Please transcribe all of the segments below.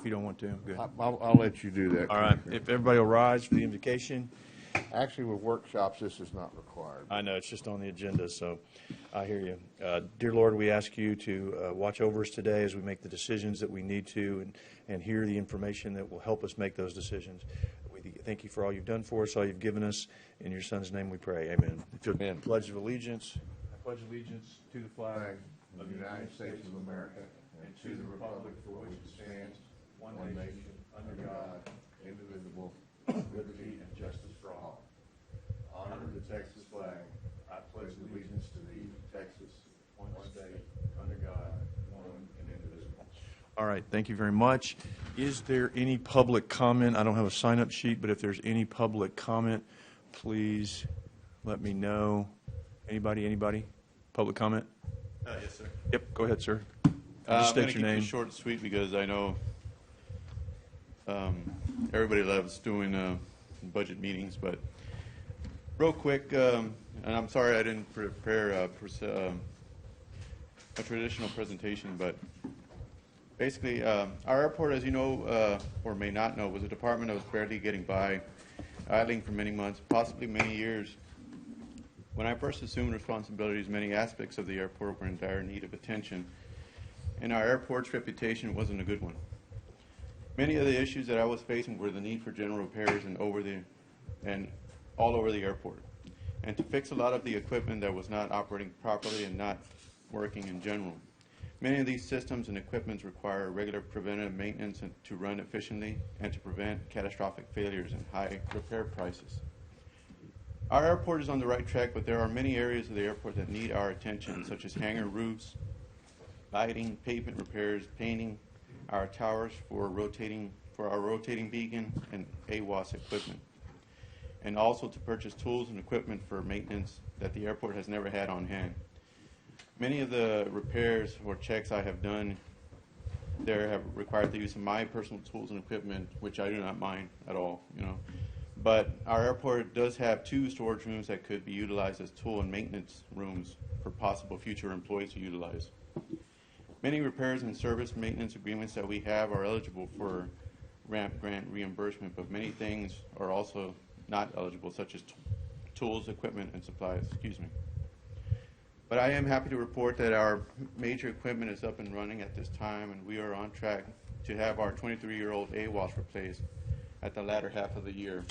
If you don't want to, good. I'll let you do that. All right, Commissioner. if everybody will rise for the invocation. Actually, with workshops, this is not required. I know, it's just on the agenda, so I hear you. Dear Lord, we ask you to watch over us today as we make the decisions that we need to and hear the information that will help us make those decisions. We thank you for all you've done for us, all you've given us. In your Son's name we pray. Amen. If you'll Amen. pledge of allegiance. I pledge allegiance to the flag Of the United States of America and to the republic for which it stands, one nation, under God, indivisible, liberty and justice for all. Honor the Texas flag. I pledge allegiance to thee, Texas, one state, under God, one and indivisible. All right, thank you very much. Is there any public comment? I don't have a sign-up sheet, but if there's any public comment, please let me know. Anybody? Public comment? Yes, sir. Yep, go ahead, sir. I'm Just going state to your keep name. it short and sweet because I know everybody loves doing budget meetings, but real quick, and I'm sorry I didn't prepare a traditional presentation, but basically our airport, as you know or may not know, was a department that was barely getting by, idling for many months, possibly many years. When I first assumed responsibilities, many aspects of the airport were in dire need of attention, and our airport's reputation wasn't a good one. Many of the issues that I was facing were the need for general repairs and all over the airport, and to fix a lot of the equipment that was not operating properly and not working in general. Many of these systems and equipments require regular preventative maintenance to run efficiently and to prevent catastrophic failures and high repair prices. Our airport is on the right track, but there are many areas of the airport that need our attention, such as hangar roofs, lighting, pavement repairs, painting, our towers for our rotating beacon and AWAS equipment, and also to purchase tools and equipment for maintenance that the airport has never had on hand. Many of the repairs or checks I have done there have required the use of my personal tools and equipment, which I do not mind at all, But our airport does have 2 storage rooms that could be utilized as tool and maintenance rooms for possible future employees to utilize. Many repairs and service maintenance agreements that we have are eligible for ramp grant reimbursement, but many things are also not eligible, such as tools, equipment, and supplies. But I am happy to report that our major equipment is up and running at this time, and we are on track to have our 23-year-old AWAS replaced at the latter half of the year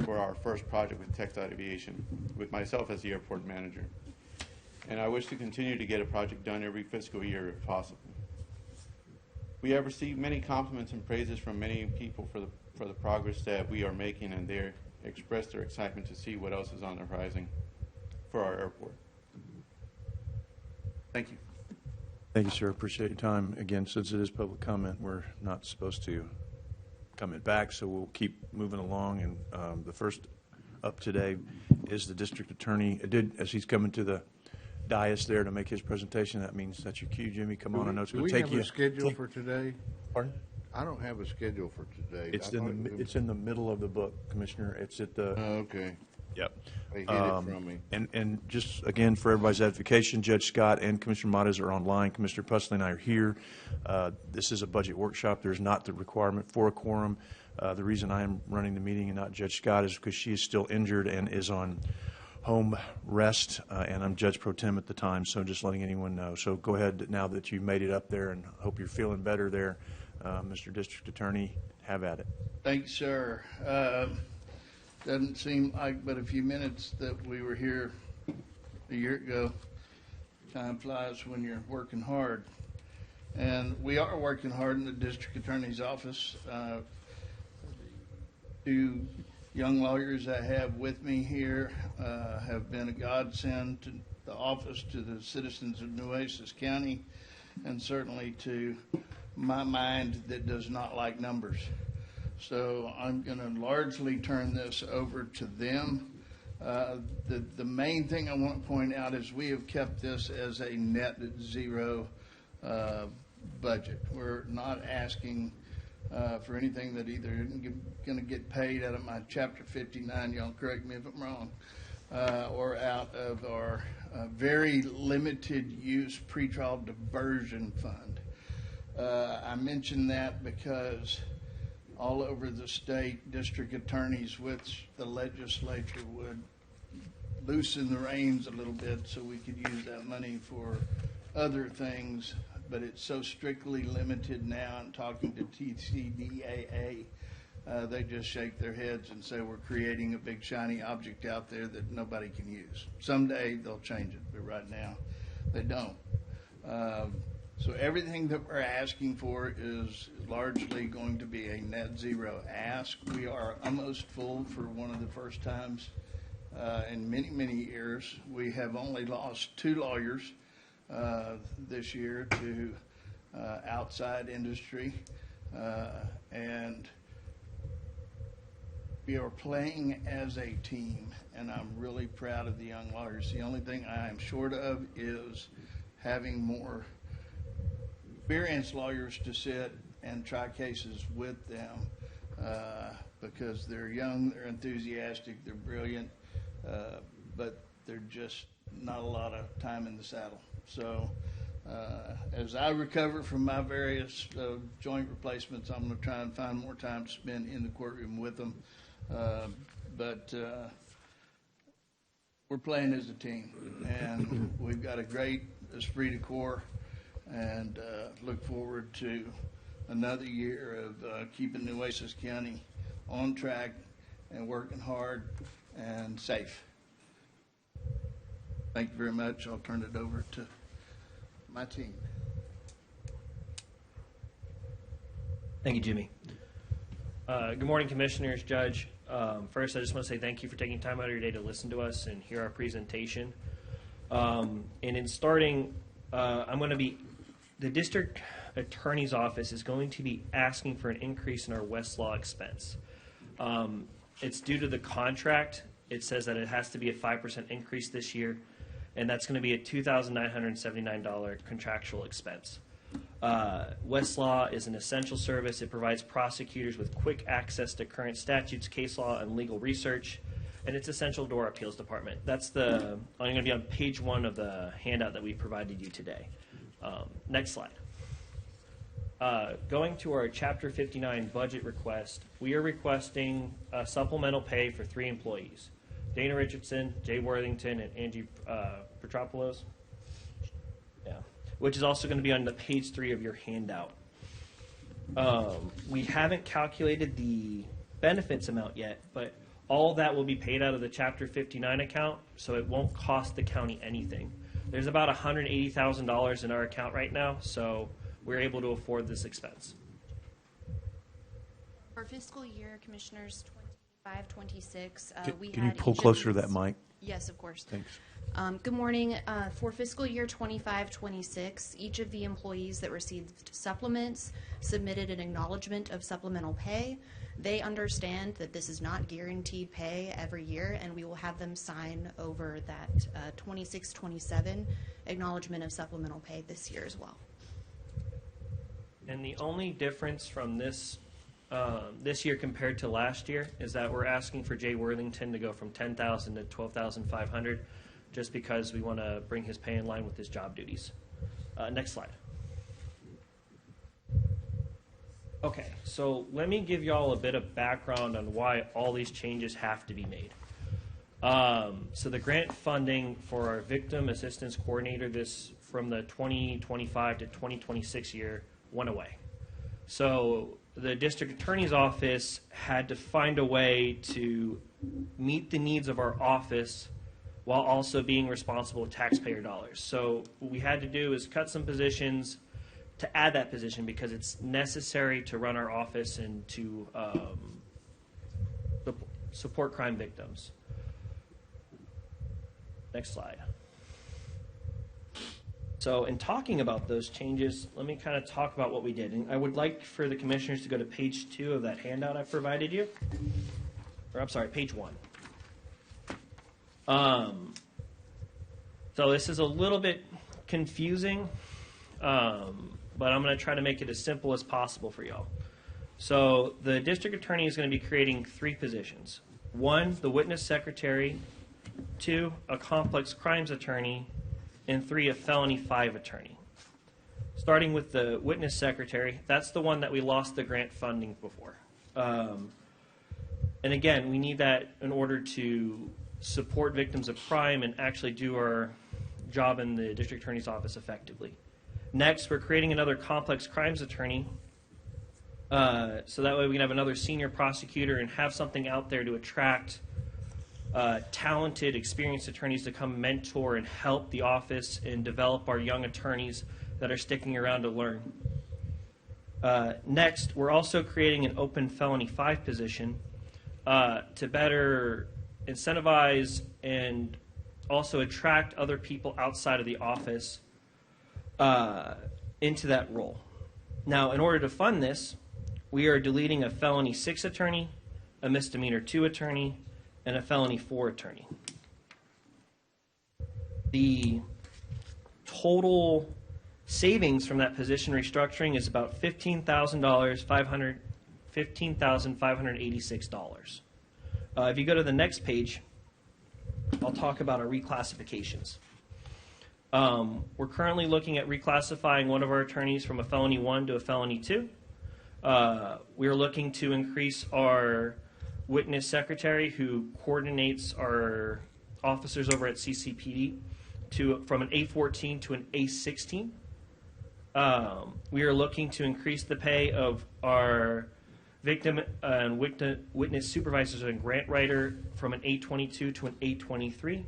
for our first project with Texas Aviation, with myself as the airport manager. And I wish to continue to get a project done every fiscal year if possible. We have received many compliments and praises from many people for the progress that we are making, and they express their excitement to see what else is on the horizon for our airport. Thank you. Thank you, sir. Appreciate your time. Again, since it is public comment, we're not supposed to comment back, so we'll keep moving along. And the first up today is the district attorney. As he's coming to the dais there to make his presentation, that means that's your cue, Jimmy. Come on, I know it's going to take you. Do we have a schedule for today? Pardon? I don't have a schedule for today. It's in the middle of the book, Commissioner. It's at the. Oh, okay. Yep. They hid it from me. And just, again, for everybody's edification, Judge Scott and Commissioner Matas are online. Commissioner Pussley and I are here. This is a budget workshop. There's not the requirement for a quorum. The reason I am running the meeting and not Judge Scott is because she is still injured and is on home rest, and I'm Judge Pro Tem at the time, so just letting anyone know. So go ahead now that you've made it up there, and hope you're feeling better there. Mr. District Attorney, have at it. Thanks, sir. Doesn't seem like but a few minutes that we were here a year ago. Time flies when you're working hard. And we are working hard in the District Attorney's office. 2 young lawyers I have with me here have been a godsend to the office, to the citizens of Nueces County, and certainly to my mind that does not like numbers. So I'm going to largely turn this over to them. The main thing I want to point out is we have kept this as a net zero budget. We're not asking for anything that either isn't going to get paid out of my Chapter 59, y'all correct me if I'm wrong, or out of our very limited use pretrial diversion fund. I mention that because all over the state, district attorneys, which the legislature would loosen the reins a little bit so we could use that money for other things, but it's so strictly limited now. And talking to TCDAA, they just shake their heads and say we're creating a big shiny object out there that nobody can use. Someday they'll change it, but right now they don't. So everything that we're asking for is largely going to be a net zero ask. We are almost full for one of the first times in many, many years. We have only lost 2 lawyers this year to outside industry, and we are playing as a team, and I'm really proud of the young lawyers. The only thing I am short of is having more experienced lawyers to sit and try cases with them because they're young, they're enthusiastic, they're brilliant, but they're just not a lot of time in the saddle. So as I recover from my various joint replacements, I'm going to try and find more time to spend in the courtroom with them. But we're playing as a team, and we've got a great esprit de corps, and look forward to another year of keeping Nueces County on track and working hard and safe. Thank you very much. I'll turn it over to my team. Thank you, Jimmy. Good morning, Commissioners, Judge. First, I just want to say thank you for taking time out of your day to listen to us and hear our presentation. And in starting, the District Attorney's Office is going to be asking for an increase in our Westlaw expense. It's due to the contract. It says that it has to be a 5% increase this year, and that's going to be a $2,979 contractual expense. Westlaw is an essential service. It provides prosecutors with quick access to current statutes, case law, and legal research, and it's essential to our appeals department. I'm going to be on page 1 of the handout that we provided you today. Next slide. Going to our Chapter 59 budget request, we are requesting supplemental pay for 3 employees: Dana Richardson, Jay Worthington, and Angie Petropoulos. Yeah, which is also going to be on the page 3 of your handout. We haven't calculated the benefits amount yet, but all that will be paid out of the Chapter 59 account, so it won't cost the county anything. There's about $180,000 in our account right now, so we're able to afford this expense. For fiscal year, Commissioners 25-26, we had Can you pull each of closer to that these- mic? Yes, of course. Thanks. Good morning. For fiscal year 25-26, each of the employees that received supplements submitted an acknowledgement of supplemental pay. They understand that this is not guaranteed pay every year, and we will have them sign over that 26-27 acknowledgement of supplemental pay this year as well. And the only difference from this year compared to last year is that we're asking for Jay Worthington to go from $10,000 to $12,500, just because we want to bring his pay in line with his job duties. Next slide. Okay, so let me give you all a bit of background on why all these changes have to be made. So the grant funding for our Victim Assistance Coordinator from the 2025 to 2026 year went away. So the District Attorney's Office had to find a way to meet the needs of our office while also being responsible with taxpayer dollars. So what we had to do is cut some positions to add that position because it's necessary to run our office and to support crime victims. Next slide. So in talking about those changes, let me kind of talk about what we did. And I would like for the commissioners to go to page 2 of that handout I provided you. Or I'm sorry, page 1. So this is a little bit confusing, but I'm going to try to make it as simple as possible for y'all. So the district attorney is going to be creating 3 positions. 1, the witness secretary. 2, a complex crimes attorney. And 3, a felony 5 attorney. starting with the witness secretary, that's the one that we lost the grant funding before. And again, we need that in order to support victims of crime and actually do our job in the district attorney's office effectively. Next, we're creating another complex crimes attorney, so that way we can have another senior prosecutor and have something out there to attract talented, experienced attorneys to come mentor and help the office and develop our young attorneys that are sticking around to learn. Next, we're also creating an open felony 5 position to better incentivize and also attract other people outside of the office into that role. Now, in order to fund this, we are deleting a felony 6 attorney, a misdemeanor 2 attorney, and a felony 4 attorney. The total savings from that position restructuring is about $15,586. If you go to the next page, I'll talk about our reclassifications. We're currently looking at reclassifying one of our attorneys from a felony 1 to a felony 2. We are looking to increase our witness secretary who coordinates our officers over at CCPD from an A14 to an A16. We are looking to increase the pay of our victim and witness supervisors and grant writer from an A22 to an A23.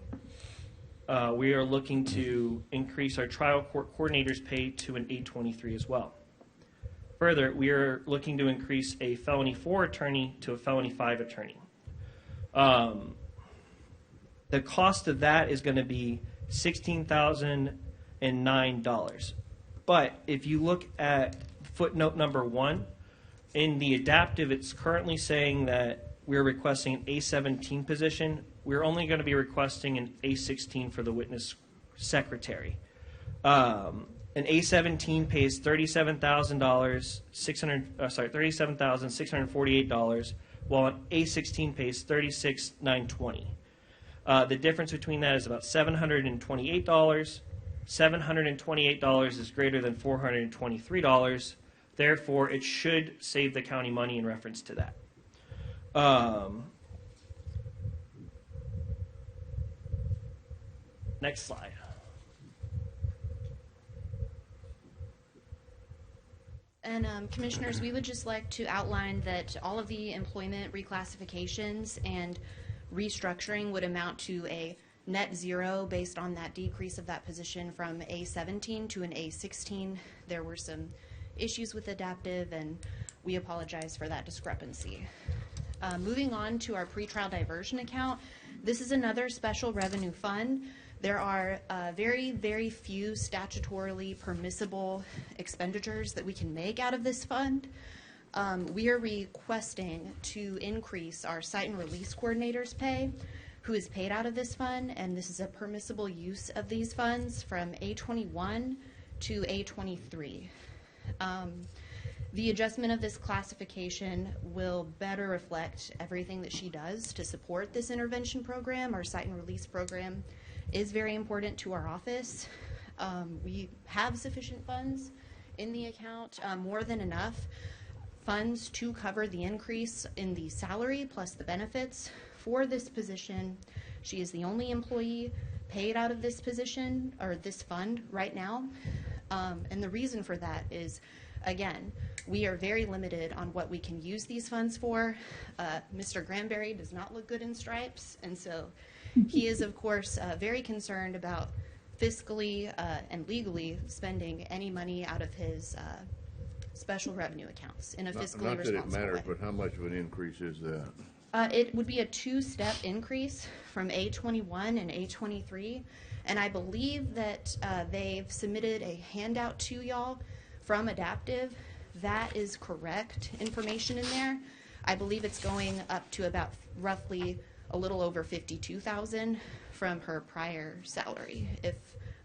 We are looking to increase our trial court coordinator's pay to an A23 as well. Further, we are looking to increase a felony 4 attorney to a felony 5 attorney. The cost of that is going to be $16,009. But if you look at footnote number 1, in the adaptive, it's currently saying that we're requesting an A17 position. We're only going to be requesting an A16 for the witness secretary. An A17 pays $37,648, while an A16 pays $36,920. The difference between that is about $728. $728 is greater than $423. Therefore, it should save the county money in reference to that. Next slide. And Commissioners, we would just like to outline that all of the employment reclassifications and restructuring would amount to a net 0 based on that decrease of that position from A17 to an A16. There were some issues with adaptive, and we apologize for that discrepancy. Moving on to our pretrial diversion account, this is another special revenue fund. There are very, very few statutorily permissible expenditures that we can make out of this fund. We are requesting to increase our site and release coordinator's pay, who is paid out of this fund, and this is a permissible use of these funds from A21 to A23. The adjustment of this classification will better reflect everything that she does to support this intervention program. Our site and release program is very important to our office. We have sufficient funds in the account, more than enough funds to cover the increase in the salary plus the benefits for this position. She is the only employee paid out of this position or this fund right now. And the reason for that is, again, we are very limited on what we can use these funds for. Mr. Granberry does not look good in stripes, and so he is, of course, very concerned about fiscally and legally spending any money out of his special revenue accounts in a fiscally responsible way. Not that it matters, but how much of an increase is that? It would be a 2-step increase from A21 and A23, and I believe that they've submitted a handout to y'all from Adaptive. That is correct information in there. I believe it's going up to about roughly a little over $52,000 from her prior salary, if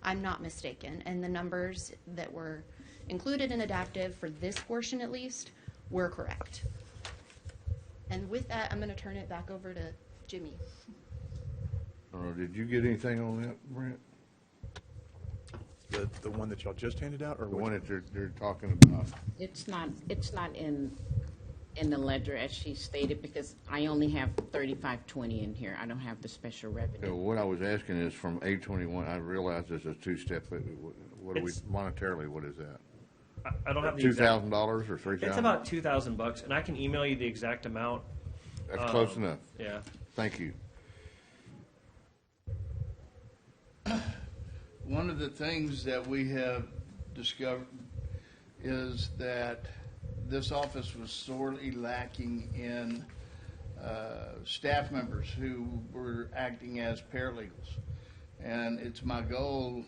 I'm not mistaken. And the numbers that were included in Adaptive for this portion at least were correct. And with that, I'm going to turn it back over to Jimmy. I don't know, did you get anything on that, Brent? the one that y'all just handed out, or The which one one? that they're talking about. It's not in the ledger as she stated, because I only have 3520 in here. I don't have the special revenue. What I was asking is from 821, I realize this is a two-step, but what are we, It's- monetarily, what is that? I don't have the exact. $2,000 or $3,000? It's about $2,000, and I can email you the exact amount. That's close enough. Yeah. Thank you. One of the things that we have discovered is that this office was sorely lacking in staff members who were acting as paralegals. And it's my goal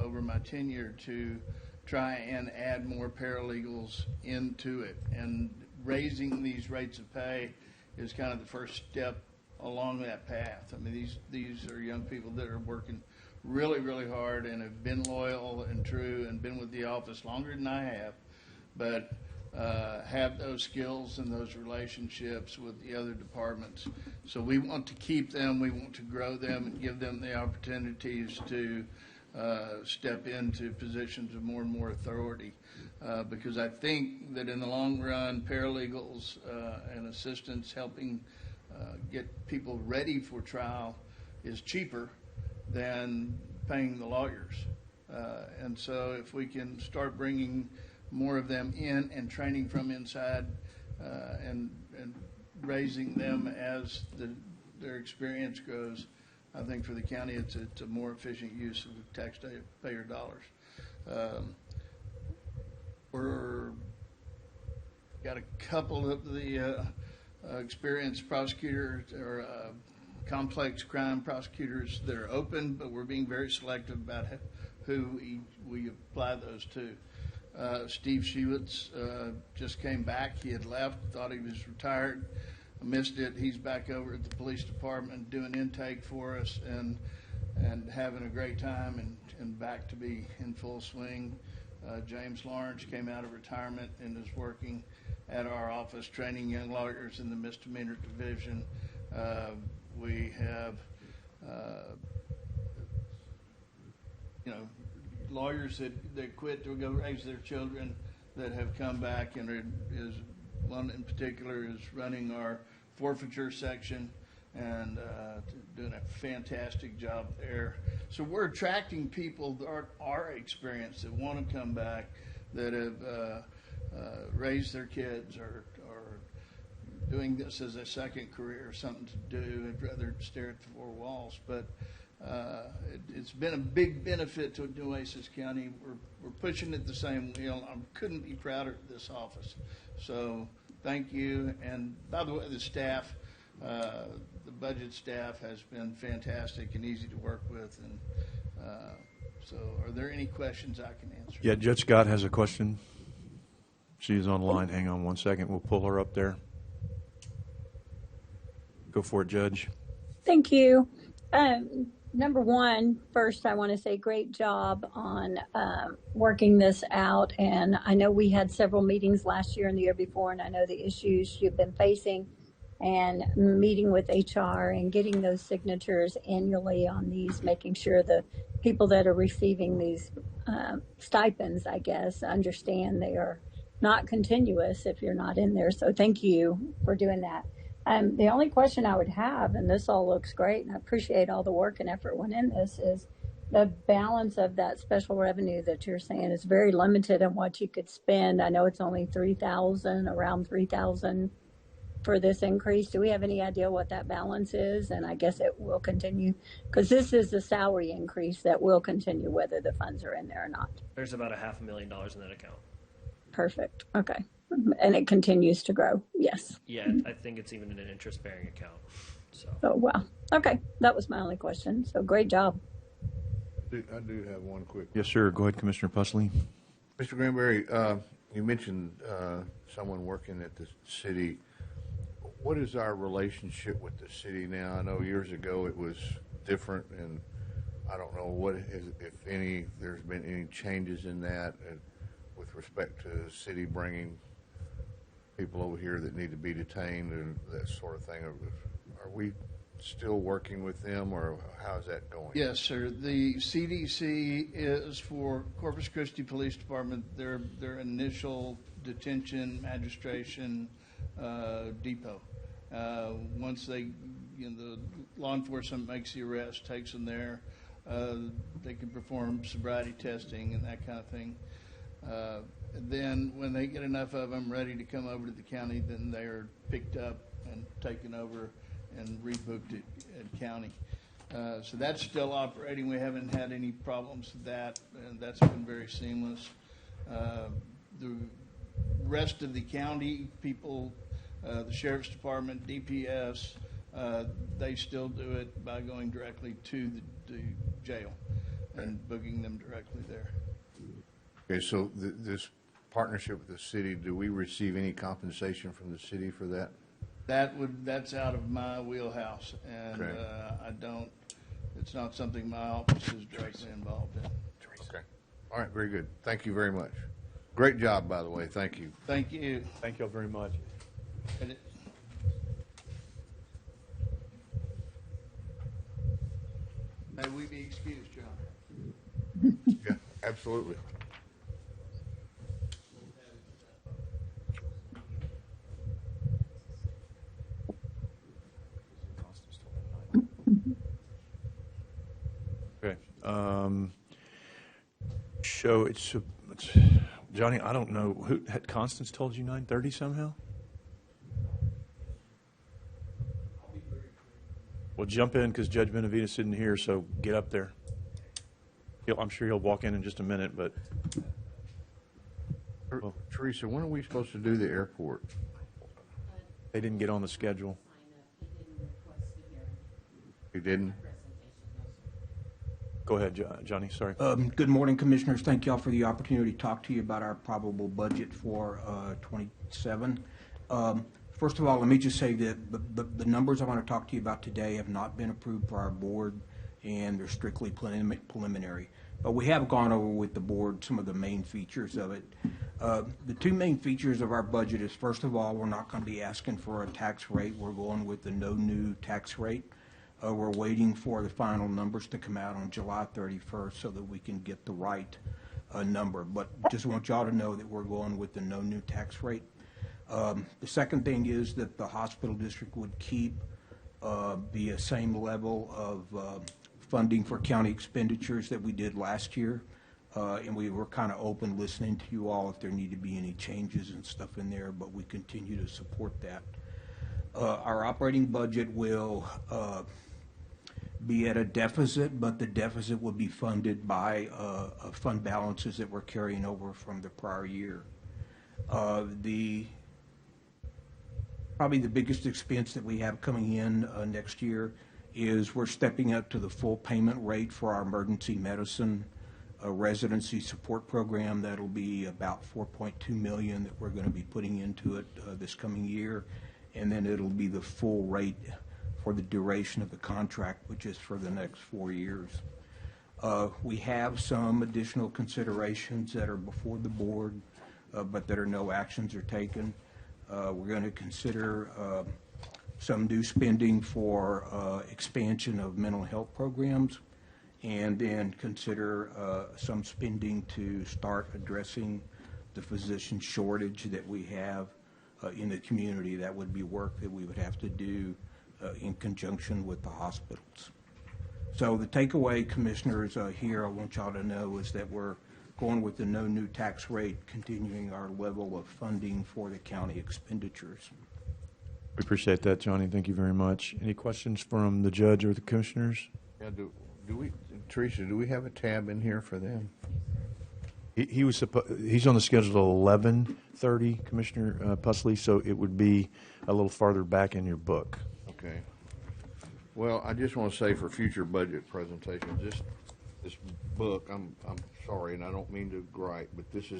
over my tenure to try and add more paralegals into it. And raising these rates of pay is kind of the first step along that path. I mean, these are young people that are working really, really hard and have been loyal and true and been with the office longer than I have, but have those skills and those relationships with the other departments. So we want to keep them, we want to grow them and give them the opportunities to step into positions of more and more authority. Because I think that in the long run, paralegals and assistants helping get people ready for trial is cheaper than paying the lawyers. And so if we can start bringing more of them in and training from inside and raising them as their experience grows, I think for the county it's a more efficient use of taxpayer dollars. We're got a couple of the experienced prosecutors or complex crime prosecutors that are open, but we're being very selective about who we apply those to. Steve Shewitz just came back. He had left, thought he was retired, missed it. He's back over at the police department doing intake for us and having a great time and back to be in full swing. James Lawrence came out of retirement and is working at our office training young lawyers in the misdemeanor division. We have, lawyers that quit to go raise their children that have come back, and is one in particular is running our forfeiture section and doing a fantastic job there. So we're attracting people that are experienced, that want to come back, that have raised their kids or doing this as a second career, something to do. I'd rather stare at the four walls. But it's been a big benefit to Nueces County. We're pushing it the same wheel. I couldn't be prouder of this office. So thank you. And by the way, the staff, the budget staff has been fantastic and easy to work with. And so are there any questions I can answer? Yeah, Judge Scott has a question. She's online. Hang on one second. We'll pull her up there. Go for it, Judge. Thank you. Number one, first, I want to say great job on working this out. And I know we had several meetings last year and the year before, and I know the issues you've been facing and meeting with HR and getting those signatures annually on these, making sure the people that are receiving these stipends, I guess, understand they are not continuous if you're not in there. So thank you for doing that. The only question I would have, and this all looks great, and I appreciate all the work and effort went in this, is the balance of that special revenue that you're saying is very limited in what you could spend. I know it's only $3,000, around $3,000 for this increase. Do we have any idea what that balance is? And I guess it will continue, because this is a salary increase that will continue whether the funds are in there or not. There's about $500,000 in that account. Perfect. Okay. And it continues to grow. Yes. Yeah, I think it's even in an interest-bearing account. So. Oh, wow. Okay. That was my only question. So great job. I do have one quick. Yes, sir. Go ahead, Commissioner Pusley. Mr. Granberry, you mentioned someone working at the city. What is our relationship with the city now? I know years ago it was different, and I don't know what, if any, there's been any changes in that with respect to the city bringing people over here that need to be detained and that sort of thing. Are we still working with them, or how's that going? Yes, sir. The CDC is for Corpus Christi Police Department, their initial detention, magistration depot. Once they, the law enforcement makes the arrest, takes them there, they can perform sobriety testing and that kind of thing. Then when they get enough of them ready to come over to the county, then they are picked up and taken over and rebooked at county. So that's still operating. We haven't had any problems with that, and that's been very seamless. The rest of the county people, the sheriff's department, DPS, they still do it by going directly to the jail and booking them directly there. Okay, so this partnership with the city, do we receive any compensation from the city for that? That's out of my wheelhouse, and Okay. I don't. It's not something my office is directly involved in. Okay. All right, very good. Thank you very much. Great job, by the way. Thank you. Thank you. Thank you all very much. And it- May we be excused, John? Yeah, absolutely. Okay. So it's Johnny, I don't know, who had Constance told you 9:30 somehow? Well, jump in because Judge Benavides isn't here, so get up there. I'm sure he'll walk in just a minute, but well, Teresa, when are we supposed to do the airport? they didn't get on the schedule. You didn't? Go ahead, Johnny, sorry. Good morning, Commissioners. Thank you all for the opportunity to talk to you about our probable budget for 27. First of all, let me just say that the numbers I want to talk to you about today have not been approved for our board, and they're strictly preliminary. But we have gone over with the board some of the main features of it. The two main features of our budget is, first of all, we're not going to be asking for a tax rate. We're going with the no new tax rate. We're waiting for the final numbers to come out on July 31st so that we can get the right number. But just want y'all to know that we're going with the no new tax rate. The second thing is that the hospital district would keep the same level of funding for county expenditures that we did last year. And we were kind of open listening to you all if there need to be any changes and stuff in there, but we continue to support that. Our operating budget will be at a deficit, but the deficit will be funded by fund balances that we're carrying over from the prior year. Probably the biggest expense that we have coming in next year is we're stepping up to the full payment rate for our emergency medicine residency support program. That'll be about $4.2 million that we're going to be putting into it this coming year, and then it'll be the full rate for the duration of the contract, which is for the next 4 years. We have some additional considerations that are before the board, but that are no actions are taken. We're going to consider some new spending for expansion of mental health programs, and then consider some spending to start addressing the physician shortage that we have in the community. That would be work that we would have to do in conjunction with the hospitals. So the takeaway, Commissioners, here I want y'all to know is that we're going with the no new tax rate, continuing our level of funding for the county expenditures. We appreciate that, Johnny. Thank you very much. Any questions from the judge or the commissioners? Yeah, do we, Teresa, do we have a tab in here for them? He's on the schedule at 11:30, Commissioner Pusley, so it would be a little farther back in your book. Okay. Well, I just want to say for future budget presentations, this book, I'm sorry, and I don't mean to gripe, but it's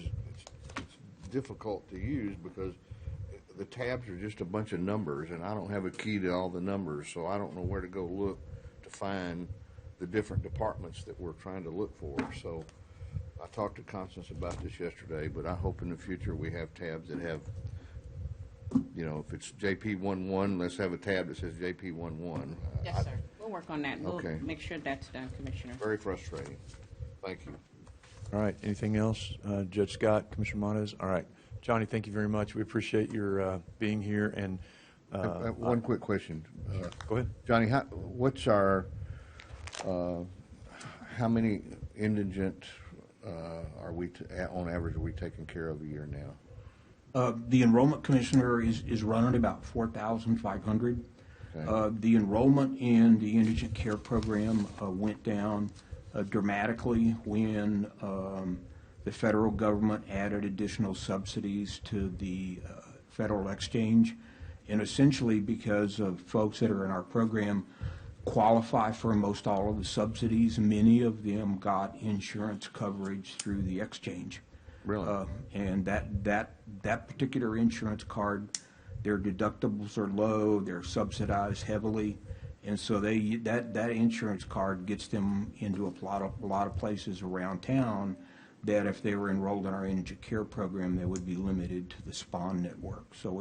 difficult to use because the tabs are just a bunch of numbers, and I don't have a key to all the numbers, so I don't know where to go look to find the different departments that we're trying to look for. So I talked to Constance about this yesterday, but I hope in the future we have tabs that have you know, if it's JP11, let's have a tab that says JP11. Yes, sir. We'll work on that. We'll Okay. make sure that's done, Commissioner. Very frustrating. Thank you. All right, anything else? Judge Scott, Commissioner Montes? All right. Johnny, thank you very much. We appreciate your being here, and One quick question. go ahead. Johnny, what's our, how many indigent are we, on average, are we taking care of a year now? The enrollment commissioner is running about 4,500. Okay. The enrollment in the indigent care program went down dramatically when the federal government added additional subsidies to the federal exchange. And essentially because of folks that are in our program qualify for most all of the subsidies, many of them got insurance coverage through the exchange. Really? And that particular insurance card, their deductibles are low, they're subsidized heavily, and so that insurance card gets them into a lot of places around town that if they were enrolled in our indigent care program, they would be limited to the SPON network. So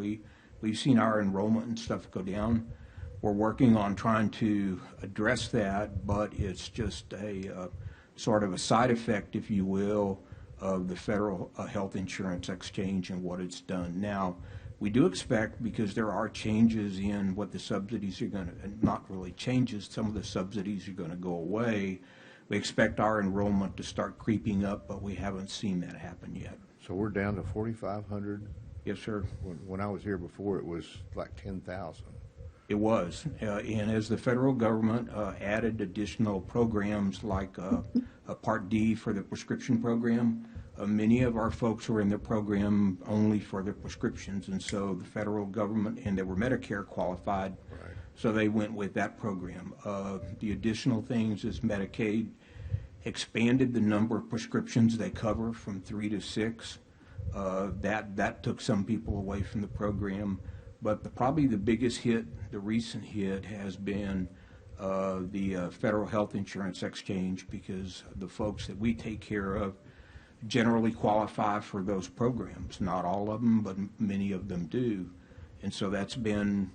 we've seen our enrollment and stuff go down. We're working on trying to address that, but it's just a sort of a side effect, if you will, of the federal health insurance exchange and what it's done. Now, we do expect, because there are changes in what the subsidies are going to, not really changes, some of the subsidies are going to go away. We expect our enrollment to start creeping up, but we haven't seen that happen yet. So we're down to 4,500? Yes, sir. When I was here before, it was like 10,000. It was. And as the federal government added additional programs like Part D for the prescription program, many of our folks were in the program only for their prescriptions. And so the federal government, and they were Medicare qualified, Right. so they went with that program. The additional things is Medicaid expanded the number of prescriptions they cover from 3 to 6. That took some people away from the program. But probably the biggest hit, the recent hit, has been the federal health insurance exchange, because the folks that we take care of generally qualify for those programs. Not all of them, but many of them do. And so that's been,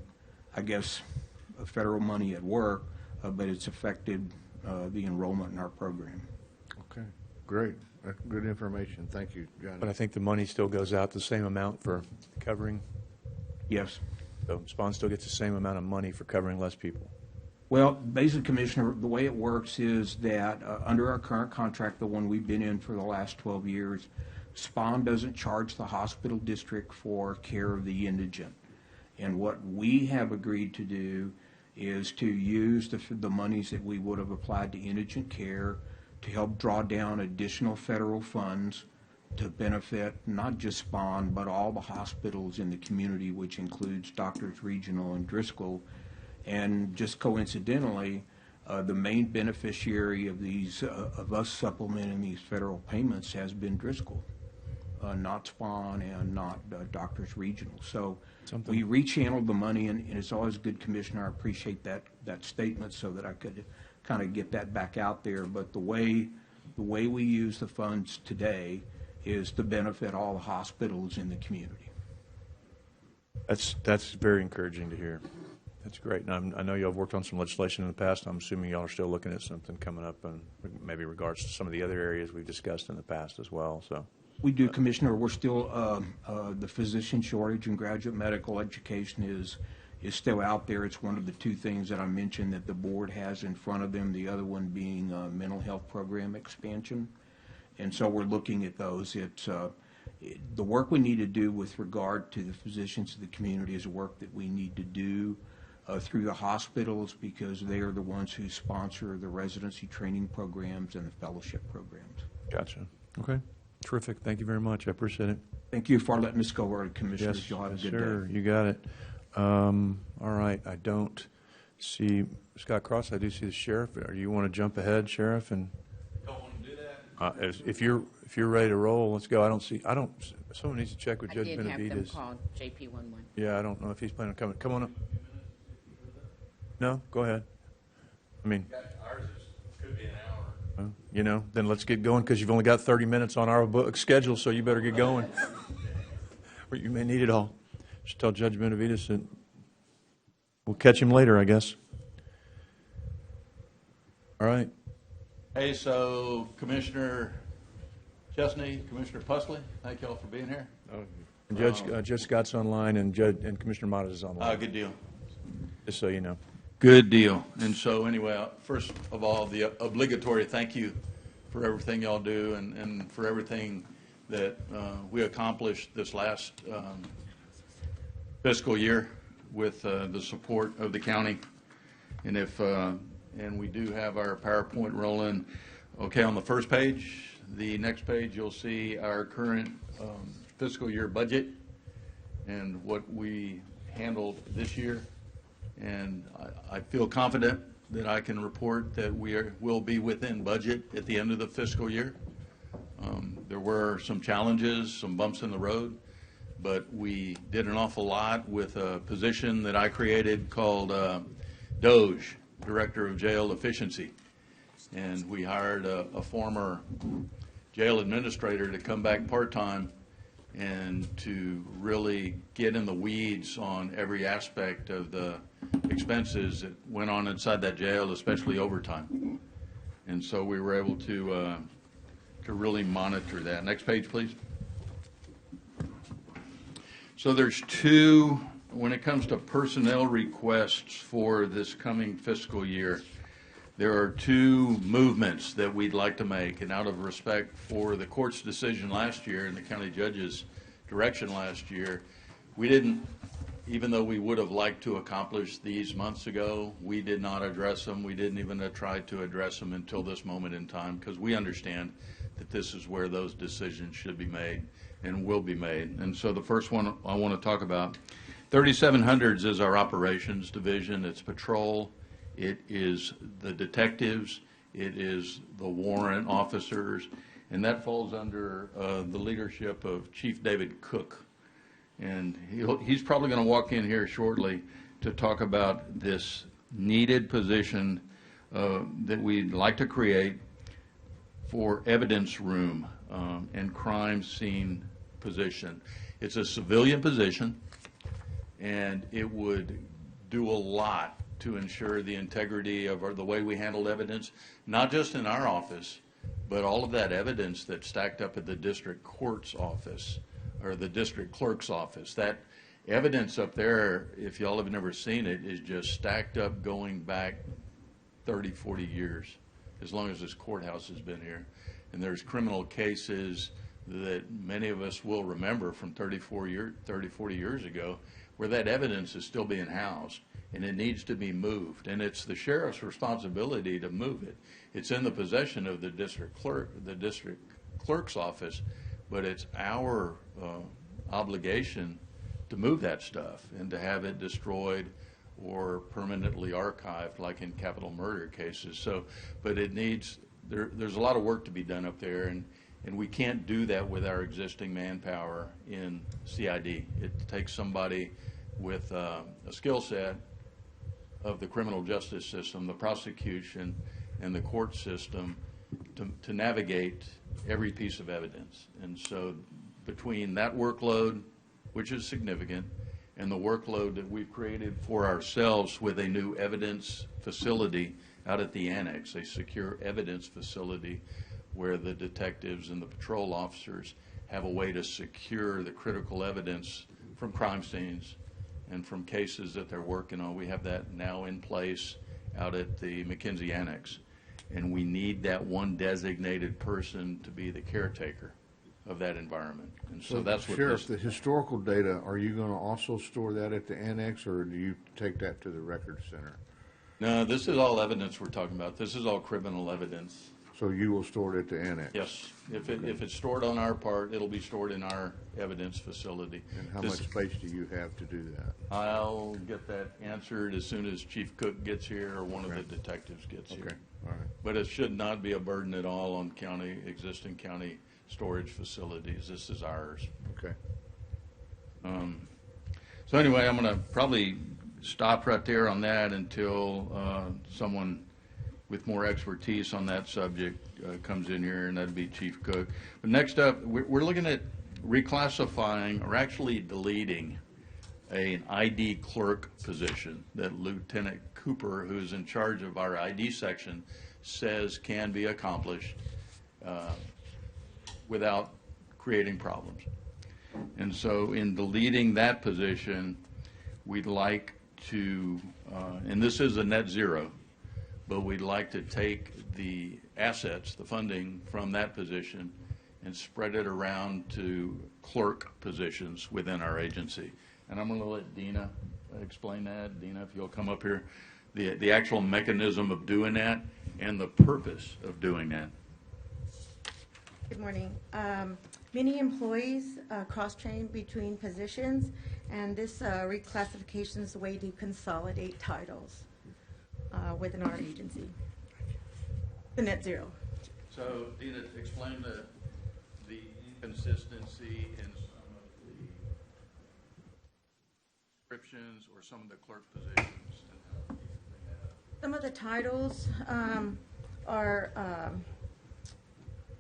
I guess, federal money at work, but it's affected the enrollment in our program. Okay, great. That's good information. Thank you, Johnny. But I think the money still goes out the same amount for covering, Yes. so SPON still gets the same amount of money for covering less people. Well, basically, Commissioner, the way it works is that under our current contract, the one we've been in for the last 12 years, SPON doesn't charge the hospital district for care of the indigent. And what we have agreed to do is to use the monies that we would have applied to indigent care to help draw down additional federal funds to benefit not just SPON, but all the hospitals in the community, which includes Doctors Regional and Driscoll. And just coincidentally, the main beneficiary of these, of us supplementing these federal payments has been Driscoll, not SPON and not Doctors Regional. So we rechanneled the money, and it's always good, Commissioner. I appreciate that statement so that I could kind of get that back out there. But the way we use the funds today is to benefit all the hospitals in the community. That's very encouraging to hear. That's great. And I know y'all have worked on some legislation in the past. I'm assuming y'all are still looking at something coming up, and maybe regards to some of the other areas we've discussed in the past as well. So We do, Commissioner. We're still, the physician shortage in graduate medical education is still out there. It's one of the two things that I mentioned that the board has in front of them, the other one being mental health program expansion. And so we're looking at those. It's the work we need to do with regard to the physicians of the community is work that we need to do through the hospitals, because they are the ones who sponsor the residency training programs and the fellowship programs. gotcha. Okay. Terrific. Thank you very much. I appreciate it. Thank you for letting us go over, Commissioners. You'll have a good sure. day. You got it. All right. I don't see Scott Cross. I do see the sheriff. Or you want to jump ahead, Sheriff? And Don't want to do that. if you're ready to roll, let's go. Someone needs to check with I Judge did have them Benavides. call JP11. Yeah, I don't know if he's planning on coming. Come on up. No, go ahead. I mean, Ours could be an hour. then let's get going, because you've only got 30 minutes on our book schedule, so you better get going. Or you may need it all. Just tell Judge Benavides that we'll catch him later, I guess. All right. Hey, so Commissioner Chesney, Commissioner Pusley, thank you all for being here. And Judge Scott's online, and Commissioner Modas is online, Good deal. just so you know. Good deal. And so anyway, first of all, the obligatory thank you for everything y'all do and for everything that we accomplished this last fiscal year with the support of the county. And and we do have our PowerPoint rolling. Okay, on the first page, the next page, you'll see our current fiscal year budget and what we handled this year. And I feel confident that I can report that will be within budget at the end of the fiscal year. There were some challenges, some bumps in the road, but we did an awful lot with a position that I created called DOJ, Director of Jail Efficiency. And we hired a former jail administrator to come back part-time and to really get in the weeds on every aspect of the expenses that went on inside that jail, especially overtime. And so we were able to really monitor that. Next page, please. So there's two, when it comes to personnel requests for this coming fiscal year, there are two movements that we'd like to make. And out of respect for the court's decision last year and the county judge's direction last year, we didn't, even though we would have liked to accomplish these months ago, we did not address them. We didn't even try to address them until this moment in time, because we understand that this is where those decisions should be made and will be made. And so the first one I want to talk about, 3700s is our operations division. It's patrol. It is the detectives. It is the warrant officers. And that falls under the leadership of Chief David Cook. And he's probably going to walk in here shortly to talk about this needed position that we'd like to create for evidence room and crime scene position. It's a civilian position, and it would do a lot to ensure the integrity of the way we handled evidence, not just in our office, but all of that evidence that's stacked up at the district court's office or the district clerk's office. That evidence up there, if y'all have never seen it, is just stacked up going back 30, 40 years, as long as this courthouse has been here. And there's criminal cases that many of us will remember from 30, 40 years ago, where that evidence is still being housed, and it needs to be moved. And it's the sheriff's responsibility to move it. It's in the possession of the district clerk's office, but it's our obligation to move that stuff and to have it destroyed or permanently archived, like in capital murder cases. So, but it needs, there's a lot of work to be done up there, and we can't do that with our existing manpower in CID. It takes somebody with a skill set of the criminal justice system, the prosecution, and the court system to navigate every piece of evidence. And so between that workload, which is significant, and the workload that we've created for ourselves with a new evidence facility out at the annex, a secure evidence facility where the detectives and the patrol officers have a way to secure the critical evidence from crime scenes and from cases that they're working on. We have that now in place out at the McKenzie Annex. And we need that one designated person to be the caretaker of that environment. And so that's what Sheriff, the historical data, are you going to also store that at the annex, or do you take that to the record center? No, this is all evidence we're talking about. This is all criminal evidence. So you will store it at the annex? Yes. If it's stored on our part, it'll be stored in our evidence facility. And how much space do you have to do that? I'll get that answered as soon as Chief Cook gets here or one of the detectives gets here. Okay, all right. But it should not be a burden at all on existing county storage facilities. This is ours. Okay. So anyway, I'm going to probably stop right there on that until someone with more expertise on that subject comes in here, and that'd be Chief Cook. But next up, we're looking at reclassifying, or actually deleting, an ID clerk position that Lieutenant Cooper, who's in charge of our ID section, says can be accomplished without creating problems. And so in deleting that position, we'd like to, and this is a net zero, but we'd like to take the assets, the funding from that position and spread it around to clerk positions within our agency. And I'm going to let Dina explain that. Dina, if you'll come up here, the actual mechanism of doing that and the purpose of doing that. Good morning. Many employees cross-train between positions, and this reclassification is a way to consolidate titles within our agency. The net zero. So, Dina, explain the inconsistency in some of the descriptions or some of the clerk positions. And how you bring that up. Some of the titles are,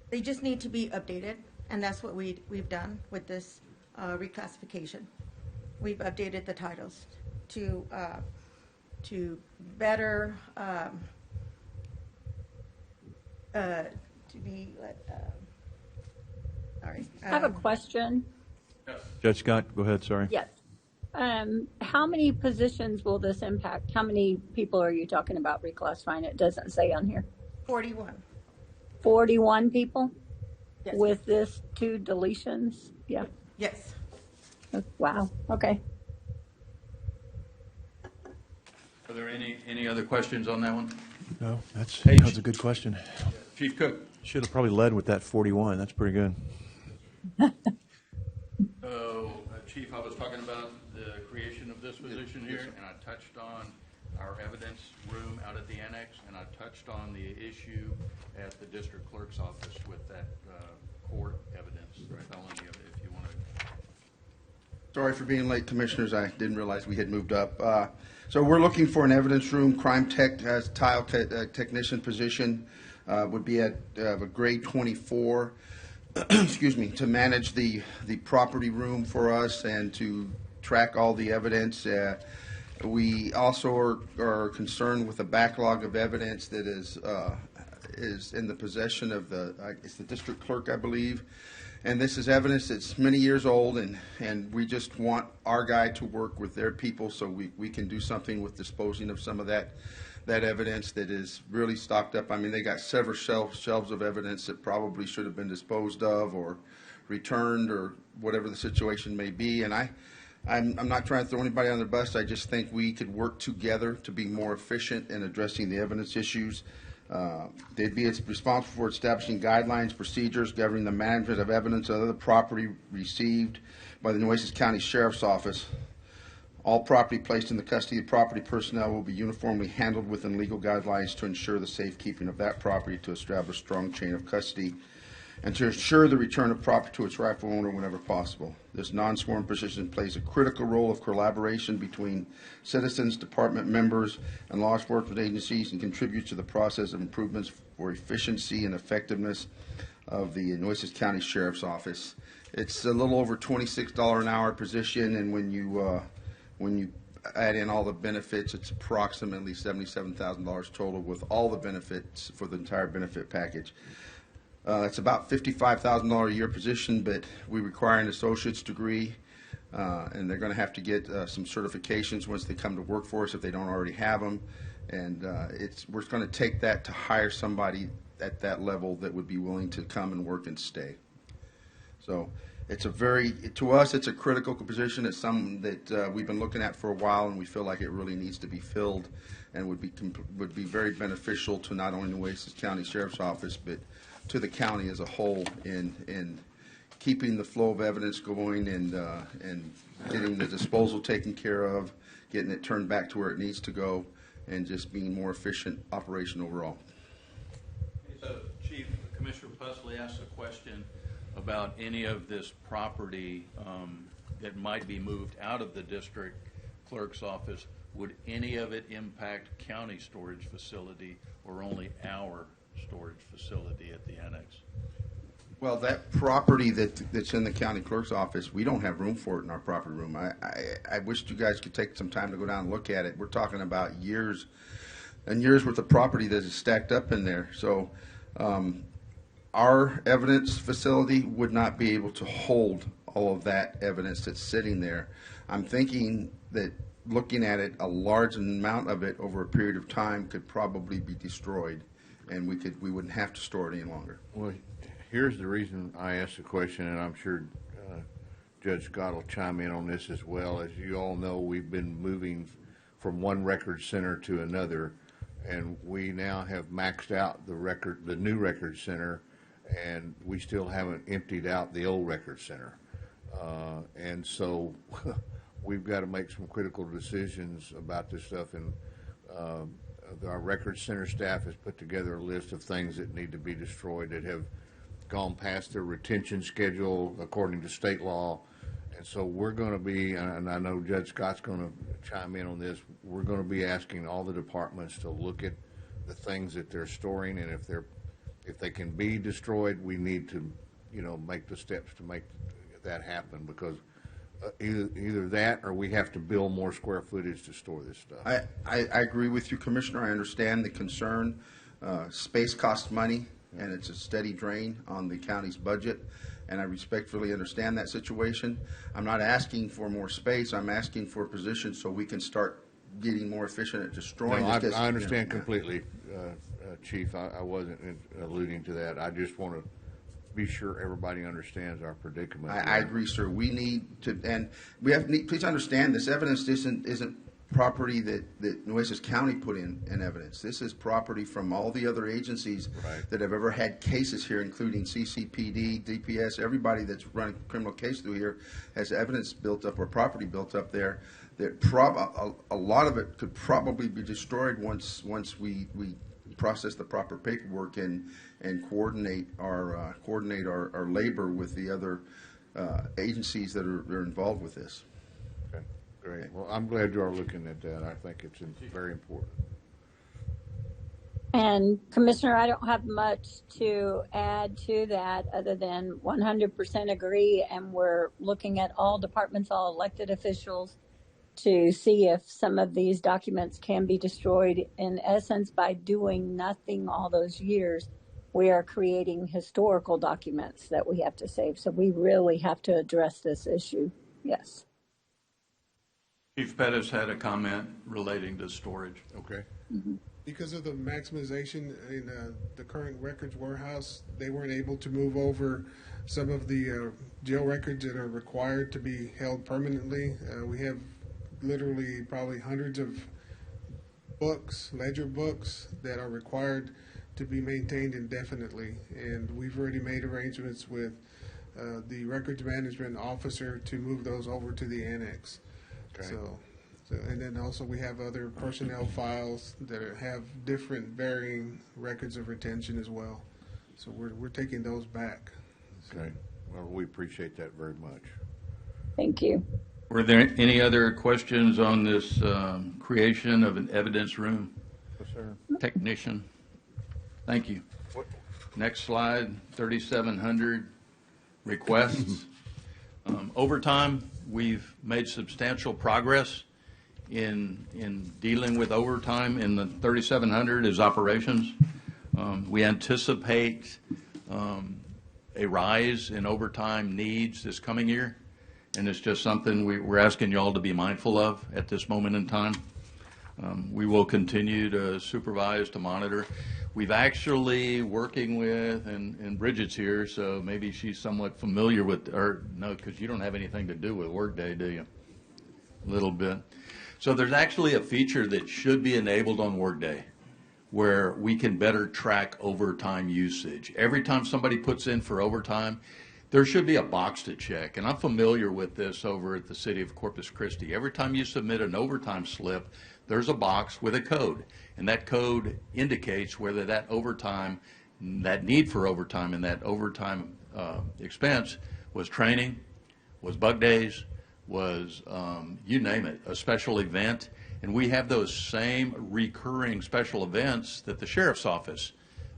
they just need to be updated, and that's what we've done with this reclassification. We've updated the titles to better to be. Sorry. I have a question. Judge Scott, go ahead, sorry. Yes. How many positions will this impact? How many people are you talking about reclassifying? It doesn't say on here. 41. 41 people Yes. with this 2 deletions? Yeah. Yes. Wow. Okay. Are there any other questions on that one? No, that's Hey, a good question. Chief Cook. Should have probably led with that 41. That's pretty good. So, Chief, I was talking about the creation of this position here, and I touched on our evidence room out at the annex, and I touched on the issue at the district clerk's office with that court evidence, felony, if you want to. Sorry for being late, Commissioners. I didn't realize we had moved up. So we're looking for an evidence room. Crime tech has tile technician position would be at a grade 24. Excuse me, to manage the property room for us and to track all the evidence. We also are concerned with the backlog of evidence that is in the possession of it's the district clerk, I believe. And this is evidence that's many years old, and we just want our guy to work with their people so we can do something with disposing of some of that evidence that is really stocked up. I mean, they got several shelves of evidence that probably should have been disposed of or returned or whatever the situation may be. And I'm not trying to throw anybody on the bus. I just think we could work together to be more efficient in addressing the evidence issues. They'd be responsible for establishing guidelines, procedures governing the management of evidence of other property received by the Nueces County Sheriff's Office. All property placed in the custody of property personnel will be uniformly handled within legal guidelines to ensure the safekeeping of that property, to establish strong chain of custody, and to ensure the return of property to its rightful owner whenever possible. This non-sworn position plays a critical role of collaboration between citizens, department members, and law enforcement agencies, and contributes to the process of improvements for efficiency and effectiveness of the Nueces County Sheriff's Office. It's a little over $26 an hour position, and when you add in all the benefits, it's approximately $77,000 total with all the benefits for the entire benefit package. It's about $55,000 a year position, but we require an associate's degree, and they're going to have to get some certifications once they come to work for us if they don't already have them. And we're going to take that to hire somebody at that level that would be willing to come and work and stay. So it's to us, it's a critical position. It's something that we've been looking at for a while, and we feel like it really needs to be filled and would be very beneficial to not only Nueces County Sheriff's Office, but to the county as a whole in keeping the flow of evidence going and getting the disposal taken care of, getting it turned back to where it needs to go, and just being more efficient operation overall. So, Chief, Commissioner Pusley asked a question about any of this property that might be moved out of the district clerk's office. Would any of it impact county storage facility or only our storage facility at the annex? Well, that property that's in the county clerk's office, we don't have room for it in our property room. I wish you guys could take some time to go down and look at it. We're talking about years and years worth of property that is stacked up in there. So our evidence facility would not be able to hold all of that evidence that's sitting there. I'm thinking that looking at it, a large amount of it over a period of time could probably be destroyed, and we wouldn't have to store it any longer. Well, here's the reason I asked the question, and I'm sure Judge Scott will chime in on this as well. As you all know, we've been moving from one record center to another, and we now have maxed out the new record center, and we still haven't emptied out the old record center. And so we've got to make some critical decisions about this stuff, and our record center staff has put together a list of things that need to be destroyed that have gone past their retention schedule according to state law. And so we're going to be, and I know Judge Scott's going to chime in on this, we're going to be asking all the departments to look at the things that they're storing, and if they can be destroyed, we need to, make the steps to make that happen, because either that or we have to build more square footage to store this stuff. I agree with you, Commissioner. I understand the concern. Space costs money, and it's a steady drain on the county's budget, and I respectfully understand that situation. I'm not asking for more space. I'm asking for a position so we can start getting more efficient at destroying No, this. I understand completely, Chief. I wasn't alluding to that. I just want to be sure everybody understands our predicament. I agree, sir. We need to, and we have. Please understand, this evidence isn't property that Nueces County put in evidence. This is property from all the other agencies that have ever had cases here, including CCPD, DPS. Everybody that's running a criminal case through here has evidence built up or property built up there. That a lot of it could probably be destroyed once we process the proper paperwork and coordinate our labor with the other agencies that are involved with this. Okay, great. Well, I'm glad you are looking at that. I think it's very important. And Commissioner, I don't have much to add to that other than 100% agree, and we're looking at all departments, all elected officials, to see if some of these documents can be destroyed. In essence, by doing nothing all those years, we are creating historical documents that we have to save. So we really have to address this issue. Yes. Chief Pettis had a comment relating to storage. Okay. Mm-hmm. Because of the maximization in the current records warehouse, they weren't able to move over some of the jail records that are required to be held permanently. We have literally probably hundreds of books, ledger books, that are required to be maintained indefinitely. And we've already made arrangements with the records management officer to move those over to the annex. Okay. So, and then also we have other personnel files that have different varying records of retention as well. So we're taking those back. Okay. Well, we appreciate that very much. Thank you. Were there any other questions on this creation of an evidence room? Yes, sir. Technician. Thank you. Next slide, 3,700 requests. Overtime, we've made substantial progress in dealing with overtime in the 3,700 as operations. We anticipate a rise in overtime needs this coming year, and it's just something we're asking you all to be mindful of at this moment in time. We will continue to supervise, to monitor. We've actually working with, and Bridget's here, so maybe she's somewhat familiar with, or no, because you don't have anything to do with Workday, do you? A little bit. So there's actually a feature that should be enabled on Workday where we can better track overtime usage. Every time somebody puts in for overtime, there should be a box to check. And I'm familiar with this over at the city of Corpus Christi. Every time you submit an overtime slip, there's a box with a code. And that code indicates whether that overtime, that need for overtime and that overtime expense was training, was bug days, was, you name it, a special event. And we have those same recurring special events that the sheriff's office,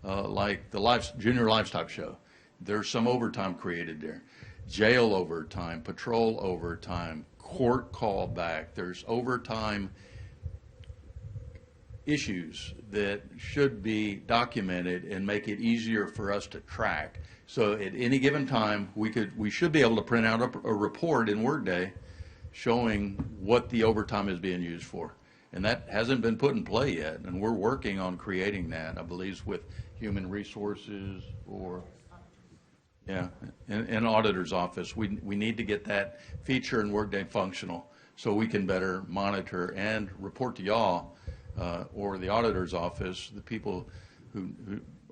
like the junior livestock show, there's some overtime created there. Jail overtime, patrol overtime, court callback. There's overtime issues that should be documented and make it easier for us to track. So at any given time, we should be able to print out a report in Workday showing what the overtime is being used for. And that hasn't been put in play yet, and we're working on creating that, I believe, with Human Resources or, yeah, in Auditor's Office. We need to get that feature in Workday functional so we can better monitor and report to y'all or the Auditor's Office, the people who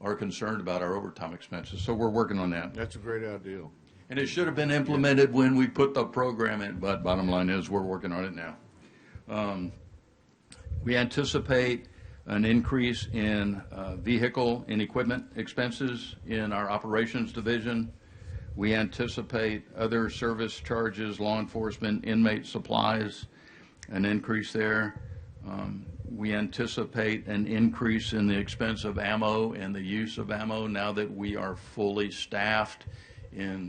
are concerned about our overtime expenses. So we're working on that. That's a great idea. And it should have been implemented when we put the program in, but bottom line is we're working on it now. We anticipate an increase in vehicle and equipment expenses in our operations division. We anticipate other service charges, law enforcement, inmate supplies, an increase there. We anticipate an increase in the expense of ammo and the use of ammo now that we are fully staffed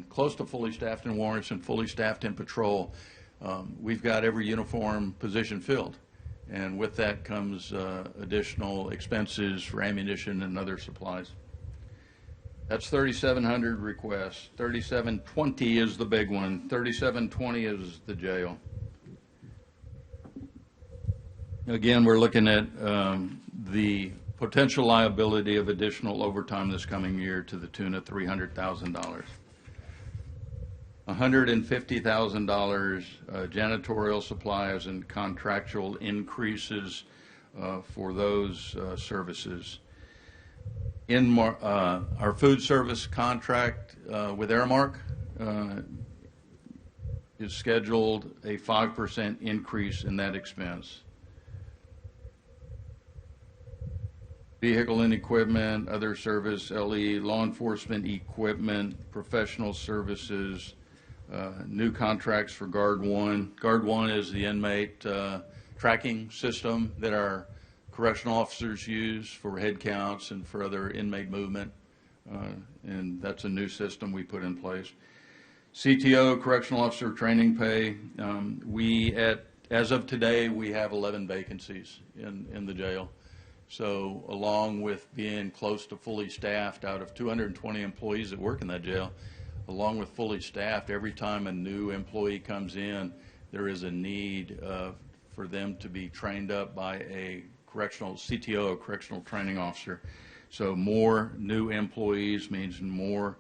close to fully staffed in warrants and fully staffed in patrol. We've got every uniform position filled. And with that comes additional expenses for ammunition and other supplies. That's 3,700 requests. 3,720 is the big one. 3,720 is the jail. Again, we're looking at the potential liability of additional overtime this coming year to the tune of $300,000. $150,000 janitorial supplies and contractual increases for those services. In our food service contract with Aramark is scheduled a 5% increase in that expense. Vehicle and equipment, other service, LE, law enforcement equipment, professional services, new contracts for Guard 1. Guard 1 is the inmate tracking system that our correctional officers use for head counts and for other inmate movement, and that's a new system we put in place. CTO, correctional officer training pay. As of today, we have 11 vacancies in the jail. So along with being close to fully staffed, out of 220 employees that work in that jail, along with fully staffed, every time a new employee comes in, there is a need for them to be trained up by a correctional CTO, a correctional training officer. So more new employees means more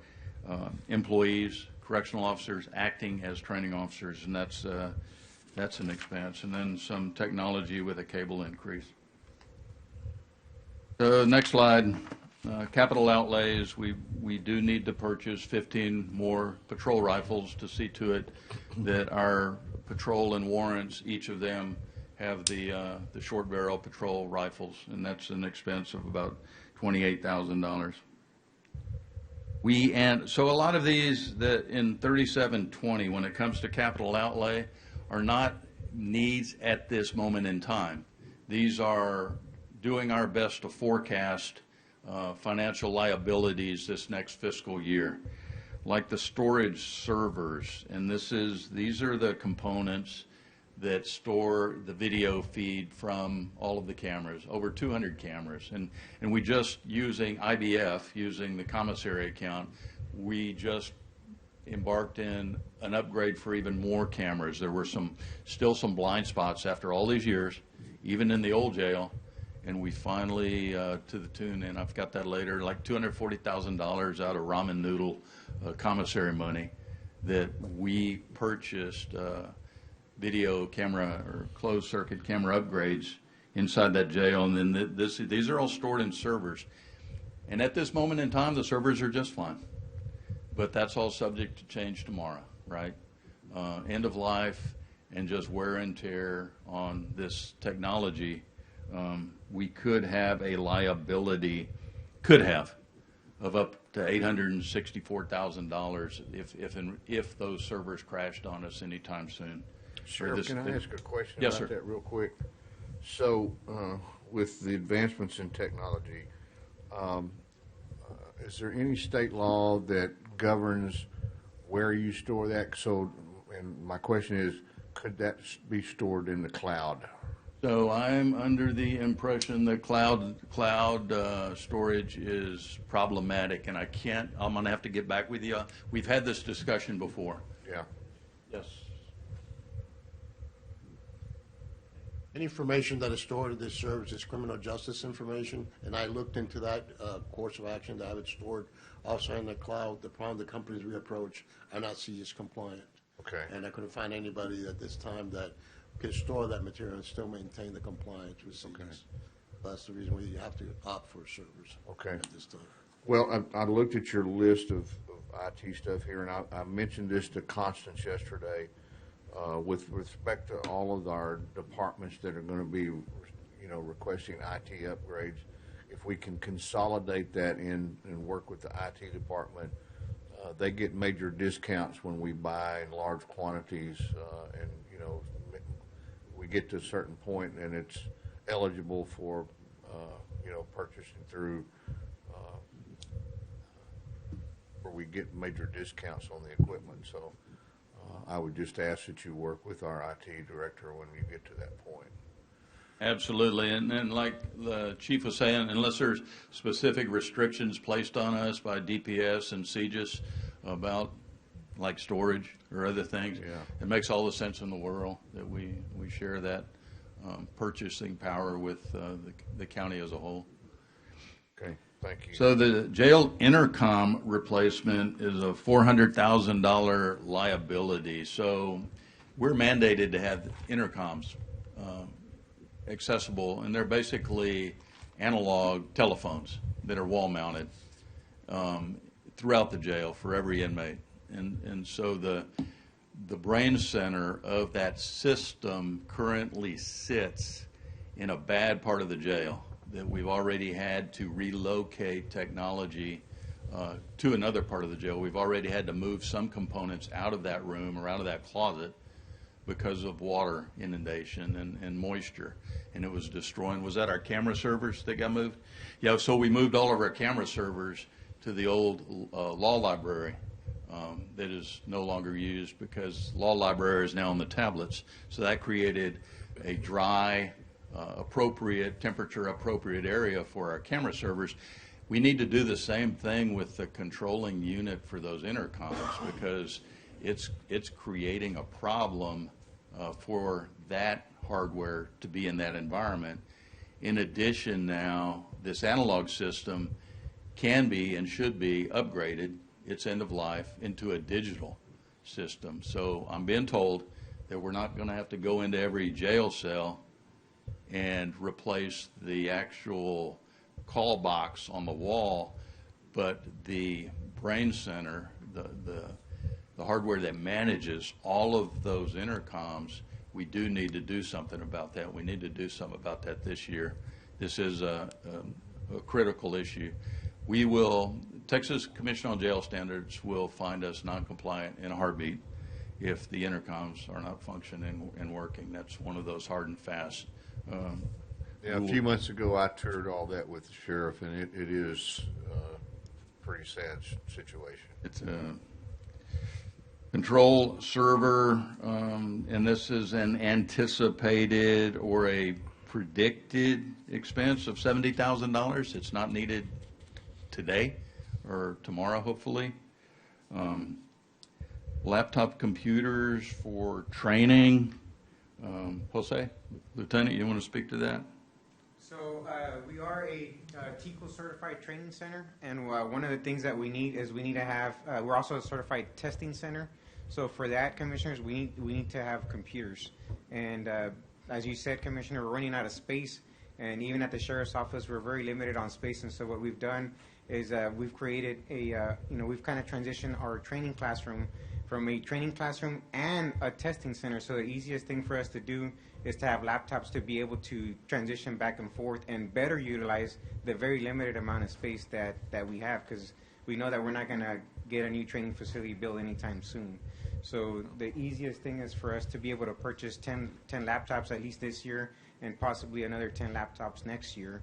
employees, correctional officers acting as training officers, and that's an expense. And then some technology with a cable increase. Next slide. Capital outlays. We do need to purchase 15 more patrol rifles to see to it that our patrol and warrants, each of them, have the short barrel patrol rifles, and that's an expense of about $28,000. So a lot of these that in 3720, when it comes to capital outlay, are not needs at this moment in time. These are doing our best to forecast financial liabilities this next fiscal year, like the storage servers, and these are the components that store the video feed from all of the cameras, over 200 cameras, and we just using IBF, using the commissary account, we just embarked in an upgrade for even more cameras. There were still some blind spots after all these years, even in the old jail. And we finally, to the tune, and I've got that later, like $240,000 out of ramen noodle commissary money that we purchased video camera or closed circuit camera upgrades inside that jail. And then these are all stored in servers. And at this moment in time, the servers are just fine. But that's all subject to change tomorrow, right? End of life and just wear and tear on this technology. We could have a liability, of up to $864,000 if those servers crashed on us anytime soon. Sheriff, can I ask a question Yes, about sir. that real quick? So, with the advancements in technology, is there any state law that governs where you store that? So, and my question is, could that be stored in the cloud? So I'm under the impression that cloud storage is problematic, and I'm going to have to get back with you. We've had this discussion before. Yeah. Yes. Any information that is stored at this service is criminal justice information, and I looked into that course of action to have it stored also in the cloud. The problem the companies we approach are not CGIS compliant. Okay. And I couldn't find anybody at this time that could store that material and still maintain the compliance with CGIS. Okay. That's the reason why you have to opt for servers Okay. at this time. Well, I looked at your list of IT stuff here, and I mentioned this to Constance yesterday. With respect to all of our departments that are going to be, requesting IT upgrades, if we can consolidate that in and work with the IT department, they get major discounts when we buy in large quantities, and we get to a certain point and it's eligible for, purchasing through, where we get major discounts on the equipment. So I would just ask that you work with our IT director when you get to that point. Absolutely, and like the chief was saying, unless there's specific restrictions placed on us by DPS and CGIS about like storage or other things, it makes all the sense in the world that we share that purchasing power with the county as a whole. Okay, thank you. So the jail intercom replacement is a $400,000 liability. So we're mandated to have intercoms accessible, and they're basically analog telephones that are wall mounted throughout the jail for every inmate. And so the brain center of that system currently sits in a bad part of the jail that we've already had to relocate technology to another part of the jail. We've already had to move some components out of that room or out of that closet because of water inundation and moisture, and it was destroying. Was that our camera servers that got moved? Yeah, so we moved all of our camera servers to the old law library that is no longer used because law library is now on the tablets. So that created a dry, appropriate, temperature appropriate area for our camera servers. We need to do the same thing with the controlling unit for those intercoms because it's creating a problem for that hardware to be in that environment. In addition, now this analog system can be and should be upgraded, its end of life, into a digital system. So I'm being told that we're not going to have to go into every jail cell and replace the actual call box on the wall, but the brain center, the hardware that manages all of those intercoms, we do need to do something about that. We need to do something about that this year. This is a critical issue. Texas Commission on Jail Standards will find us non-compliant in a heartbeat if the intercoms are not functioning and working. That's one of those hard and fast. A few months ago, I toured all that with the sheriff, and it is a pretty sad situation. It's a control server, and this is an anticipated or a predicted expense of $70,000. It's not needed today or tomorrow, hopefully. Laptop computers for training. Jose, Lieutenant, you want to speak to that? So we are a TECO certified training center, and one of the things that we need is we need to have, we're also a certified testing center. So for that, Commissioners, we need to have computers. And as you said, Commissioner, we're running out of space, and even at the Sheriff's Office, we're very limited on space. And so what we've done is we've created a, we've kind of transitioned our training classroom from a training classroom and a testing center. So the easiest thing for us to do is to have laptops to be able to transition back and forth and better utilize the very limited amount of space that we have, because we know that we're not going to get a new training facility built anytime soon. So the easiest thing is for us to be able to purchase 10 laptops at least this year and possibly another 10 laptops next year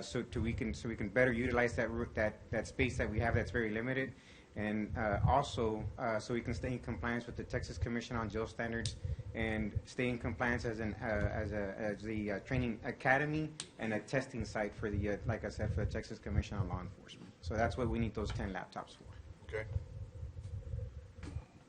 so we can better utilize that space that we have that's very limited, and also so we can stay in compliance with the Texas Commission on Jail Standards and stay in compliance as the training academy and a testing site for the like I said, for the Texas Commission on Law Enforcement. So that's what we need those 10 laptops for. Okay.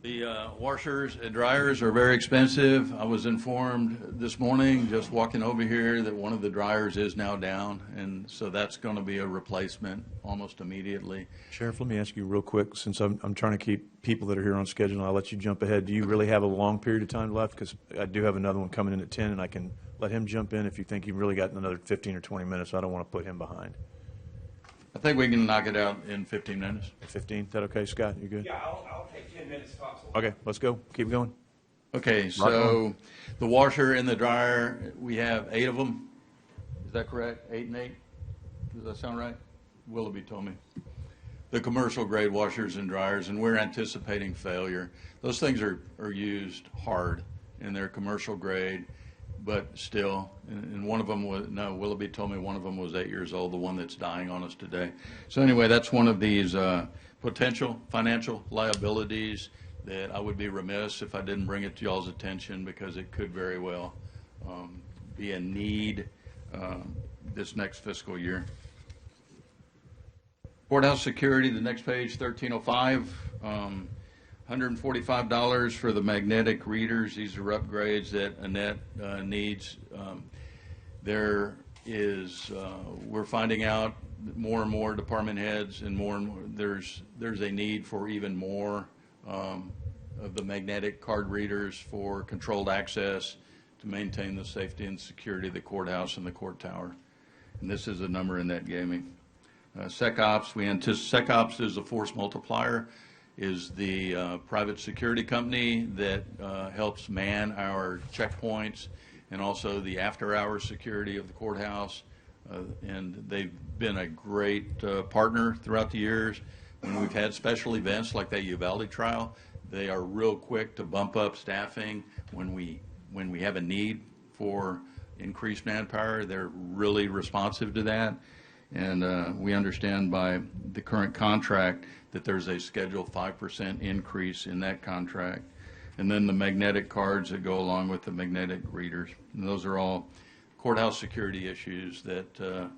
The washers and dryers are very expensive. I was informed this morning, just walking over here, that one of the dryers is now down, and so that's going to be a replacement almost immediately. Sheriff, let me ask you real quick, since I'm trying to keep people that are here on schedule, and I'll let you jump ahead. Do you really have a long period of time left? Because I do have another one coming in at 10, and I can let him jump in if you think you've really got another 15 or 20 minutes. I don't want to put him behind. I think we can knock it out in 15 minutes. 15? Is that okay, Scott? You good? Yeah, I'll take 10 minutes tops. Okay, let's go. Keep going. Okay, so the washer and the dryer, we have 8 of them. Is that correct? 8 and 8? Does that sound right? Willoughby told me. The commercial grade washers and dryers, and we're anticipating failure. Those things are used hard, and they're commercial grade, but still, and one of them was, no, Willoughby told me one of them was 8 years old, the one that's dying on us today. So anyway, that's one of these potential financial liabilities that I would be remiss if I didn't bring it to y'all's attention, because it could very well be a need this next fiscal year. Courthouse security, the next page, 1305, $145 for the magnetic readers. These are upgrades that Annette needs. There is, we're finding out more and more department heads and more, there's a need for even more of the magnetic card readers for controlled access to maintain the safety and security of the courthouse and the court tower. And this is a number in that gaming. SecOps, SecOps is a force multiplier, is the private security company that helps man our checkpoints and also the after-hours security of the courthouse. And they've been a great partner throughout the years. When we've had special events like that Uvalde trial, they are real quick to bump up staffing. When we have a need for increased manpower, they're really responsive to that. And we understand by the current contract that there's a scheduled 5% increase in that contract. And then the magnetic cards that go along with the magnetic readers. And those are all courthouse security issues that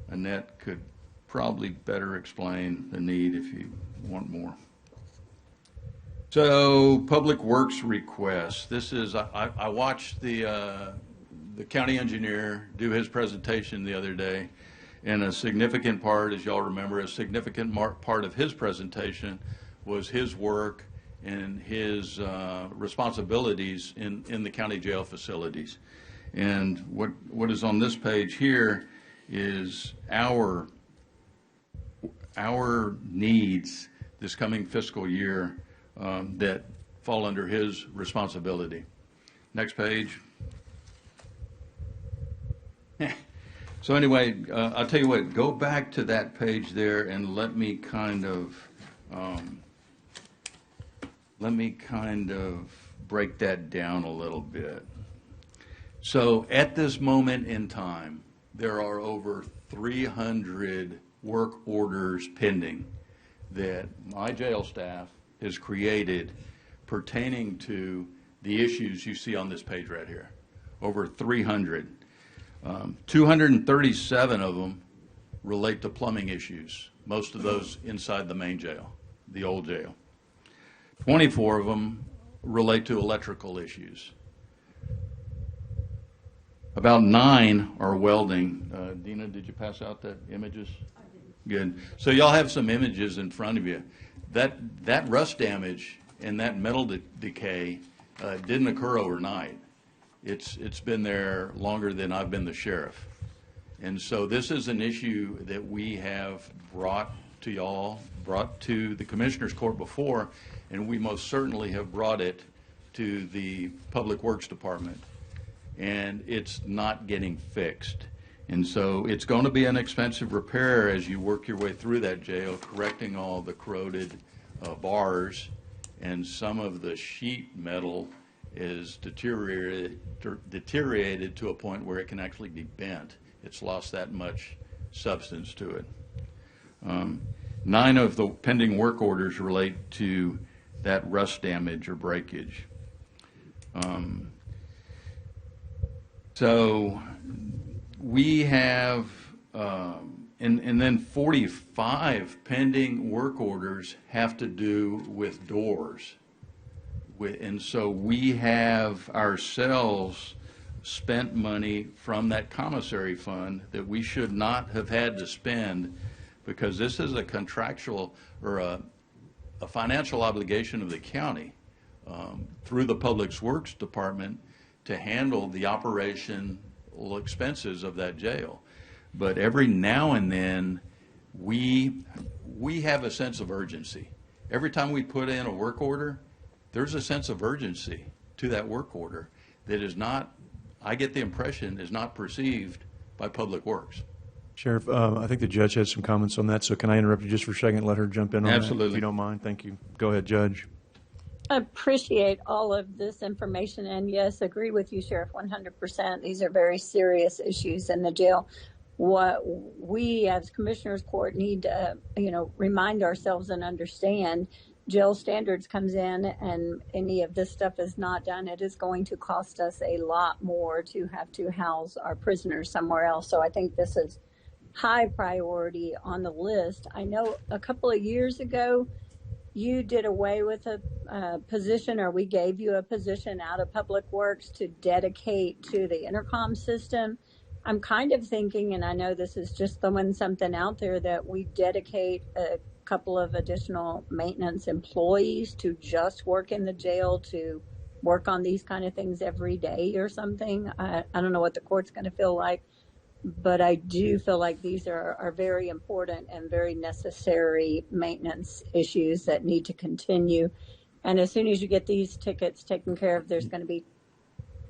Annette could probably better explain the need if you want more. So, public works requests. This is, I watched the county engineer do his presentation the other day, and a significant part, as y'all remember, a significant part of his presentation was his work and his responsibilities in the county jail facilities. And what is on this page here is our needs this coming fiscal year that fall under his responsibility. Next page. So anyway, I'll tell you what, go back to that page there and let me kind of break that down a little bit. So at this moment in time, there are over 300 work orders pending that my jail staff has created pertaining to the issues you see on this page right here. Over 300. 237 of them relate to plumbing issues, most of those inside the main jail, the old jail. 24 of them relate to electrical issues. About 9 are welding. Dina, did you pass out the images? I did. Good. So y'all have some images in front of you. That rust damage and that metal decay didn't occur overnight. It's been there longer than I've been the sheriff. And so this is an issue that we have brought to y'all, brought to the Commissioner's Court before, and we most certainly have brought it to the Public Works Department. And it's not getting fixed. And so it's going to be an expensive repair as you work your way through that jail, correcting all the corroded bars, and some of the sheet metal is deteriorated to a point where it can actually be bent. It's lost that much substance to it. 9 of the pending work orders relate to that rust damage or breakage. So we have, and then 45 pending work orders have to do with doors. And so we have ourselves spent money from that commissary fund that we should not have had to spend, because this is a contractual or a financial obligation of the county through the Public Works Department to handle the operational expenses of that jail. But every now and then, we have a sense of urgency. Every time we put in a work order, there's a sense of urgency to that work order that is not, I get the impression, is not perceived by Public Works. Sheriff, I think the judge had some comments on that, so can I interrupt you just for a second and let her jump in on that? Absolutely. If you don't mind, thank you. Go ahead, Judge. I appreciate all of this information, and yes, agree with you, Sheriff, 100%. These are very serious issues in the jail. What we as Commissioners Court need to, remind ourselves and understand, jail standards comes in and any of this stuff is not done, it is going to cost us a lot more to have to house our prisoners somewhere else. So I think this is high priority on the list. I know a couple of years ago, you did away with a position, or we gave you a position out of Public Works to dedicate to the intercom system. I'm kind of thinking, and I know this is just throwing something out there, that we dedicate a couple of additional maintenance employees to just work in the jail, to work on these kind of things every day or something. I don't know what the court's going to feel like, but I do feel like these are very important and very necessary maintenance issues that need to continue. And as soon as you get these tickets taken care of, there's going to be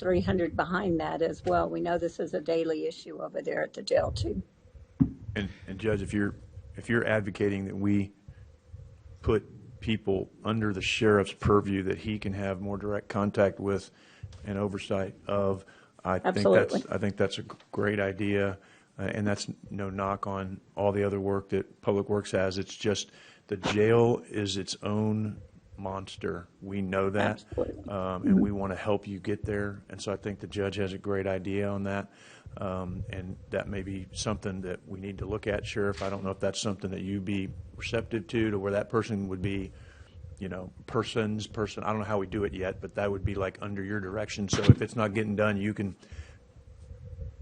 300 behind that as well. We know this is a daily issue over there at the jail too. And Judge, if you're advocating that we put people under the sheriff's purview that he can have more direct contact with and oversight of, I think that's a great idea, and that's no knock on all the other work that Public Works has. It's just the jail is its own monster. We know that, and we want to help you get there. And so I think the judge has a great idea on that, and that may be something that we need to look at, Sheriff. I don't know if that's something that you'd be receptive to where that person would be, person. I don't know how we do it yet, but that would be like under your direction. So if it's not getting done, you can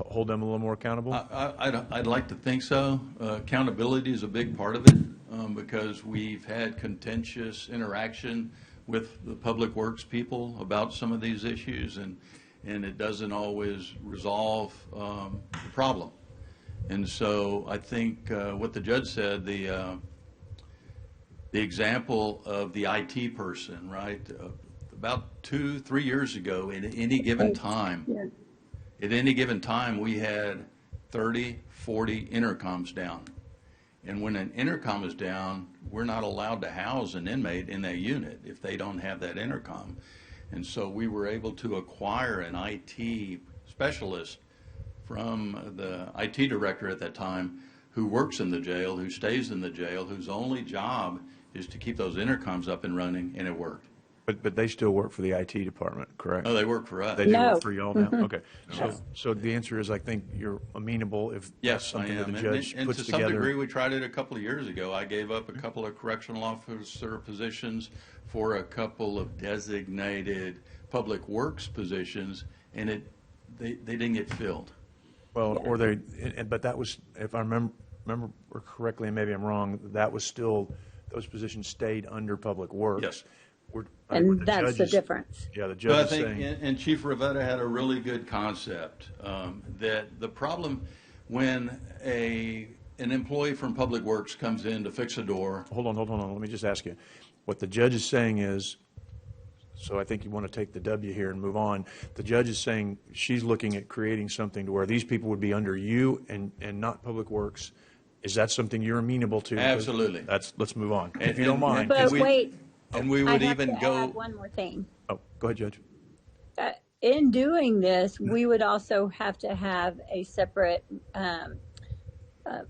hold them a little more accountable? I'd like to think so. Accountability is a big part of it because we've had contentious interaction with the Public Works people about some of these issues, and it doesn't always resolve the problem. And so I think what the judge said, the example of the IT person, right? About 2-3 years ago, at any given time, we had 30, 40 intercoms down. And when an intercom is down, we're not allowed to house an inmate in that unit if they don't have that intercom. And so we were able to acquire an IT specialist from the IT director at that time who works in the jail, who stays in the jail, whose only job is to keep those intercoms up and running, and it worked. But they still work for the IT department, correct? Oh, they work for us. They do work for y'all now? Okay. So the answer is, I think you're amenable if that's Yes, I something that am. the judge And puts to together. some degree, we tried it a couple of years ago. I gave up a couple of correctional officer positions for a couple of designated Public Works positions, and they didn't get filled. Well, but that was, if I remember correctly, and maybe I'm wrong, that was still, those positions stayed under Public Works. Yes. And that's the difference. Yeah, the judge is saying. And Chief Rivetta had a really good concept, that the problem when an employee from Public Works comes in to fix a door. Hold on. Let me just ask you. What the judge is saying is, so I think you want to take the W here and move on. The judge is saying she's looking at creating something to where these people would be under you and not Public Works. Is that something you're amenable to? Absolutely. Let's move on, if you don't mind. But wait. And we would even go. Add one more thing. Oh, go ahead, Judge. In doing this, we would also have to have a separate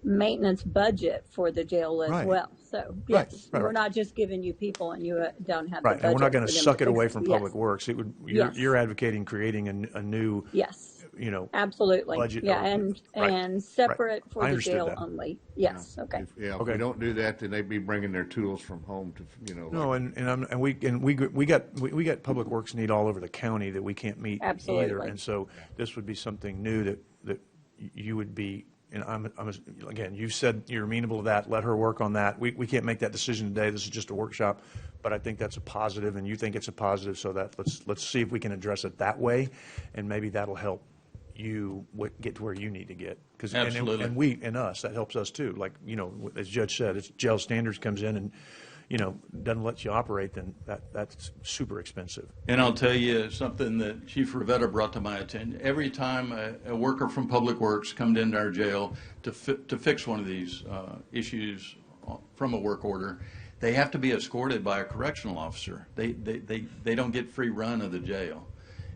maintenance budget for the jail as Right. well. So Right, yes, right, we're right. not just giving you people and you don't have Right, the budget. and we're not going to for them suck it fix away from Yes. Public Works. It would, Yes. you're advocating creating a new, Yes. you know, Absolutely. budget. Yeah, or- and right, and separate right. for I the understood jail that. only. Yes. Okay. If Okay. we don't do that, then they'd be bringing their tools from home to, you know. No, like- and we got Public Works need all over the county that we can't meet either, Absolutely. and so this would be something new that you would be. And again, you said you're amenable to that. Let her work on that. We can't make that decision today. This is just a workshop, but I think that's a positive, and you think it's a positive. So that let's see if we can address it that way, and maybe that'll help you get to where you need to get. Absolutely. And we and us, that helps us too. Like, you know, as Judge said, it's jail standards comes in and, you know, doesn't let you operate, then that's super expensive. And I'll tell you something that Chief Rivetta brought to my attention. Every time a worker from Public Works comes into our jail to fix one of these issues from a work order, they have to be escorted by a correctional officer. They don't get free run of the jail.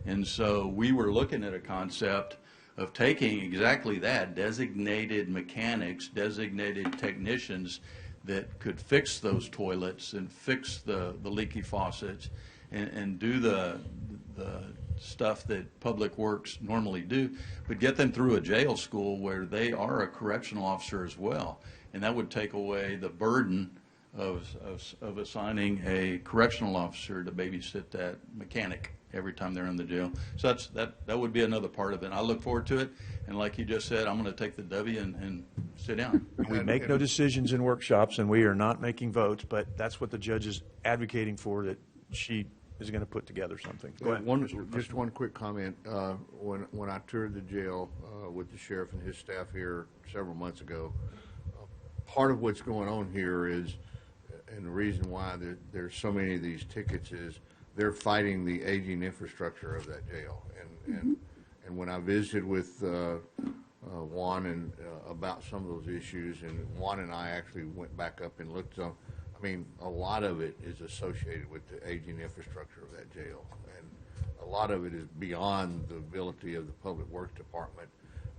And so we were looking at a concept of taking exactly that, designated mechanics, designated technicians that could fix those toilets and fix the leaky faucets and do the stuff that Public Works normally do, but get them through a jail school where they are a correctional officer as well. And that would take away the burden of assigning a correctional officer to babysit that mechanic every time they're in the jail. So that would be another part of it. I look forward to it, and like you just said, I'm going to take the W and sit down. We make no decisions in workshops, and we are not making votes, but that's what the judge is advocating for, that she is going to put together something. Go ahead. Just one quick comment. When I toured the jail with the sheriff and his staff here several months ago, part of what's going on here is, and the reason why there's so many of these tickets is, they're fighting the aging infrastructure of that jail. And when I visited with Juan and about some of those issues, and Juan and I actually went back up and looked on, I mean, a lot of it is associated with the aging infrastructure of that jail. And a lot of it is beyond the ability of the Public Works Department.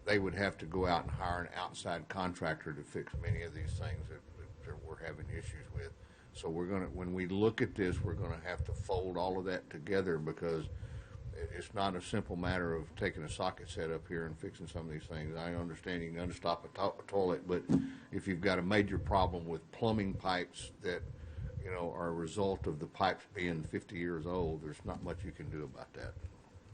They would have to go out and hire an outside contractor to fix many of these things that we're having issues with. So when we look at this, we're gonna have to fold all of that together, because it's not a simple matter of taking a socket set up here and fixing some of these things. I understand you can unstop a toilet, but if you've got a major problem with plumbing pipes that, you know, are a result of the pipes being 50 years old, there's not much you can do about that.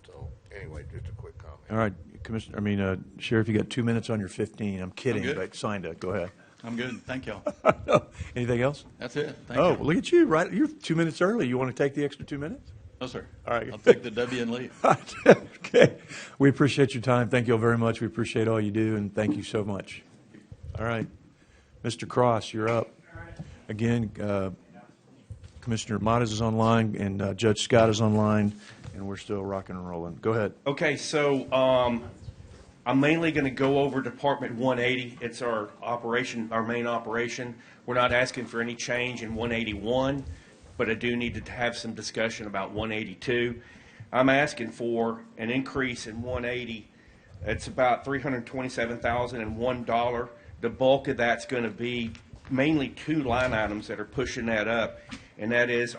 So anyway, just a quick comment. All right, Commissioner, Sheriff, you got 2 minutes on your 15. I'm kidding, good. but Sinda, go ahead. I'm good. Thank y'all. Anything else? That's it. Thank Oh, you. well, look at you, right? You're 2 minutes early. You want to take the extra 2 minutes? No, sir. All right. I'll take the W and leave. Okay. We appreciate your time. Thank you all very much. We appreciate all you do, and thank you so much. All right. Mr. Cross, you're up. Again, Commissioner Mottes is online, and Judge Scott is online, and we're still rocking and rolling. Go ahead. Okay, so I'm mainly going to go over Department 180. It's our operation, our main operation. We're not asking for any change in 181, but I do need to have some discussion about 182. I'm asking for an increase in 180. It's about $327,001. The bulk of that's going to be mainly two line items that are pushing that up, and that is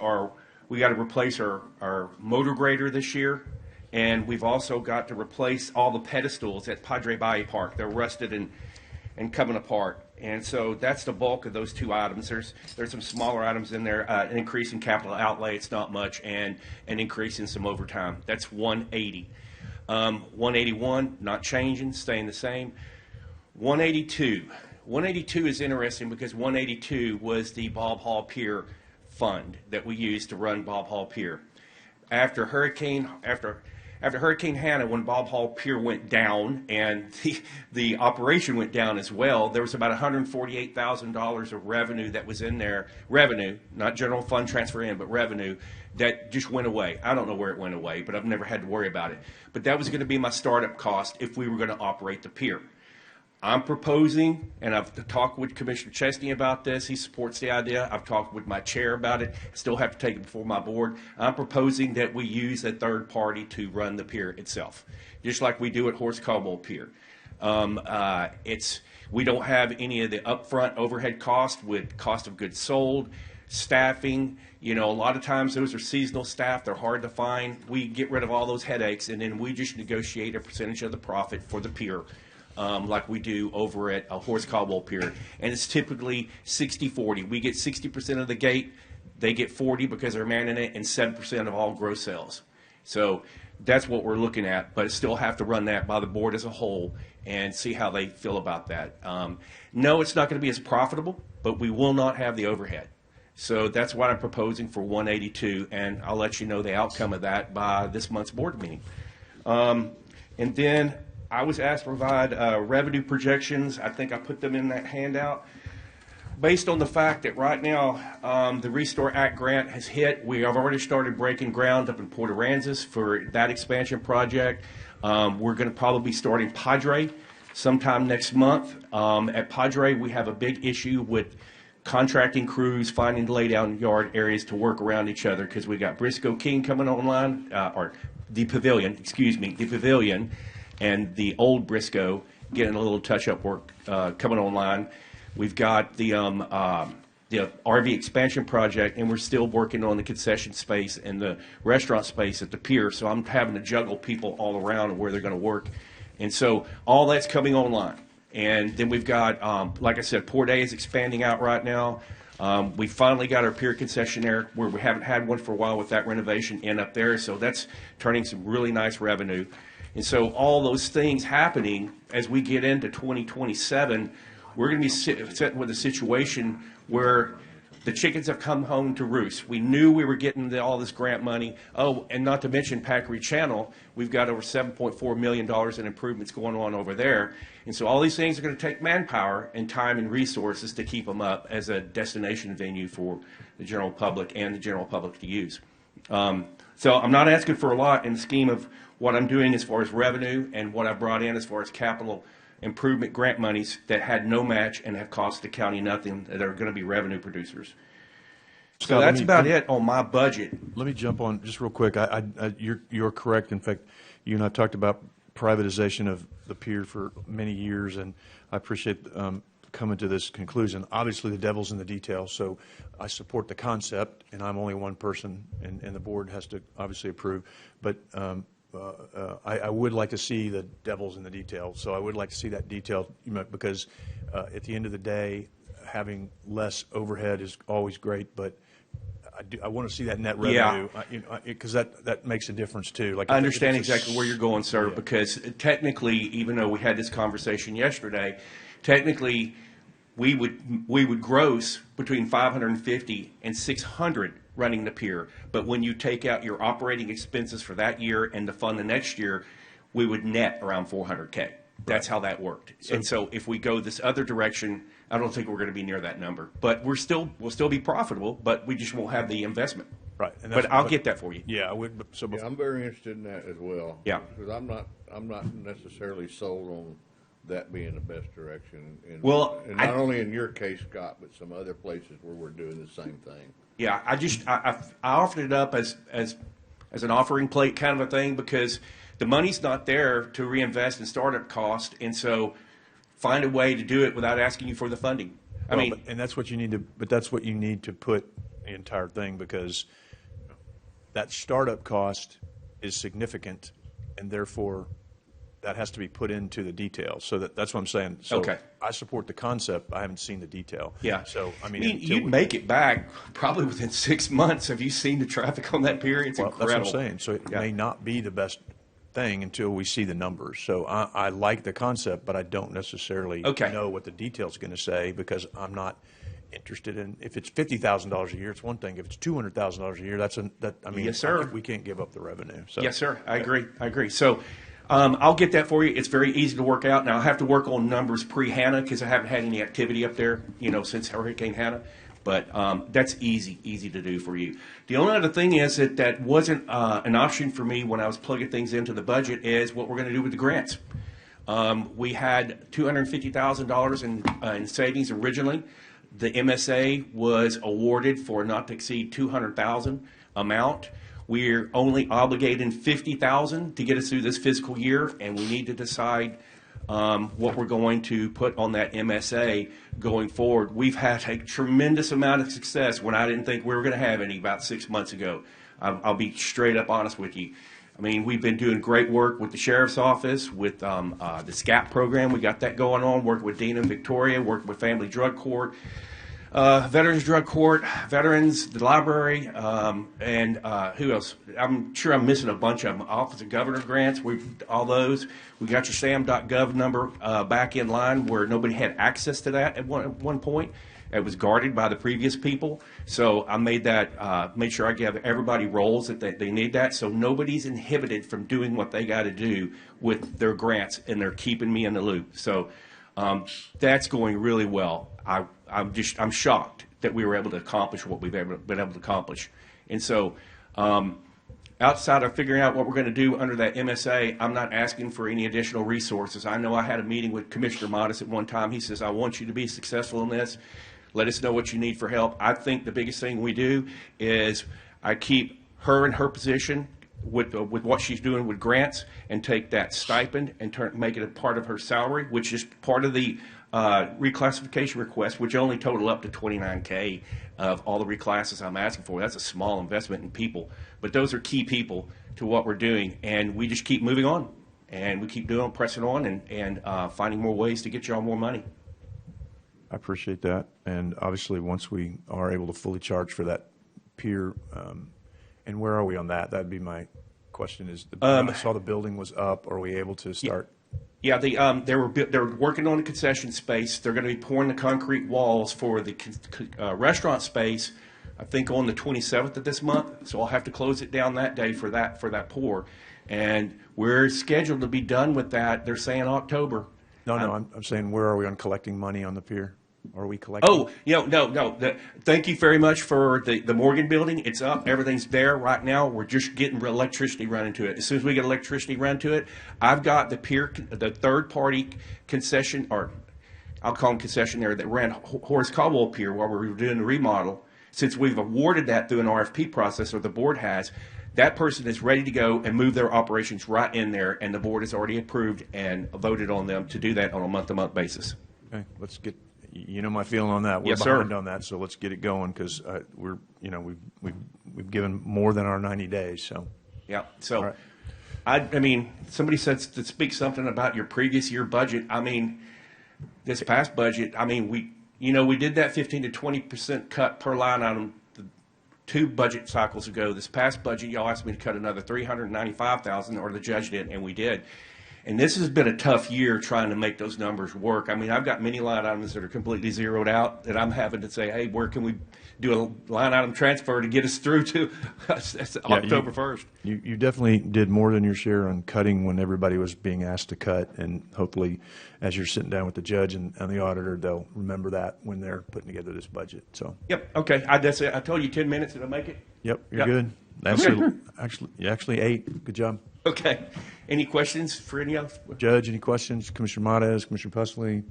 we got to replace our motor grader this year, and we've also got to replace all the pedestals at Padre Valle Park. They're rusted and coming apart. And so that's the bulk of those two items. There's some smaller items in there, an increase in capital outlay, it's not much, and an increase in some overtime. That's 180. 181, not changing, staying the same. 182. 182 is interesting because 182 was the Bob Hall Pier fund that we used to run Bob Hall Pier. After Hurricane Hannah, when Bob Hall Pier went down and the operation went down as well, there was about $148,000 of revenue that was in there. Revenue, not general fund transfer in, but revenue that just went away. I don't know where it went away, but I've never had to worry about it. But that was going to be my startup cost if we were going to operate the pier. I'm proposing, and I've talked with Commissioner Chesney about this. He supports the idea. I've talked with my chair about it. Still have to take it before my board. I'm proposing that we use a third party to run the pier itself, just like we do at Horse Cobble Pier. We don't have any of the upfront overhead cost with cost of goods sold, staffing. You know, a lot of times those are seasonal staff. They're hard to find. We get rid of all those headaches, and then we just negotiate a percentage of the profit for the pier, like we do over at a Horse Caldwell Pier. And it's typically 60-40. We get 60% of the gate. They get 40 because they're manning it, and 7% of all gross sales. So that's what we're looking at, but still have to run that by the board as a whole and see how they feel about that. No, it's not going to be as profitable, but we will not have the overhead. So that's what I'm proposing for 182, and I'll let you know the outcome of that by this month's board meeting. And then I was asked to provide revenue projections. I think I put them in that handout. Based on the fact that right now the Restore Act grant has hit, we have already started breaking ground up in Port Aransas for that expansion project. We're going to probably be starting Padre sometime next month. At Padre, we have a big issue with contracting crews, finding laydown yard areas to work around each other because we got Briscoe King coming online, or the pavilion, and the old Briscoe getting a little touch-up work coming online. We've got the RV expansion project, and we're still working on the concession space and the restaurant space at the pier, so I'm having to juggle people all around and where they're going to work. And so all that's coming online. And then we've got, like I said, Port A is expanding out right now. We finally got our pier concessionaire where we haven't had one for a while with that renovation in up there. So that's turning some really nice revenue. And so all those things happening as we get into 2027, we're going to be sitting with a situation where the chickens have come home to roost. We knew we were getting all this grant money. Oh, and not to mention Packery Channel, we've got over $7.4 million in improvements going on over there. And so all these things are going to take manpower and time and resources to keep them up as a destination venue for the general public and the general public to use. So I'm not asking for a lot in the scheme of what I'm doing as far as revenue and what I brought in as far as capital improvement grant monies that had no match and have cost the county nothing, that are going to be revenue producers. So Scott, that's about it on my budget. Let me jump on just real quick. You're correct. In fact, you and I talked about privatization of the pier for many years, and I appreciate coming to this conclusion. Obviously, the devil's in the details, so I support the concept, and I'm only one person, and the board has to obviously approve. But I would like to see the devil's in the details, so I would like to see that detail, because at the end of the day, having less overhead is always great, but I want to see that net revenue, because that makes a difference too. Like, I understand exactly where you're going, sir, because technically, even though we had this conversation yesterday, technically we would gross between 550 and 600 running the pier. But when you take out your operating expenses for that year and to fund the next year, we would net around 400K. That's how that worked. And so if we go this other direction, I don't think we're going to be near that number. But we'll still be profitable, but we just won't have the investment. Right. But I'll get that for you. Yeah, I would. So Yeah, I'm very interested in that as well. Yeah. Because I'm not necessarily sold on that being the best direction. And not only in your case, Scott, but some other places where we're doing the same thing. Yeah, I offered it up as an offering plate kind of a thing, because the money's not there to reinvest in startup cost, and so find a way to do it without asking you for the funding. And that's what you need to. But that's what you need to put the entire thing, because that startup cost is significant, and therefore that has to be put into the details. So that's what I'm saying. So okay. I support the concept. I haven't seen the detail. Yeah. So I mean, you'd make it back probably within 6 months. Have you seen the traffic on that pier? It's incredible. That's what I'm saying. So it may not be the best thing until we see the numbers. So I like the concept, but I don't necessarily know what the detail's going to say, because I'm not interested in. If it's $50,000 a year, it's one thing. If it's $200,000 a year, yes, sir. We can't give up the revenue. So yes, sir. I agree. So I'll get that for you. It's very easy to work out. Now I have to work on numbers pre-Hannah, because I haven't had any activity up there, since Hurricane Hannah. But that's easy to do for you. The only other thing is that wasn't an option for me when I was plugging things into the budget, is what we're going to do with the grants. We had $250,000 in savings originally. The MSA was awarded for not to exceed $200,000 amount. We're only obligating $50,000 to get us through this fiscal year, and we need to decide what we're going to put on that MSA going forward. We've had a tremendous amount of success when I didn't think we were going to have any about 6 months ago. I'll be straight up honest with you. I mean, we've been doing great work with the Sheriff's Office, with the SCAP program. We got that going on, working with Dana and Victoria, working with Family Drug Court, Veterans Drug Court, Veterans, the library, and who else? I'm sure I'm missing a bunch of them. Office of Governor grants, all those. We got your SAM.gov number back in line where nobody had access to that at one point. It was guarded by the previous people. So I made sure I give everybody roles that they need that. So nobody's inhibited from doing what they got to do with their grants, and they're keeping me in the loop. So that's going really well. I'm shocked that we were able to accomplish what we've been able to accomplish. And so outside of figuring out what we're going to do under that MSA, I'm not asking for any additional resources. I know I had a meeting with Commissioner Modis at one time. He says, I want you to be successful in this. Let us know what you need for help. I think the biggest thing we do is I keep her in her position with what she's doing with grants, and take that stipend and make it a part of her salary, which is part of the reclassification request, which only total up to $29K of all the reclasses I'm asking for. That's a small investment in people, but those are key people to what we're doing, and we just keep moving on, and we keep pressing on, and finding more ways to get y'all more money. I appreciate that. And obviously, once we are able to fully charge for that pier, and where are we on that? That'd be my question. I saw the building was up. Are we able to start? Yeah, they were working on the concession space. They're going to be pouring the concrete walls for the restaurant space, I think on the 27th of this month. So I'll have to close it down that day for that pour. And we're scheduled to be done with that. They're saying October. No, I'm saying, where are we on collecting money on the pier? Are we collecting? Oh, no. Thank you very much for the Morgan building. It's up. Everything's there right now. We're just getting electricity running to it. As soon as we get electricity run to it, I've got the pier, the third-party concession, or I'll call them concessionaire, that ran Horace Caldwell Pier while we were doing the remodel. Since we've awarded that through an RFP process, or the board has, that person is ready to go and move their operations right in there, and the board has already approved and voted on them to do that on a month-to-month basis. Okay, let's get. You know my feeling on that. We're Yes, sir. behind on that, so let's get it going, because we've given more than our 90 days. So yeah. So, right. I mean, somebody said to speak something about your previous year budget. I mean, this past budget. I mean, we did that 15 to 20% cut per line item 2 budget cycles ago. This past budget, y'all asked me to cut another $395,000, or the judge did, and we did. And this has been a tough year trying to make those numbers work. I mean, I've got many line items that are completely zeroed out that I'm having to say, hey, where can we do a line item transfer to get us through to October 1st? You definitely did more than your share on cutting when everybody was being asked to cut, and hopefully, as you're sitting down with the judge and the auditor, they'll remember that when they're putting together this budget. So. Yep. Okay. That's it. I told you 10 minutes. Did I make it? Yep. You're good. Actually 8. Good job. Okay. Any questions for any else? Judge, any questions? Commissioner Modis, Commissioner Pusley?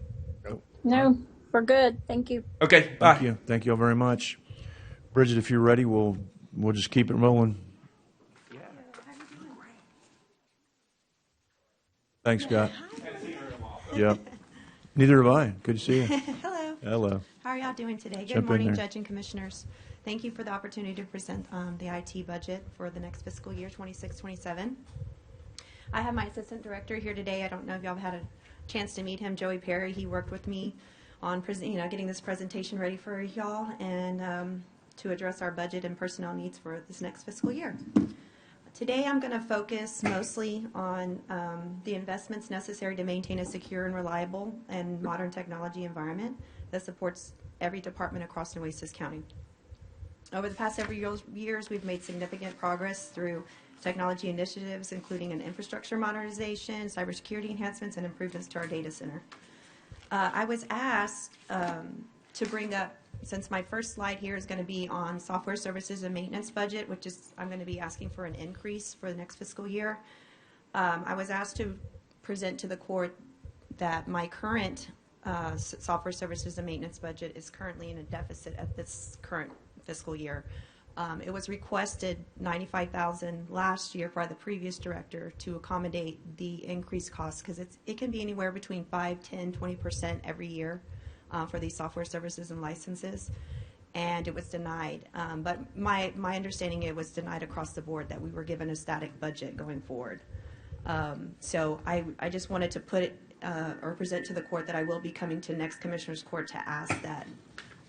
No, we're good. Thank you. Okay. Bye. Thank you. Thank you all very much. Bridget, if you're ready, we'll just keep it rolling. Yeah. Thanks, Scott. Yep. Neither have I. Good to see you. Hello. Hello. How are y'all doing today? Good Jump in morning, there. Judge and Commissioners. Thank you for the opportunity to present the IT budget for the next fiscal year, 26-27. I have my assistant director here today. I don't know if y'all have had a chance to meet him, Joey Perry. He worked with me on getting this presentation ready for y'all and to address our budget and personnel needs for this next fiscal year. Today I'm going to focus mostly on the investments necessary to maintain a secure and reliable and modern technology environment that supports every department across Nueces County. Over the past several years, we've made significant progress through technology initiatives, including an infrastructure modernization, cybersecurity enhancements, and improvements to our data center. I was asked to bring up, since my first slide here is going to be on software services and maintenance budget, which is I'm going to be asking for an increase for the next fiscal year. I was asked to present to the court that my current software services and maintenance budget is currently in a deficit at this current fiscal year. It was requested $95,000 last year by the previous director to accommodate the increased costs, because it can be anywhere between 5, 10, 20% every year for these software services and licenses, and it was denied. But my understanding, it was denied across the board, that we were given a static budget going forward. So I just wanted to put it or present to the court that I will be coming to next Commissioner's Court to ask that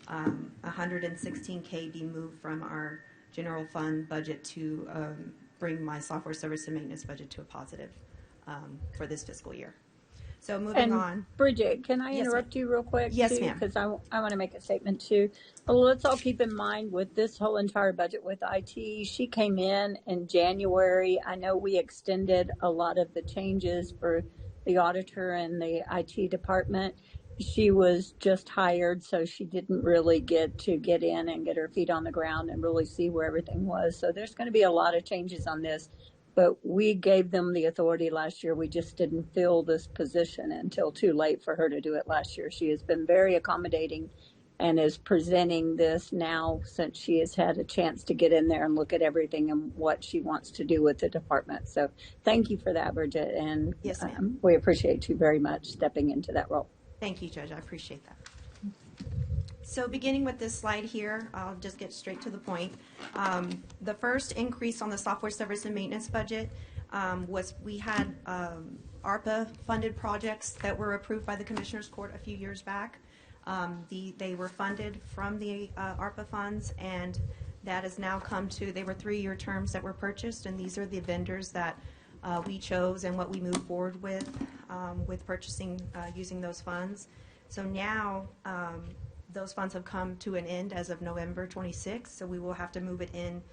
$116K be moved from our general fund budget to bring my software service and maintenance budget to a positive for this fiscal year. So moving on. Bridget, can I Yes, interrupt you real quick? Yes, ma'am. Because I want to make a statement too. Well, let's all keep in mind with this whole entire budget with IT, she came in January. I know we extended a lot of the changes for the auditor and the IT department. She was just hired, so she didn't really get to get in and get her feet on the ground and really see where everything was. So there's going to be a lot of changes on this. But we gave them the authority last year. We just didn't fill this position until too late for her to do it last year. She has been very accommodating and is presenting this now since she has had a chance to get in there and look at everything and what she wants to do with the department. So thank you for that, Bridget. And yes, ma'am. We appreciate you very much stepping into that role. Thank you, Judge. I appreciate that. So beginning with this slide here, I'll just get straight to the point. The first increase on the software service and maintenance budget was we had ARPA-funded projects that were approved by the Commissioner's Court a few years back. They were funded from the ARPA funds, and that has now come to, they were 3-year terms that were purchased, and these are the vendors that we chose and what we moved forward with purchasing using those funds. So now those funds have come to an end as of November 26th, so we will have to move it in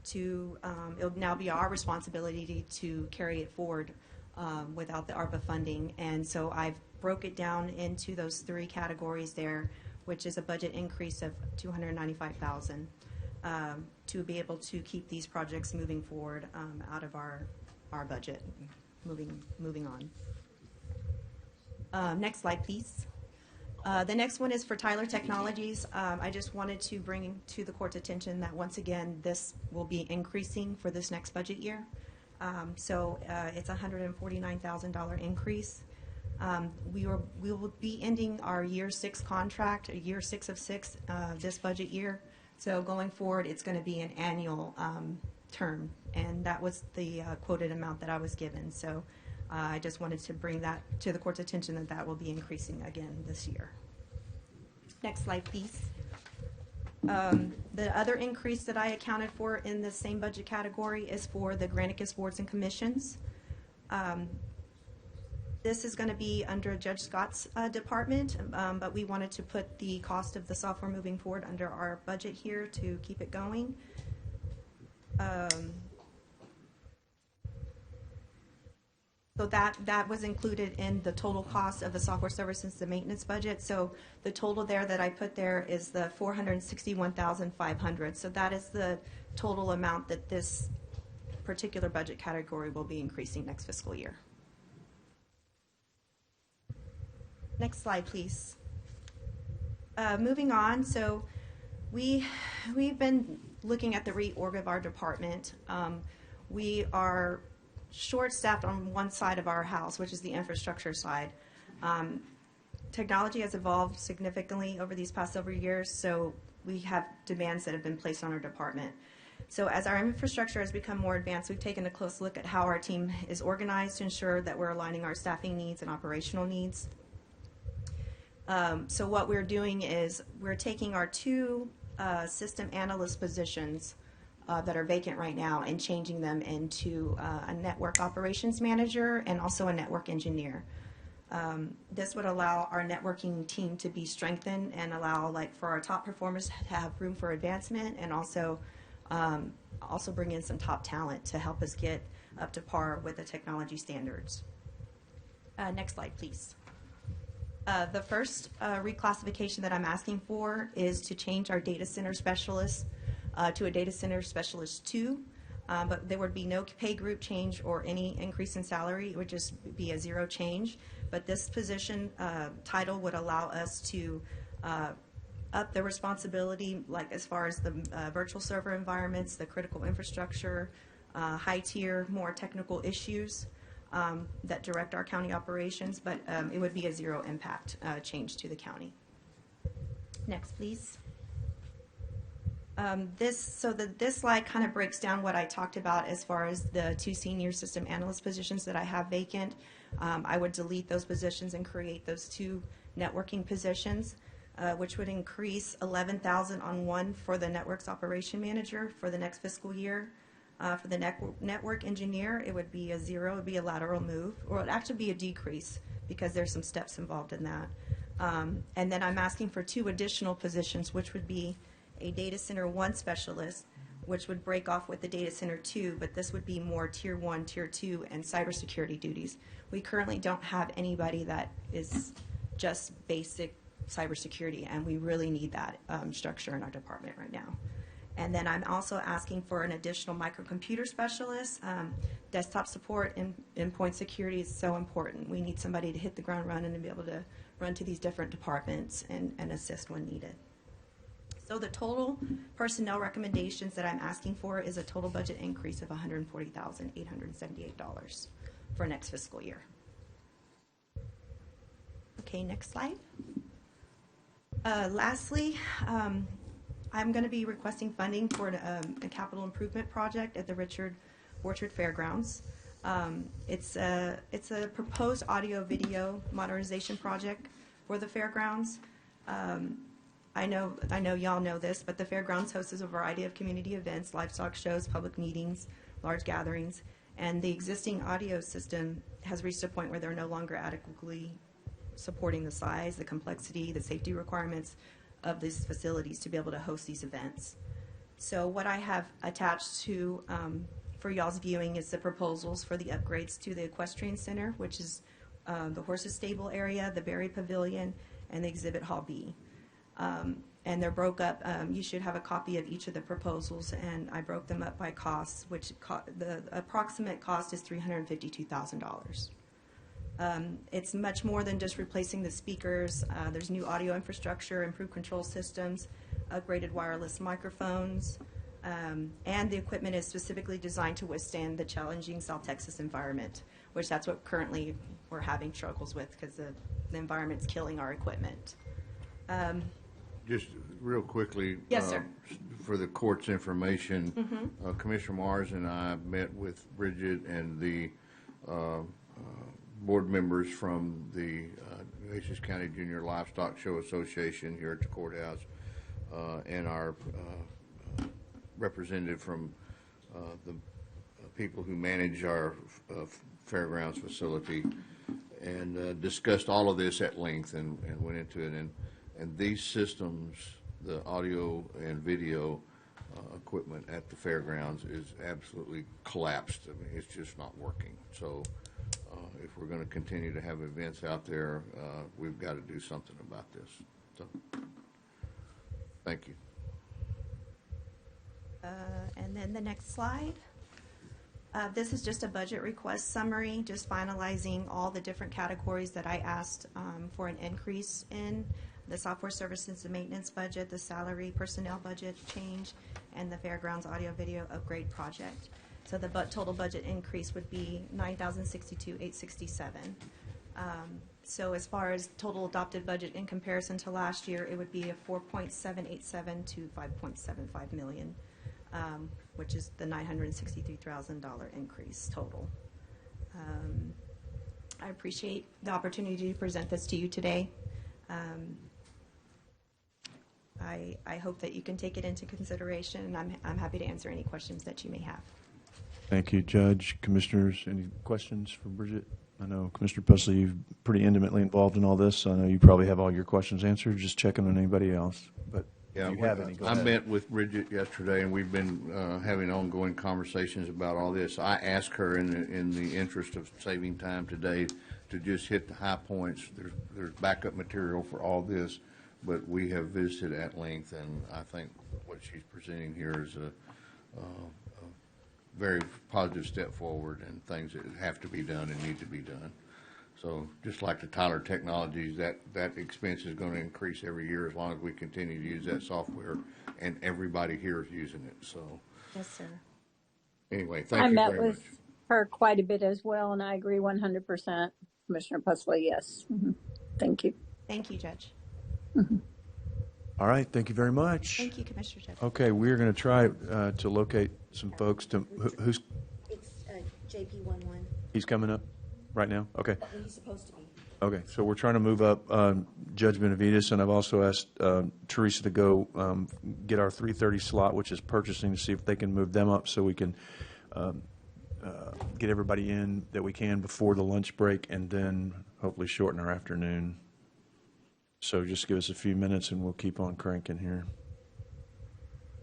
to, it'll now be our responsibility to carry it forward without the ARPA funding. And so I've broke it down into those 3 categories there, which is a budget increase of $295,000 to be able to keep these projects moving forward out of our budget. Moving on. Next slide, please. The next one is for Tyler Technologies. I just wanted to bring to the court's attention that once again this will be increasing for this next budget year. So it's a $149,000 increase. We will be ending our year 6 contract, year 6 of 6 this budget year. So going forward, it's going to be an annual term, and that was the quoted amount that I was given. So I just wanted to bring that to the court's attention that that will be increasing again this year. Next slide, please. The other increase that I accounted for in the same budget category is for the Granicus boards and commissions. This is going to be under Judge Scott's department, but we wanted to put the cost of the software moving forward under our budget here to keep it going. So that was included in the total cost of the software services and maintenance budget. So the total there that I put there is the $461,500. So that is the total amount that this particular budget category will be increasing next fiscal year. Next slide, please. Moving on, so we've been looking at the reorg of our department. We are short-staffed on one side of our house, which is the infrastructure side. Technology has evolved significantly over these past several years, so we have demands that have been placed on our department. So as our infrastructure has become more advanced, we've taken a close look at how our team is organized to ensure that we're aligning our staffing needs and operational needs. So what we're doing is we're taking our 2 system analyst positions that are vacant right now and changing them into a network operations manager and also a network engineer. This would allow our networking team to be strengthened and allow, like, for our top performers to have room for advancement, and also bring in some top talent to help us get up to par with the technology standards. Next slide, please. The first reclassification that I'm asking for is to change our data center specialist to a data center specialist 2, but there would be no pay group change or any increase in salary. It would just be a 0 change. But this position title would allow us to up the responsibility, like as far as the virtual server environments, the critical infrastructure, high tier, more technical issues that direct our county operations, but it would be a zero impact change to the county. Next, please. This slide kind of breaks down what I talked about as far as the 2 senior system analyst positions that I have vacant. I would delete those positions and create those 2 networking positions, which would increase $11,000 on one for the networks operation manager for the next fiscal year. For the network engineer, it would be a 0, it would be a lateral move, or it would actually be a decrease because there's some steps involved in that. And then I'm asking for 2 additional positions, which would be a data center 1 specialist, which would break off with the data center 2, but this would be more tier 1, tier 2, and cybersecurity duties. We currently don't have anybody that is just basic cybersecurity, and we really need that structure in our department right now. And then I'm also asking for an additional microcomputer specialist. Desktop support and endpoint security is so important. We need somebody to hit the ground running and be able to run to these different departments and assist when needed. So the total personnel recommendations that I'm asking for is a total budget increase of $140,878 for next fiscal year. Okay, next slide. Lastly, I'm going to be requesting funding for a capital improvement project at the Richard Orchard Fairgrounds. It's a proposed audio-video modernization project for the fairgrounds. I know y'all know this, but the fairgrounds hosts a variety of community events, livestock shows, public meetings, large gatherings, and the existing audio system has reached a point where they're no longer adequately supporting the size, the complexity, the safety requirements of these facilities to be able to host these events. So what I have attached to for y'all's viewing is the proposals for the upgrades to the equestrian center, which is the horses stable area, the Berry Pavilion, and the exhibit hall B. And they're broke up. You should have a copy of each of the proposals, and I broke them up by costs, which the approximate cost is $352,000. It's much more than just replacing the speakers. There's new audio infrastructure, improved control systems, upgraded wireless microphones, and the equipment is specifically designed to withstand the challenging South Texas environment, which that's what currently we're having struggles with because the environment's killing our equipment. Just real quickly. Yes, sir. For the court's information, Mm-hmm. Commissioner Mars and I met with Bridget and the board members from the Nueces County Junior Livestock Show Association here at the courthouse and our representative from the people who manage our fairgrounds facility, and discussed all of this at length and went into it. And these systems, the audio and video equipment at the fairgrounds is absolutely collapsed. I mean, it's just not working. So if we're going to continue to have events out there, we've got to do something about this. So thank you. And then the next slide. This is just a budget request summary, just finalizing all the different categories that I asked for an increase in: the software services and maintenance budget, the salary personnel budget change, and the fairgrounds audio video upgrade project. So the total budget increase would be $9,062,867. So as far as total adopted budget in comparison to last year, it would be a 4.787 to 5.75 million, which is the $963,000 increase total. I appreciate the opportunity to present this to you today. I hope that you can take it into consideration, and I'm happy to answer any questions that you may have. Thank you, Judge. Commissioners, any questions for Bridget? I know, Commissioner Pusley, you're pretty intimately involved in all this, so I know you probably have all your questions answered. Just checking on anybody else. But Yeah, if you have any, go I ahead. met with Bridget yesterday, and we've been having ongoing conversations about all this. I asked her, in the interest of saving time today, to just hit the high points. There's backup material for all this, but we have visited at length, and I think what she's presenting here is a very positive step forward, and things that have to be done and need to be done. So just like the Tyler Technologies, that expense is going to increase every year as long as we continue to use that software, and everybody here is using it. So Yes, sir. anyway, thank I you met very with much. her quite a bit as well, and I agree 100%. Commissioner Pusley, yes. Thank you. Thank you, Judge. All right, thank you very much. Thank you, Commissioner Judge. Okay, we're going to try to locate some folks to, who's, It's JP11. he's coming up right now? Okay. Well, he's supposed to be. Okay, so we're trying to move up Judge Benavides, and I've also asked Teresa to go get our 3:30 slot, which is purchasing, to see if they can move them up so we can get everybody in that we can before the lunch break, and then hopefully shorten our afternoon. So just give us a few minutes and we'll keep on cranking here,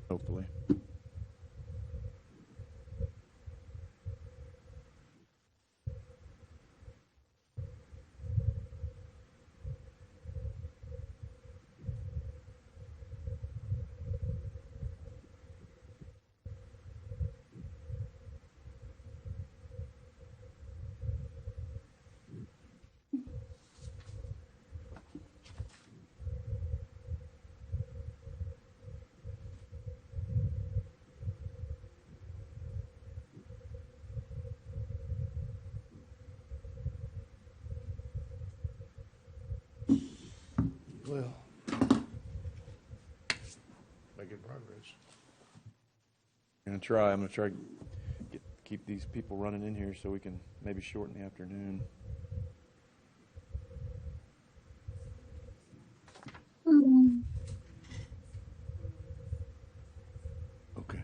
hopefully. Well, making progress. I'm going to try to keep these people running in here so we can maybe shorten the afternoon. Okay.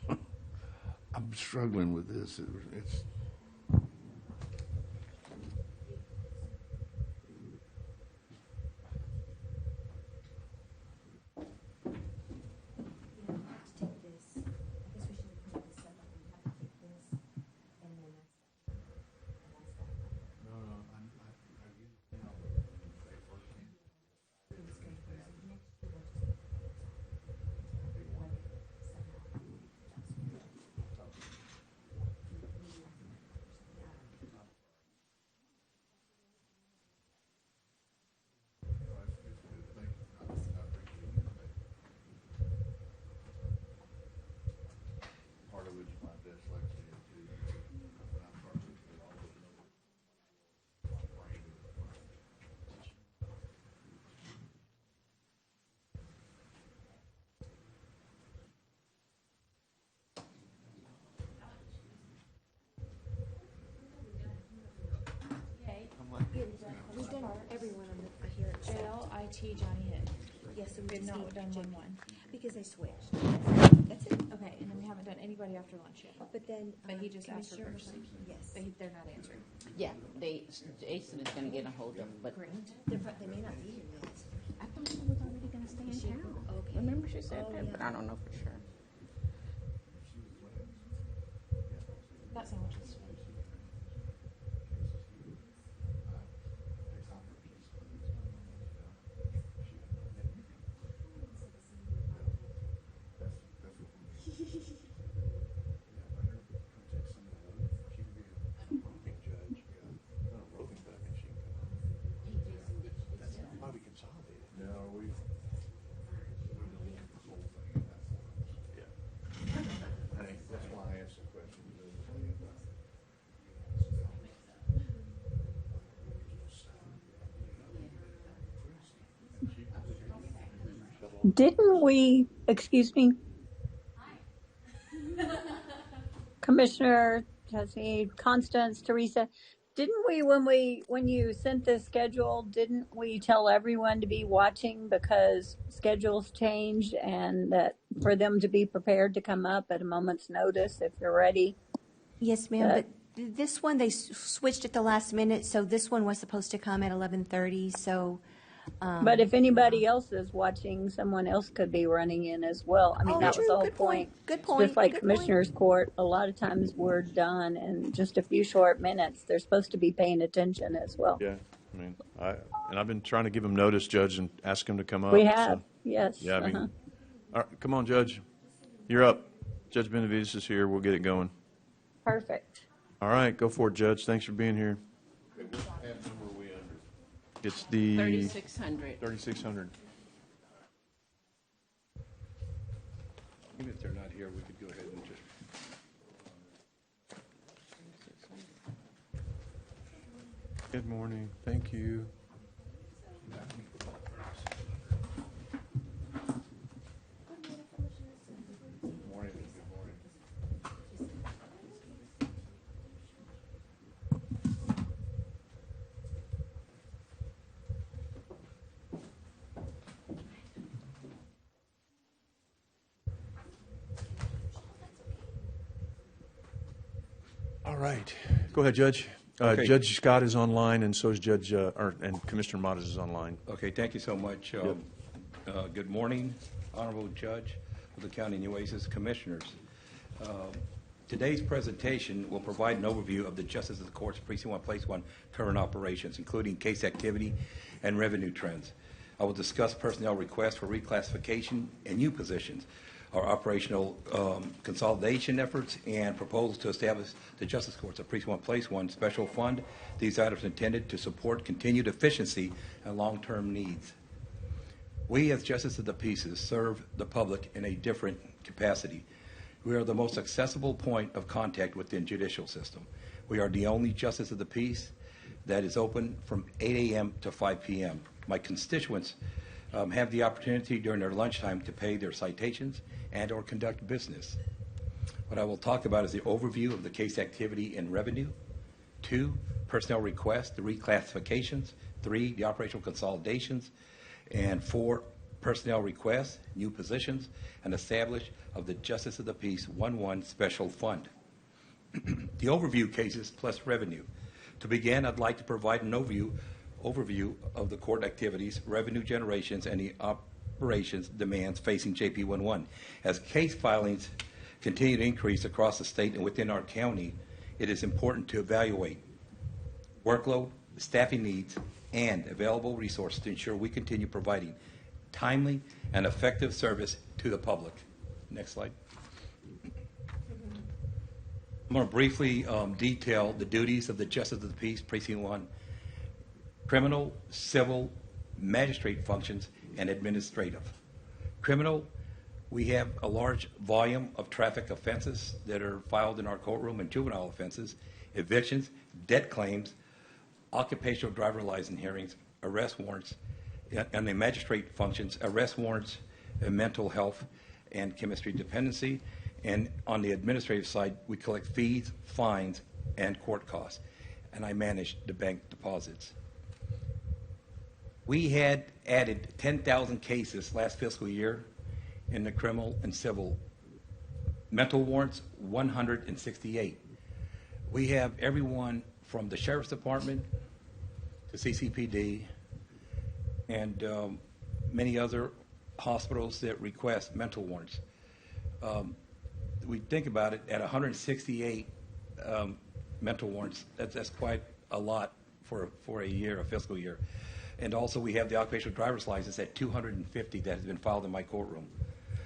I'm struggling with this. It's Take this. I guess we should have put this up. We have to take this, and then that's that. No, no, part of it's my dyslexia too. When I start looking at all those numbers, my brain is We've done everyone on the, here at L, IT, Johnny Hitt. Yes, so we We've just not need done JP. 1-1. Because they switched. That's it. Okay, and then we haven't done anybody after lunch yet. But then. But he just asked for Commissioner- purchasing. Yes. They're not answering. Yeah, Jason is gonna get a hold of them, but They may not be here yet. I thought she was already gonna stay in town. Okay. Remember she said Oh, that, yeah. but I don't know for sure. That sandwiches. Why we consolidated? No, we deleted the whole thing in that form. Yeah. I think that's why I asked the question. Didn't we, excuse me? Commissioner Chesney, Constance, Teresa, didn't we, when you sent this schedule, didn't we tell everyone to be watching because schedules change and that for them to be prepared to come up at a moment's notice if they're ready? Yes, ma'am, but this one, they switched at the last minute, so this one was supposed to come at 11:30, so. But if anybody else is watching, someone else could be running in as well. I mean, Oh, that was true. the whole Good point. point. Good It's point. just like Good point. Commissioner's Court, a lot of times we're done in just a few short minutes. They're supposed to be paying attention as well. Yeah, I mean, I've been trying to give them notice, Judge, and ask them to come up. We so- have, yes. Yeah, I mean, uh-huh. all right, come on, Judge. You're up. Judge Benavides is here. We'll get it going. Perfect. All right, go for it, Judge. Thanks for being here. Have number It's the 3,600. 3,600. Even if they're not here, we could go ahead and just. Good morning. Thank you. All right. Go ahead, Judge. Okay. Judge Scott is online, and so is and Commissioner Modas is online. Okay, thank you so much. Good morning, Honorable Judge of the County Nueces Commissioners. Today's presentation will provide an overview of the Justice of the Court's Precinct 1, Place 1 current operations, including case activity and revenue trends. I will discuss personnel requests for reclassification and new positions, our operational consolidation efforts, and proposals to establish the Justice Courts of Precinct 1, Place 1 special fund. These items are intended to support continued efficiency and long-term needs. We, as Justice of the Peace, serve the public in a different capacity. We are the most accessible point of contact within judicial system. We are the only Justice of the Peace that is open from 8 a.m. to 5 p.m. My constituents have the opportunity during their lunchtime to pay their citations and or conduct business. What I will talk about is the overview of the case activity and revenue. 2, personnel requests, the reclassifications. 3, the operational consolidations. And 4, personnel requests, new positions, and establish of the Justice of the Peace 1-1 Special Fund. The overview cases plus revenue. To begin, I'd like to provide an overview of the court activities, revenue generations, and the operations demands facing JP11. As case filings continue to increase across the state and within our county, it is important to evaluate workload, staffing needs, and available resources to ensure we continue providing timely and effective service to the public. Next slide. I'm going to briefly detail the duties of the Justice of the Peace, Precinct 1, criminal, civil, magistrate functions, and administrative. Criminal, we have a large volume of traffic offenses that are filed in our courtroom, and juvenile offenses, evictions, debt claims, occupational driver license hearings, arrest warrants, and the magistrate functions, arrest warrants, mental health, and chemistry dependency. And on the administrative side, we collect fees, fines, and court costs. And I manage the bank deposits. We had added 10,000 cases last fiscal year in the criminal and civil. Mental warrants, 168. We have everyone from the Sheriff's Department to CCPD and many other hospitals that request mental warrants. We think about it, at 168 mental warrants, that's quite a lot for a year, a fiscal year. And also we have the occupational driver's license at 250 that has been filed in my courtroom.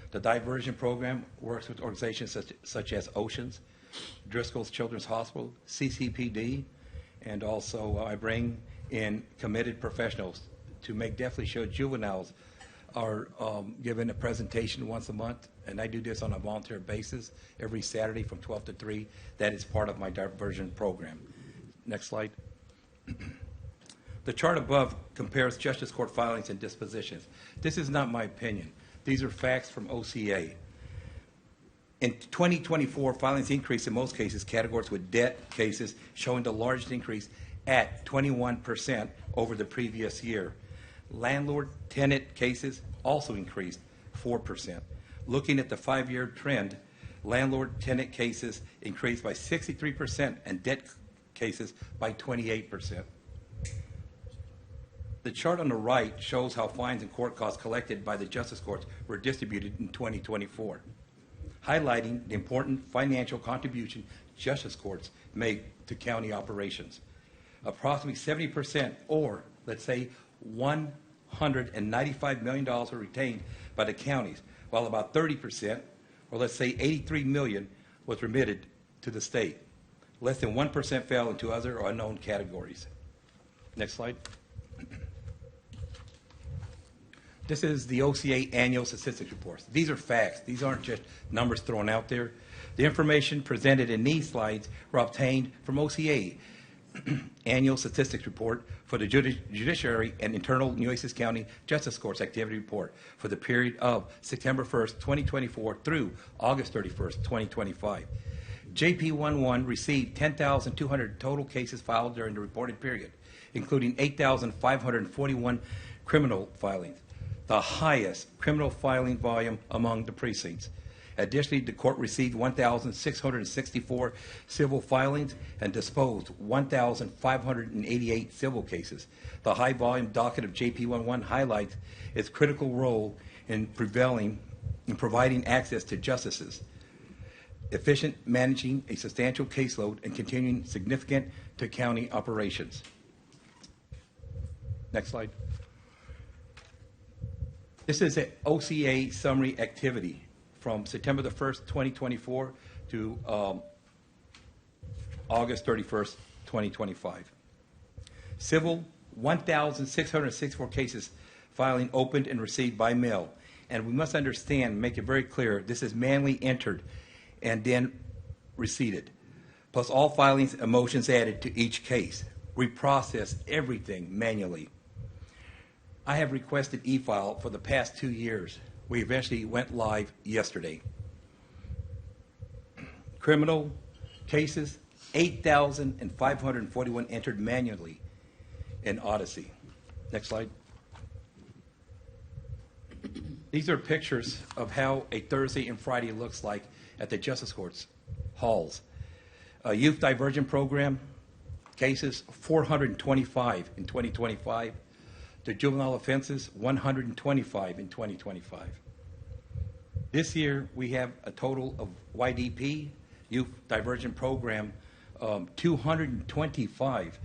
The diversion program works with organizations such as Oceans, Driscoll's Children's Hospital, CCPD, and also I bring in committed professionals to make definitely sure juveniles are given a presentation once a month, and I do this on a volunteer basis every Saturday from 12 to 3. That is part of my diversion program. Next slide. The chart above compares Justice Court filings and dispositions. This is not my opinion. These are facts from OCA. In 2024, filings increased in most cases, categories with debt cases showing the largest increase at 21% over the previous year. Landlord-tenant cases also increased 4%. Looking at the 5-year trend, landlord-tenant cases increased by 63% and debt cases by 28%. The chart on the right shows how fines and court costs collected by the Justice Courts were distributed in 2024, highlighting the important financial contribution Justice Courts make to county operations. Approximately 70%, or let's say $195 million were retained by the counties, while about 30%, or let's say $83 million, was remitted to the state. Less than 1% fell into other or unknown categories. Next slide. This is the OCA annual statistics reports. These are facts. These aren't just numbers thrown out there. The information presented in these slides were obtained from OCA annual statistics report for the Judiciary and Internal Nueces County Justice Courts Activity Report for the period of September 1st, 2024 through August 31st, 2025. JP11 received 10,200 total cases filed during the reported period, including 8,541 criminal filings, the highest criminal filing volume among the precincts. Additionally, the court received 1,664 civil filings and disposed 1,588 civil cases. The high volume docket of JP11 highlights its critical role in providing access to justices, efficient managing a substantial caseload, and continuing significant to county operations. Next slide. This is an OCA summary activity from September the 1st, 2024 to August 31st, 2025. Civil, 1,664 cases filing opened and received by mail. And we must understand, make it very clear, this is manually entered and then receipted, plus all filings and motions added to each case. We process everything manually. I have requested e-file for the past 2 years. We eventually went live yesterday. Criminal cases, 8,541 entered manually in Odyssey. Next slide. These are pictures of how a Thursday and Friday looks like at the Justice Courts halls. A youth diversion program, cases 425 in 2025. The juvenile offenses, 125 in 2025. This year, we have a total of YDP, Youth Diversion Program, 225,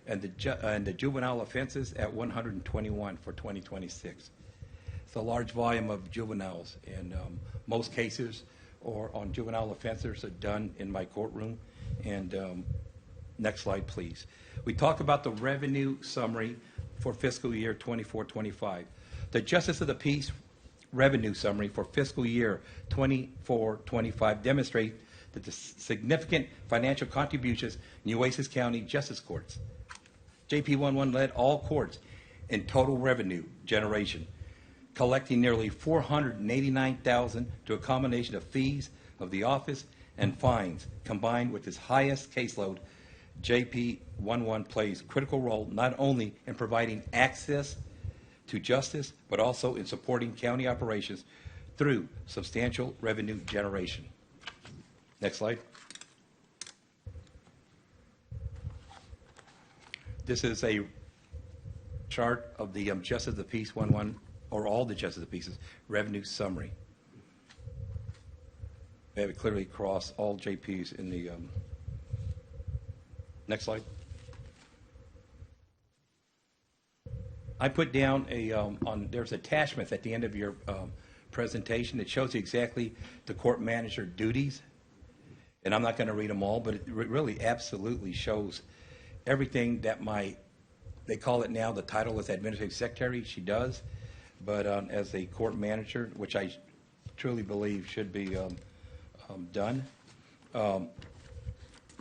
and the juvenile offenses at 121 for 2026. It's a large volume of juveniles, and most cases or on juvenile offenses are done in my courtroom. And next slide, please. We talk about the revenue summary for fiscal year 24-25. The Justice of the Peace revenue summary for fiscal year 24-25 demonstrate that the significant financial contributions in Nueces County Justice Courts. JP11 led all courts in total revenue generation, collecting nearly $489,000 to a combination of fees of the office and fines. Combined with its highest caseload, JP11 plays a critical role not only in providing access to justice, but also in supporting county operations through substantial revenue generation. Next slide. This is a chart of the Justice of the Peace 11, or all the Justice of the Peace's revenue summary. We have it clearly across all JPs in the next slide. I put down there's attachments at the end of your presentation that shows you exactly the court manager duties. And I'm not going to read them all, but it really absolutely shows everything that they call it now, the title is administrative secretary, she does. But as a court manager, which I truly believe should be done.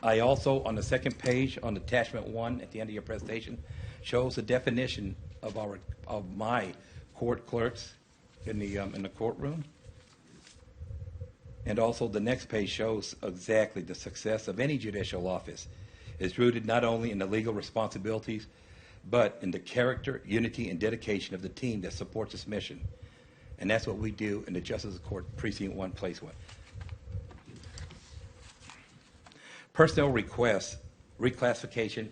I also, on the second page, on attachment 1 at the end of your presentation, shows the definition of my court clerks in the courtroom. And also the next page shows exactly the success of any judicial office is rooted not only in the legal responsibilities, but in the character, unity, and dedication of the team that supports its mission. And that's what we do in the Justice of the Court Precinct 1, Place 1. Personnel requests, reclassification.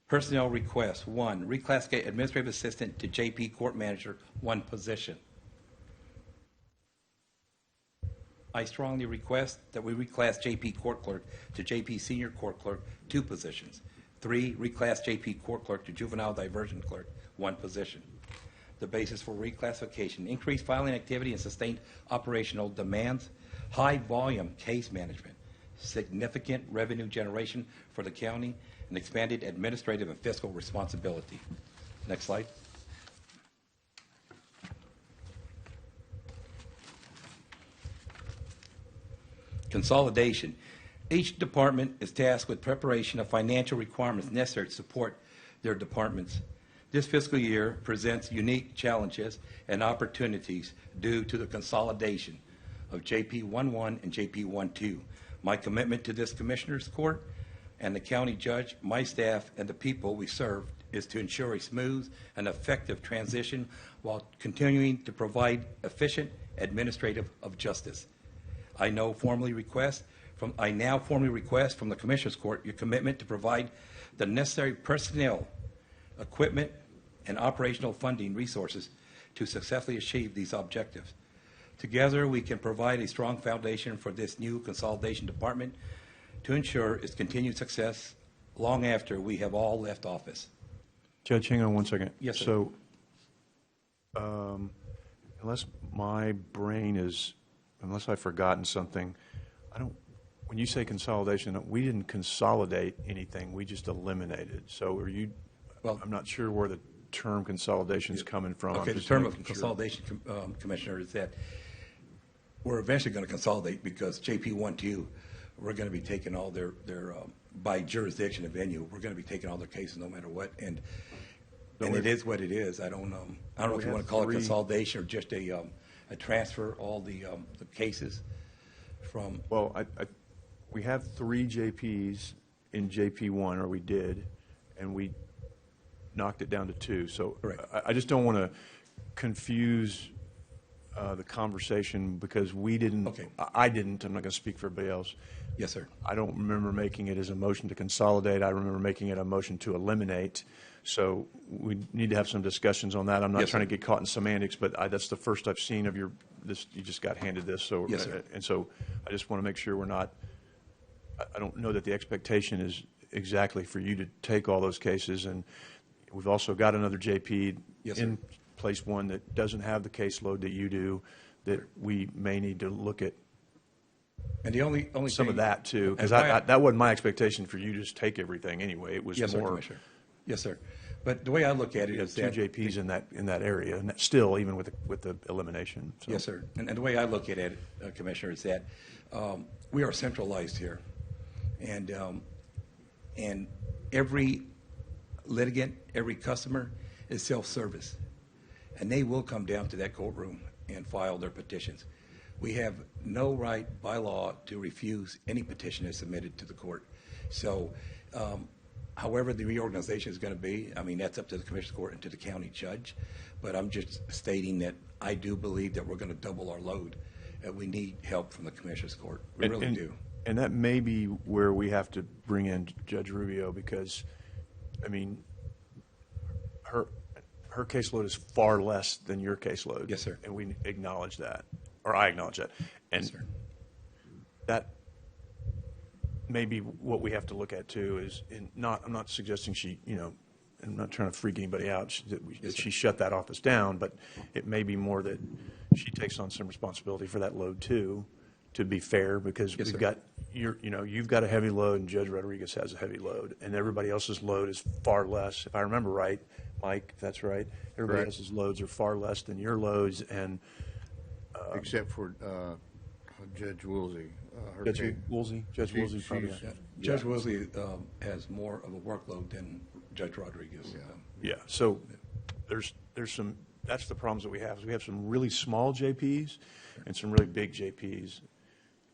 Personnel requests, 1, reclassify administrative assistant to JP court manager, 1 position. I strongly request that we reclass JP court clerk to JP senior court clerk, 2 positions. 3, reclass JP court clerk to juvenile diversion clerk, 1 position. The basis for reclassification: increased filing activity and sustained operational demands, high volume case management, significant revenue generation for the county, and expanded administrative and fiscal responsibility. Next slide. Consolidation. Each department is tasked with preparation of financial requirements necessary to support their departments. This fiscal year presents unique challenges and opportunities due to the consolidation of JP11 and JP12. My commitment to this Commissioners Court and the county judge, my staff, and the people we serve is to ensure a smooth and effective transition while continuing to provide efficient administrative of justice. I now formally request from the Commissioners Court your commitment to provide the necessary personnel, equipment, and operational funding resources to successfully achieve these objectives. Together, we can provide a strong foundation for this new consolidation department to ensure its continued success long after we have all left office. Judge, hang on one second. Yes, sir. So, unless I've forgotten something, when you say consolidation, we didn't consolidate anything, we just eliminated. So I'm not sure where the term consolidation is coming from. Okay, the term of consolidation, Commissioner, is that we're eventually going to consolidate because JP12, we're going to be taking all their by jurisdiction and venue, we're going to be taking all their cases no matter what. And it is what it is. I don't know if you want to call it consolidation or just a transfer all the cases from. Well, we have 3 JPs in JP1, or we did, and we knocked it down to 2. So I just don't want to confuse the conversation because we didn't. Okay. I didn't. I'm not going to speak for everybody else. Yes, sir. I don't remember making it as a motion to consolidate. I remember making it a motion to eliminate. So we need to have some discussions on that. I'm not trying to get caught in semantics, but that's the first I've seen of this. You just got handed this. So, yes, sir. And so I just want to make sure we're not. I don't know that the expectation is exactly for you to take all those cases. And we've also got another JP in place 1 that doesn't have the caseload that you do, that we may need to look at. And the only some thing, of that too, because that wasn't my expectation for you to just take everything anyway. It was yes, more. Sir, Commissioner. Yes, sir. But the way I look at it is 2 that JPs in that area, and still even with the elimination. So. Yes, sir. And the way I look at it, Commissioner, is that we are centralized here, and every litigant, every customer is self-service, and they will come down to that courtroom and file their petitions. We have no right by law to refuse any petition that's submitted to the court. So however the reorganization is going to be, I mean, that's up to the Commissioner's Court and to the county judge. But I'm just stating that I do believe that we're going to double our load. We need help from the Commissioner's Court. We really do. And that may be where we have to bring in Judge Rubio because, I mean, her caseload is far less than your caseload. Yes, sir. And we acknowledge that, or I acknowledge that. And yes, sir. That may be what we have to look at too. I'm not suggesting I'm not trying to freak anybody out that she shut that office down, but it may be more that she takes on some responsibility for that load too. To be fair, because you've got a heavy load, and Judge Rodriguez has a heavy load, and everybody else's load is far less. If I remember right, Mike, if that's right. Everybody else's loads are far less than your loads, and except for Judge Woolsey. Judge Woolsey probably. Judge Woolsey has more of a workload than Judge Rodriguez. Yeah. So there's some. That's the problems that we have. Is we have some really small JPs and some really big JPs.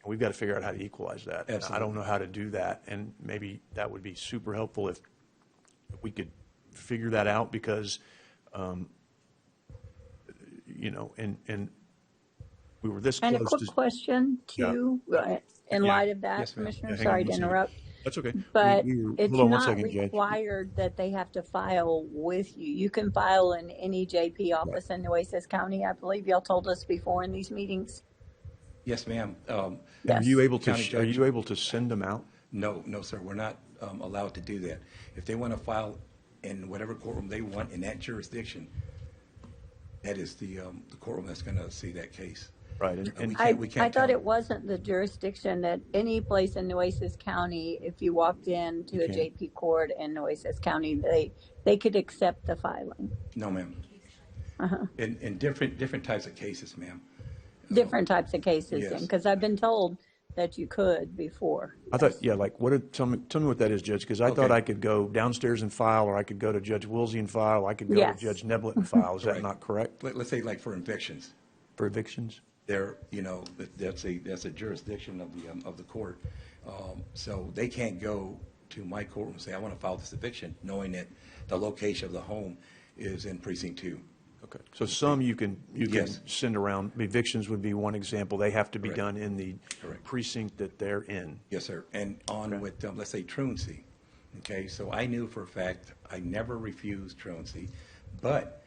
And we've got to figure out how to equalize that. And I don't know how to do that. And maybe that would be super helpful if we could figure that out because, and we were this close. And a quick question, too, in light of that, Commissioner. Sorry to interrupt. That's okay. But it's not required that they have to file with you. You can file in any JP office in Nueces County. I believe y'all told us before in these meetings. Yes, ma'am. Are you able to send them out? No, sir. We're not allowed to do that. If they want to file in whatever courtroom they want in that jurisdiction, that is the courtroom that's going to see that case. Right. And I thought it wasn't the jurisdiction that any place in Nueces County, if you walked into a JP court in Nueces County, they could accept the filing. No, ma'am. In different types of cases, ma'am. Different types of cases, because I've been told that you could before. I thought, yeah, like, tell me what that is, Judge, because I thought Okay. I could go downstairs and file, or I could go to Judge Woolsey and file, I could go to Yes. Judge Neblett and file. Is that Correct. not correct? Let's say like for evictions. For evictions? They're, that's a jurisdiction of the court. So they can't go to my courtroom and say, I want to file this eviction, knowing that the location of the home is in precinct 2. Okay. So some you can Yes. send around. Evictions would be one example. They have to be Correct. done in the Correct. precinct that they're in. Yes, sir. And on with, let's say, truancy. Okay, so I knew for a fact I never refused truancy, but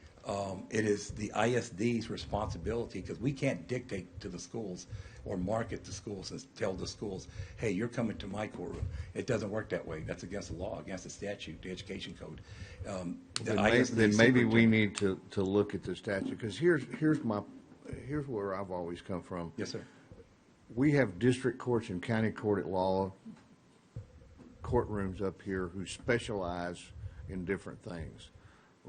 it is the ISD's responsibility, because we can't dictate to the schools or market to schools and tell the schools, hey, you're coming to my courtroom. It doesn't work that way. That's against the law, against the statute, the education code. Then maybe we need to look at the statute, because here's where I've always come from. Yes, sir. We have district courts and county court at law courtrooms up here who specialize in different things.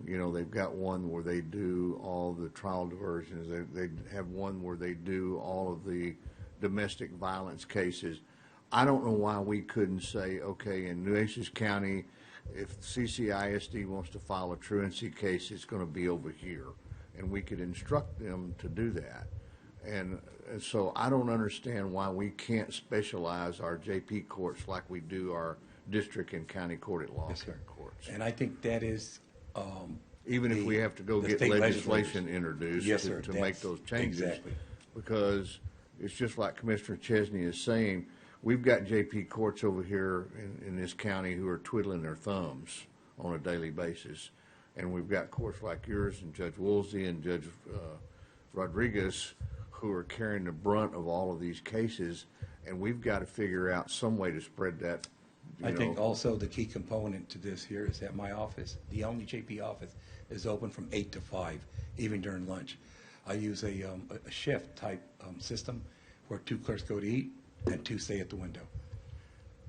They've got one where they do all the trial diversions. They have one where they do all of the domestic violence cases. I don't know why we couldn't say, okay, in Nueces County, if CCISD wants to file a truancy case, it's going to be over here, and we could instruct them to do that. And so I don't understand why we can't specialize our JP courts like we do our district and county court at law Yes, sir. courts. And I think that is Even if we have to go the get state legislation legislators. introduced Yes, sir. to make those changes. Exactly. Because it's just like Commissioner Chesney is saying, we've got JP courts over here in this county who are twiddling their thumbs on a daily basis. And we've got courts like yours and Judge Woolsey and Judge Rodriguez who are carrying the brunt of all of these cases. And we've got to figure out some way to spread that. I think also the key component to this here is that my office, the only JP office, is open from 8 to 5, even during lunch. I use a shift type system where 2 clerks go to eat and 2 stay at the window.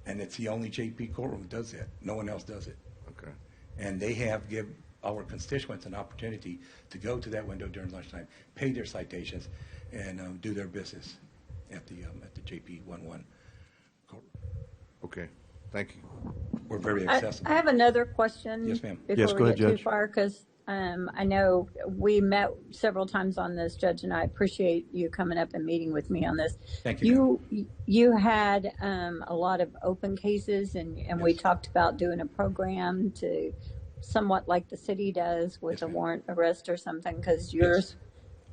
And it's the only JP courtroom that does that. No one else does it. Okay. And they give our constituents an opportunity to go to that window during lunchtime, pay their citations, and do their business at the JP 11 courtroom. Okay. Thank you. We're very I accessible. have another question. Yes, ma'am. Before Yes, we go ahead, get too Judge. far, because I know we met several times on this, Judge, and I appreciate you coming up and meeting with me on this. Thank you. You had a lot of open cases, and we Yes. talked about doing a program to somewhat like the city does with Yes, a ma'am. warrant arrest or something, because yours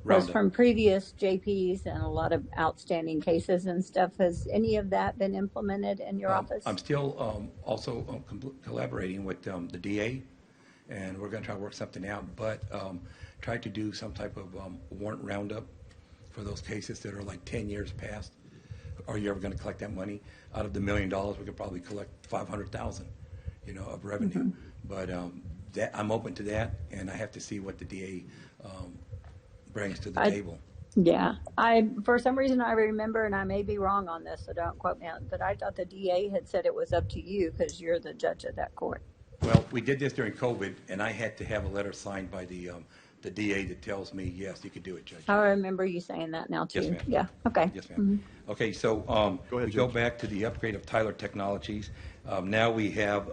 was Roundup. from previous JPs and a lot of outstanding cases and stuff. Has any of that been implemented in your office? I'm still also collaborating with the DA, and we're going to try to work something out, but try to do some type of warrant roundup for those cases that are like 10 years past. Are you ever going to collect that money? Out of the $1 million, we could probably collect 500,000, of revenue. Mm-hmm. But I'm open to that, and I have to see what the DA brings to the table. Yeah, for some reason I remember, and I may be wrong on this, so don't quote me on it, but I thought the DA had said it was up to you because you're the judge of that court. Well, we did this during COVID, and I had to have a letter signed by the DA that tells me, yes, you could do it, Judge. I remember you saying that now too. Yes, ma'am. Yeah, okay. Yes, ma'am. Okay, so Go ahead, we go Judge. back to the upgrade of Tyler Technologies. Now we have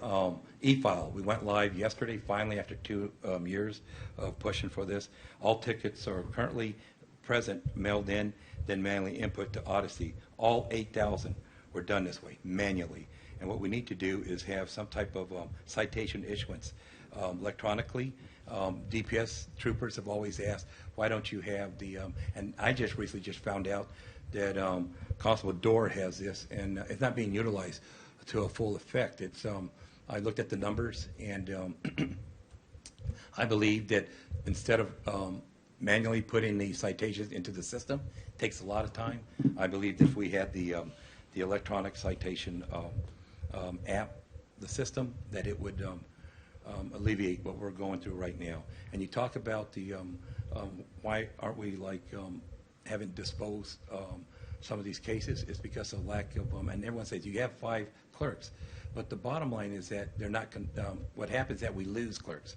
e-file. We went live yesterday, finally, after 2 years of pushing for this. All tickets are currently present, mailed in, then manually input to Odyssey. All 8,000 were done this way, manually. And what we need to do is have some type of citation issuance electronically. DPS troopers have always asked, why don't you have the, and I just recently found out that Constable Dorr has this, and it's not being utilized to a full effect. It's, I looked at the numbers, and I believe that instead of manually putting the citations into the system, takes a lot of time. I believe that if we had the electronic citation app, the system, that it would alleviate what we're going through right now. And you talk about the why aren't we haven't disposed some of these cases? It's because of lack of and everyone says you have 5 clerks, but the bottom line is that they're not. What happens is that we lose clerks.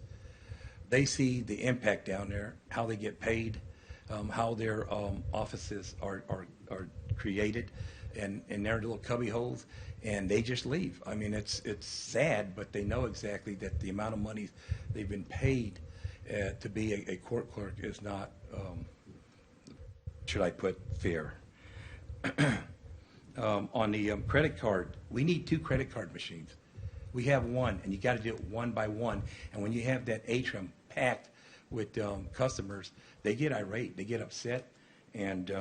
They see the impact down there, how they get paid, how their offices are created, and in their little cubby holes, and they just leave. I mean, it's sad, but they know exactly that the amount of money they've been paid to be a court clerk is not, should I put, fair. On the credit card, we need 2 credit card machines. We have one, and you got to do it one by one. And when you have that atrium packed with customers, they get irate, they get upset, and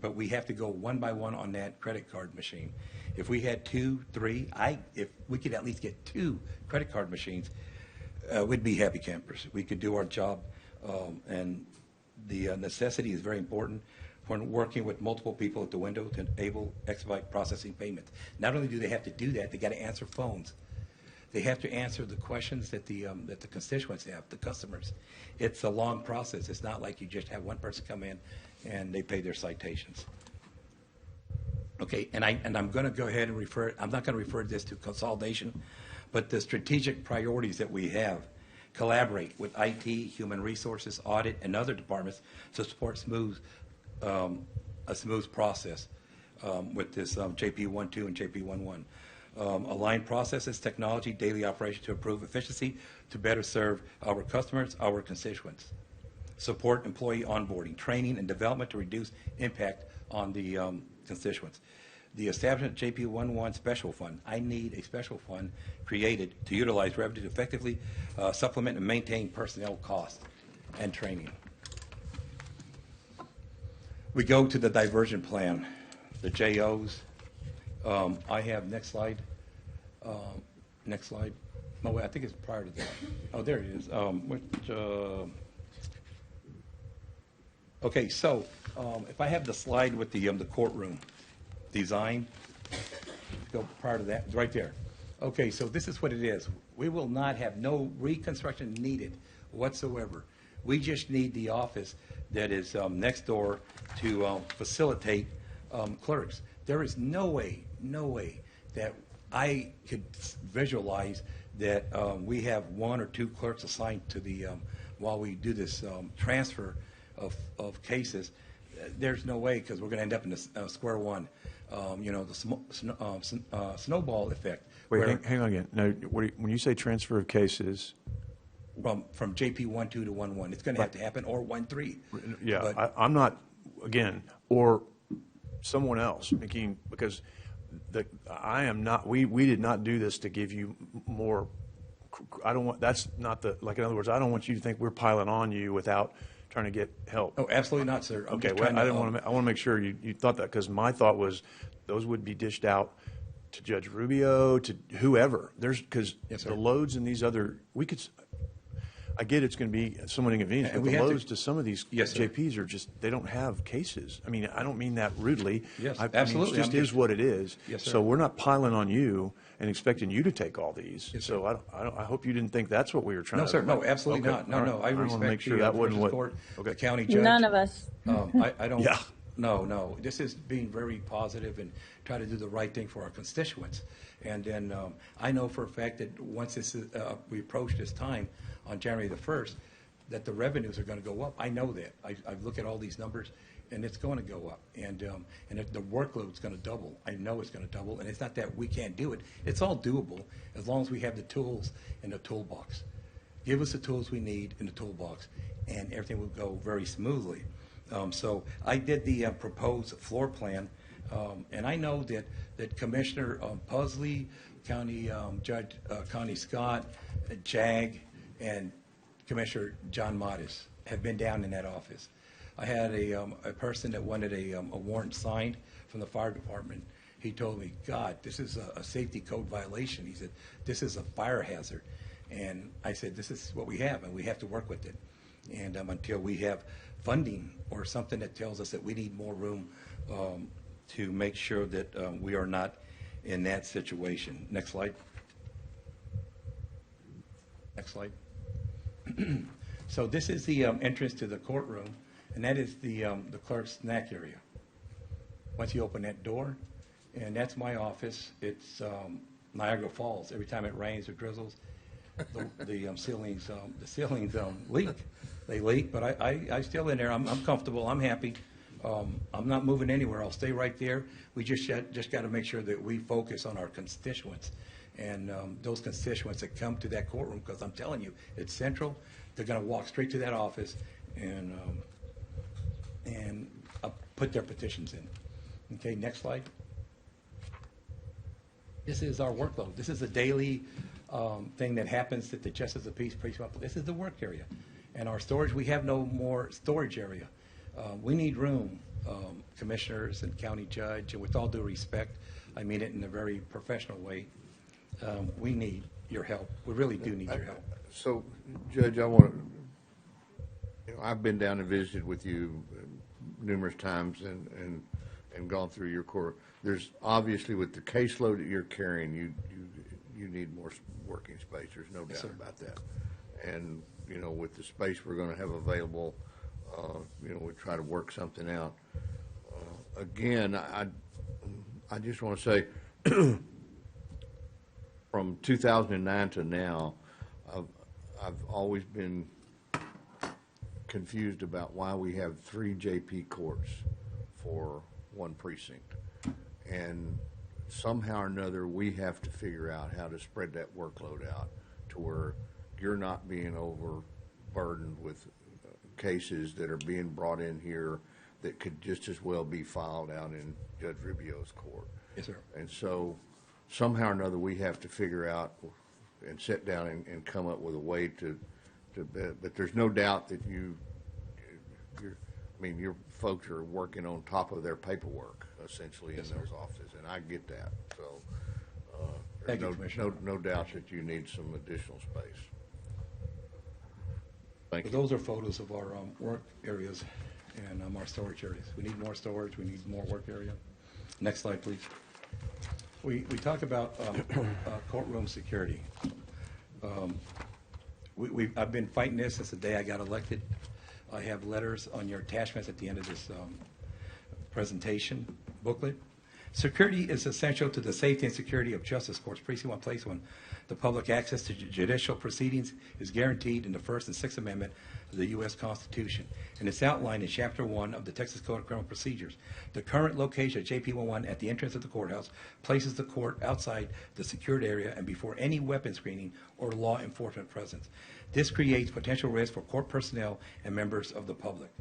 but we have to go one by one on that credit card machine. If we had 2, 3, if we could at least get 2 credit card machines, we'd be happy campers. We could do our job, and the necessity is very important when working with multiple people at the window to enable expedite processing payments. Not only do they have to do that, they got to answer phones. They have to answer the questions that the constituents have, the customers. It's a long process. It's not like you just have one person come in and they pay their citations. Okay, and I'm going to go ahead and refer. I'm not going to refer this to consolidation, but the strategic priorities that we have. Collaborate with IT, human resources, audit, and other departments to support a smooth process with this JP12 and JP11. Align processes, technology, daily operation to improve efficiency to better serve our customers, our constituents. Support employee onboarding, training, and development to reduce impact on the constituents. The establishment of JP11 special fund. I need a special fund created to utilize revenue to effectively supplement and maintain personnel costs and training. We go to the diversion plan, the JOs. I have, next slide. Next slide. No, wait, I think it's prior to that. Oh, there it is. Okay, so if I have the slide with the courtroom design, go prior to that, it's right there. Okay, so this is what it is. We will not have no reconstruction needed whatsoever. We just need the office that is next door to facilitate clerks. There is no way that I could visualize that we have 1 or 2 clerks assigned to the, while we do this transfer of cases. There's no way, because we're going to end up in the square one. The snowball effect. Wait, hang on again. Now, when you say transfer of cases, from JP12 to 11, it's going to have to happen, or 13. Yeah, But I'm not, again, or someone else, because I am not. We did not do this to give you more. I don't want. That's not the. Like, in other words, I don't want you to think we're piling on you without trying to get help. Oh, absolutely not, sir. Okay, well, I want to make sure you thought that, because my thought was those would be dished out to Judge Rubio, to whoever. Because the loads in these other, I get it's going to be somewhat inconvenient, but the loads to some of these JPs are just, they don't have cases. I mean, I don't mean that rudely. Yes, I absolutely. mean, it just is what it is. Yes, sir. So we're not piling on you and expecting you to take all these. Yes, so I hope you didn't think that's what we were trying to do. No, sir. No, absolutely not. No, no. I respect make sure the that wasn't what, court, the county judge. None of us. I don't. Yeah. No. This is being very positive and try to do the right thing for our constituents. And then I know for a fact that once this we approach this time on January the 1st, that the revenues are going to go up. I know that. I've looked at all these numbers, and it's going to go up. And the workload's going to double. I know it's going to double. And it's not that we can't do it. It's all doable as long as we have the tools in the toolbox. Give us the tools we need in the toolbox, and everything will go very smoothly. So I did the proposed floor plan, and I know that Commissioner Pusley, County Judge Connie Scott, JAG, and Commissioner John Modis have been down in that office. I had a person that wanted a warrant signed from the fire department. He told me, God, this is a safety code violation. He said, this is a fire hazard. And I said, this is what we have, and we have to work with it. And until we have funding or something that tells us that we need more room to make sure that we are not in that situation. Next slide. Next slide. So this is the entrance to the courtroom, and that is the clerk's snack area. Once you open that door, and that's my office. It's Niagara Falls. Every time it rains or drizzles, the ceilings leak. They leak, but I still in there. I'm comfortable. I'm happy. I'm not moving anywhere. I'll stay right there. We just got to make sure that we focus on our constituents and those constituents that come to that courtroom, because I'm telling you, it's central. They're going to walk straight to that office and put their petitions in. Okay, next slide. This is our workload. This is a daily thing that happens at the Justice of Peace Precinct. This is the work area. And our storage, we have no more storage area. We need room, commissioners and county judge, and with all due respect, I mean it in a very professional way. We need your help. We really do need your help. So, Judge, I want to, I've been down and visited with you numerous times and gone through your court. There's obviously, with the caseload that you're carrying, you need more working space. There's no doubt about that. And, with the space we're going to have available, we try to work something out. Again, I just want to say, from 2009 to now, I've always been confused about why we have 3 JP courts for one precinct. And somehow or another, we have to figure out how to spread that workload out to where you're not being overburdened with cases that are being brought in here that could just as well be filed out in Judge Rubio's court. Yes, sir. And so somehow or another, we have to figure out and sit down and come up with a way to but there's no doubt that your folks are working on top of their paperwork, essentially, in those offices, and I get that. So Thank you, there's Commissioner. no doubt that you need some additional space. Thank you. Those are photos of our work areas and our storage areas. We need more storage. We need more work area. Next slide, please. We talk about courtroom security. I've been fighting this since the day I got elected. I have letters on your attachments at the end of this presentation booklet. Security is essential to the safety and security of justice courts. Precinct 1, Place 1. The public access to judicial proceedings is guaranteed in the First and Sixth Amendment of the U.S. Constitution, and it's outlined in Chapter 1 of the Texas Code of Criminal Procedures. The current location of JP11 at the entrance of the courthouse places the court outside the secured area and before any weapon screening or law enforcement presence. This creates potential risk for court personnel and members of the public.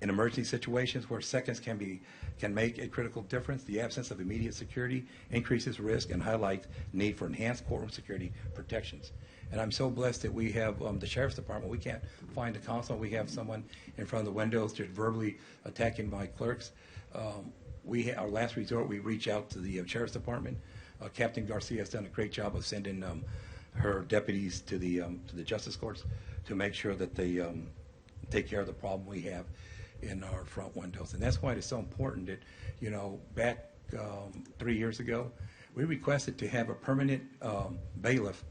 In emergency situations where seconds can make a critical difference, the absence of immediate security increases risk and highlights need for enhanced courtroom security protections. And I'm so blessed that we have the Sheriff's Department. We can't find a constable. We have someone in front of the windows just verbally attacking my clerks. Our last resort, we reach out to the Sheriff's Department. Captain Garcia has done a great job of sending her deputies to the justice courts to make sure that they take care of the problem we have in our front windows. And that's why it's so important that, back 3 years ago, we requested to have a permanent bailiff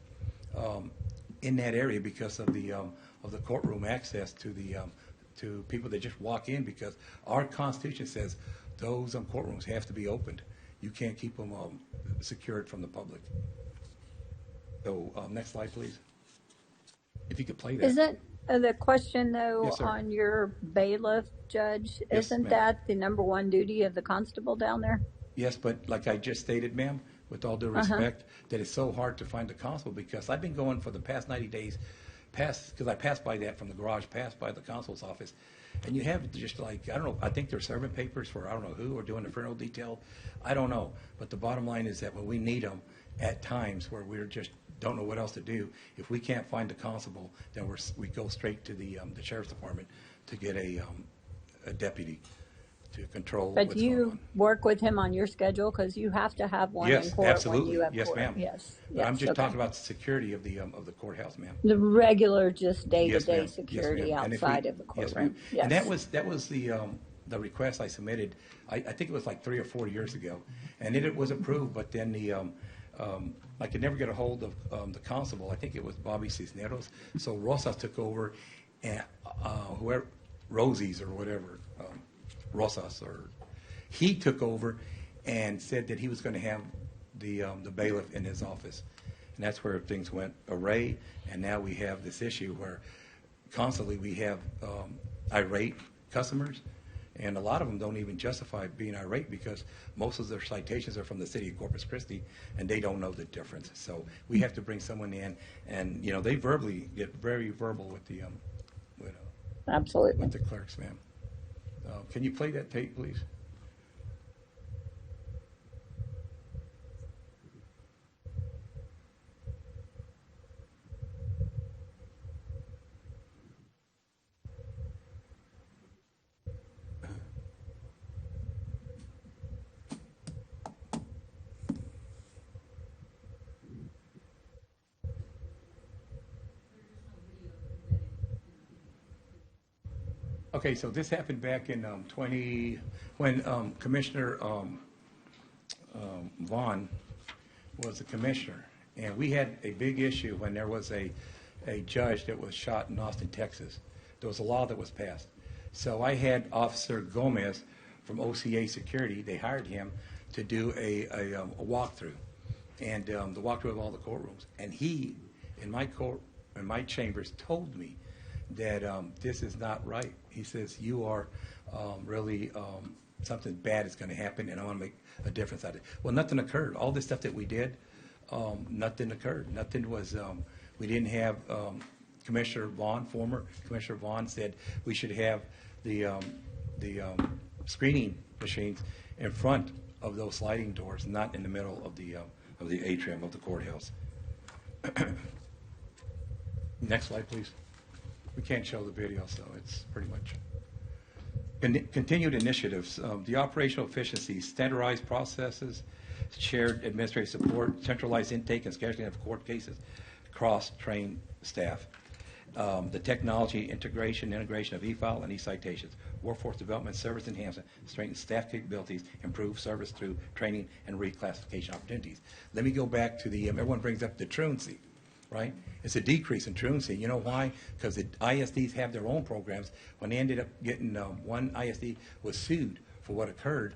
in that area because of the courtroom access to people that just walk in, because our Constitution says those courtrooms have to be opened. You can't keep them secured from the public. So next slide, please. If you could play that. Isn't the question, though, Yes, sir. on your bailiff, Judge, Yes, isn't ma'am. that the number one duty of the constable down there? Yes, but like I just stated, ma'am, with all due respect, that it's so hard to find a constable, because I've been going for the past 90 days, because I passed by that from the garage, passed by the constable's office, and you have just like, I don't know, I think they're serving papers for I don't know who, or doing the funeral detail. I don't know. But the bottom line is that when we need them at times where we're just don't know what else to do, if we can't find a constable, then we go straight to the Sheriff's Department to get a deputy to control But what's do going you on. work with him on your schedule? Because you have to have one Yes, in court absolutely. when you have Yes, court. ma'am. Yes, But I'm yes, just okay. talking about the security of the courthouse, ma'am. The regular, just Yes, ma'am. day-to-day Yes, security ma'am. And if we- outside of the yes, courtroom. ma'am. And that was the request I submitted. I think it was like 3 or 4 years ago, and it was approved. But then I could never get a hold of the constable. I think it was Bobby Cisneros. So Rosas took over, and whoever Rosie's or whatever, Rosas, or he took over and said that he was going to have the bailiff in his office. And that's where things went array, and now we have this issue where constantly we have irate customers And a lot of them don't even justify being irate because most of their citations are from the city of Corpus Christi, and they don't know the difference. So we have to bring someone in, and they verbally get very verbal with the Absolutely. with the clerks, ma'am. Can you play that tape, please? Okay, so this happened back in when Commissioner Vaughn was the commissioner, and we had a big issue when there was a judge that was shot in Austin, Texas. There was a law that was passed. So I had Officer Gomez from OCA Security. They hired him to do a walkthrough, and the walkthrough of all the courtrooms. And he, in my chambers, told me that this is not right. He says, you are really, something bad is going to happen, and I want to make a difference out of it. Well, nothing occurred. All this stuff that we did, nothing occurred. Nothing was, we didn't have, Commissioner Vaughn, former Commissioner Vaughn said we should have the screening machines in front of those sliding doors, not in the middle of the atrium of the courthouse. Next slide, please. We can't show the video, so it's pretty much. Continued initiatives, the operational efficiency, standardized processes, shared administrative support, centralized intake and scheduling of court cases, cross-trained staff. The technology integration of e-file and e-citations, workforce development, service enhancement, strengthen staff capabilities, improve service through training and reclassification opportunities. Let me go back to the, everyone brings up the truancy. Right? It's a decrease in truancy. You know why? Because the ISDs have their own programs. When they ended up getting, one ISD was sued for what occurred,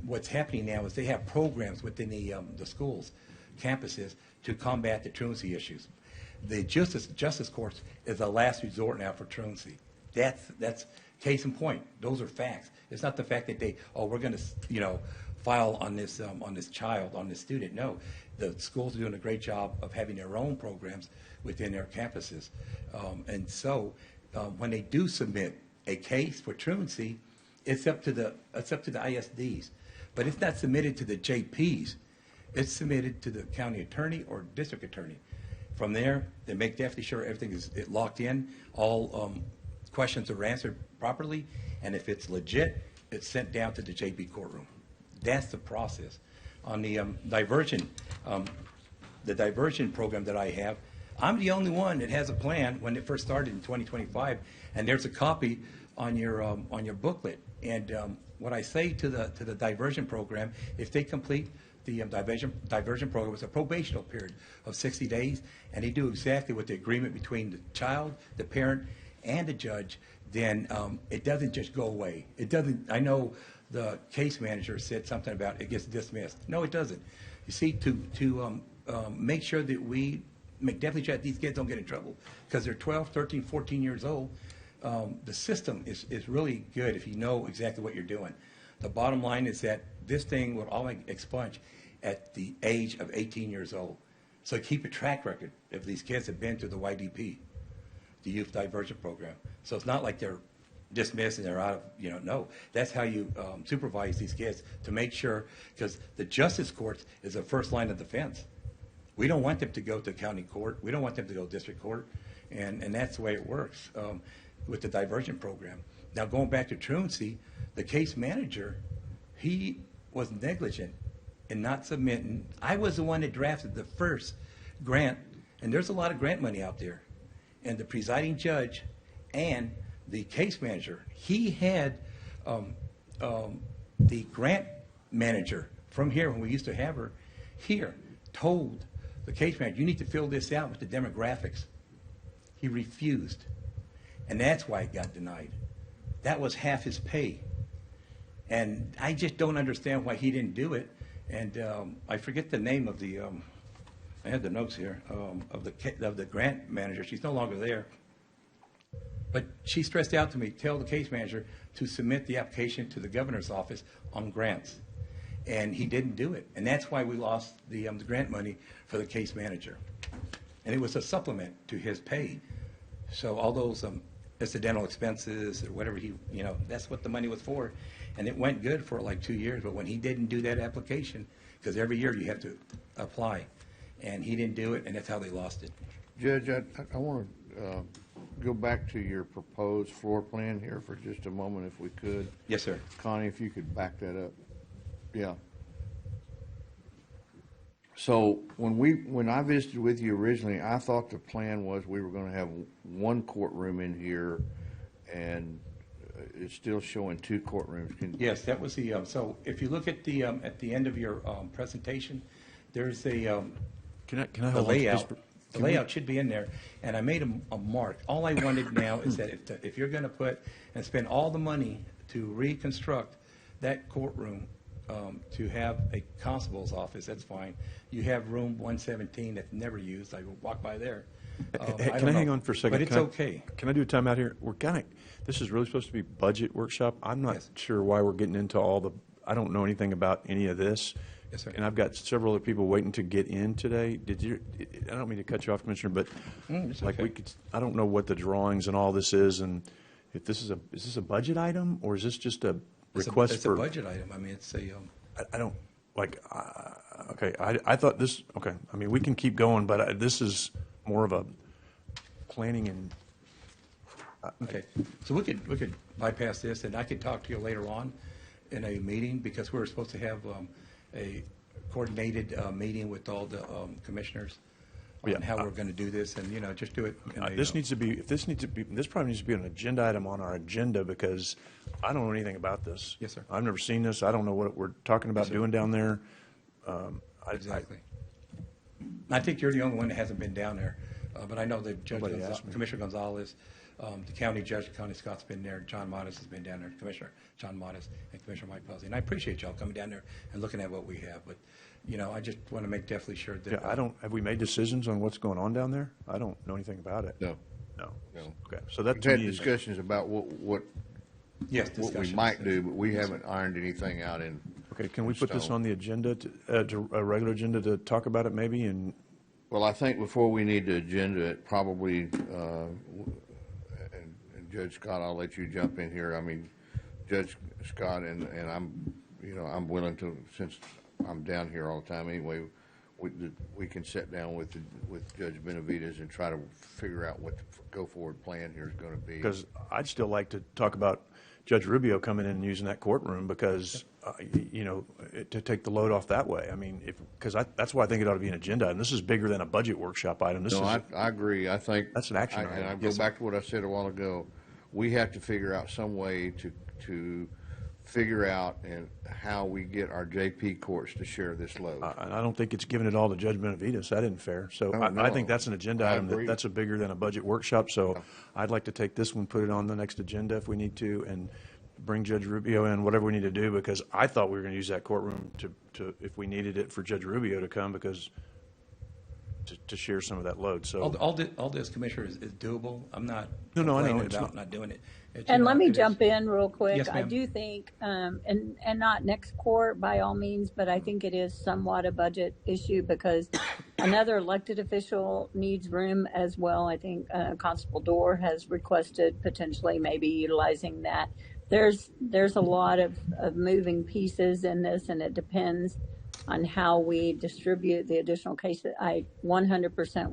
what's happening now is they have programs within the schools, campuses, to combat the truancy issues. The justice courts is the last resort now for truancy. That's case in point. Those are facts. It's not the fact that we're going to, file on this child, on this student. No, the schools are doing a great job of having their own programs within their campuses. And so when they do submit a case for truancy, it's up to the ISDs. But it's not submitted to the JPs. It's submitted to the county attorney or district attorney. From there, they make definitely sure everything is locked in, all questions are answered properly, and if it's legit, it's sent down to the JP courtroom. That's the process. On the diversion program that I have, I'm the only one that has a plan when it first started in 2025, and there's a copy on your booklet. And what I say to the diversion program, if they complete the diversion program, it's a probational period of 60 days, and they do exactly what the agreement between the child, the parent, and the judge, then it doesn't just go away. It doesn't. I know the case manager said something about it gets dismissed. No, it doesn't. You see, to make sure that we definitely sure that these kids don't get in trouble because they're 12, 13, 14 years old. The system is really good if you know exactly what you're doing. The bottom line is that this thing will all expunge at the age of 18 years old. So keep a track record if these kids have been through the YDP, the Youth Diversion Program. So it's not like they're dismissed and they're out of, no. That's how you supervise these kids to make sure, because the justice courts is the first line of defense. We don't want them to go to county court. We don't want them to go to district court. And that's the way it works with the diversion program. Now, going back to truancy, the case manager, he was negligent in not submitting. I was the one that drafted the first grant, and there's a lot of grant money out there. And the presiding judge and the case manager, he had the grant manager from here, when we used to have her here, told the case manager, you need to fill this out with the demographics. He refused. And that's why it got denied. That was half his pay. And I just don't understand why he didn't do it. And I forget the name of the, I had the notes here, of the grant manager. She's no longer there. But she stressed out to me, tell the case manager to submit the application to the governor's office on grants. And he didn't do it. And that's why we lost the grant money for the case manager. And it was a supplement to his pay. So all those incidental expenses or whatever that's what the money was for. And it went good for like 2 years. But when he didn't do that application, because every year you have to apply, and he didn't do it, and that's how they lost it. Judge, I want to go back to your proposed floor plan here for just a moment, if we could. Yes, sir. Connie, if you could back that up. Yeah. So when I visited with you originally, I thought the plan was we were going to have one courtroom in here, and it's still showing 2 courtrooms. Yes, that was the, so if you look at the end of your presentation, there's a, Can I the hold on to layout. this? The layout should be in there, and I made a mark. All I wanted now is that if you're going to put and spend all the money to reconstruct that courtroom, to have a constable's office, that's fine. You have room 117 that's never used. I walk by there. Can I hang on for a second? But it's okay. Can I do a timeout here? This is really supposed to be budget workshop. I'm not sure why we're getting into I don't know anything about any of this. Yes, sir. And I've got several other people waiting to get in today. I don't mean to cut you off, Commissioner, but It's okay. I don't know what the drawings and all this is, and if is this a budget item, or is this just a request It's for? a budget item. I mean, it's a, I don't, okay, I thought this, okay, I mean, we can keep going, but this is more of a planning and. okay. So we could bypass this, and I could talk to you later on in a meeting, because we're supposed to have a coordinated meeting with all the commissioners on how we're going to do this, and, just do it. This probably needs to be an agenda item on our agenda, because I don't know anything about this. Yes, sir. I've never seen this. I don't know what we're talking about Yes, sir. doing down there. Exactly. I think you're the only one that hasn't been down there, but I know that Nobody asked me. Commissioner Gonzalez, the county judge, Connie Scott's been there, John Modis has been down there, Commissioner John Modis, and Commissioner Mike Puzley. And I appreciate y'all coming down there and looking at what we have, but, I just want to make definitely sure that. Yeah, have we made decisions on what's going on down there? I don't know anything about it. No. No. Okay, so that We've to had me is. discussions about what Yes, we discussions. might do, but we haven't ironed anything out in. Okay, can we put this stone. on the agenda, to a regular agenda, to talk about it maybe, and Well, I think before we need to agenda it, probably, and Judge Scott, I'll let you jump in here. I mean, Judge Scott, and I'm willing to, since I'm down here all the time anyway, we can sit down with Judge Benavides and try to figure out what the go-forward plan here is going to be. because I'd still like to talk about Judge Rubio coming in and using that courtroom, because, to take the load off that way. I mean, because that's why I think it ought to be an agenda item. This is bigger than a budget workshop item. This No, is. I agree. I think. That's an action And I item. go back to what I said a while ago. We have to figure out some way to figure out and how we get our JP courts to share this load. And I don't think it's giving it all to Judge Benavides. That isn't fair. So No, I think that's an agenda I item. agree. That's a bigger than a budget workshop. So I'd like to take this one, put it on the next agenda if we need to, and bring Judge Rubio in, whatever we need to do, because I thought we were going to use that courtroom to if we needed it, for Judge Rubio to come, because to share some of that load. So All this, Commissioner, is doable. I'm not No, I know. complaining It's about not- not doing it. And let me jump in real quick. Yes, I ma'am. do think, and not next court by all means, but I think it is somewhat a budget issue, because another elected official needs room as well. I think Constable Dorr has requested potentially maybe utilizing that. There's a lot of moving pieces in this, and it depends on how we distribute the additional cases. I 100%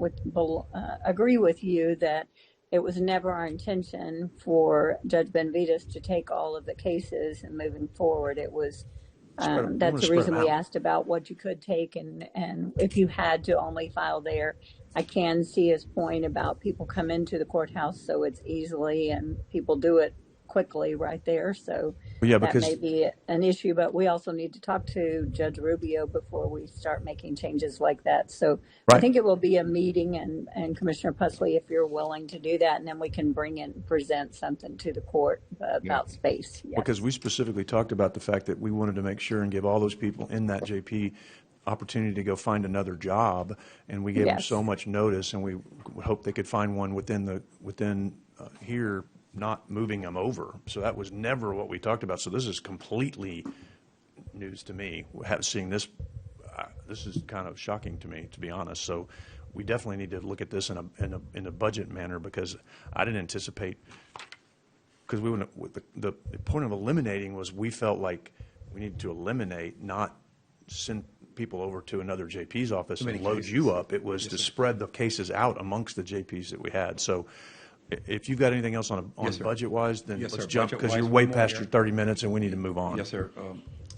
agree with you that it was never our intention for Judge Benavides to take all of the cases, and moving forward, it was, that's the reason we asked about what you could take, and if you had to only file there. I can see his point about people come into the courthouse so it's easily, and people do it quickly right there. So Yeah, that because- may be an issue, but we also need to talk to Judge Rubio before we start making changes like that. So I Right. think it will be a meeting, and Commissioner Pusley, if you're willing to do that, and then we can bring in, present something to the court about space. Yes. Because we specifically talked about the fact that we wanted to make sure and give all those people in that JP opportunity to go find another job, and we gave them Yes. so much notice, and we hope they could find one within here not moving them over. So that was never what we talked about. So this is completely news to me. Seeing this, this is kind of shocking to me, to be honest. So we definitely need to look at this in a budget manner, because I didn't anticipate, because we wouldn't, the point of eliminating was we felt like we needed to eliminate, not send people over to another JP's office and load you up. It was to spread the cases out amongst the JPs that we had. So if you've got anything else on budget-wise, then let's jump, because you're way past your 30 minutes and we need to move on. Yes, sir.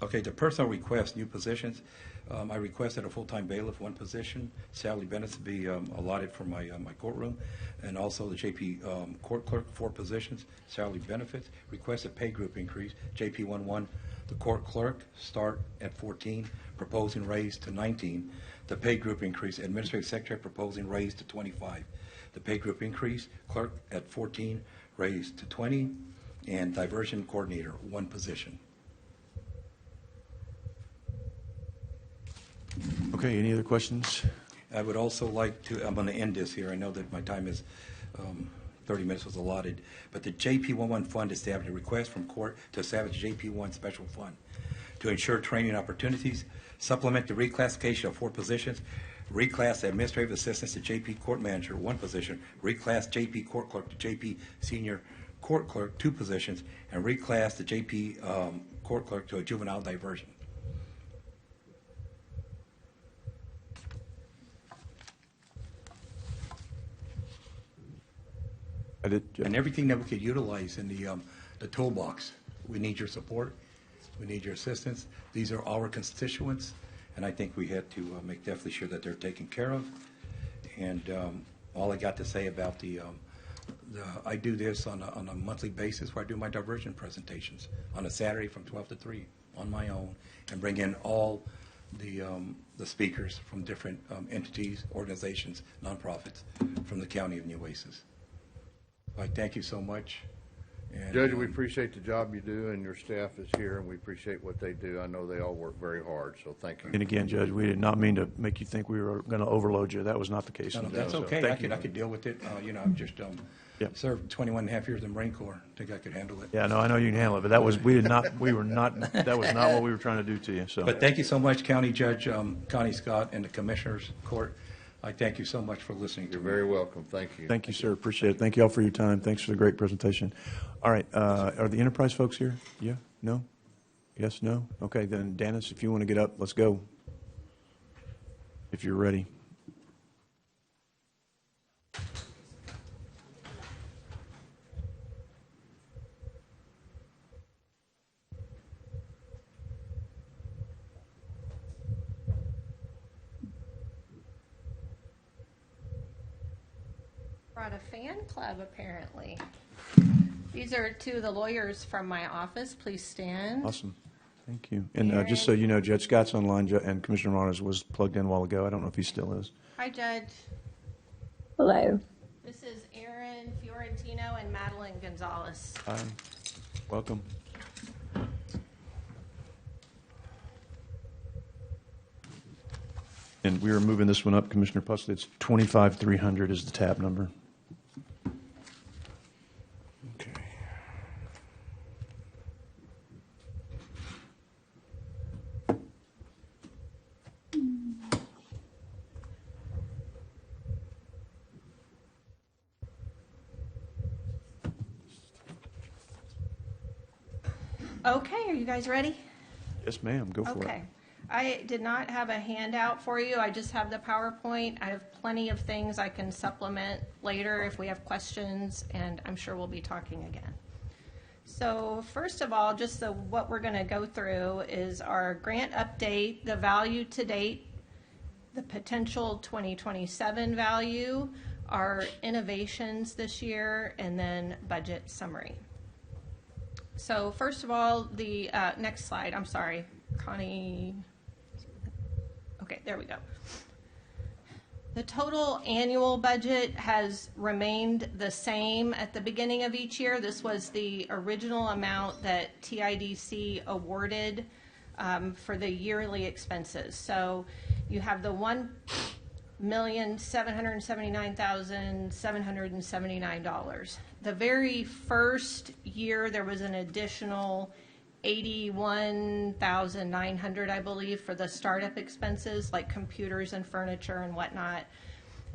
Okay, the personal request, new positions. I requested a full-time bailiff, one position, salary benefits to be allotted for my courtroom, and also the JP court clerk, 4 positions, salary benefits. Requested pay group increase, JP 1-1, the court clerk, start at 14, proposing raise to 19. The pay group increase, administrative secretary proposing raise to 25. The pay group increase, clerk at 14, raise to 20, and diversion coordinator, 1 position. Okay, any other questions? I would also like to, I'm going to end this here. I know that my time is 30 minutes was allotted, but the JP11 fund established a request from court to establish a JP1 special fund to ensure training opportunities, supplement the reclassification of 4 positions, reclass administrative assistants to JP court manager, 1 position, reclass JP court clerk to JP senior court clerk, 2 positions, and reclass the JP court clerk to a juvenile diversion. And everything that we could utilize in the toolbox. We need your support. We need your assistance. These are our constituents, and I think we had to make definitely sure that they're taken care of. And all I got to say about I do this on a monthly basis, where I do my diversion presentations on a Saturday from 12 to 3 on my own, and bring in all the speakers from different entities, organizations, nonprofits from the county of Nueces. I thank you so much. And, Judge, we appreciate the job you do, and your staff is here, and we appreciate what they do. I know they all work very hard, so thank you. And again, Judge, we did not mean to make you think we were going to overload you. That was not the case. No, that's okay. I could deal with it. I've just served 21 and a half years in the Marine Corps. I think I could handle it. Yeah, no, I know you can handle it, but that was that was not what we were trying to do to you. So, but thank you so much, County Judge Connie Scott, and the Commissioners Court. I thank you so much for listening to me. You're very welcome. Thank you. Thank you, sir. Appreciate it. Thank you all for your time. Thanks for the great presentation. All right. Are the Enterprise folks here? Yeah? No? Yes? No? Okay. Then, Dennis, if you want to get up, let's go. If you're ready. Brought a fan club, apparently. These are 2 of the lawyers from my office. Please stand. Awesome. Thank you. And just so you know, Judge Scott's online, and Commissioner Martinez was plugged in a while ago. I don't know if he still is. Hi, Judge. Hello. This is Aaron Fiorentino and Madeline Gonzalez. Hi. Welcome. And we are moving this one up, Commissioner Pusley. It's 25,300 is the tab number. Okay. Okay, are you guys ready? Yes, ma'am. Go for it. Okay. I did not have a handout for you. I just have the PowerPoint. I have plenty of things I can supplement later if we have questions, and I'm sure we'll be talking again. So first of all, just what we're going to go through is our grant update, the value to date, the potential 2027 value, our innovations this year, and then budget summary. So first of all, the next slide, I'm sorry, Connie. Okay, there we go. The total annual budget has remained the same at the beginning of each year. This was the original amount that TIDC awarded for the yearly expenses. So you have the $1,779,779. The very first year, there was an additional $81,900, I believe, for the startup expenses, like computers and furniture and whatnot.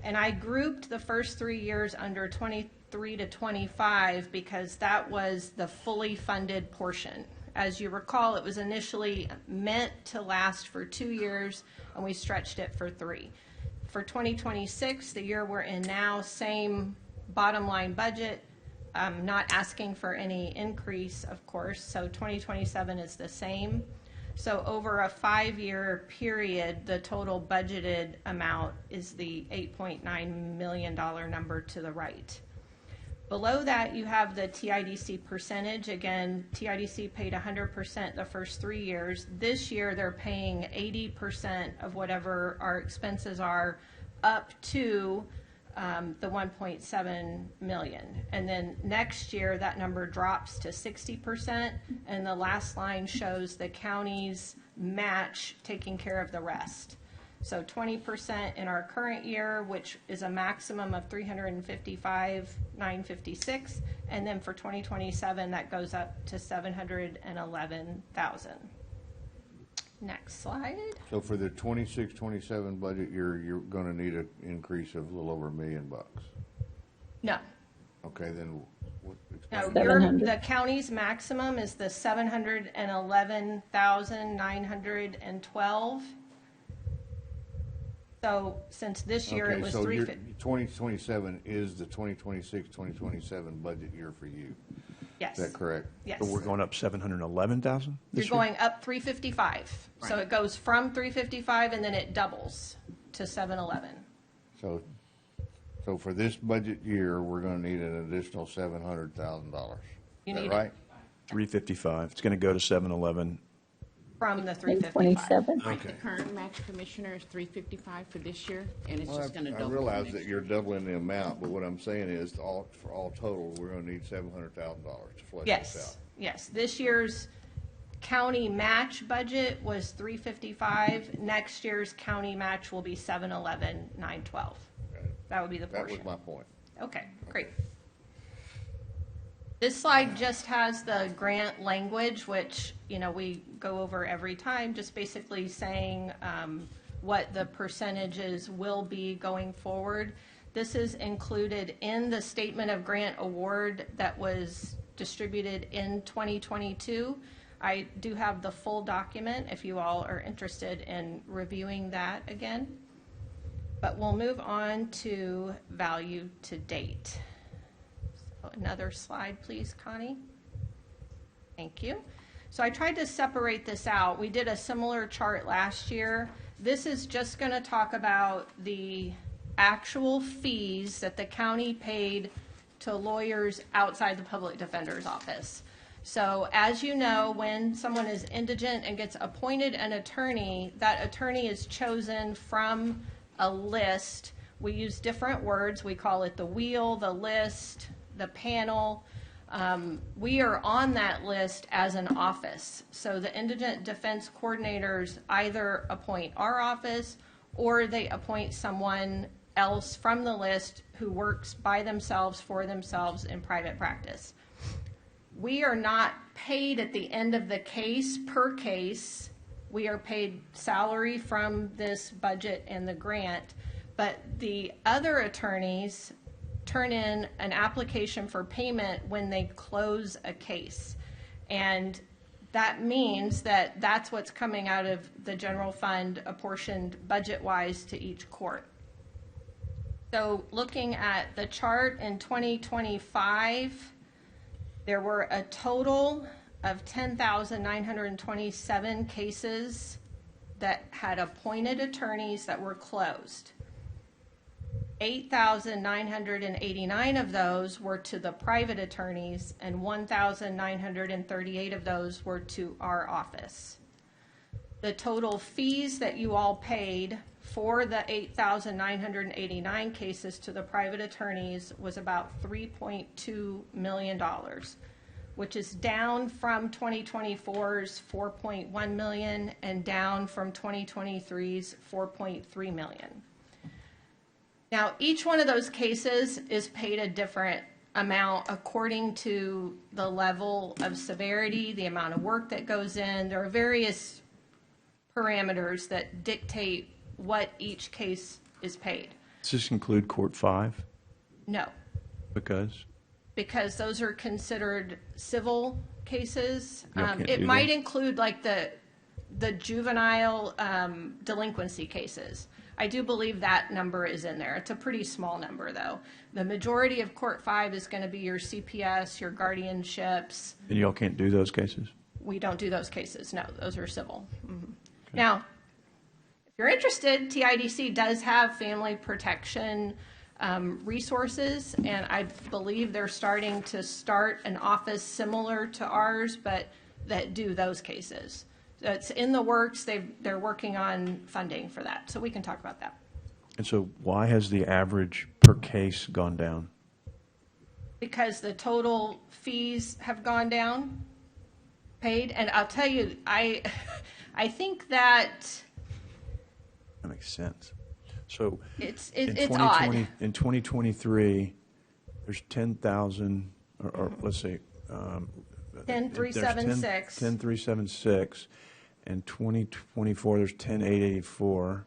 And I grouped the first 3 years under 23 to 25 because that was the fully funded portion. As you recall, it was initially meant to last for 2 years, and we stretched it for 3. For 2026, the year we're in now, same bottom line budget, not asking for any increase, of course, so 2027 is the same. So over a 5-year period, the total budgeted amount is the $8.9 million number to the right. Below that, you have the TIDC percentage. Again, TIDC paid 100% the first 3 years. This year, they're paying 80% of whatever our expenses are up to the 1.7 million. And then next year, that number drops to 60%, and the last line shows the county's match taking care of the rest. So 20% in our current year, which is a maximum of $355,956, and then for 2027, that goes up to $711,000. Next slide. So for the 26-27 budget year, you're going to need an increase of a little over $1 million. No. Okay, then No, the county's maximum is the $711,912. So since this year it was so 350. 2027 is the 2026-2027 budget year for you. Yes. Is that correct? Yes. So we're going up 711,000 this You're year? going up 355. So it goes from 355 and then it doubles to 711. So for this budget year, we're going to need an additional $700,000. You Is need that right? 355. It's going to go to 711. From the 355. The current match, Commissioner, is 355 for this year, and it's Well, just going to I double. realize next that you're doubling the amount, but what I'm saying is, for all total, we're going to need $700,000 to flush this out. Yes. This year's county match budget was 355. Next year's county match will be 711,912. That would be the portion. That was my point. Okay, great. This slide just has the grant language, which, we go over every time, just basically saying what the percentages will be going forward. This is included in the statement of grant award that was distributed in 2022. I do have the full document if you all are interested in reviewing that again. But we'll move on to value to date. So another slide, please, Connie. Thank you. So I tried to separate this out. We did a similar chart last year. This is just going to talk about the actual fees that the county paid to lawyers outside the public defender's office. So as you know, when someone is indigent and gets appointed an attorney, that attorney is chosen from a list. We use different words. We call it the wheel, the list, the panel. We are on that list as an office. So the indigent defense coordinators either appoint our office or they appoint someone else from the list who works by themselves, for themselves in private practice. We are not paid at the end of the case per case. We are paid salary from this budget and the grant, but the other attorneys turn in an application for payment when they close a case. And that means that that's what's coming out of the general fund apportioned budget-wise to each court. So looking at the chart in 2025, there were a total of 10,927 cases that had appointed attorneys that were closed. 8,989 of those were to the private attorneys, and 1,938 of those were to our office. The total fees that you all paid for the 8,989 cases to the private attorneys was about $3.2 million, which is down from 2024's $4.1 million and down from 2023's $4.3 million. Now, each one of those cases is paid a different amount according to the level of severity, the amount of work that goes in. There are various parameters that dictate what each case is paid. Does this include Court 5? No, Because? because those are considered civil cases. Y'all can't It do might that? include like the juvenile delinquency cases. I do believe that number is in there. It's a pretty small number, though. The majority of Court 5 is going to be your CPS, your guardianships. And y'all can't do those cases? We don't do those cases. No, those are civil. Now, if you're interested, TIDC does have family protection resources, and I believe they're starting to start an office similar to ours, but that do those cases. It's in the works. They're working on funding for that, so we can talk about that. And so why has the average per case gone down? Because the total fees have gone down, paid, and I'll tell you, I think that That makes sense. So it's in odd. In 2023, there's 10,000, or let's say, 10,376. 10,376. And 2024, there's 10,884.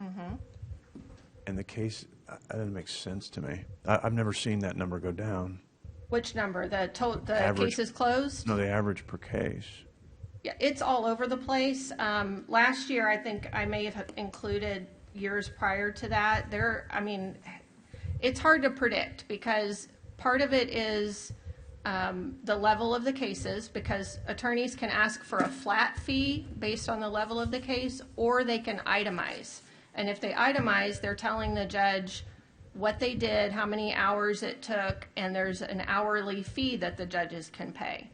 And the case, that doesn't make sense to me. I've never seen that number go down. Which number? The Average- cases closed? No, the average per case. Yeah, it's all over the place. Last year, I think I may have included years prior to that. It's hard to predict because part of it is the level of the cases, because attorneys can ask for a flat fee based on the level of the case, or they can itemize. And if they itemize, they're telling the judge what they did, how many hours it took, and there's an hourly fee that the judges can pay.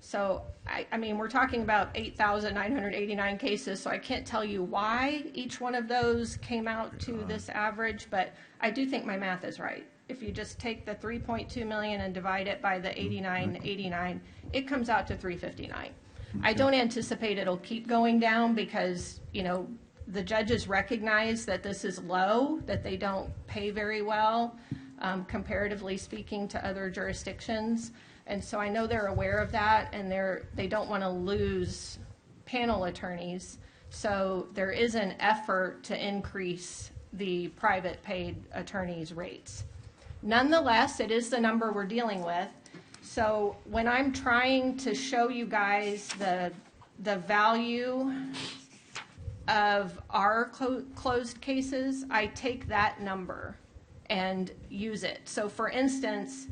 So, we're talking about 8,989 cases, so I can't tell you why each one of those came out to this average, but I do think my math is right. If you just take the 3.2 million and divide it by the 8989, it comes out to 359. I don't anticipate it'll keep going down because, the judges recognize that this is low, that they don't pay very well, comparatively speaking to other jurisdictions. And so I know they're aware of that, and they don't want to lose panel attorneys. So there is an effort to increase the private paid attorneys' rates. Nonetheless, it is the number we're dealing with. So when I'm trying to show you guys the value of our closed cases, I take that number and use it. So for instance,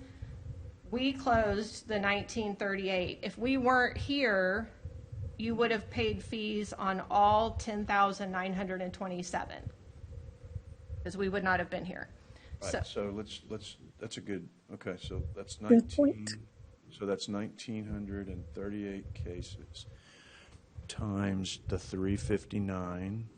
we closed the 1938. If we weren't here, you would have paid fees on all 10,927 because we would not have been here. Right, so let's that's a good, okay, so that's Good 19, point. so that's 1,938 cases times the 359,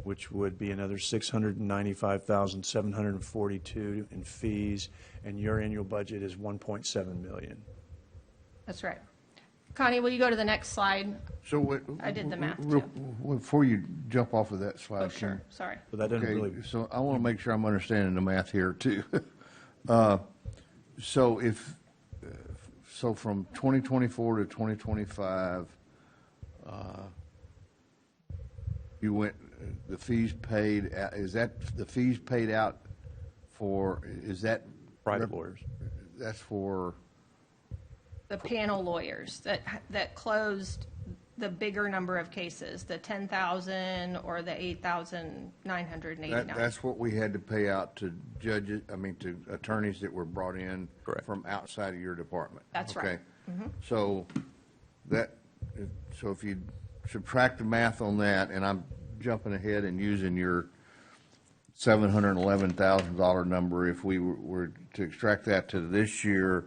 which would be another 695,742 in fees, and your annual budget is 1.7 million. That's right. Connie, will you go to the next slide? So what? I did the math, real- too. Before you jump off of that slide. Oh, sure, sorry. But that doesn't Okay, really, so I want to make sure I'm understanding the math here too. So so from 2024 to 2025, you went, the fees paid, is that the fees paid out for, is that? private lawyers. That's for, The panel lawyers that closed the bigger number of cases, the 10,000 or the 8,989. that's what we had to pay out to judges, to attorneys that were brought in from outside of your department. That's right. Okay. So so if you subtract the math on that, and I'm jumping ahead and using your $711,000 number, if we were to extract that to this year,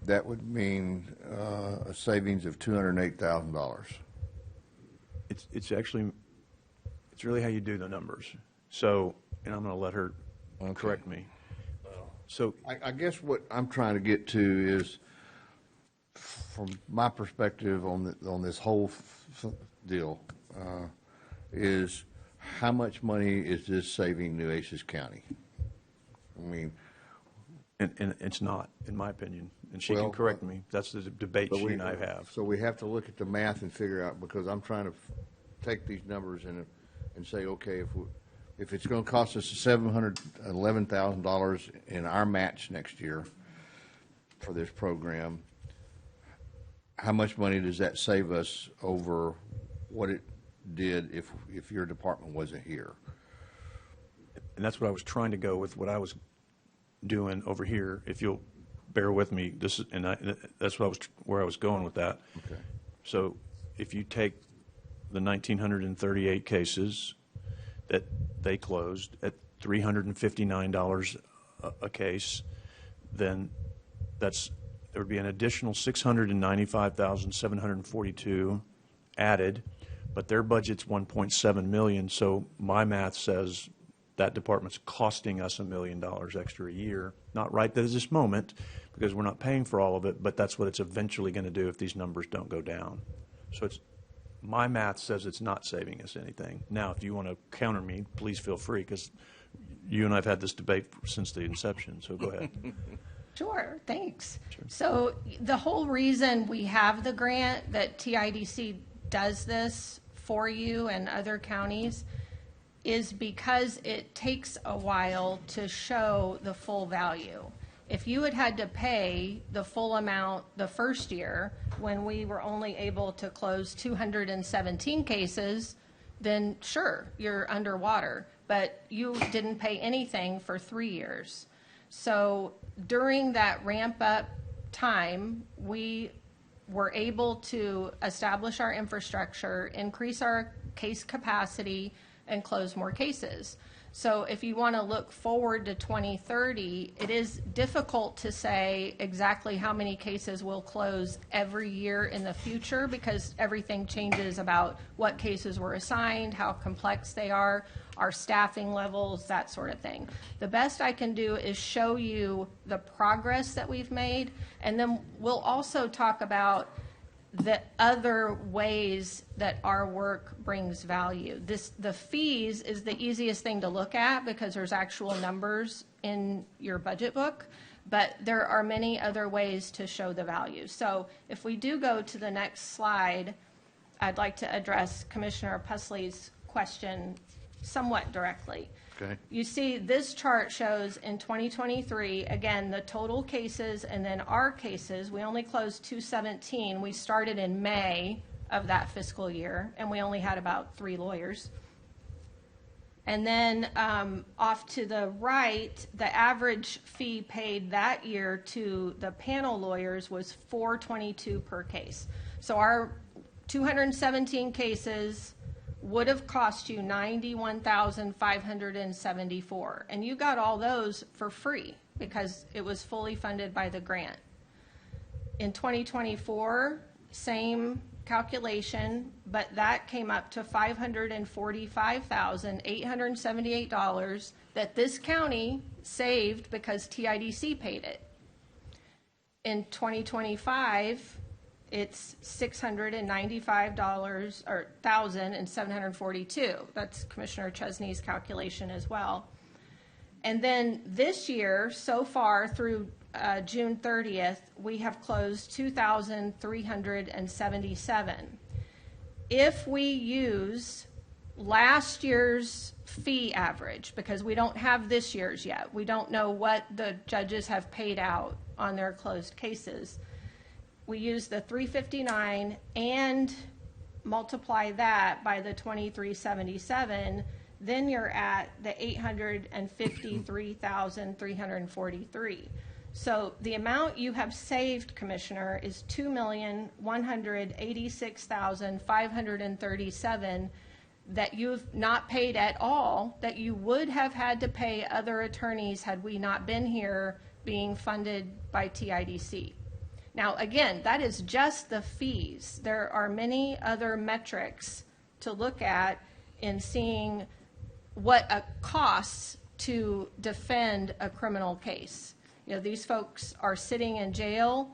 that would mean a savings of $208,000. It's actually, it's really how you do the numbers. So, and I'm going to let her correct me. So I guess what I'm trying to get to is, from my perspective on this whole deal, is how much money is this saving Nueces County? I mean, And it's not, in my opinion. And she can Well, correct me. That's the debate but she and I have. So we have to look at the math and figure out, because I'm trying to take these numbers and say, okay, if it's going to cost us $711,000 in our match next year for this program, how much money does that save us over what it did if your department wasn't here? And that's what I was trying to go with, what I was doing over here. If you'll bear with me, that's where I was going with that. Okay. So if you take the 1,938 cases that they closed at $359 a case, then there would be an additional $695,742 added, but their budget's $1.7 million. So my math says that department's costing us $1 million extra a year. Not right at this moment, because we're not paying for all of it, but that's what it's eventually going to do if these numbers don't go down. So my math says it's not saving us anything. Now, if you want to counter me, please feel free, because you and I have had this debate since the inception, so go ahead. Sure, thanks. So the whole reason we have the grant, that TIDC does this for you and other counties, is because it takes a while to show the full value. If you had to pay the full amount the first year, when we were only able to close 217 cases, then sure, you're underwater. But you didn't pay anything for 3 years. So during that ramp-up time, we were able to establish our infrastructure, increase our case capacity, and close more cases. So if you want to look forward to 2030, it is difficult to say exactly how many cases will close every year in the future, because everything changes about what cases were assigned, how complex they are, our staffing levels, that sort of thing. The best I can do is show you the progress that we've made, and then we'll also talk about the other ways that our work brings value. The fees is the easiest thing to look at because there's actual numbers in your budget book, but there are many other ways to show the value. So if we do go to the next slide, I'd like to address Commissioner Pusley's question somewhat directly. Okay. You see, this chart shows in 2023, again, the total cases and then our cases. We only closed 217. We started in May of that fiscal year, and we only had about 3 lawyers. And then off to the right, the average fee paid that year to the panel lawyers was $422 per case. So our 217 cases would have cost you $91,574, and you got all those for free because it was fully funded by the grant. In 2024, same calculation, but that came up to $545,878 that this county saved because TIDC paid it. In 2025, it's $695 or $1,742. That's Commissioner Chesney's calculation as well. And then this year, so far through June 30th, we have closed 2,377. If we use last year's fee average, because we don't have this year's yet, we don't know what the judges have paid out on their closed cases. We use the 359 and multiply that by the 2377, then you're at the 853,343. So the amount you have saved, Commissioner, is $2,186,537 that you've not paid at all, that you would have had to pay other attorneys had we not been here being funded by TIDC. Now, again, that is just the fees. There are many other metrics to look at in seeing what it costs to defend a criminal case. You know, these folks are sitting in jail.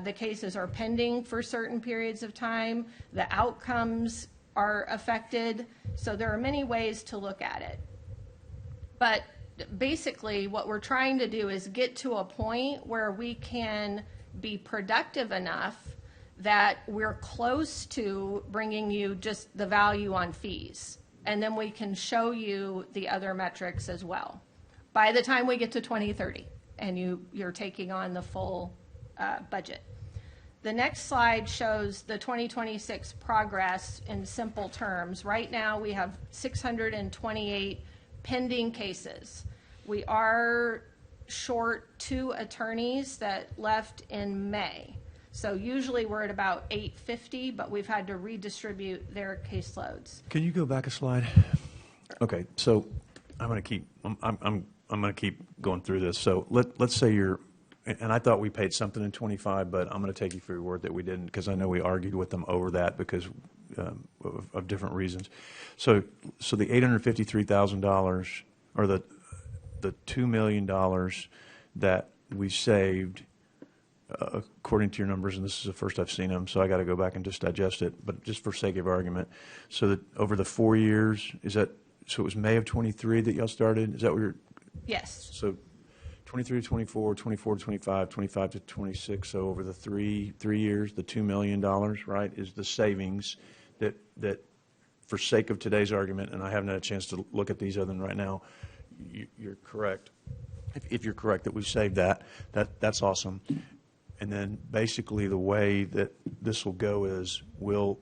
The cases are pending for certain periods of time. The outcomes are affected. So there are many ways to look at it. But basically what we're trying to do is get to a point where we can be productive enough that we're close to bringing you just the value on fees. And then we can show you the other metrics as well by the time we get to 2030 and you're taking on the full budget. The next slide shows the 2026 progress in simple terms. Right now, we have 628 pending cases. We are short 2 attorneys that left in May. So usually we're at about 850, but we've had to redistribute their caseloads. Can you go back a slide? Okay, so I'm going to keep going through this. So let's say you're, and I thought we paid something in 25, but I'm going to take you for your word that we didn't, because I know we argued with them over that because of different reasons. So the $853,000 or the $2 million that we saved, according to your numbers, and this is the first I've seen them, so I got to go back and just digest it, but just for sake of argument, so that over the 4 years, so it was May of 23 that y'all started? Is that what you're? Yes. So 23 to 24, 24 to 25, 25 to 26, so over the three years, the $2 million, right, is the savings that for sake of today's argument, and I haven't had a chance to look at these other than right now, you're correct. If you're correct that we saved that's awesome. And then basically the way that this will go is we'll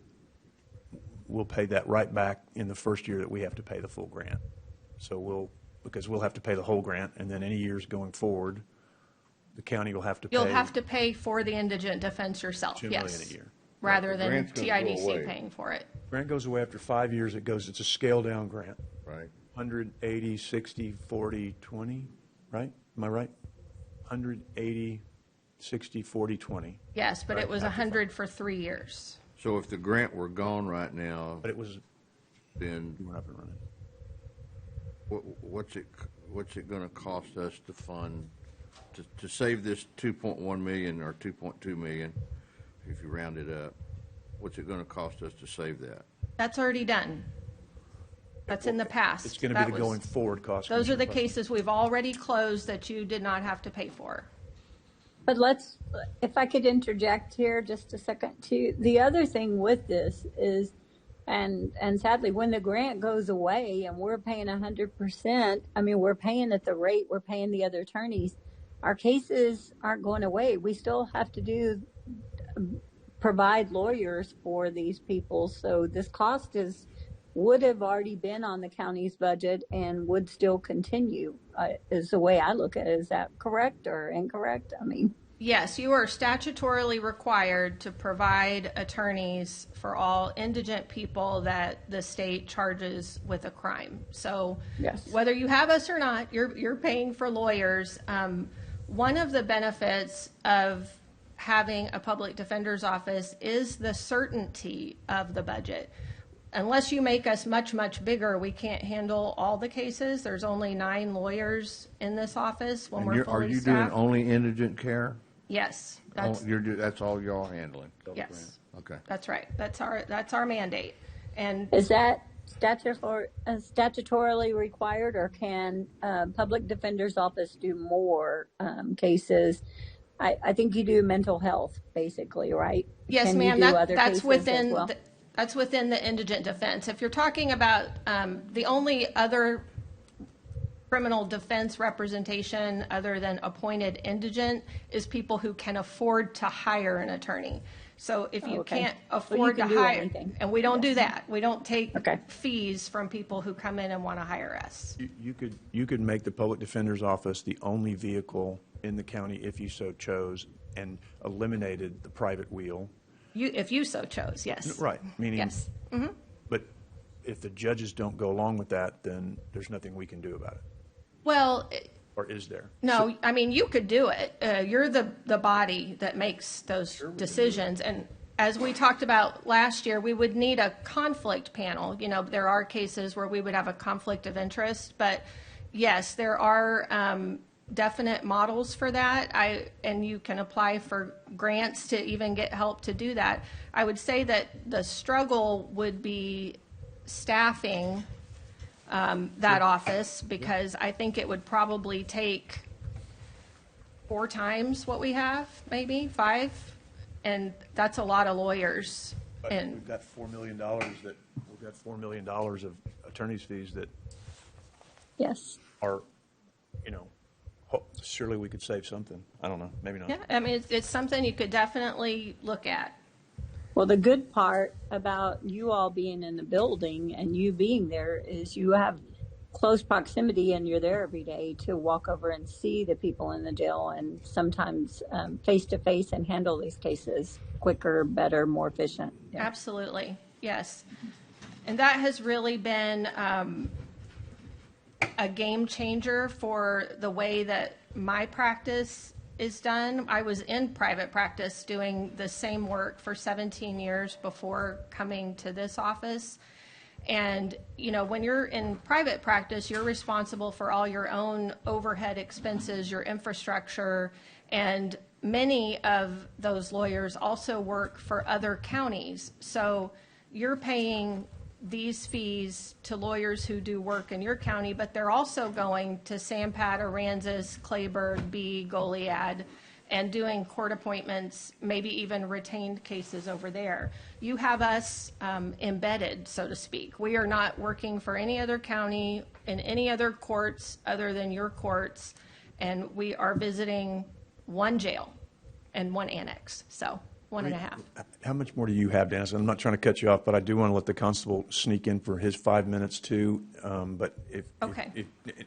pay that right back in the first year that we have to pay the full grant. So because we'll have to pay the whole grant, and then any years going forward, the county will have to pay. You'll have to pay for the indigent defense yourself, $2 yes. million a year. Rather than grant's gonna go away. TIDC paying for it. Grant goes away after 5 years. It's a scale down grant. Right. 180, 60, 40, 20, right? Am I right? 180, 60, 40, 20. Yes, but Right, it was after 100 for 3 years. So if the grant were gone right now, But it was, then you went up and running. what's it going to cost us to fund, to save this 2.1 million or 2.2 million, if you round it up? What's it going to cost us to save that? That's already done. That's in the past. It's going to That be the was- going forward cost. Those are the Commissioner cases we've already closed that you did not have to pay for. But if I could interject here just a second too. The other thing with this is, and sadly, when the grant goes away and we're paying 100%, I mean, we're paying at the rate we're paying the other attorneys, our cases aren't going away. We still have to provide lawyers for these people. So this cost would have already been on the county's budget and would still continue, is the way I look at it. Is that correct or incorrect? I mean, Yes, you are statutorily required to provide attorneys for all indigent people that the state charges with a crime. So yes. whether you have us or not, you're paying for lawyers. One of the benefits of having a public defender's office is the certainty of the budget. Unless you make us much, much bigger, we can't handle all the cases. There's only 9 lawyers in this office when we're fully Are you staffed. doing only indigent care? Yes, That's all y'all handling? yes. Okay. That's right. That's our mandate. And Is that statutorily required, or can public defender's office do more cases? I think you do mental health, basically, right? yes, Can you ma'am, do other that's cases within as well? that's within the indigent defense. If you're talking about the only other criminal defense representation other than appointed indigent is people who can afford to hire an attorney. So if you Okay. can't Well, afford you can to do hire, everything. and we don't do Yes. that. We don't take Okay. fees from people who come in and want to hire us. You could make the public defender's office the only vehicle in the county if you so chose, and eliminated the private wheel. If you so chose, yes. Right, meaning. Yes. Mm-hmm. But if the judges don't go along with that, then there's nothing we can do about it. Well, Or is there? no, I mean, you could do it. You're the body that makes those decisions. And as we talked about last year, we would need a conflict panel. You know, there are cases where we would have a conflict of interest. But yes, there are definite models for that. And you can apply for grants to even get help to do that. I would say that the struggle would be staffing that office, because I think it would probably take 4 times what we have, maybe 5, and that's a lot of lawyers. But And we've got $4 million of attorney's fees that Yes. are, surely we could save something. I don't know, maybe not. yeah, I mean, it's something you could definitely look at. Well, the good part about you all being in the building and you being there is you have close proximity and you're there every day to walk over and see the people in the jail and sometimes face to face and handle these cases quicker, better, more efficient. Yeah. Absolutely, yes. And that has really been a game changer for the way that my practice is done. I was in private practice doing the same work for 17 years before coming to this office. And, when you're in private practice, you're responsible for all your own overhead expenses, your infrastructure, and many of those lawyers also work for other counties. So you're paying these fees to lawyers who do work in your county, but they're also going to Sampat, Aransas, Clayburgh, Bee, Goliad, and doing court appointments, maybe even retained cases over there. You have us embedded, so to speak. We are not working for any other county in any other courts other than your courts, and we are visiting one jail and one annex, so 1.5. How much more do you have, Dennis? I'm not trying to cut you off, but I do want to let the constable sneak in for his 5 minutes too. But if Okay. if-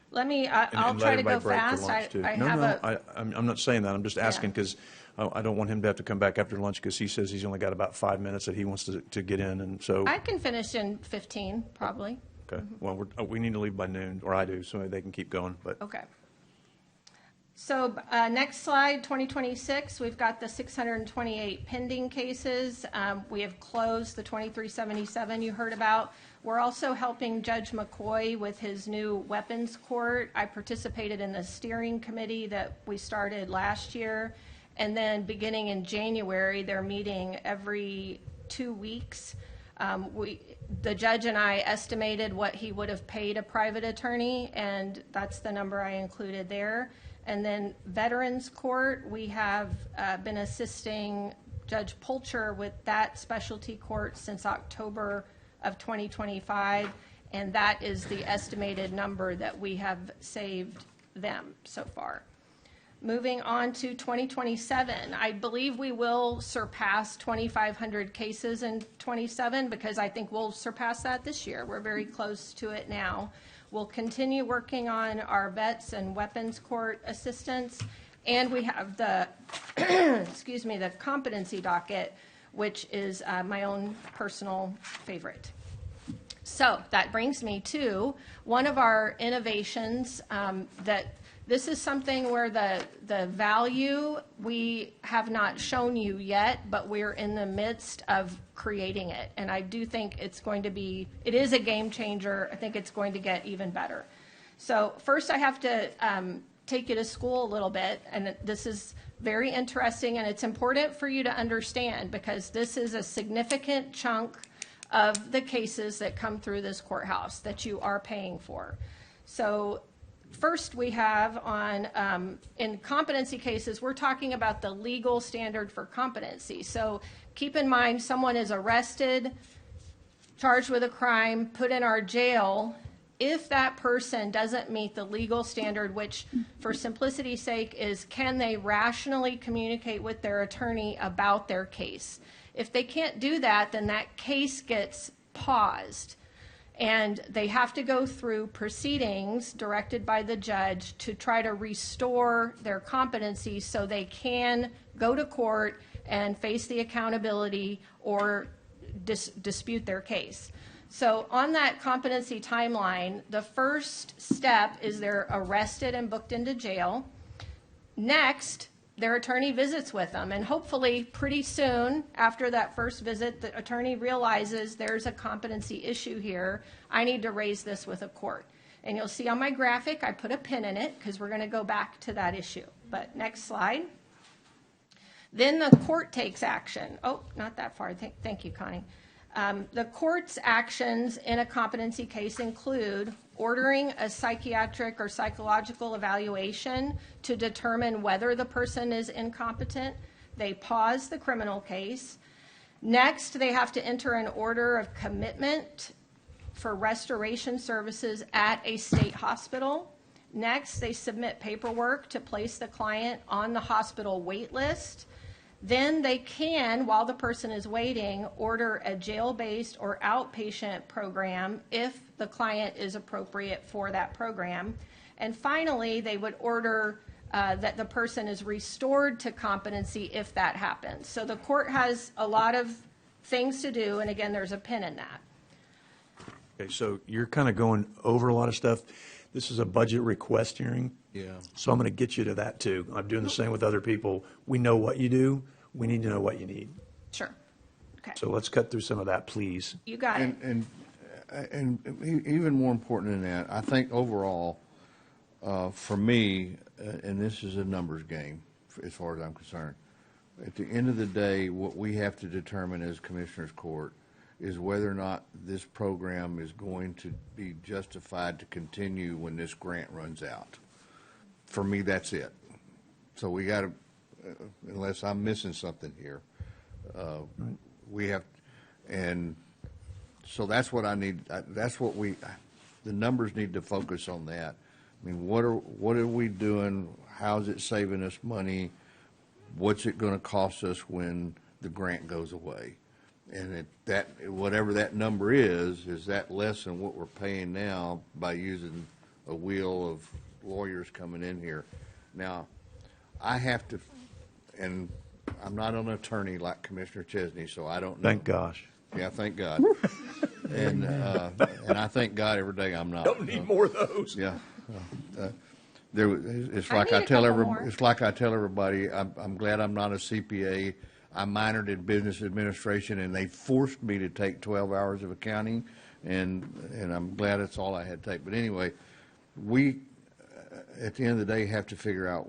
Let me, and I'll let try to everybody go break for fast. lunch, too. I No, have no, a, I'm not saying that. I'm just asking because I don't want him to have to come back after lunch because he says he's only got about 5 minutes that he wants to get in, and so. I can finish in 15, probably. Okay. Well, we need to leave by noon, or I do, so they can keep going. But Okay. So next slide, 2026, we've got the 628 pending cases. We have closed the 2377 you heard about. We're also helping Judge McCoy with his new weapons court. I participated in the steering committee that we started last year. And then beginning in January, they're meeting every 2 weeks. The judge and I estimated what he would have paid a private attorney, and that's the number I included there. And then Veterans Court, we have been assisting Judge Pulcher with that specialty court since October of 2025, and that is the estimated number that we have saved them so far. Moving on to 2027, I believe we will surpass 2,500 cases in 27 because I think we'll surpass that this year. We're very close to it now. We'll continue working on our vets and weapons court assistance, and we have the, excuse me, the competency docket, which is my own personal favorite. So that brings me to one of our innovations that this is something where the value we have not shown you yet, but we're in the midst of creating it. And I do think it's going to be, it is a game changer. I think it's going to get even better. So first I have to take you to school a little bit. And this is very interesting, and it's important for you to understand because this is a significant chunk of the cases that come through this courthouse that you are paying for. So first we have on, in competency cases, we're talking about the legal standard for competency. So keep in mind someone is arrested, charged with a crime, put in our jail. If that person doesn't meet the legal standard, which for simplicity's sake is can they rationally communicate with their attorney about their case? If they can't do that, then that case gets paused. And they have to go through proceedings directed by the judge to try to restore their competency so they can go to court and face the accountability or dispute their case. So on that competency timeline, the first step is they're arrested and booked into jail. Next, their attorney visits with them, and hopefully pretty soon after that first visit, the attorney realizes there's a competency issue here. I need to raise this with a court. And you'll see on my graphic, I put a pin in it because we're going to go back to that issue. But next slide. Then the court takes action. Oh, not that far. Thank you, Connie. The court's actions in a competency case include ordering a psychiatric or psychological evaluation to determine whether the person is incompetent. They pause the criminal case. Next, they have to enter an order of commitment for restoration services at a state hospital. Next, they submit paperwork to place the client on the hospital wait list. Then they can, while the person is waiting, order a jail-based or outpatient program if the client is appropriate for that program. And finally, they would order that the person is restored to competency if that happens. So the court has a lot of things to do, and again, there's a pin in that. Okay, so you're kind of going over a lot of stuff. This is a budget request hearing. Yeah. So I'm going to get you to that too. I'm doing the same with other people. We know what you do. We need to know what you need. Sure. Okay. So let's cut through some of that, please. You got it. And even more important than that, I think overall, for me, and this is a numbers game as far as I'm concerned, at the end of the day, what we have to determine as Commissioners Court is whether or not this program is going to be justified to continue when this grant runs out. For me, that's it. So we got to, unless I'm missing something here, we have, and so that's what I need. That's what the numbers need to focus on that. I mean, what are we doing? How's it saving us money? What's it going to cost us when the grant goes away? And whatever that number is that less than what we're paying now by using a wheel of lawyers coming in here? Now, I have to, and I'm not an attorney like Commissioner Chesney, so I don't know. Thank gosh. Yeah, thank God. and I thank God every day I'm not. Don't need more of those. Yeah. It's like I tell everybody, I'm glad I'm not a CPA. I minored in business administration, and they forced me to take 12 hours of accounting, and I'm glad that's all I had to take. But anyway, we, at the end of the day, have to figure out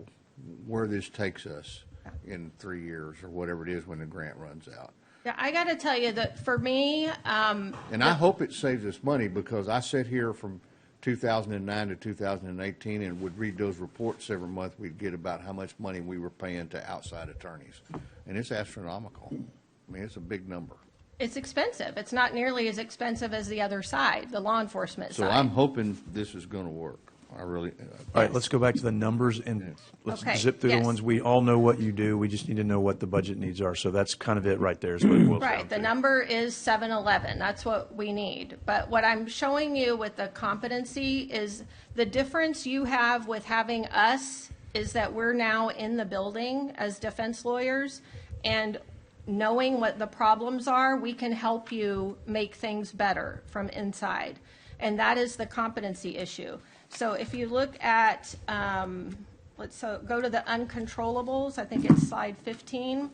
where this takes us in 3 years or whatever it is when the grant runs out. Yeah, I got to tell you that for me, and I hope it saves us money, because I sit here from 2009 to 2018 and would read those reports every month. We'd get about how much money we were paying to outside attorneys, and it's astronomical. I mean, it's a big number. it's expensive. It's not nearly as expensive as the other side, the law enforcement So side. I'm hoping this is going to work. I really. All right, let's go back to the numbers and let's Okay, zip through the yes. ones. We all know what you do. We just need to know what the budget needs are. So that's kind of it right there is what it boils down Right, the to. number is 711, that's what we need. But what I'm showing you with the competency is the difference you have with having us is that we're now in the building as defense lawyers, and knowing what the problems are, we can help you make things better from inside. And that is the competency issue. So if you look at, go to the uncontrollables, I think it's slide 15.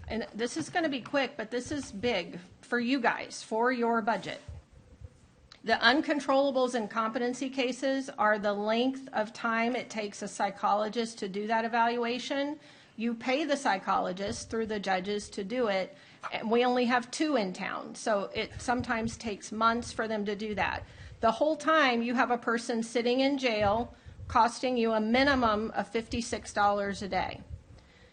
And this is going to be quick, but this is big for you guys, for your budget. The uncontrollables in competency cases are the length of time it takes a psychologist to do that evaluation. You pay the psychologist through the judges to do it, and we only have 2 in town, so it sometimes takes months for them to do that. The whole time you have a person sitting in jail costing you a minimum of $56 a day.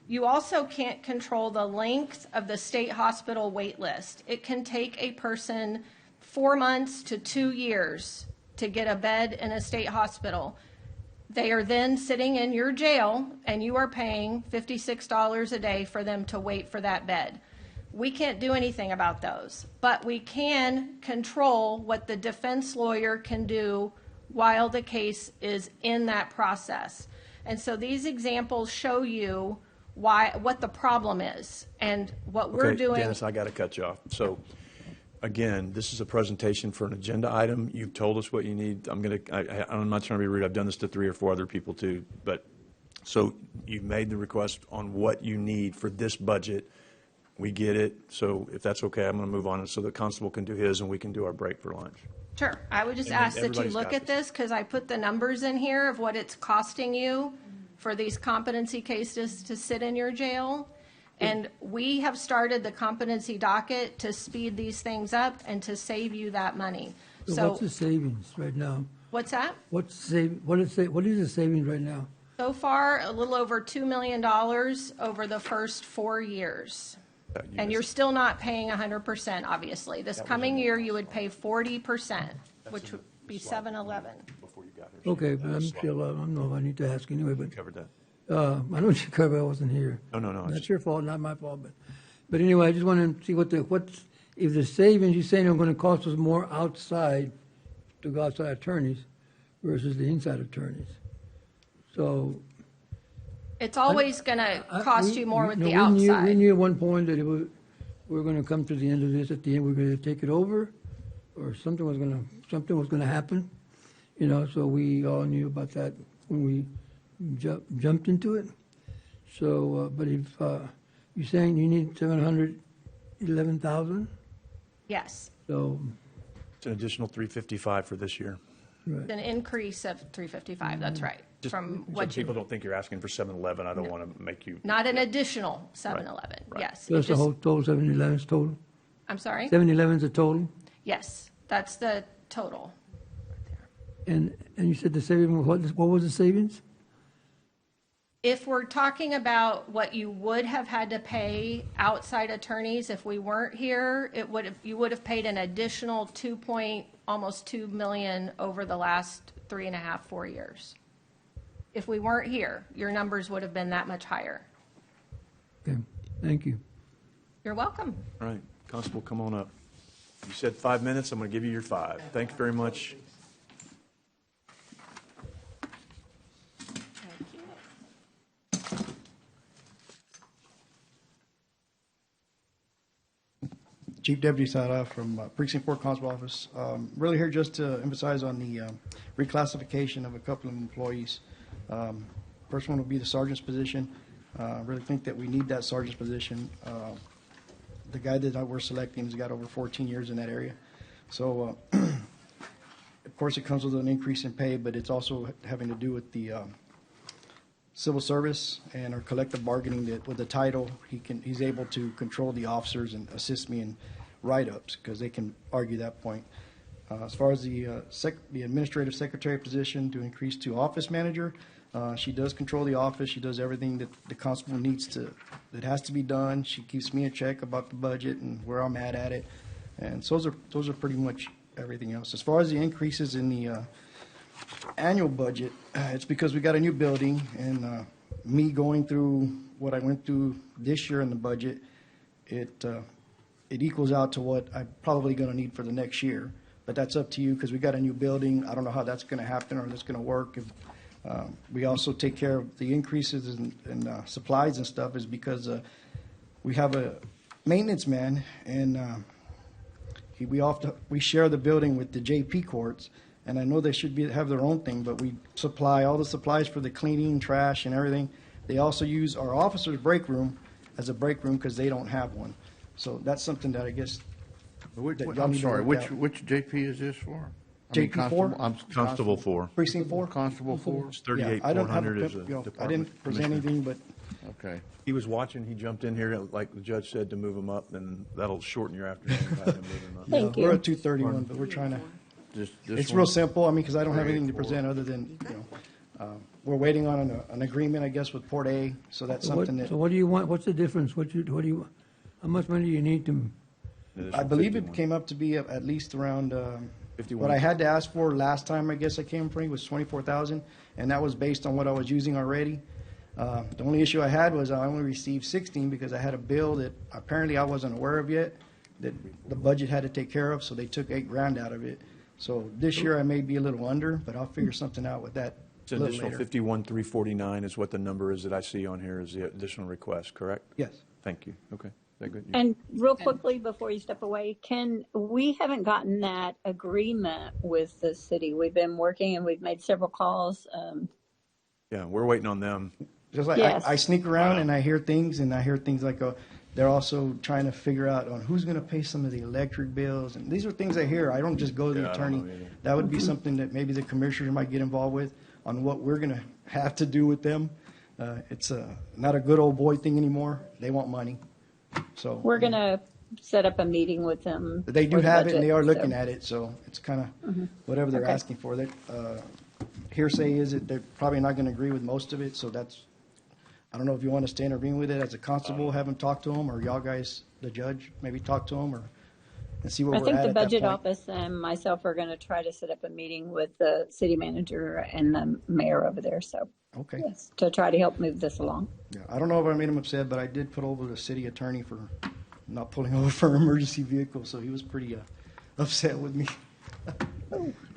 You also can't control the length of the state hospital wait list. It can take a person 4 months to 2 years to get a bed in a state hospital. They are then sitting in your jail, and you are paying $56 a day for them to wait for that bed. We can't do anything about those, but we can control what the defense lawyer can do while the case is in that process. And so these examples show you what the problem is and what we're doing. Dennis, I got to cut you off. So, again, this is a presentation for an agenda item. You've told us what you need. I'm not trying to be rude. I've done this to 3 or 4 other people too. But so you've made the request on what you need for this budget. We get it. So if that's okay, I'm going to move on so the constable can do his and we can do our break for lunch. Sure. I would just And then ask that you everybody's look got at this because I put the numbers in here of what it's costing you for these competency cases to sit in your jail. And we have started the competency docket to speed these things up and to save you that money. So what's the savings right now? What's that? What is the savings right now? So far, a little over $2 million over the first 4 years. And you're still not paying 100%, obviously. This coming year, you would pay 40%, which would be 711. Okay, but I'm still, I don't know if I need to ask anyway, but. Covered that. I know you covered, I wasn't here. No. That's your fault, not my fault, but anyway, I just want to see if the savings, you're saying are going to cost us more outside, to go outside attorneys versus the inside attorneys. So. It's always going to cost you more with the We outside. knew at one point that we're going to come to the end of this. At the end, we're going to take it over, or something was going to happen. You know, so we all knew about that when we jumped into it. So, but if you're saying you need 711,000, Yes. so It's an additional 355 for this year. right. An increase of 355, that's right. From So what people you, don't think you're asking for 711. I don't want to make you. not an additional 711, yes. So that's the whole total, 711 is total. I'm sorry? 711 is the total, Yes, that's the total. and you said the saving. What was the savings? If we're talking about what you would have had to pay outside attorneys if we weren't here, you would have paid an additional almost 2 million over the last 3.5, 4 years. If we weren't here, your numbers would have been that much higher. Okay, thank you. You're welcome. All right, Constable, come on up. You said 5 minutes. I'm going to give you your 5. Thank you very much. Chief Deputy Sada from Precinct 4 Constable Office. Really here just to emphasize on the reclassification of a couple of employees. First one will be the sergeant's position. Really think that we need that sergeant's position. The guy that we're selecting has got over 14 years in that area. So, of course, it comes with an increase in pay, but it's also having to do with the civil service and our collective bargaining that with the title, he's able to control the officers and assist me in write-ups because they can argue that point. As far as the administrative secretary position to increase to office manager, she does control the office. She does everything that the constable that has to be done. She keeps me in check about the budget and where I'm at it. And so those are pretty much everything else. As far as the increases in the annual budget, it's because we got a new building, and me going through what I went through this year in the budget, it equals out to what I'm probably going to need for the next year. But that's up to you because we got a new building. I don't know how that's going to happen or that's going to work. We also take care of the increases in supplies and stuff is because we have a maintenance man, and we share the building with the JP courts. And I know they should have their own thing, but we supply all the supplies for the cleaning, trash, and everything. They also use our officers' break room as a break room because they don't have one. So that's something that I guess. I'm sorry, which JP is this for? JP4? Constable 4. Precinct 4? Constable 4? It's 38,400 is a department. I didn't present anything, but. Okay. He was watching. He jumped in here, like the judge said, to move him up, and that'll shorten your afternoon by him moving him up. Thank you. We're at 231, but we're trying to. It's real simple. I mean, because I don't have anything to present other than, we're waiting on an agreement, I guess, with Port A. So that's something that. So what do you want? What's the difference? How much money do you need to? I believe it came up to be at least around. 51. What I had to ask for last time, I guess I came from was 24,000, and that was based on what I was using already. The only issue I had was I only received 16 because I had a bill that apparently I wasn't aware of yet that the budget had to take care of, so they took $8,000 out of it. So this year I may be a little under, but I'll figure something out with that. It's an additional 51,349 is what the number is that I see on here is the additional request, correct? Yes. Thank you. Okay. Is that good? And real quickly before you step away, we haven't gotten that agreement with the city. We've been working and we've made several calls. Yeah, we're waiting on them. Just like Yes. I sneak around and I hear things like they're also trying to figure out on who's going to pay some of the electric bills. And these are things I hear. I don't just go to the attorney. That would be something that maybe the commissioners might get involved with on what we're going to have to do with them. It's not a good old boy thing anymore. They want money. So We're going to set up a meeting with them. they do for the have it, and budget, they are looking so- at it, so it's kind of whatever they're Okay. asking for. Hearsay is that they're probably not going to agree with most of it, so I don't know if you want to stay in agreement with it as a constable, have them talk to them, or y'all guys, the judge, maybe talk to them, and see where I we're think at the at that budget point. office and myself are going to try to set up a meeting with the city manager and the mayor over there, so. Okay. Yes, to try to help move this along. Yeah, I don't know if I made him upset, but I did put over the city attorney for not pulling over for an emergency vehicle, so he was pretty upset with me.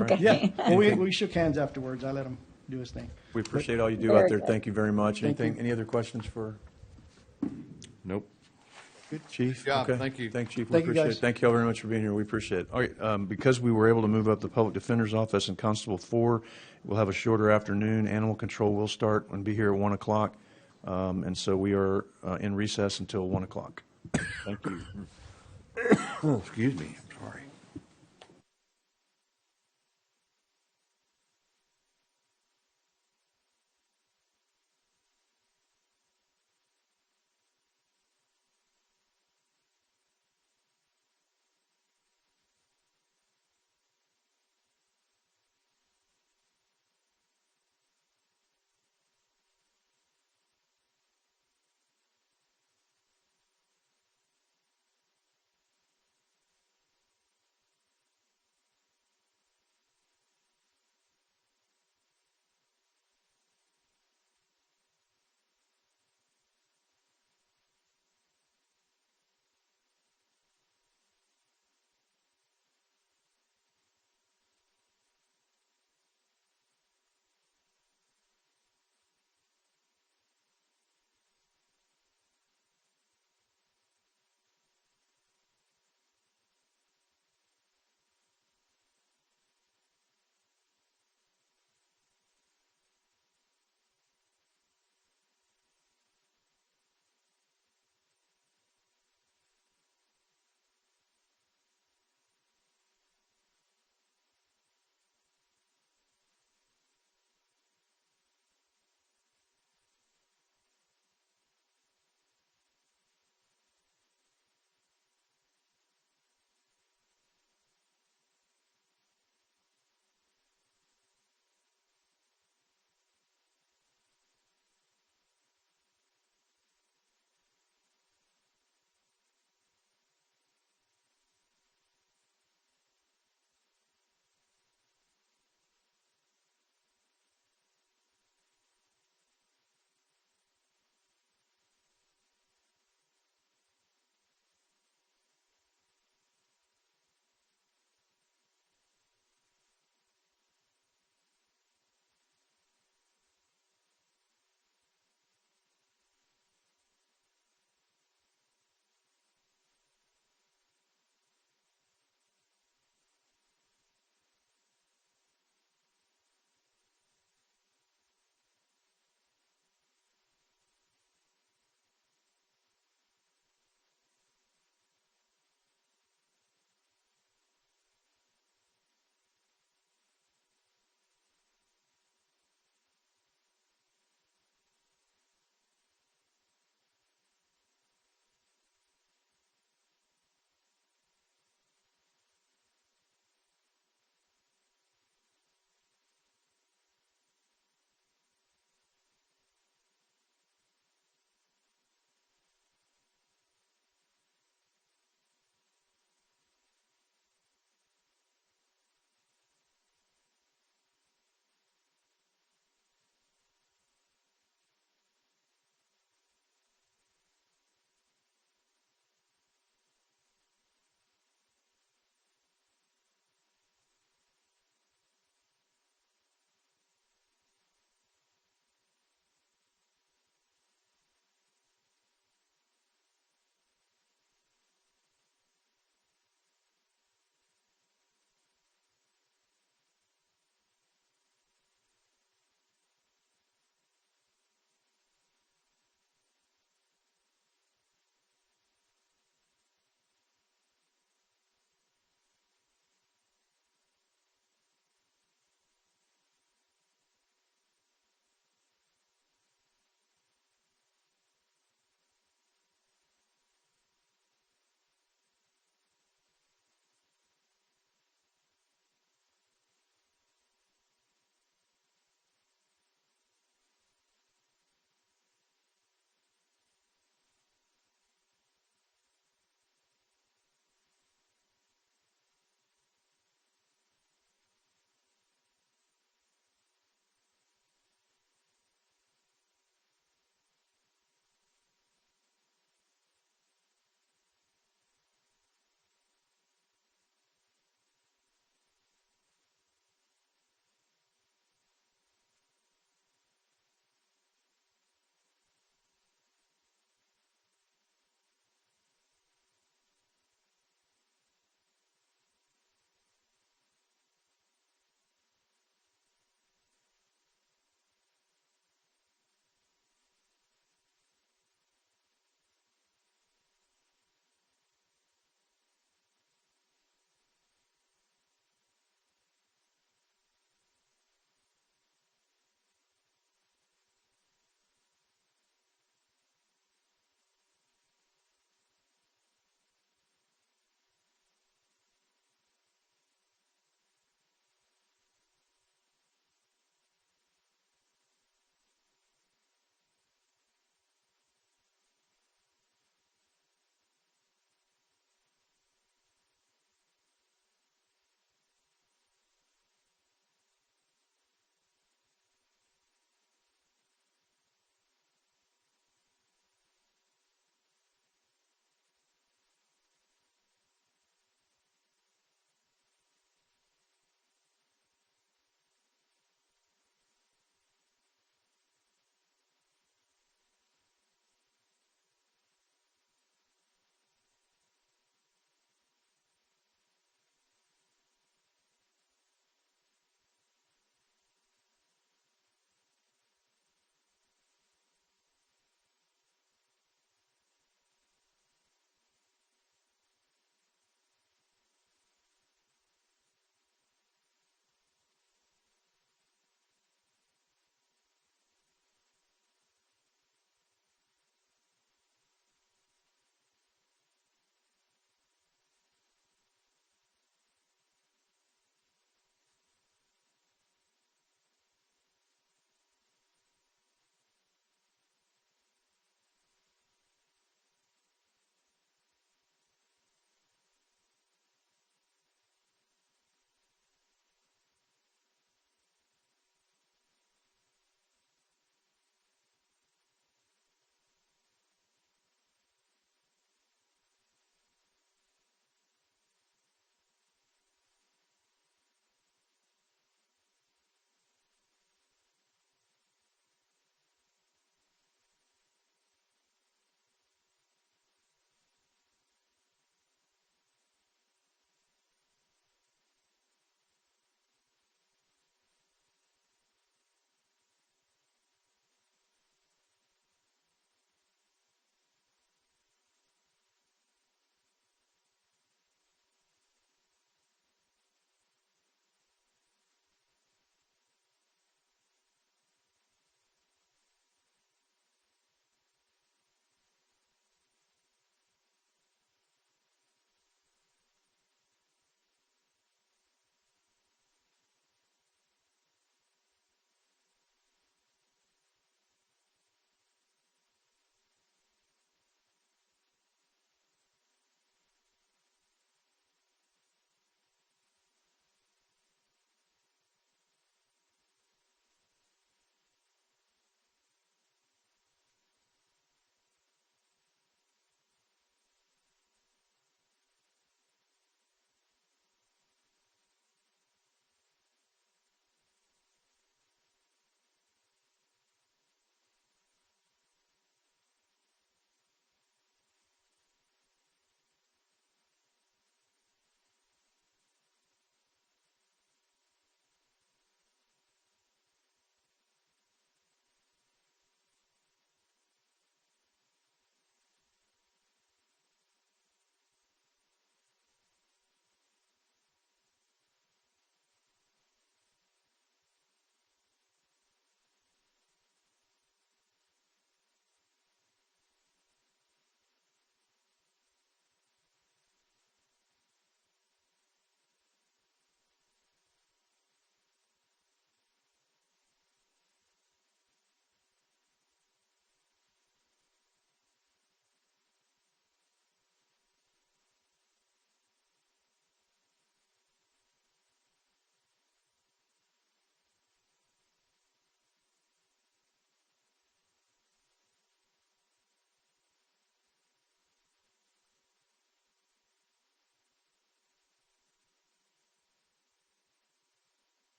Okay. Yeah, well, we shook hands afterwards. I let him do his thing. We appreciate all you do Very out there. good. Thank you very much. Thank Anything, you. any other questions for Nope. Chief? Good job. Okay. Thank you. Thanks, Chief. We Thank you, appreciate guys. it. Thank you all very much for being here. We appreciate it. All right, because we were able to move up the Public Defender's Office and Constable 4, we'll have a shorter afternoon. Animal Control will start and be here at 1 o'clock. And so we are in recess until 1 o'clock. Thank you. Excuse me. Sorry.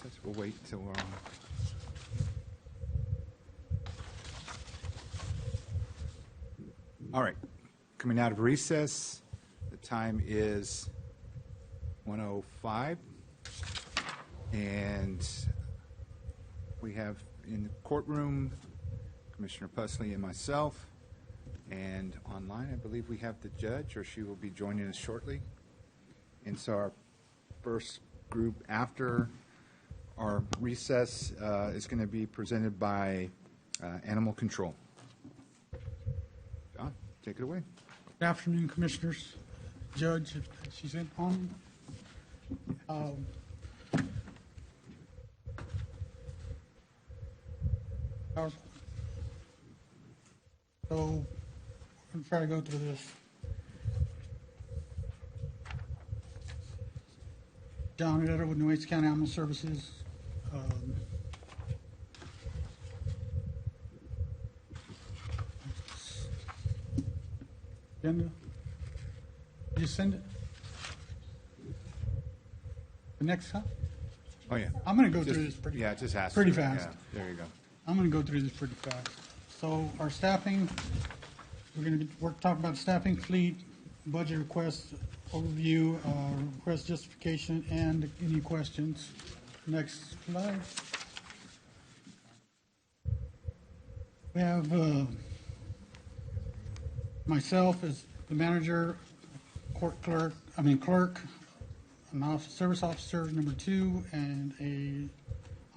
recess. We'll wait till we're on. All right, coming out of recess, the time is 1:05, and we have in the courtroom Commissioner Pusley and myself, and online I believe we have the judge, or she will be joining us shortly. And so our first group after our recess is going to be presented by Animal Control. John, take it away. Good afternoon, Commissioners. Judge, if she's in on. So, I'm going to try to go through this. John Ritter with Nueces County Animal Services. Agenda. You send it? The next time? Oh, yeah. I'm going to go Just- through this pretty yeah, just ask pretty for it. fast. Yeah, there you go. I'm going to go through this pretty fast. So our staffing, we're going to talk about staffing fleet, budget request overview, request justification, and any questions. Next slide. We have myself as the manager, clerk, an service officer number 2, and a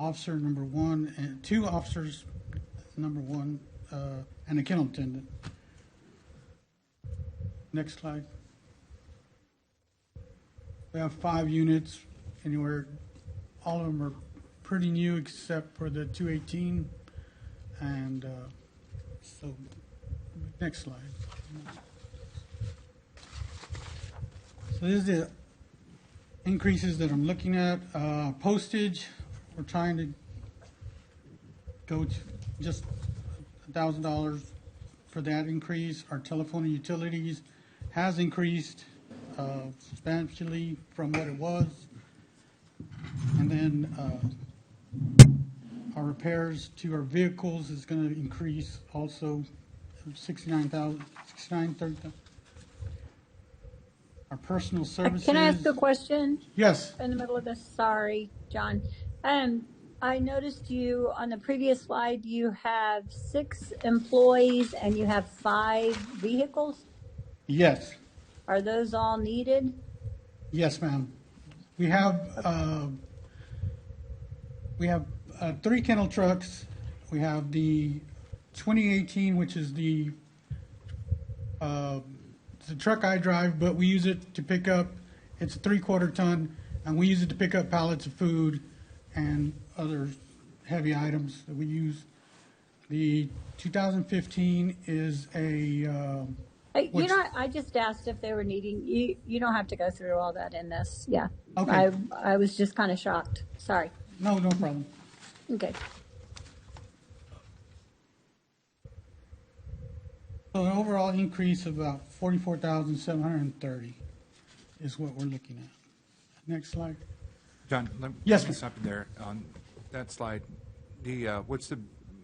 officer number 1, and 2 officers number 1, and a kennel attendant. Next slide. We have 5 units, anywhere, all of them are pretty new except for the 218, and so, next slide. So this is the increases that I'm looking at. Postage, we're trying to go to just $1,000 for that increase. Our telephone and utilities has increased substantially from what it was. And then our repairs to our vehicles is going to increase also $69,000. Our personal services. Can I ask a question? Yes. In the middle of this, sorry, John. I noticed you on the previous slide, you have 6 employees and you have 5 vehicles. Yes. Are those all needed? Yes, ma'am. We have 3 kennel trucks. We have the 2018, which is the truck I drive, but we use it to pick up. It's a 3/4 ton, and we use it to pick up pallets of food and other heavy items that we use. The 2015 is a. I just asked if they were needing. You don't have to go through all that in this. Yeah. Okay. I was just kind of shocked. Sorry. No problem. Okay. So an overall increase of about 44,730 is what we're looking at. Next slide. John, Yes, let me stop you there. On that slide,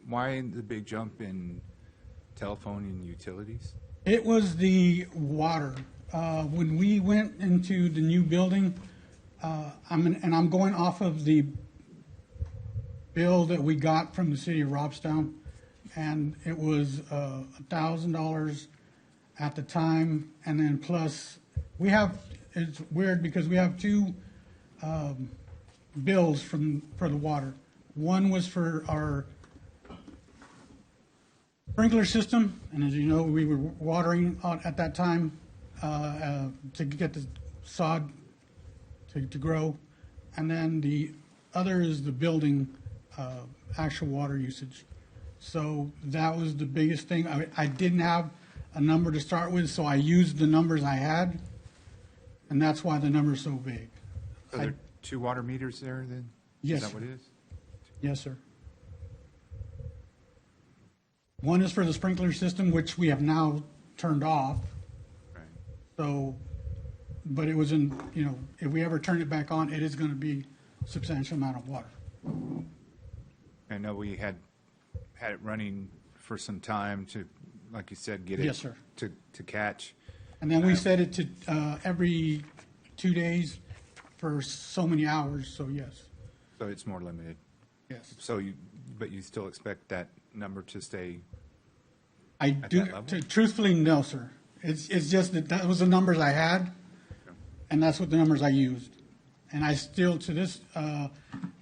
why the big jump in telephone and utilities? It was the water. When we went into the new building, I'm going off of the bill that we got from the city of Robstown, and it was $1,000 at the time, and then plus it's weird because we have 2 bills for the water. One was for our sprinkler system, and as you know, we were watering at that time to get the sod to grow, and then the other is the building actual water usage. So that was the biggest thing. I didn't have a number to start with, so I used the numbers I had, and that's why the number's so big. So there are 2 water meters there then? Yes. Is that what it is? Yes, sir. One is for the sprinkler system, which we have now turned off. Right. So, but it was if we ever turn it back on, it is going to be substantial amount of water. I know we had it running for some time to, like you said, get it. Yes, sir. To catch. And then we set it to every 2 days for so many hours, so yes. So it's more limited. Yes. So but you still expect that number to stay I at do, that level? truthfully, no, sir. It's just that was the numbers I had, and that's what the numbers I used. And I still, to this,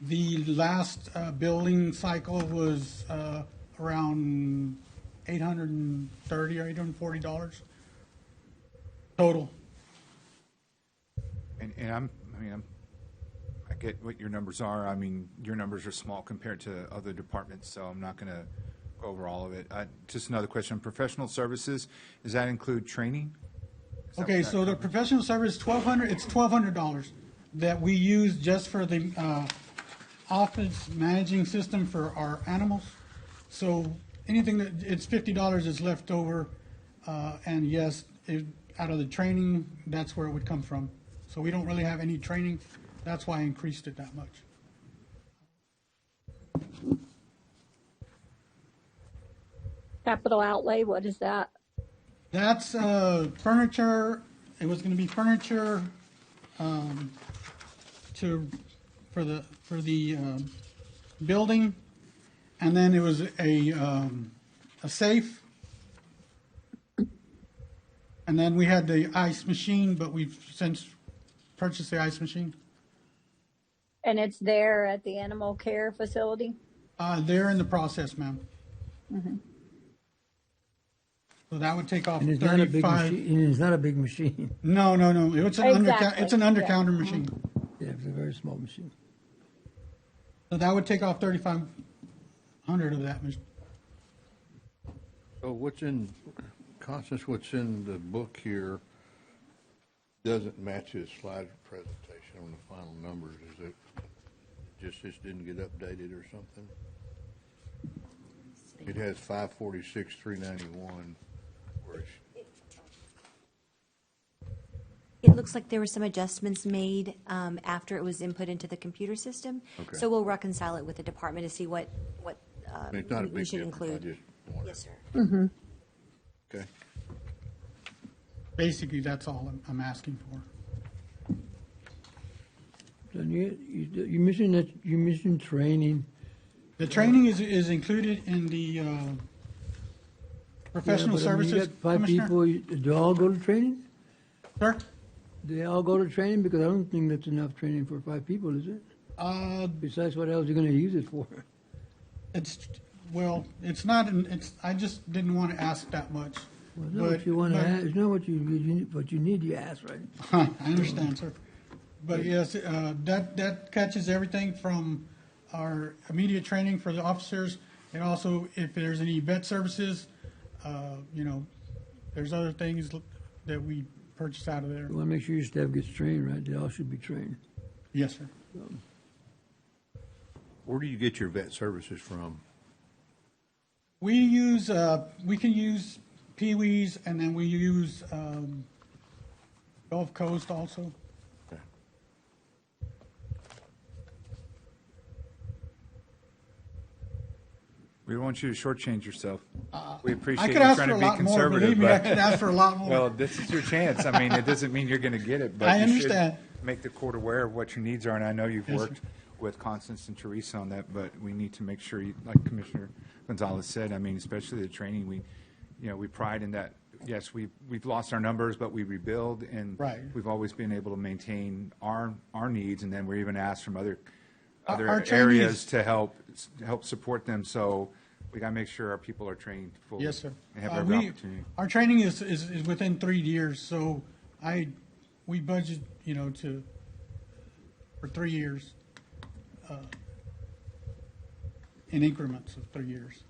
the last billing cycle was around $830 or $840 total. And I get what your numbers are. I mean, your numbers are small compared to other departments, so I'm not going to go over all of it. Just another question. Professional services, does that include training? Okay, so the professional service, it's $1,200 that we use just for the office managing system for our animals. So anything it's $50 is left over, and yes, out of the training, that's where it would come from. So we don't really have any training. That's why I increased it that much. Capital outlay, what is that? That's furniture. It was going to be furniture for the building, and then it was a safe, and then we had the ice machine, but we've since purchased the ice machine. And it's there at the animal care facility? They're in the process, ma'am. Mhm. So that would take off And it's not a big 35. machine, and it's not a big machine. No. It's an Exactly, it's an under counter yeah. machine. Yeah, it's a very small machine. So that would take off 3,500 of that. So Constance, what's in the book here doesn't match his slide presentation on the final numbers. Is it just didn't get updated or something? It has 546, 391. It looks like there were some adjustments made after it was input into the computer system. Okay. So we'll reconcile it with the department to see what It's not a we big should difference. I include. just wondered. Yes, sir. Mm-hmm. Okay. Basically, that's all I'm asking for. Then you mentioned training. The training is included in the professional Yeah, but I mean, services, you got 5 Commissioner? people, do they all go to training? Sir? Do they all go to training? Because I don't think that's enough training for 5 people, is it? Besides, what else are you going to use it for? It's not, I just didn't want to ask that much. Well, it's not what you want to ask. It's not what you need. You ask, right? I understand, sir. But yes, that catches everything from our immediate training for the officers, and also if there's any vet services, there's other things that we purchase out of there. You want to make sure your staff gets trained, right? They all should be trained. Yes, sir. Where do you get your vet services from? We can use Pee-wee's, and then we use Gulf Coast also. We don't want you to shortchange yourself. We I appreciate could you ask trying for to a be lot more. conservative. Believe me, I but- could ask for a lot more. Well, this is your chance. I mean, it doesn't mean you're going to get it, but I you understand. should make the court aware of what your needs are. And I know you've Yes, worked sir. with Constance and Teresa on that, but we need to make sure, like Commissioner Gonzalez said, I mean, especially the training, we pride in that. Yes, we've lost our numbers, but we rebuild, and Right. we've always been able to maintain our needs, and then we're even asked from other Our training areas is- to help support them. So we got to make sure our people are trained fully. Yes, sir. And have every opportunity. Our training is within 3 years, so we budget, for 3 years, in increments of 3 years.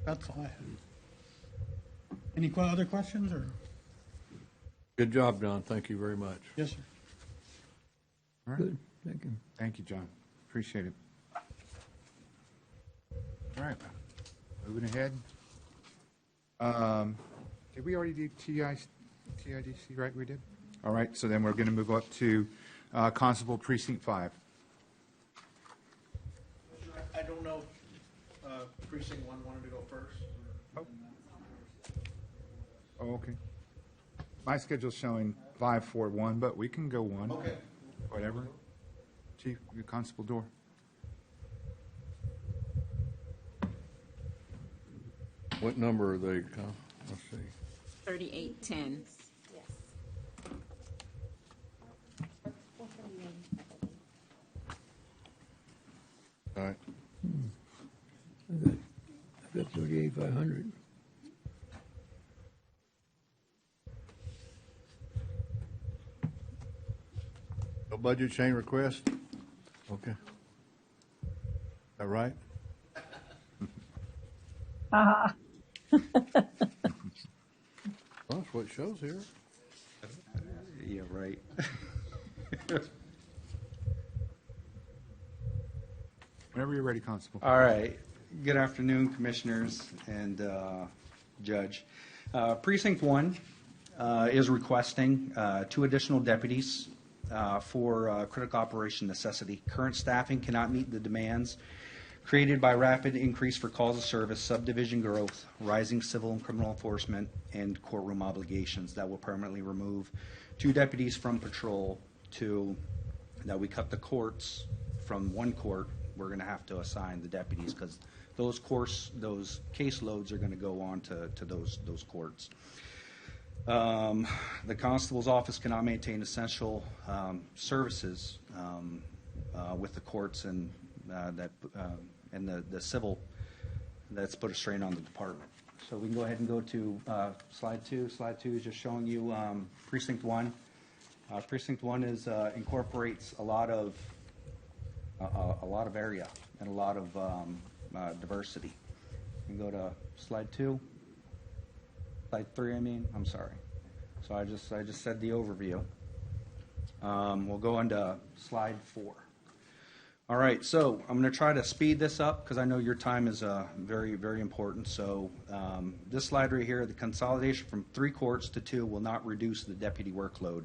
That's all I have. Any other questions, or? Good job, John. Thank you very much. Yes, sir. All right. Good, thank you. Thank you, John. Appreciate it. All right, moving ahead. Did we already do TIDC, right? We did? All right, so then we're going to move up to Constable Precinct 5. I don't know if precinct 1 wanted to go first. Oh, okay. My schedule's showing 5, 4, 1, but we can go 1. Okay. Whatever. Chief, your Constable Door. What number are they? Let's see. 3810. All right. I've got 38,500. No budget change request? Okay. That right? Ah, Well, that's what it shows here. Yeah, right. Whenever you're ready, Constable. All right. Good afternoon, Commissioners and Judge. Precinct 1 is requesting 2 additional deputies for critical operation necessity. Current staffing cannot meet the demands created by rapid increase for calls of service, subdivision growth, rising civil and criminal enforcement, and courtroom obligations that will permanently remove 2 deputies from patrol to, that we cut the courts from 1 court. We're going to have to assign the deputies because those caseloads are going to go on to those courts. The constable's office cannot maintain essential services with the courts and the civil that's put a strain on the department. So we can go ahead and go to slide 2. Slide 2 is just showing you precinct 1. Precinct 1 incorporates a lot of area and a lot of diversity. You can go to slide 2. Slide 3, I mean. I'm sorry. So I just said the overview. We'll go on to slide 4. All right, so I'm going to try to speed this up because I know your time is very, very important. So this slide right here, the consolidation from 3 courts to 2 will not reduce the deputy workload.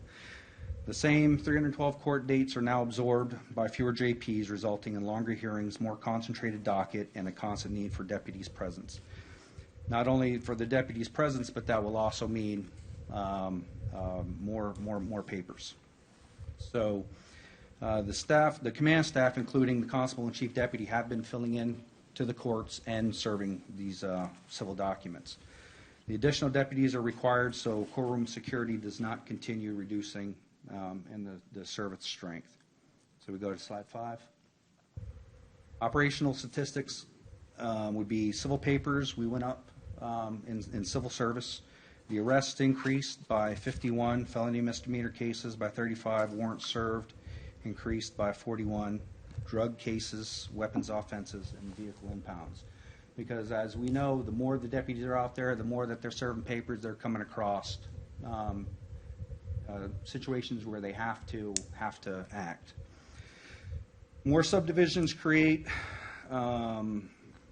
The same 312 court dates are now absorbed by fewer JPs, resulting in longer hearings, more concentrated docket, and a constant need for deputies' presence. Not only for the deputies' presence, but that will also mean more papers. So the command staff, including the constable and chief deputy, have been filling in to the courts and serving these civil documents. The additional deputies are required so courtroom security does not continue reducing and the service strength. So we go to slide 5. Operational statistics would be civil papers. We went up in civil service. The arrests increased by 51, felony misdemeanor cases by 35, warrants served increased by 41, drug cases, weapons offenses, and vehicle impounds. Because as we know, the more the deputies are out there, the more that they're serving papers, they're coming across situations where they have to act. More subdivisions create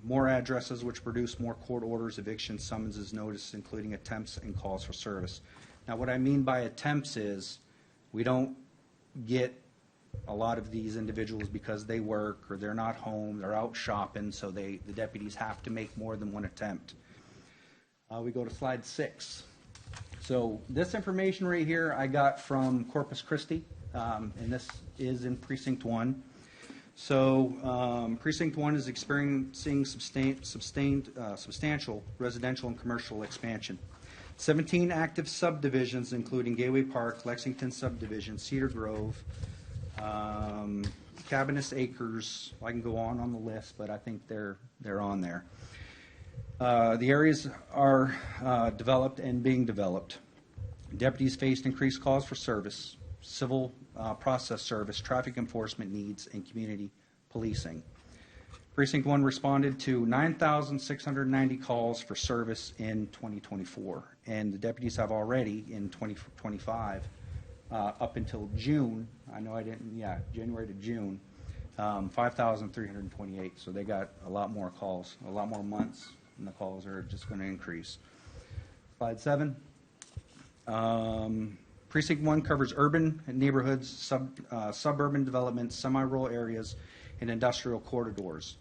more addresses, which produce more court orders, evictions, summonses, notices, including attempts and calls for service. Now, what I mean by attempts is we don't get a lot of these individuals because they work or they're not home, they're out shopping, so the deputies have to make more than 1 attempt. We go to slide 6. So this information right here I got from Corpus Christi, and this is in Precinct 1. So Precinct 1 is experiencing substantial residential and commercial expansion. 17 active subdivisions, including Gateway Park, Lexington Subdivision, Cedar Grove, Cabinets Acres. I can go on the list, but I think they're on there. The areas are developed and being developed. Deputies faced increased calls for service, civil process service, traffic enforcement needs, and community policing. Precinct 1 responded to 9,690 calls for service in 2024, and the deputies have already, in 2025, up until June, January to June, 5,328. So they got a lot more calls, a lot more months, and the calls are just going to increase. Slide 7. Precinct 1 covers urban neighborhoods, suburban developments, semi-rural areas, and industrial corridors.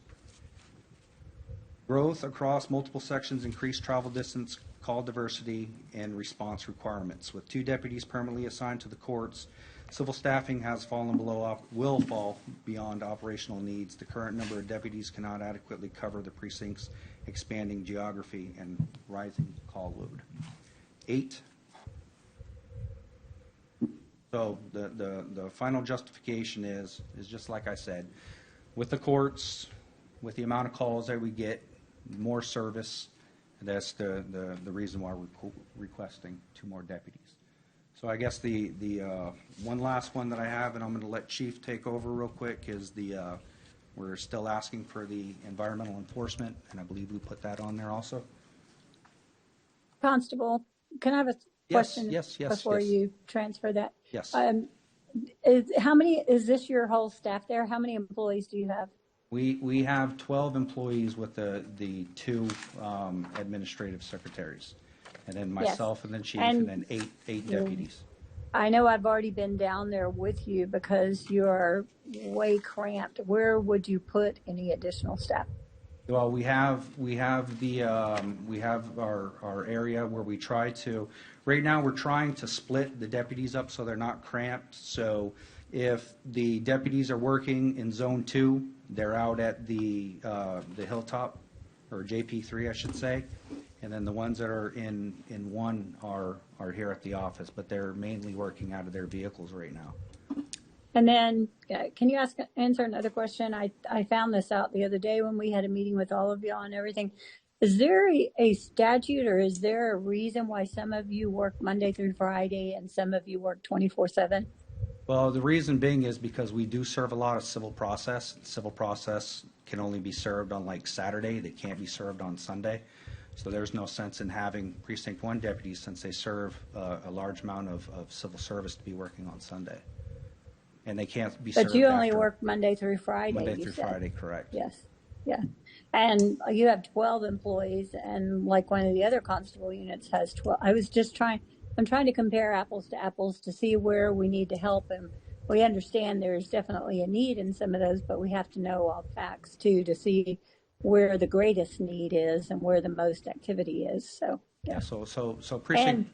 Growth across multiple sections, increased travel distance, call diversity, and response requirements. With 2 deputies permanently assigned to the courts, civil staffing has fallen will fall beyond operational needs. The current number of deputies cannot adequately cover the precinct's expanding geography and rising call load. 8. So the final justification is just like I said, with the courts, with the amount of calls that we get, more service, that's the reason why we're requesting 2 more deputies. So I guess the one last one that I have, and I'm going to let Chief take over real quick, is we're still asking for the environmental enforcement, and I believe we put that on there also. Constable, can I have a question yes, before yes. you transfer that? Yes. Is this your whole staff there? How many employees do you have? We have 12 employees with the 2 administrative secretaries, and then myself, Yes. and then Chief, And- and then eight deputies. I know I've already been down there with you because you are way cramped. Where would you put any additional staff? Well, we have our area where we try to. Right now, we're trying to split the deputies up so they're not cramped. So if the deputies are working in Zone 2, they're out at the Hilltop, or JP3, I should say, and then the ones that are in 1 are here at the office, but they're mainly working out of their vehicles right now. And then, can you answer another question? I found this out the other day when we had a meeting with all of y'all and everything. Is there a statute, or is there a reason why some of you work Monday through Friday and some of you work 24/7? Well, the reason being is because we do serve a lot of civil process. Civil process can only be served on like Saturday. They can't be served on Sunday. So there's no sense in having Precinct 1 deputies, since they serve a large amount of civil service, to be working on Sunday. And they can't be served But you only after work Monday through Friday. Monday you through said. Friday, correct? Yes. Yeah. And you have 12 employees, and like one of the other constable units has 12. I'm trying to compare apples to apples to see where we need to help. And we understand there's definitely a need in some of those, but we have to know all facts too to see where the greatest need is and where the most activity is. So, Yeah. So Precinct.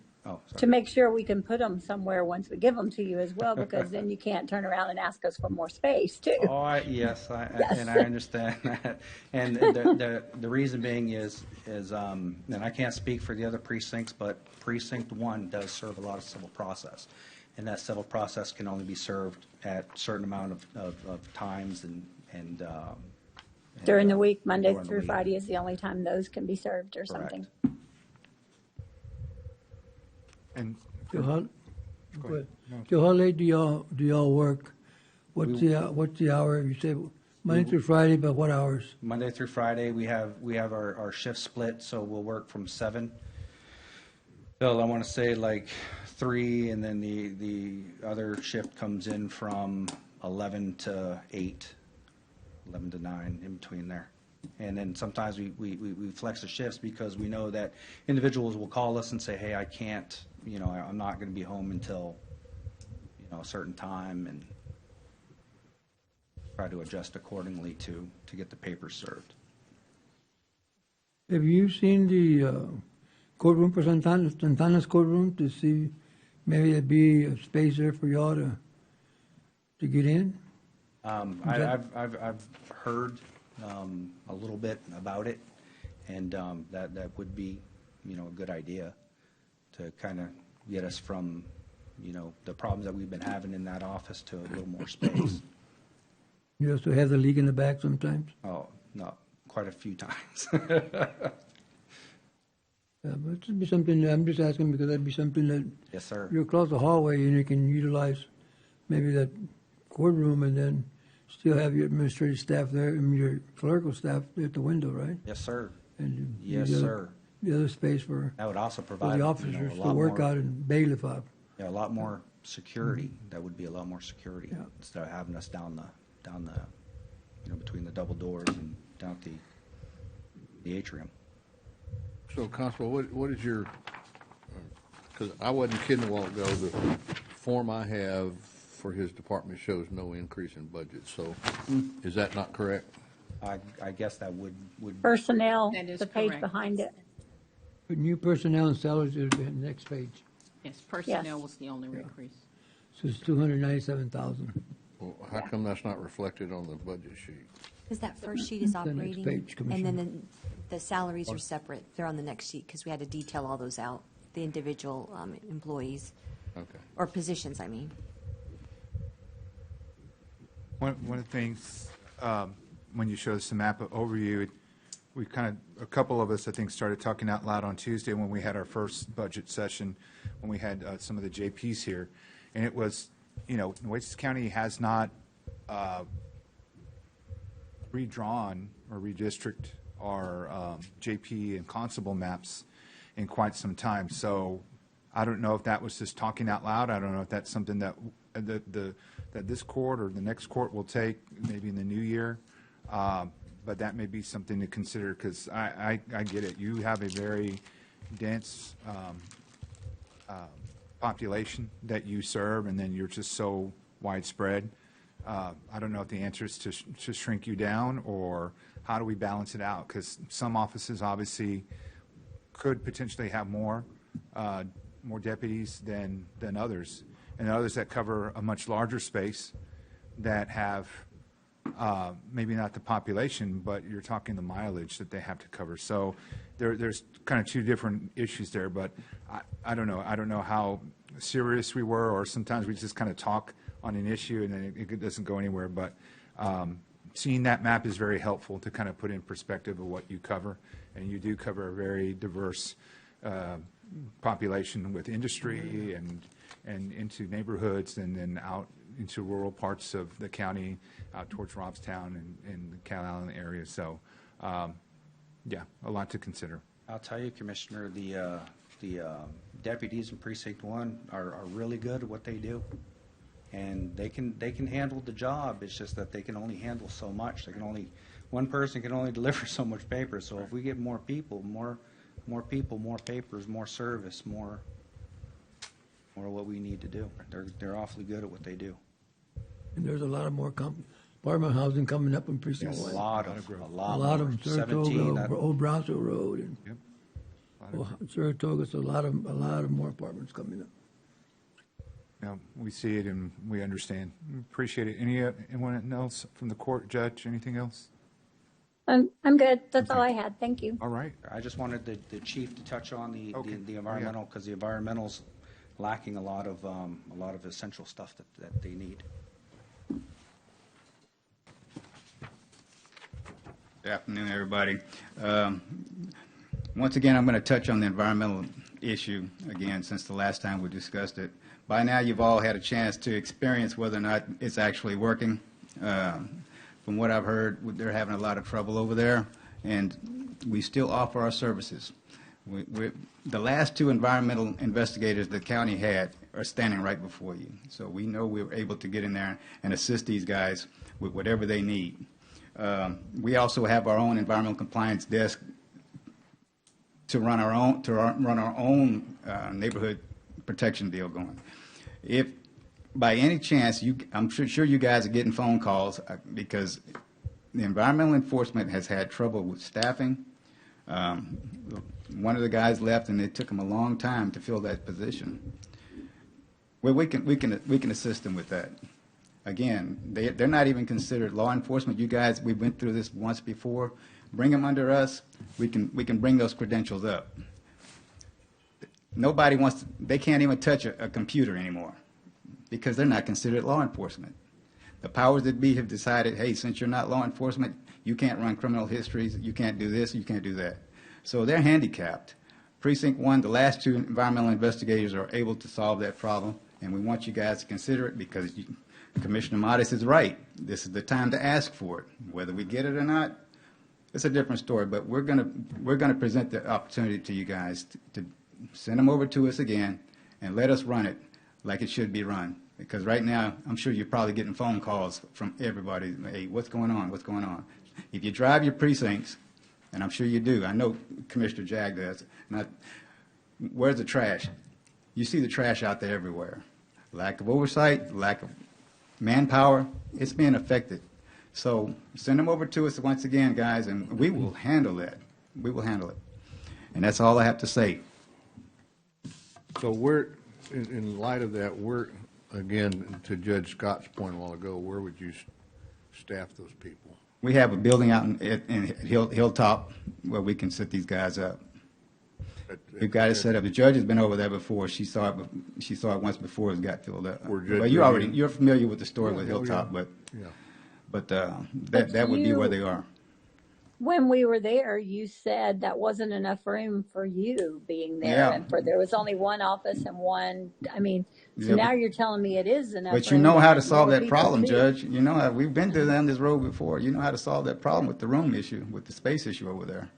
To make sure we can put them somewhere once we give them to you as well, because then you can't turn around and ask us for more space too. Yes, Yes. and I understand that. And the reason being is, and I can't speak for the other precincts, but Precinct 1 does serve a lot of civil process. And that civil process can only be served at a certain amount of times and During the week, Monday during the through week. Friday is the only time those can be served or something. And So how, Go ahead. No. so how late do y'all work? What's the hour? You say Monday through Friday, but what hours? Monday through Friday, we have our shift split, so we'll work from 7 till, I want to say, like 3, and then the other shift comes in from 11 to 8, 11 to 9, in between there. And then sometimes we flex the shifts because we know that individuals will call us and say, hey, I can't, I'm not going to be home until, a certain time, and try to adjust accordingly to get the papers served. Have you seen the courtroom for Santana's courtroom to see maybe there'd be a space there for y'all to get in? I've heard a little bit about it, and that would be, a good idea to kind of get us from, the problems that we've been having in that office to a little more space. You also have the leak in the back sometimes? Oh, no, quite a few times. Yeah, but it'd be something, I'm just asking because that'd be something that Yes, sir. you're across the hallway and you can utilize maybe that courtroom and then still have your administrative staff there and your clerical staff at the window, right? Yes, sir. And Yes, sir. The other space for That would also for provide the a officers to lot work more, out and bailiff up. yeah, a lot more security. That would be a lot more security Yeah. instead of having us down the between the double doors and down at the atrium. So, Constable, what is your Because I wasn't kidding a while ago, the form I have for his department shows no increase in budget, so is that not correct? I guess that would Personnel, That is the page correct. behind it. Put new personnel and salaries at the next page. Yes, personnel Yes. was the only increase. So it's 297,000. Well, how come that's not reflected on the budget sheet? Because that first sheet is The next operating, page, and then the salaries are separate. They're on the next sheet because we had to detail all those out, the individual employees, Okay. or positions, I mean. One of the things, when you showed us the map overview, we kind of, a couple of us, I think, started talking out loud on Tuesday when we had our first budget session, when we had some of the JPs here. And it was, Nueces County has not redrawn or redistrict our JP and constable maps in quite some time. So I don't know if that was just talking out loud. I don't know if that's something that that this court or the next court will take maybe in the new year. But that may be something to consider, because I get it. You have a very dense population that you serve, and then you're just so widespread. I don't know if the answer is to shrink you down, or how do we balance it out? Because some offices obviously could potentially have more deputies than others, and others that cover a much larger space that have maybe not the population, but you're talking the mileage that they have to cover. So there's kind of two different issues there, but I don't know. I don't know how serious we were, or sometimes we just kind of talk on an issue and then it doesn't go anywhere. But seeing that map is very helpful to kind of put in perspective of what you cover. And you do cover a very diverse population with industry and into neighborhoods, and then out into rural parts of the county, out towards Robstown and the Calallen area. So, yeah, a lot to consider. I'll tell you, Commissioner, the deputies in Precinct 1 are really good at what they do, and they can handle the job. It's just that they can only handle so much. One person can only deliver so much paper. So if we get more people, more papers, more service, more what we need to do. They're awfully good at what they do. And there's a lot of more apartment housing coming up in Precinct Yes, 1. a lot of A lot of them, 17. Saratoga, Old Brownsville Road, and Yep. Saratoga, so a lot of more apartments coming up. Now, we see it and we understand. Appreciate it. Anyone else from the court, Judge, anything else? I'm good. That's all I had. Thank you. All right. I just wanted the chief to touch on the Yeah. environmental, because the environmental's lacking a lot of essential stuff that they need. Good afternoon, everybody. Once again, I'm going to touch on the environmental issue again, since the last time we discussed it. By now, you've all had a chance to experience whether or not it's actually working. From what I've heard, they're having a lot of trouble over there, and we still offer our services. The last two environmental investigators the county had are standing right before you. So we know we were able to get in there and assist these guys with whatever they need. We also have our own environmental compliance desk to run our own neighborhood protection deal going. If by any chance, I'm sure you guys are getting phone calls because the environmental enforcement has had trouble with staffing. One of the guys left, and it took him a long time to fill that position. Well, we can assist them with that. Again, they're not even considered law enforcement. You guys, we went through this once before. Bring them under us. We can bring those credentials up. Nobody wants. They can't even touch a computer anymore because they're not considered law enforcement. The powers that be have decided, hey, since you're not law enforcement, you can't run criminal histories. You can't do this. You can't do that. So they're handicapped. Precinct 1, the last two environmental investigators are able to solve that problem, and we want you guys to consider it because Commissioner Modis is right. This is the time to ask for it. Whether we get it or not, it's a different story. But we're gonna present the opportunity to you guys to send them over to us again and let us run it like it should be run. Because right now, I'm sure you're probably getting phone calls from everybody. Hey, what's going on? What's going on? If you drive your precincts, and I'm sure you do. I know Commissioner Jag does. Where's the trash? you see the trash out there everywhere. Lack of oversight, lack of manpower, it's being affected. So send them over to us once again, guys, and we will handle that. We will handle it. And that's all I have to say. So we're, in light of that, we're, again, to Judge Scott's point a while ago, where would you staff those people? We have a building out in Hilltop where we can sit these guys up. We've got it set up. The judge has been over there before. She saw it once before it got filled up. Well, you're familiar with the story with Hilltop, but that would be where they are. When we were there, you said that wasn't enough room for you being there, and there was only one office and one. I mean, so now you're telling me it is enough. But you know how to solve that problem, Judge. You know how we've been down this road before. You know how to solve that problem with the room issue, with the space issue over there.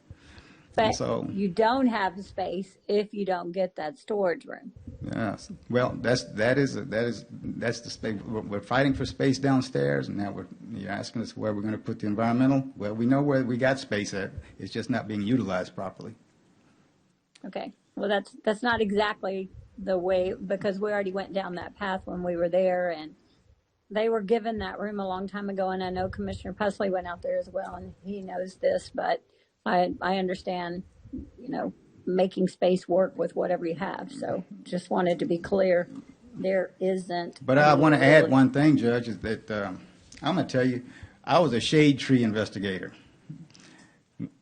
But so, you don't have the space if you don't get that storage room. Yes. Well, that's the space. We're fighting for space downstairs, and now you're asking us where we're going to put the environmental. Well, we know where we got space at. It's just not being utilized properly. Okay. Well, that's not exactly the way, because we already went down that path when we were there, and they were given that room a long time ago. And I know Commissioner Pusley went out there as well, and he knows this, but I understand, making space work with whatever you have. So just wanted to be clear, there isn't. But I want to add one thing, Judge, is that I'm going to tell you, I was a shade tree investigator.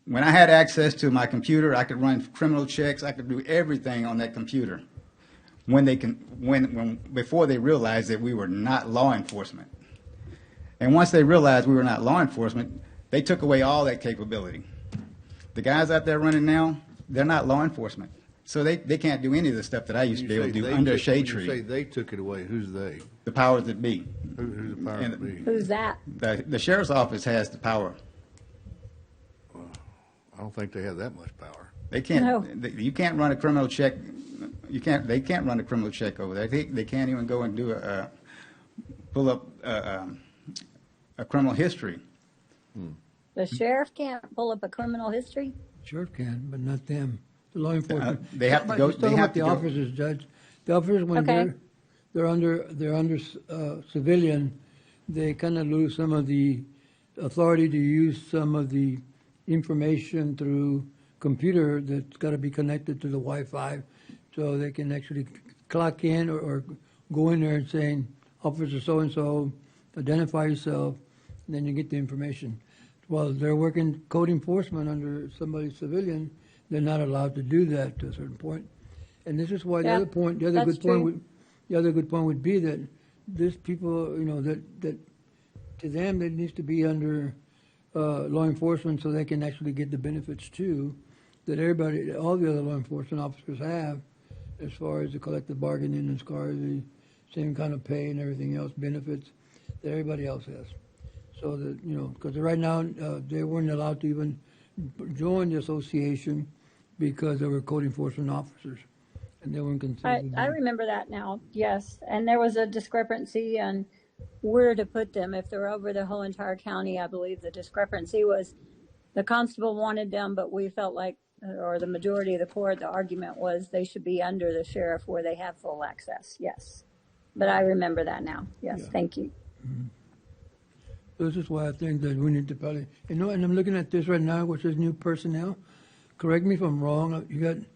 When I had access to my computer, I could run criminal checks. I could do everything on that computer. Before they realized that we were not law enforcement. And once they realized we were not law enforcement, they took away all that capability. The guys out there running now, they're not law enforcement. So they can't do any of the stuff that I used to be able to do under a shade tree. When you say they took it away, who's they? The powers that be. Who's the powers that be? Who's that? The sheriff's office has the power. I don't think they have that much power. They can't. No. You can't run a criminal check. They can't run a criminal check over there. They can't even go and do pull up a criminal history. The sheriff can't pull up a criminal history? Sheriff can, but not them. The law enforcement. They have to go. They have to officers, Judge. The officers, when they're under civilian, they kind of lose some of the authority to use some of the information through computer that's got to be connected to the Wi-Fi, so they can actually clock in or go in there and saying, Officer so-and-so, identify yourself, and then you get the information. While they're working code enforcement under somebody civilian, they're not allowed to do that to a certain point. And this is why the other good point would be that these people, that to them, it needs to be under law enforcement so they can actually get the benefits too, that all the other law enforcement officers have, as far as the collective bargaining, as far as the same kind of pay and everything else, benefits that everybody else has. So that, because right now they weren't allowed to even join the association because they were code enforcement officers, and they weren't considered. I remember that now, yes. And there was a discrepancy on where to put them. If they're over the whole entire county, I believe the discrepancy was the constable wanted them, but we felt like, or the majority of the court, the argument was they should be under the sheriff where they have full access. Yes. But I remember that now. Yes, Thank you. Mm-hmm. This is why I think that we need to probably, and I'm looking at this right now, which is new personnel. Correct me if I'm wrong. You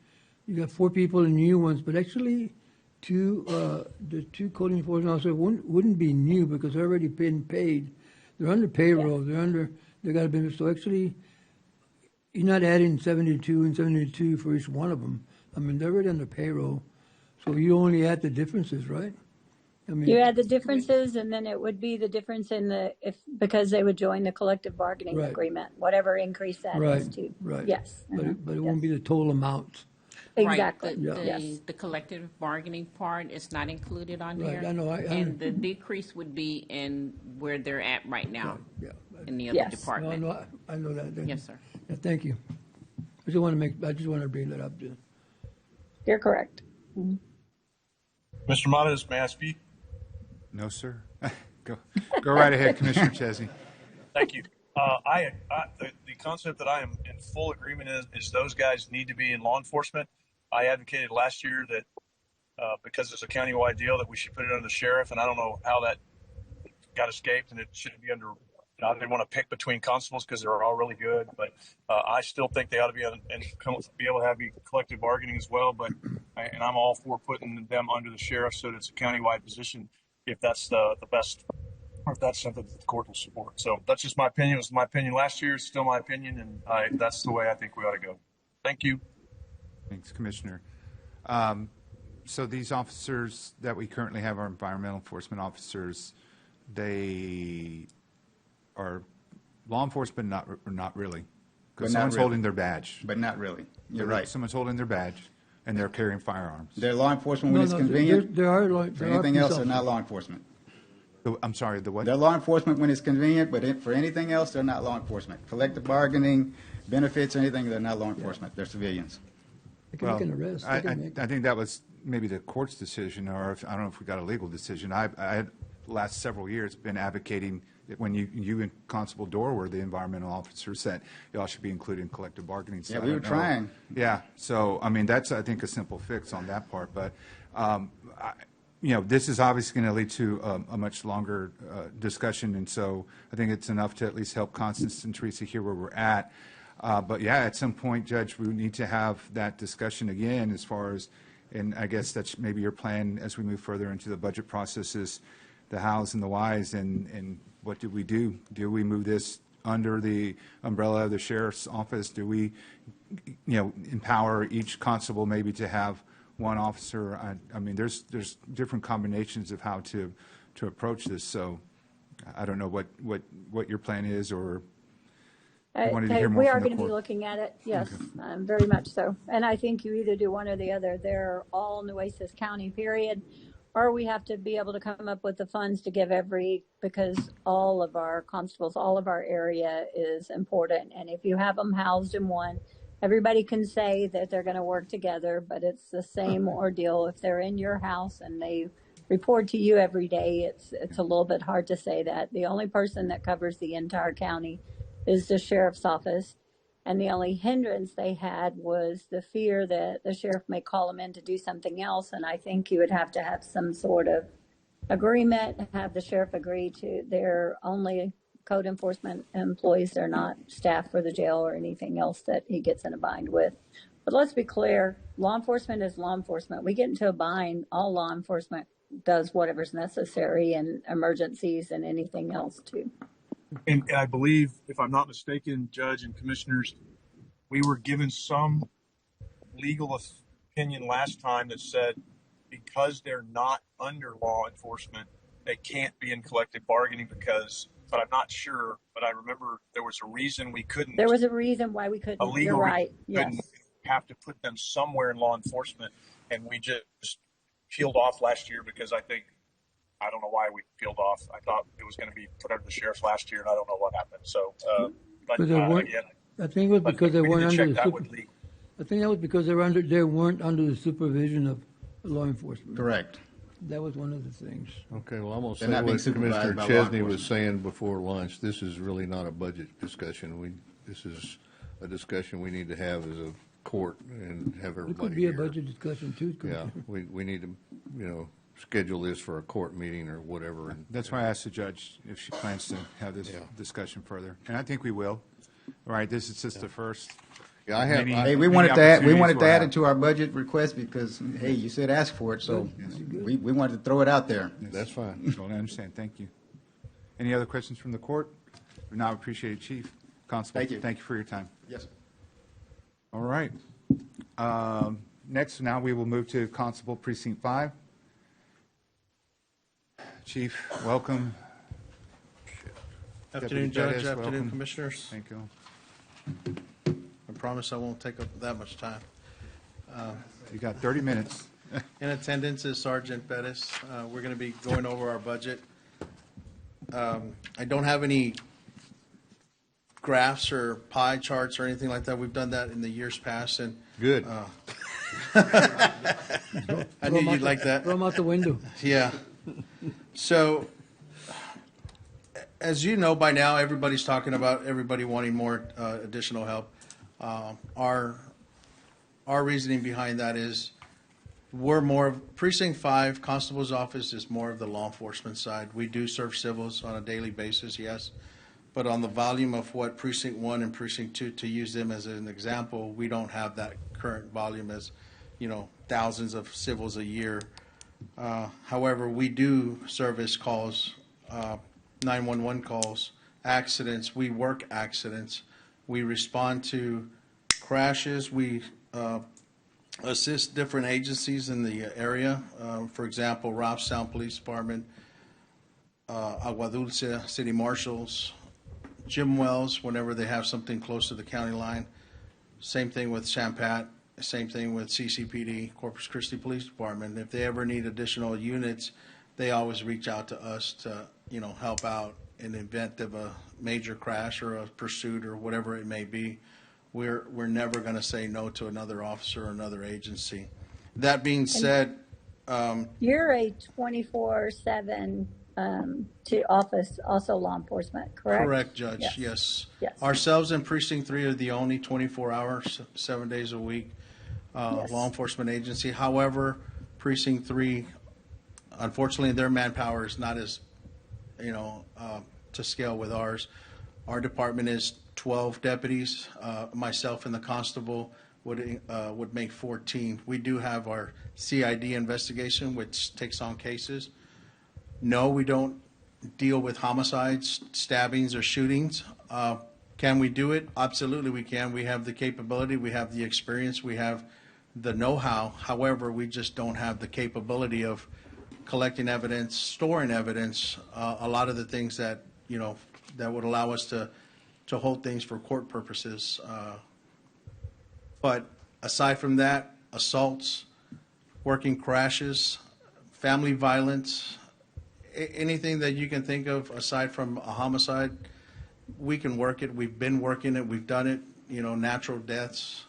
got 4 people in new ones, but actually, the 2 code enforcement officers wouldn't be new because they're already been paid. They're under payroll. Yes. They got to be. So actually, you're not adding 72 and 72 for each one of them. I mean, they're already under payroll, so you only add the differences, right? I mean, you add the differences, and then it would be the difference in because they would join the collective bargaining agreement, whatever increase that is to. Right. Yes. But it won't be the total amount. Exactly. Right. The collective bargaining part is not included on here. I know. And the decrease would be in where they're at right now in the other department. No, I know that. Yes, sir. Yeah, thank you. I just want to bring that up. You're correct. Mr. Mona's, may I speak? No, sir. Go right ahead, Commissioner Chesney. Thank you. The concept that I am in full agreement is those guys need to be in law enforcement. I advocated last year that because it's a countywide deal that we should put it under the sheriff, and I don't know how that got escaped, and it shouldn't be under. I didn't want to pick between constables because they're all really good, but I still think they ought to be be able to have collective bargaining as well. And I'm all for putting them under the sheriff so that it's a countywide position if that's the best, or if that's something that the court will support. So that's just my opinion. It was my opinion last year. It's still my opinion, and that's the way I think we ought to go. Thank you. Thanks, Commissioner. So these officers that we currently have are environmental enforcement officers. They are law enforcement, not really. But Because not someone's really. holding their badge. But not really. You're right. Someone's holding their badge, and they're carrying firearms. They're law enforcement when it's convenient. There are For anything else, they're not law enforcement. I'm sorry, the what? They're law enforcement when it's convenient, but for anything else, they're not law enforcement. Collective bargaining, benefits, anything, they're not law enforcement. They're civilians. They can make an arrest. They can make- I think that was maybe the court's decision, or I don't know if we got a legal decision. I had last several years been advocating that when you and Constable Dorr were the environmental officers, that y'all should be included in collective bargaining. So Yeah, I we were don't know. trying. Yeah, so I mean that's I think a simple fix on that part, but this is obviously going to lead to a much longer discussion, and so I think it's enough to at least help Constance and Teresa hear where we're at. But yeah, at some point, Judge, we need to have that discussion again as far as, and I guess that's maybe your plan as we move further into the budget processes, the hows and the whys, and what do we do? Do we move this under the umbrella of the sheriff's office? Do we, empower each constable maybe to have one officer? I mean, there's different combinations of how to approach this. So I don't know what your plan is, or wanted to hear more We from are the going to be court. looking at it, yes, very much so. And I think you either do one or the other. They're all Nueces County, period. Or we have to be able to come up with the funds to give because all of our constables, all of our area is important. And if you have them housed in one, everybody can say that they're going to work together, but it's the same ordeal. If they're in your house and they report to you every day, it's a little bit hard to say that. The only person that covers the entire county is the sheriff's office. And the only hindrance they had was the fear that the sheriff may call them in to do something else. And I think you would have to have some sort of agreement, have the sheriff agree to, they're only code enforcement employees. They're not staff for the jail or anything else that he gets in a bind with. But let's be clear, law enforcement is law enforcement. We get into a bind, all law enforcement does whatever's necessary in emergencies and anything else too. And I believe, if I'm not mistaken, Judge and Commissioners, we were given some legal opinion last time that said because they're not under law enforcement, they can't be in collective bargaining but I'm not sure, but I remember there was a reason we couldn't. There was a reason why we couldn't. A legal You're right. couldn't Yes. have to put them somewhere in law enforcement, and we just peeled off last year because I don't know why we peeled off. I thought it was going to be put under the sheriff's last year, and I don't know what happened. So, but Because they weren't- again, I think it was because they we need weren't to under check the that with legal. I think that was because they weren't under the supervision of law enforcement. Correct. That was one of the things. Okay, well, I'm going to They're say not being what supervised Commissioner by law Chesney was enforcement. saying before lunch. This is really not a budget discussion. This is a discussion we need to have as a court and have It everybody could be a here. budget discussion too, Yeah, Commissioner. we need to, schedule this for a court meeting or whatever. And That's why I asked the judge if she plans to have this Yeah. discussion further, and I think we will. All right, this is just the first. Yeah, I have- many- Hey, we many wanted to add opportunities we'll it have. to our budget request because, hey, you said ask for it, so we wanted to throw it out there. That's fine. Well, I understand. Thank you. Any other questions from the court? We now appreciate it, Chief. Constable, Thank you. Thank you for your time. Yes. All right. Next, now we will move to Constable Precinct 5. Chief, welcome. Afternoon, Deputy Judge. Bettis, Afternoon, welcome. Commissioners. Thank you. I promise I won't take up that much time. You got 30 minutes. In attendance is Sergeant Bettis. We're going to be going over our budget. I don't have any graphs or pie charts or anything like that. We've done that in the years past, and Good. I knew you'd like that. Throw them out the window. Yeah. So, as you know by now, everybody's talking about everybody wanting more additional help. Our reasoning behind that is we're more of, Precinct 5, Constable's Office is more of the law enforcement side. We do serve civils on a daily basis, yes. But on the volume of what Precinct 1 and Precinct 2, to use them as an example, we don't have that current volume as, thousands of civils a year. However, we do service calls, 911 calls, accidents. We work accidents. We respond to crashes. We assist different agencies in the area. For example, Robstown Police Department, Agua Dulce, City Marshals, Jim Wells, whenever they have something close to the county line. Same thing with Champat. Same thing with CCPD, Corpus Christi Police Department. If they ever need additional units, they always reach out to us to, help out in the event of a major crash or a pursuit or whatever it may be. We're never going to say no to another officer or another agency. That being said, You're a 24/7 to office, also law enforcement, correct? Correct, Judge, yes. Yes. Ourselves in Precinct 3 are the only 24 hours, 7 days a week, law enforcement agency. However, Precinct 3, unfortunately, their manpower is not as, to scale with ours. Our department is 12 deputies. Myself and the constable would make 14. We do have our CID investigation, which takes on cases. No, we don't deal with homicides, stabbings, or shootings. Can we do it? Absolutely, we can. We have the capability, we have the experience, we have the know-how. However, we just don't have the capability of collecting evidence, storing evidence, a lot of the things that, that would allow us to hold things for court purposes. But aside from that, assaults, working crashes, family violence, anything that you can think of aside from a homicide, we can work it. We've been working it. We've done it. Natural deaths,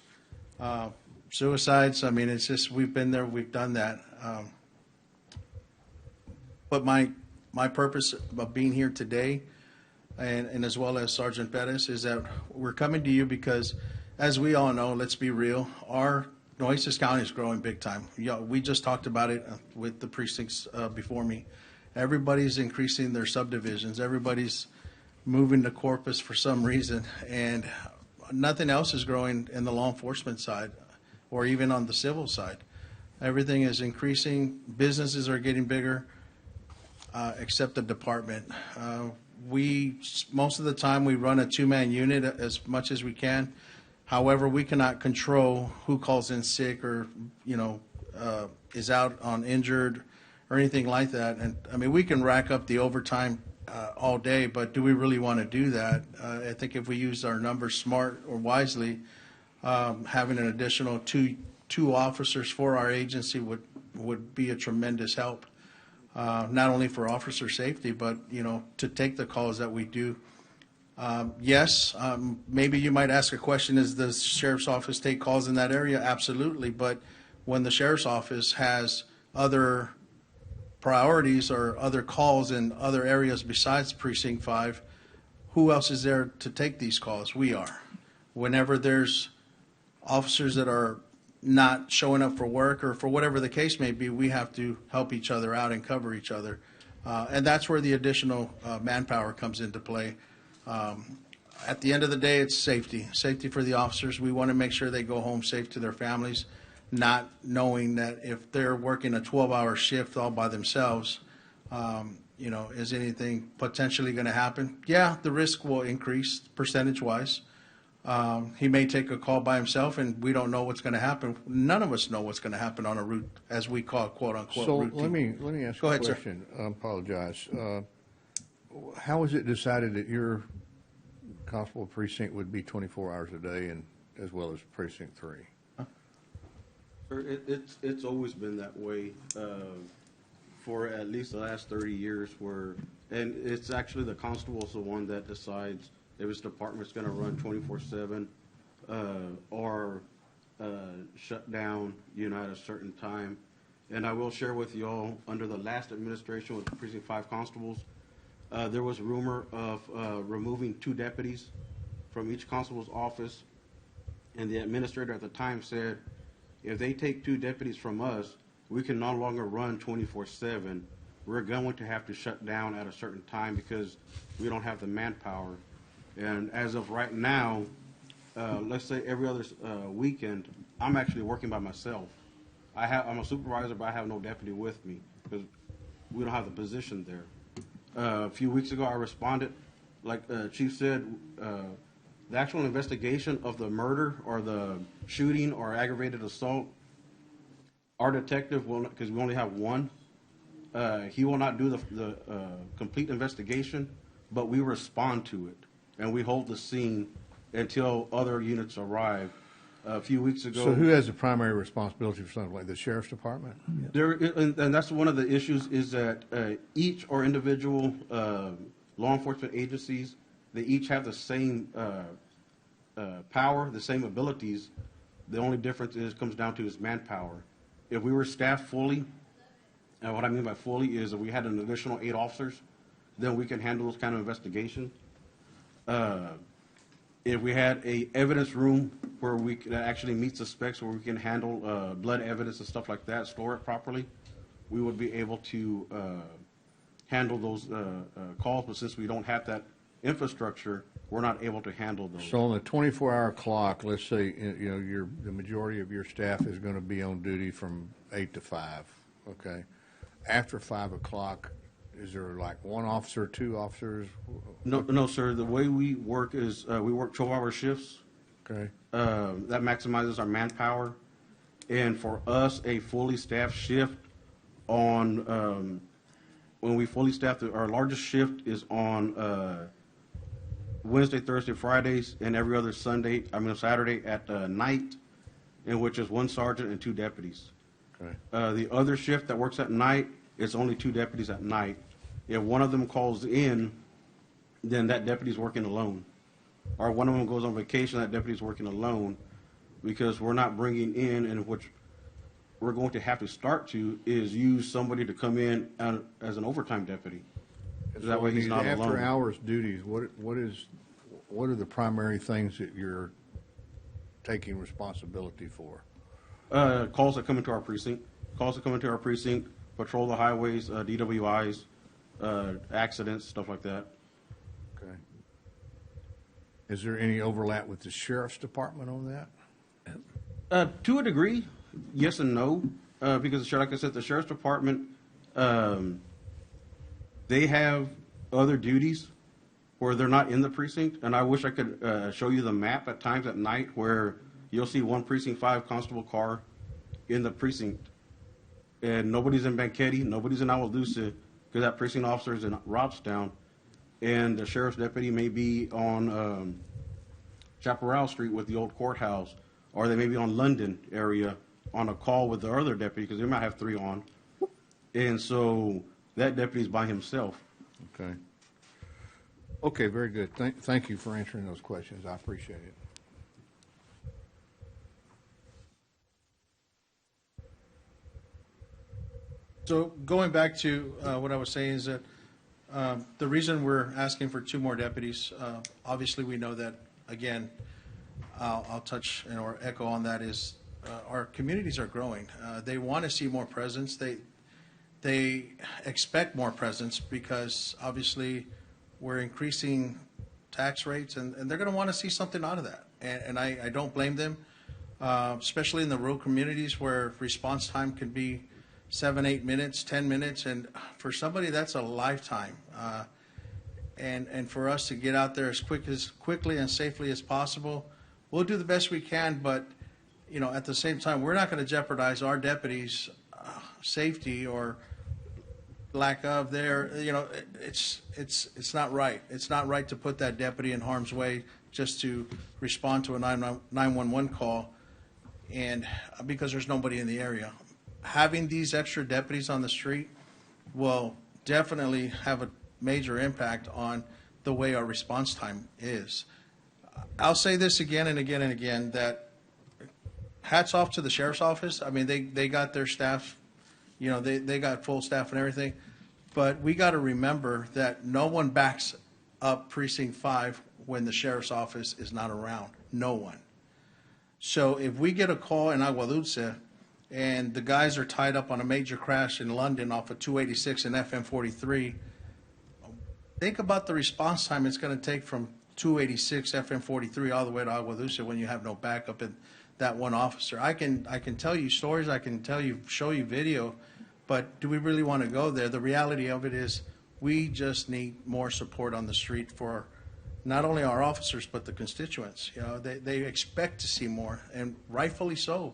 suicides. I mean, it's just we've been there. We've done that. But my purpose of being here today, and as well as Sergeant Perez, is that we're coming to you because, as we all know, let's be real, our Nueces County is growing big time. We just talked about it with the precincts before me. Everybody's increasing their subdivisions. Everybody's moving to Corpus for some reason, and nothing else is growing in the law enforcement side or even on the civil side. Everything is increasing. Businesses are getting bigger, except the department. Most of the time, we run a two-man unit as much as we can. However, we cannot control who calls in sick or, is out on injured or anything like that. And I mean, we can rack up the overtime all day, but do we really want to do that? I think if we use our numbers smart or wisely, having an additional two officers for our agency would be a tremendous help. Not only for officer safety, but, to take the calls that we do. Yes, maybe you might ask a question, does the sheriff's office take calls in that area? Absolutely, but when the sheriff's office has other priorities or other calls in other areas besides Precinct 5, who else is there to take these calls? We are. Whenever there's officers that are not showing up for work or for whatever the case may be, we have to help each other out and cover each other. And that's where the additional manpower comes into play. At the end of the day, it's safety for the officers. We want to make sure they go home safe to their families, not knowing that if they're working a 12-hour shift all by themselves, is anything potentially going to happen? Yeah, the risk will increase percentage-wise. He may take a call by himself, and we don't know what's going to happen. None of us know what's going to happen on a route, as we call it, quote-unquote, So routine. let me ask Go you a ahead, sir. question. I apologize. How was it decided that your constable precinct would be 24 hours a day, and as well as precinct 3? Sir, it's always been that way for at least the last 30 years. And it's actually the constable's the one that decides if his department's going to run 24/7 or shut down, at a certain time. And I will share with you all, under the last administration with the Precinct 5 constables, there was rumor of removing 2 deputies from each constable's office, and the administrator at the time said, if they take 2 deputies from us, we can no longer run 24/7. We're going to have to shut down at a certain time because we don't have the manpower. And as of right now, let's say every other weekend, I'm actually working by myself. I'm a supervisor, but I have no deputy with me because we don't have the position there. A few weeks ago, I responded, like Chief said, the actual investigation of the murder or the shooting or aggravated assault, our detective will, because we only have one, he will not do the complete investigation, but we respond to it, and we hold the scene until other units arrive. A few weeks ago. So who has the primary responsibility for something like the sheriff's department? And that's one of the issues is that each or individual law enforcement agencies, they each have the same power, the same abilities. The only difference comes down to is manpower. If we were staffed fully, and what I mean by fully is if we had an additional 8 officers, then we can handle those kind of investigations. If we had a evidence room where we could actually meet suspects, where we can handle blood evidence and stuff like that, store it properly, we would be able to handle those calls. But since we don't have that infrastructure, we're not able to handle those. So on the 24-hour clock, let's say, you know, the majority of your staff is going to be on duty from 8 to 5, okay? After 5 o'clock, is there like one officer, 2 officers? No, sir. The way we work is we work 12-hour shifts. Okay. That maximizes our manpower. And for us, a fully staffed shift on, when we fully staff, our largest shift is on Wednesday, Thursday, Fridays, and every other Saturday at night, in which is 1 sergeant and 2 deputies. Okay. The other shift that works at night, it's only 2 deputies at night. If one of them calls in, then that deputy's working alone. Or one of them goes on vacation, that deputy's working alone, because we're not bringing in, and which we're going to have to start to, is use somebody to come in as an overtime deputy. So That way he's not alone. After hours duties, what are the primary things that you're taking responsibility for? Calls that come into our precinct. Patrol the highways, DWIs, accidents, stuff like that. Okay. Is there any overlap with the sheriff's department on that? To a degree, yes and no, because like I said, the sheriff's department, they have other duties where they're not in the precinct, and I wish I could show you the map at times at night where you'll see one precinct 5 constable car in the precinct. And nobody's in Banquetti, nobody's in Awalusa, because that precinct officer is in Robstown, and the sheriff's deputy may be on Chaparral Street with the old courthouse, or they may be on London area on a call with the other deputy, because they might have 3 on. And so that deputy's by himself. Okay. Okay, very good. Thank you for answering those questions. I appreciate it. So going back to what I was saying is that the reason we're asking for 2 more deputies, obviously we know that, again, I'll touch or echo on that, is our communities are growing. They want to see more presence. They expect more presence because obviously we're increasing tax rates, and they're going to want to see something out of that. And I don't blame them, especially in the rural communities where response time can be 7, 8 minutes, 10 minutes, and for somebody that's a lifetime. And for us to get out there as quickly and safely as possible, we'll do the best we can. But you know, at the same time, we're not going to jeopardize our deputies' safety or lack of their. You know, it's not right. It's not right to put that deputy in harm's way just to respond to a 911 call, and because there's nobody in the area. Having these extra deputies on the street will definitely have a major impact on the way our response time is. I'll say this again and again and again, that hats off to the sheriff's office. I mean, they got their staff, you know, they got full staff and everything. But we got to remember that no one backs up Precinct 5 when the sheriff's office is not around. No one. So if we get a call in Aguadulce and the guys are tied up on a major crash in London off of 286 and FM 43, think about the response time it's going to take from 286 FM 43 all the way to Aguaduce when you have no backup in that one officer. I can tell you stories, I can show you video, but do we really want to go there? The reality of it is we just need more support on the street for not only our officers but the constituents. You know, they expect to see more, and rightfully so.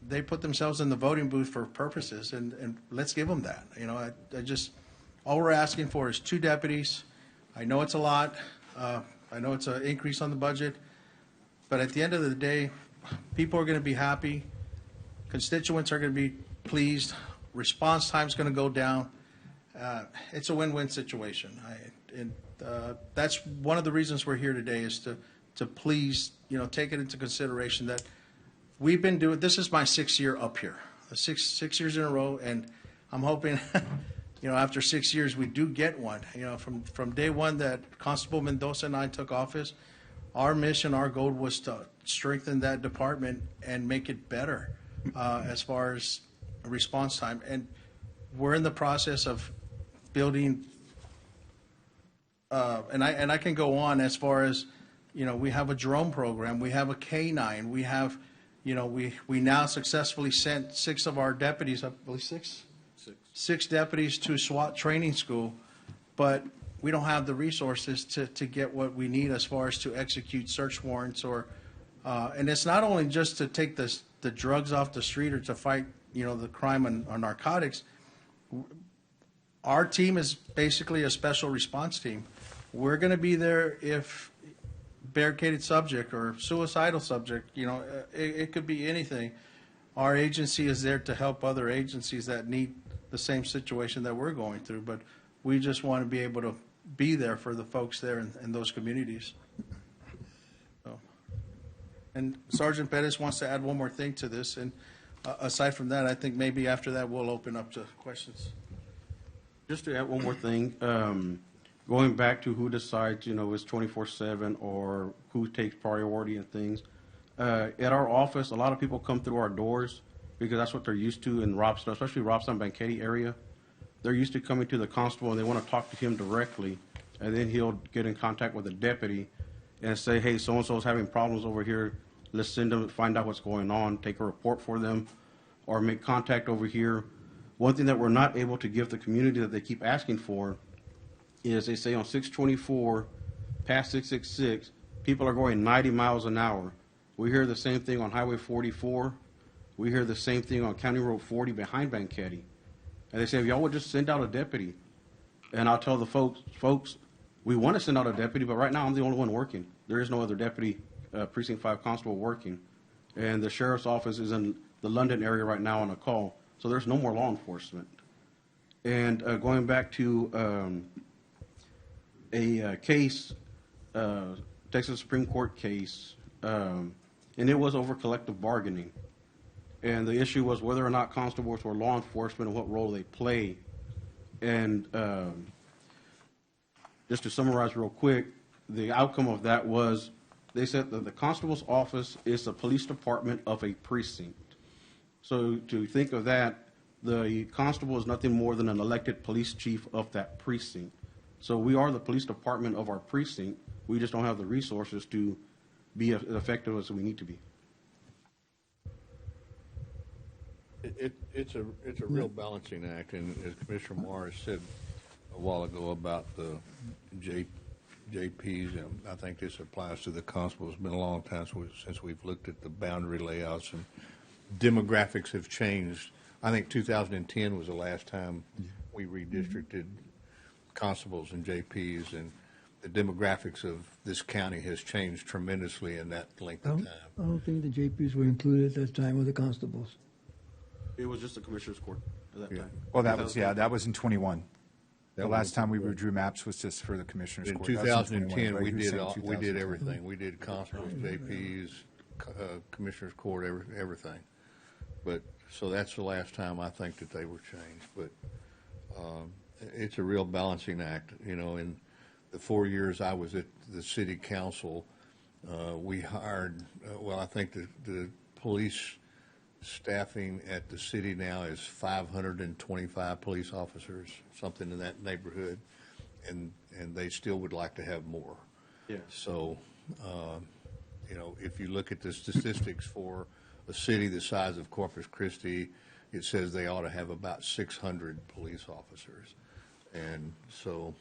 They put themselves in the voting booth for purposes, and let's give them that. You know, I just, all we're asking for is 2 deputies. I know it's a lot. I know it's an increase on the budget, but at the end of the day, people are going to be happy. Constituents are going to be pleased. Response time is going to go down. It's a win-win situation. That's one of the reasons we're here today, is to please, you know, take it into consideration that we've been doing, this is my 6th year up here, six years in a row, and I'm hoping, you know, after 6 years we do get one. You know, from day one that Constable Mendoza and I took office, our mission, our goal was to strengthen that department and make it better as far as response time. And we're in the process of building, and I can go on as far as, you know, we have a drone program, we have a K9, we have, you know, we now successfully sent 6 of our deputies, I believe 6 deputies to SWAT training school, but we don't have the resources to get what we need as far as to execute search warrants or, and it's not only just to take the drugs off the street or to fight, you know, the crime on narcotics. Our team is basically a special response team. We're going to be there if barricaded subject or suicidal subject, you know, it could be anything. Our agency is there to help other agencies that need the same situation that we're going through, but we just want to be able to be there for the folks there in those communities. So, and Sergeant Perez wants to add one more thing to this, and aside from that, I think maybe after that we'll open up to questions. Just to add one more thing, going back to who decides, you know, it's 24/7 or who takes priority and things. At our office, a lot of people come through our doors because that's what they're used to in Robstown, especially Robstown, Banquetti area. They're used to coming to the constable and they want to talk to him directly, and then he'll get in contact with the deputy and say, hey, so-and-so is having problems over here. Let's send them, find out what's going on, take a report for them, or make contact over here. One thing that we're not able to give the community that they keep asking for is they say on 624 past 666, people are going 90 miles an hour. We hear the same thing on Highway 44. We hear the same thing on County Road 40 behind Banquetti. And they say, if y'all would just send out a deputy. And I'll tell the folks, we want to send out a deputy, but right now I'm the only one working. There is no other deputy, Precinct 5 constable working. And the sheriff's office is in the London area right now on a call. So there's no more law enforcement. And going back to a case, Texas Supreme Court case, and it was over collective bargaining. And the issue was whether or not constables were law enforcement and what role they play. And just to summarize real quick, the outcome of that was they said that the constable's office is the police department of a precinct. So to think of that, the constable is nothing more than an elected police chief of that precinct. So we are the police department of our precinct. We just don't have the resources to be as effective as we need to be. It's a real balancing act, and as Commissioner Morris said a while ago about the JPs, and I think this applies to the constables. It's been a long time since we've looked at the boundary layouts, and demographics have changed. I think 2010 was the last time we redistricted constables and JPs, and the demographics of this county has changed tremendously in that length of time. I don't think the JPs were included at that time with the constables. It was just the commissioner's court at that time. Well, that was in 21. The last time we drew maps was just for the commissioner's In court. 2010, Right? we did 2010. everything. We did constables, JPs, commissioner's court, everything. But so that's the last time I think that they were changed. But it's a real balancing act. You know, in the 4 years I was at the city council, we hired. I think the police staffing at the city now is 525 police officers, something in that neighborhood, and they still would like to have more. Yeah. So, if you look at the statistics for a city the size of Corpus Christi, it says they ought to have about 600 police officers. And so,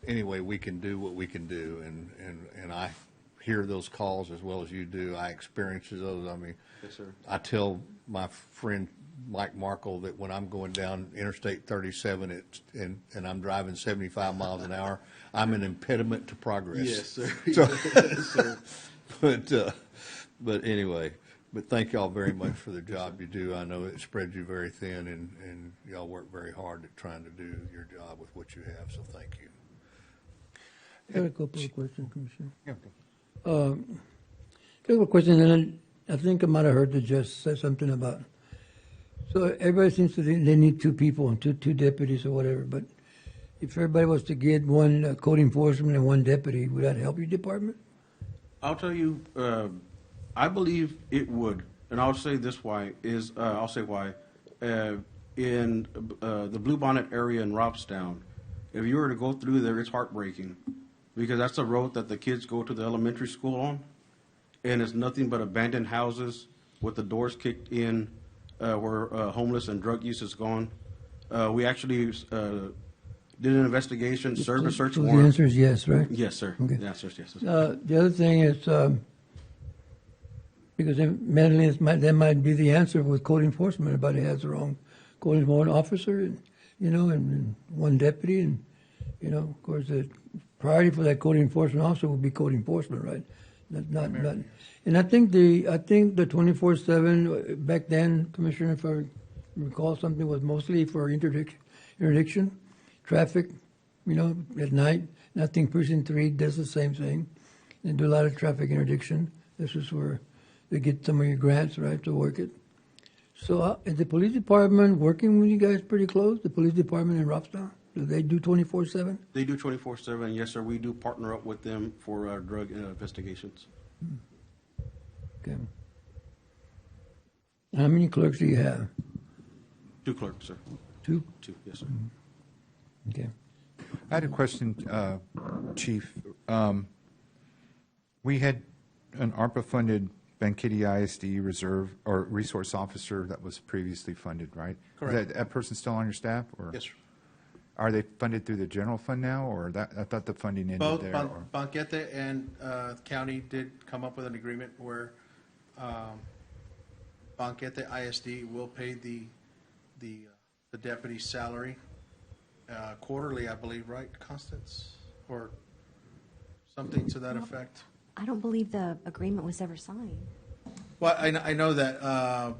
anyway, we can do what we can do, and I hear those calls as well as you do. I experience those. I mean, Yes, sir. I tell my friend Mike Markle that when I'm going down Interstate 37 and I'm driving 75 miles an hour, I'm an impediment to progress. Yes, sir. So, Yes, sir. but anyway, but thank y'all very much for the job you do. I know it spread you very thin, and y'all work very hard at trying to do your job with what you have, so thank you. I got a couple of questions, Commissioner. Yeah. A couple of questions, and I think I might have heard the judge say something about, so everybody seems to think they need two people, and two deputies or whatever, but if everybody was to get one code enforcement and one deputy, would that help your department? I'll tell you, I believe it would, and I'll say this why is I'll say why. In the Bluebonnet area in Robstown, if you were to go through there, it's heartbreaking because that's the road that the kids go to the elementary school on, and it's nothing but abandoned houses with the doors kicked in, where homeless and drug use is gone. We actually did an investigation, served a search So warrant. the answer is yes, right? Yes, sir. Okay. The answer is yes. The other thing is, because mentally that might be the answer with code enforcement. Everybody has their own code enforcement officer, and one deputy, and of course the priority for that code enforcement officer would be code enforcement, right? Not. And I think the 24/7 back then, Commissioner, if I recall, something was mostly for interdiction, traffic, at night. And I think Precinct 3 does the same thing. They do a lot of traffic interdiction. This is where they get some of your grants, right, to work it. So is the police department working with you guys pretty close? The police department in Robstown? Do they do 24/7? They do 24/7. Yes, sir. We do partner up with them for drug investigations. Okay. How many clerks do you have? 2 clerks, sir. 2? 2, yes, sir. Okay. I had a question, Chief. We had an ARPA-funded Banquetti ISD reserve or resource officer that was previously funded, right? Correct. Is that person still on your staff, or? Yes, sir. Are they funded through the general fund now, or that, I thought the funding ended Both there? or- Banquete and county did come up with an agreement where Banquete ISD will pay the deputy's salary quarterly, I believe, right, Constance? Or something to that effect. I don't believe the agreement was ever signed. Well, I know that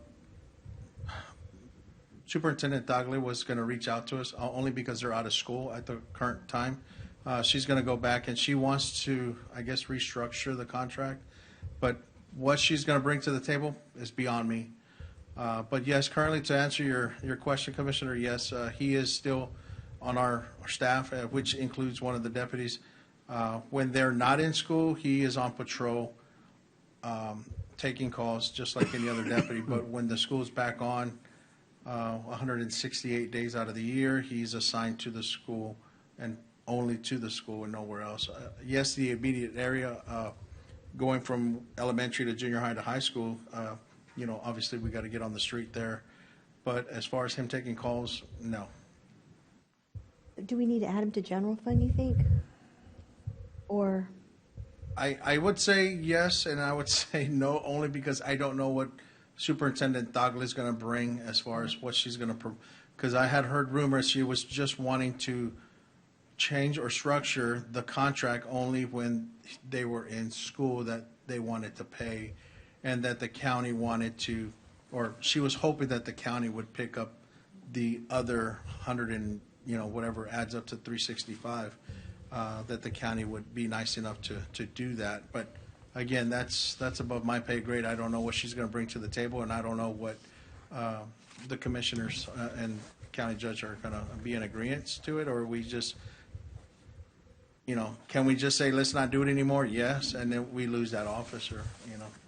Superintendent Dagle was going to reach out to us only because they're out of school at the current time. She's going to go back and she wants to, I guess, restructure the contract. But what she's going to bring to the table is beyond me. But yes, currently to answer your question, Commissioner, yes, he is still on our staff, which includes one of the deputies. When they're not in school, he is on patrol, taking calls just like any other deputy. But when the school's back on, 168 days out of the year, he's assigned to the school and only to the school and nowhere else. Yes, the immediate area, going from elementary to junior high to high school, obviously we got to get on the street there. But as far as him taking calls, no. Do we need to add him to general fund, you think? Or, I would say yes, and I would say no, only because I don't know what Superintendent Dagle is going to bring as far as what she's going to, because I had heard rumors she was just wanting to change or structure the contract only when they were in school that they wanted to pay, and that the county wanted to, or she was hoping that the county would pick up the other 100 and, whatever adds up to 365, that the county would be nice enough to do that. But again, that's above my pay grade. I don't know what she's going to bring to the table, and I don't know what the commissioners and county judge are going to be in agreement to it, or we just, can we just say, let's not do it anymore? Yes, and then we lose that officer.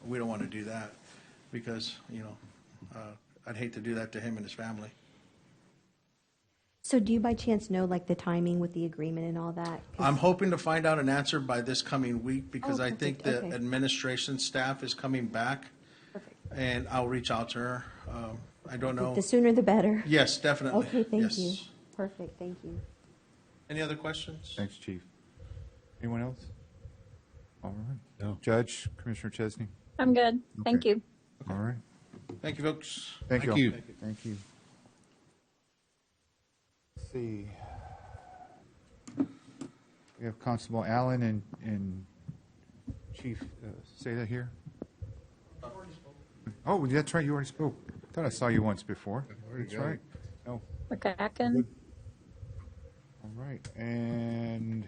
We don't want to do that because, I'd hate to do that to him and his family. So do you by chance know like the timing with the agreement and all that? 'Cause- I'm hoping to find out an answer by this coming week because Oh, I think perfect. the Okay. administration staff is coming back. And I'll reach out to her. I don't know. The sooner the better. Yes, definitely. Okay, thank Yes. you. Perfect, thank you. Any other questions? Thanks, Chief. Anyone else? All right. No. Judge, Commissioner Chesney? I'm good. Thank Okay. you. All right. Thank you, folks. Thank you. Thank you. Thank you. Let's see. We have Constable Allen and Chief Seda here. Oh, that's right, you already spoke. I thought I saw you once before. That's go. right. Oh, McCracken. all right. And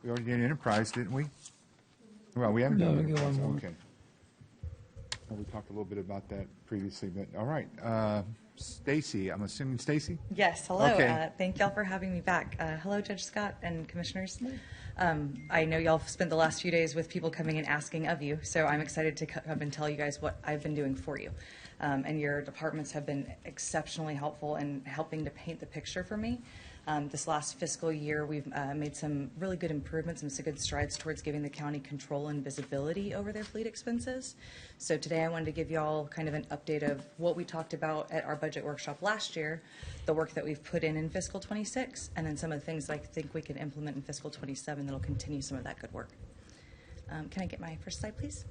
we already did Enterprise, didn't we? Well, we haven't No, done we got Enterprise. one more. Okay. Well, we talked a little bit about that previously, but all right. Stacy, I'm assuming Stacy? Yes, hello. Okay. Thank y'all for having me back. Hello, Judge Scott and commissioners. I know y'all have spent the last few days with people coming and asking of you, so I'm excited to come and tell you guys what I've been doing for you. And your departments have been exceptionally helpful in helping to paint the picture for me. This last fiscal year, we've made some really good improvements and some good strides towards giving the county control and visibility over their fleet expenses. So today I wanted to give you all kind of an update of what we talked about at our budget workshop last year, the work that we've put in fiscal 26, and then some of the things that I think we can implement in fiscal 27 that'll continue some of that good work. Can I get my first slide, please?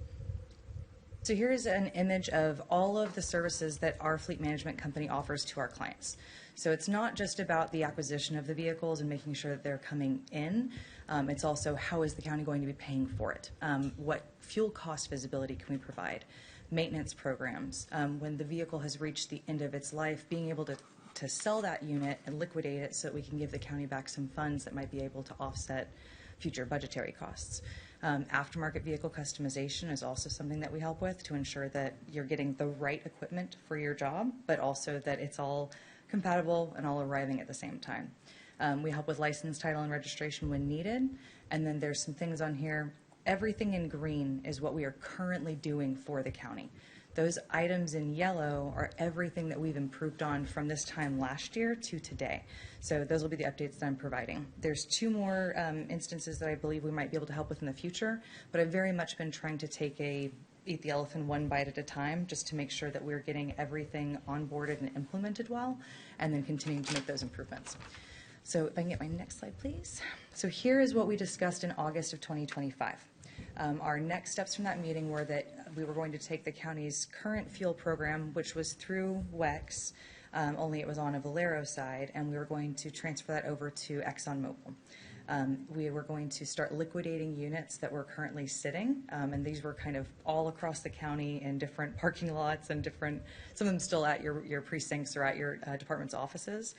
So here is an image of all of the services that our fleet management company offers to our clients. So it's not just about the acquisition of the vehicles and making sure that they're coming in. It's also how is the county going to be paying for it? What fuel cost visibility can we provide? Maintenance programs. When the vehicle has reached the end of its life, being able to sell that unit and liquidate it so that we can give the county back some funds that might be able to offset future budgetary costs. Aftermarket vehicle customization is also something that we help with to ensure that you're getting the right equipment for your job, but also that it's all compatible and all arriving at the same time. We help with license, title, and registration when needed. And then there's some things on here. Everything in green is what we are currently doing for the county. Those items in yellow are everything that we've improved on from this time last year to today. So those will be the updates that I'm providing. There's two more instances that I believe we might be able to help with in the future, but I've very much been trying to eat the elephant one bite at a time, just to make sure that we're getting everything onboarded and implemented well, and then continuing to make those improvements. So if I can get my next slide, please. So here is what we discussed in August of 2025. Our next steps from that meeting were that we were going to take the county's current fuel program, which was through WEX, only it was on a Valero side, and we were going to transfer that over to ExxonMobil. We were going to start liquidating units that were currently sitting, and these were kind of all across the county in different parking lots and some of them still at your precincts or at your department's offices.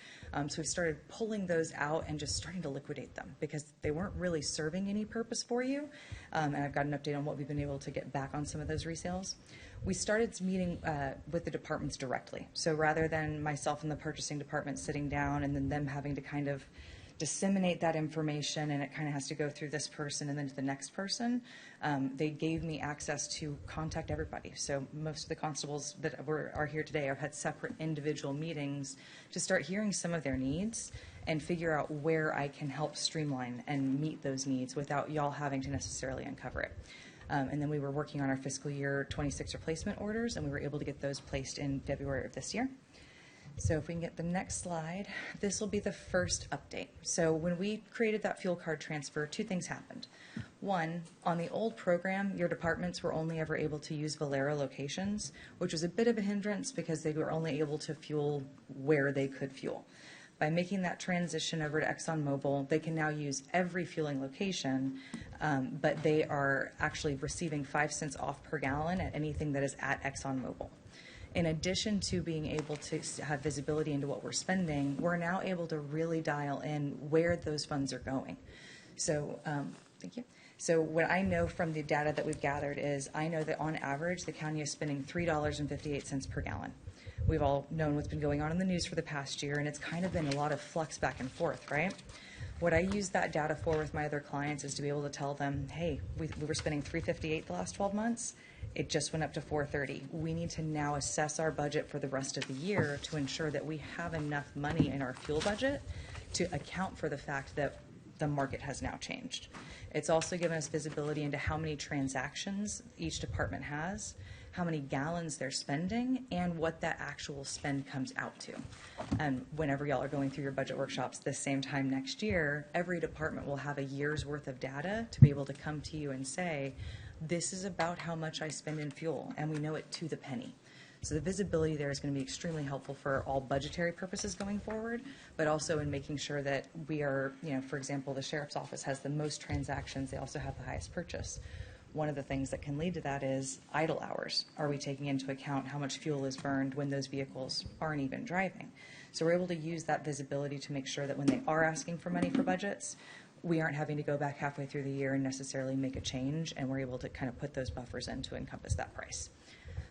So we started pulling those out and just starting to liquidate them because they weren't really serving any purpose for you. And I've got an update on what we've been able to get back on some of those resales. We started meeting with the departments directly. So rather than myself and the purchasing department sitting down and then them having to kind of disseminate that information, and it kind of has to go through this person and then to the next person, they gave me access to contact everybody. So most of the constables that are here today have had separate individual meetings to start hearing some of their needs and figure out where I can help streamline and meet those needs without y'all having to necessarily uncover it. And then we were working on our fiscal year 26 replacement orders, and we were able to get those placed in February of this year. So if we can get the next slide, this will be the first update. So when we created that fuel card transfer, two things happened. One, on the old program, your departments were only ever able to use Valero locations, which was a bit of a hindrance because they were only able to fuel where they could fuel. By making that transition over to ExxonMobil, they can now use every fueling location, but they are actually receiving 5 cents off per gallon at anything that is at ExxonMobil. In addition to being able to have visibility into what we're spending, we're now able to really dial in where those funds are going. So, thank you. So what I know from the data that we've gathered is I know that on average, the county is spending $3.58 per gallon. We've all known what's been going on in the news for the past year, and it's kind of been a lot of flux back and forth, right? What I use that data for with my other clients is to be able to tell them, hey, we were spending $3.58 the last 12 months. It just went up to 430. We need to now assess our budget for the rest of the year to ensure that we have enough money in our fuel budget to account for the fact that the market has now changed. It's also given us visibility into how many transactions each department has, how many gallons they're spending, and what that actual spend comes out to. And whenever y'all are going through your budget workshops this same time next year, every department will have a year's worth of data to be able to come to you and say, this is about how much I spend in fuel, and we know it to the penny. So the visibility there is going to be extremely helpful for all budgetary purposes going forward, but also in making sure that we are, for example, the sheriff's office has the most transactions. They also have the highest purchase. One of the things that can lead to that is idle hours. Are we taking into account how much fuel is burned when those vehicles aren't even driving? So we're able to use that visibility to make sure that when they are asking for money for budgets, we aren't having to go back halfway through the year and necessarily make a change, and we're able to kind of put those buffers in to encompass that price.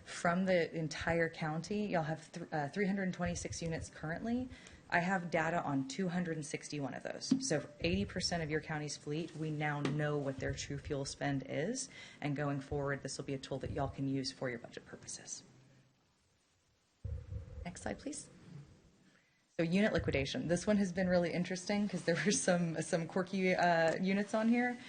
From the entire county, y'all have 326 units currently. I have data on 261 of those. So for 80% of your county's fleet, we now know what their true fuel spend is, and going forward, this will be a tool that y'all can use for your budget purposes. Next slide, please. So unit liquidation. This one has been really interesting because there were some quirky units on here.